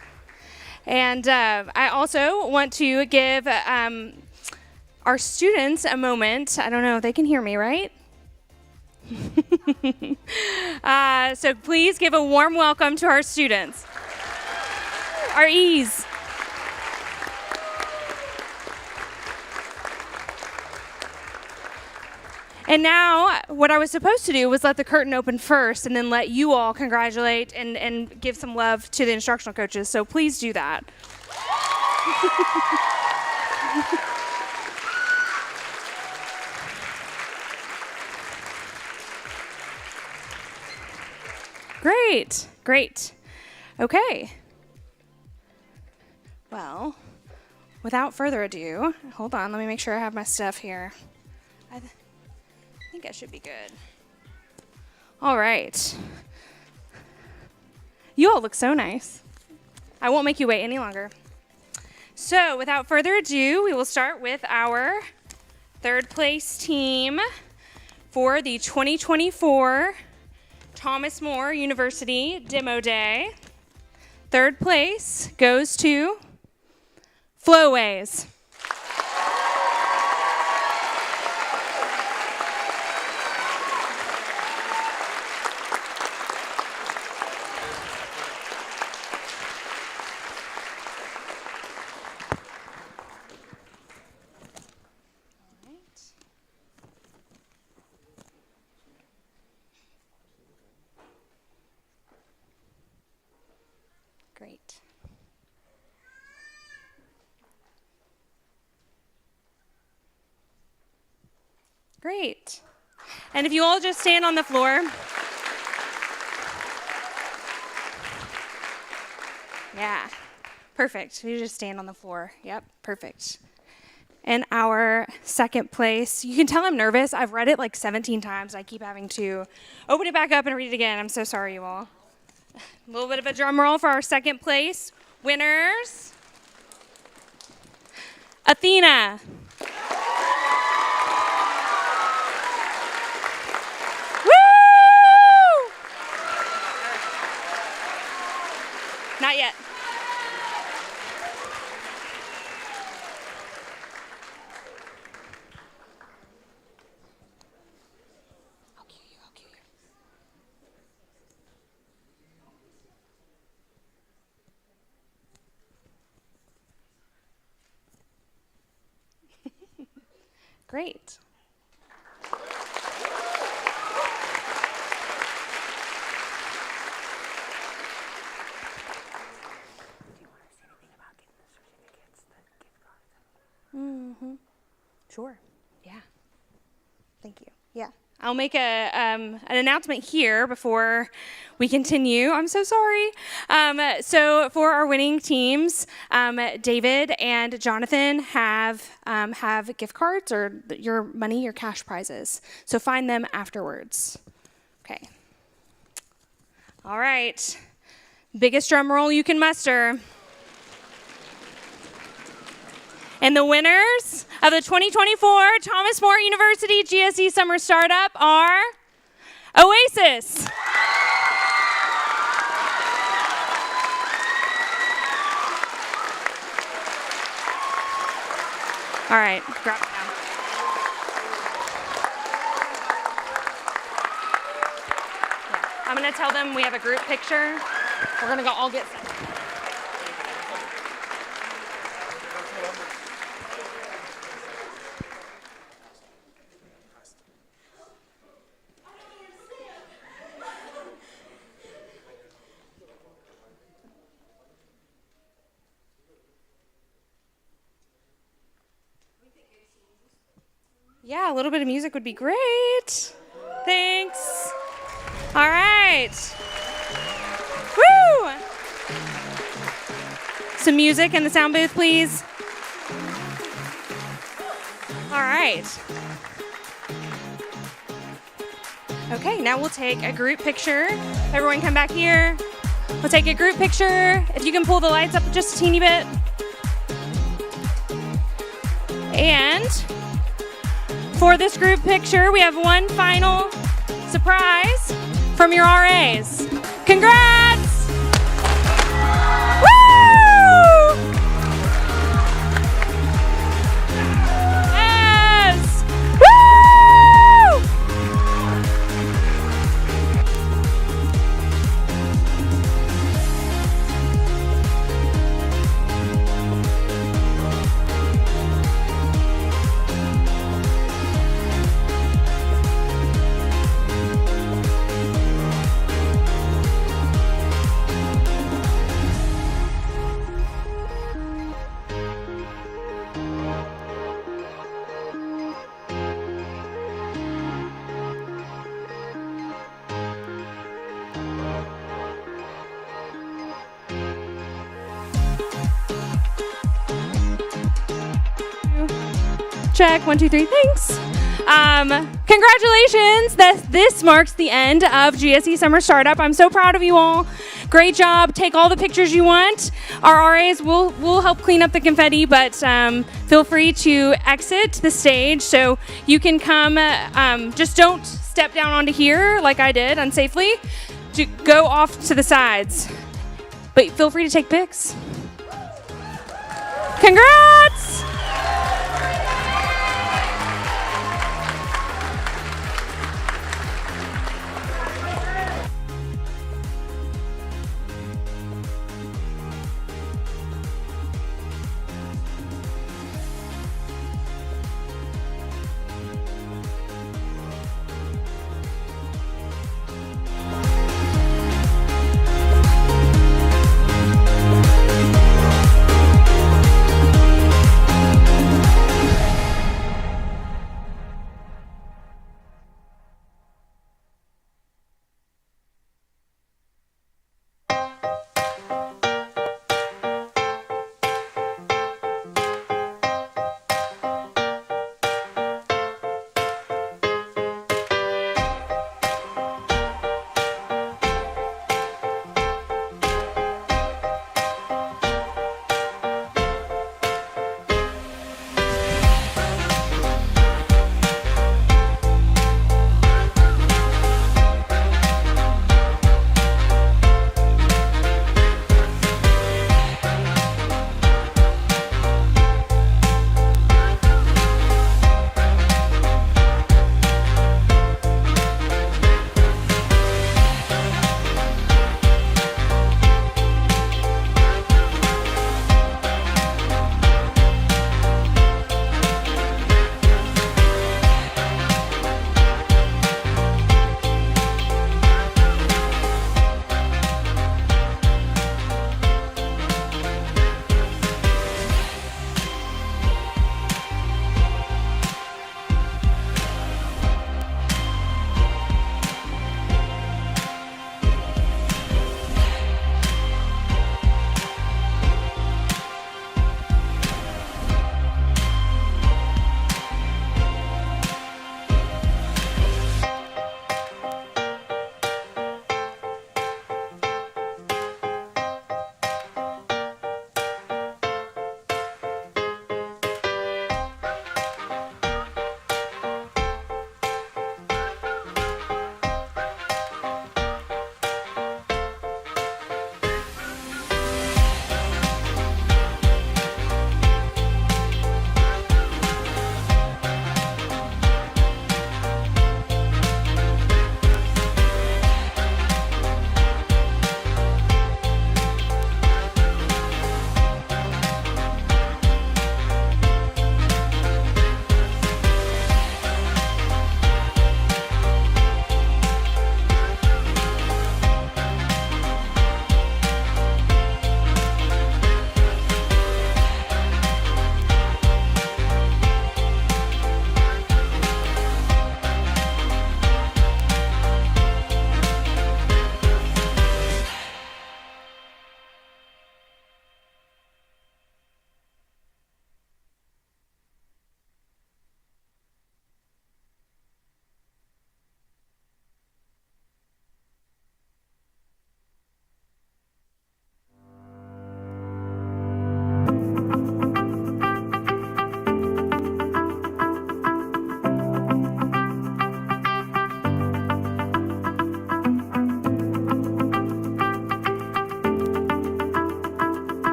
And I also want to give our students a moment. I don't know, they can hear me, right? So please give a warm welcome to our students. Our E's. And now, what I was supposed to do was let the curtain open first and then let you all congratulate and give some love to the instructional coaches. So please do that. Great, great. Okay. Well, without further ado, hold on, let me make sure I have my stuff here. I think I should be good. All right. You all look so nice. I won't make you wait any longer. So, without further ado, we will start with our third place team for the 2024 Thomas More University Demo Day. Third place goes to Flowways. Great. Great. And if you all just stand on the floor. Yeah, perfect. You just stand on the floor. Yep, perfect. And our second place, you can tell I'm nervous. I've read it like 17 times. I keep having to open it back up and read it again. I'm so sorry, you all. A little bit of a drum roll for our second place winners. Athena. Woo! Not yet. Great. Mm-hmm. Sure. Yeah. Thank you. Yeah. I'll make an announcement here before we continue. I'm so sorry. So for our winning teams, David and Jonathan have gift cards or your money, your cash prizes. So find them afterwards. Okay. All right. Biggest drum roll you can muster. And the winners of the 2024 Thomas More University GSE Summer Startup are Oasis. All right, grab it now. Yeah. I'm going to tell them we have a group picture. We're going to go all get set. Yeah, a little bit of music would be great. Thanks. All right. Woo! Some music in the sound booth, please. All right. Okay, now we'll take a group picture. Everyone come back here. We'll take a group picture. If you can pull the lights up just a teeny bit. And for this group picture, we have one final surprise from your RAs. Congrats! Woo! Yes! Woo! Check, 1, 2, 3, thanks. Congratulations, this marks the end of GSE Summer Startup. I'm so proud of you all. Great job, take all the pictures you want. Our RAs will help clean up the confetti, but feel free to exit the stage so you can come, just don't step down onto here like I did unsafely. Go off to the sides, but feel free to take pics. Congrats!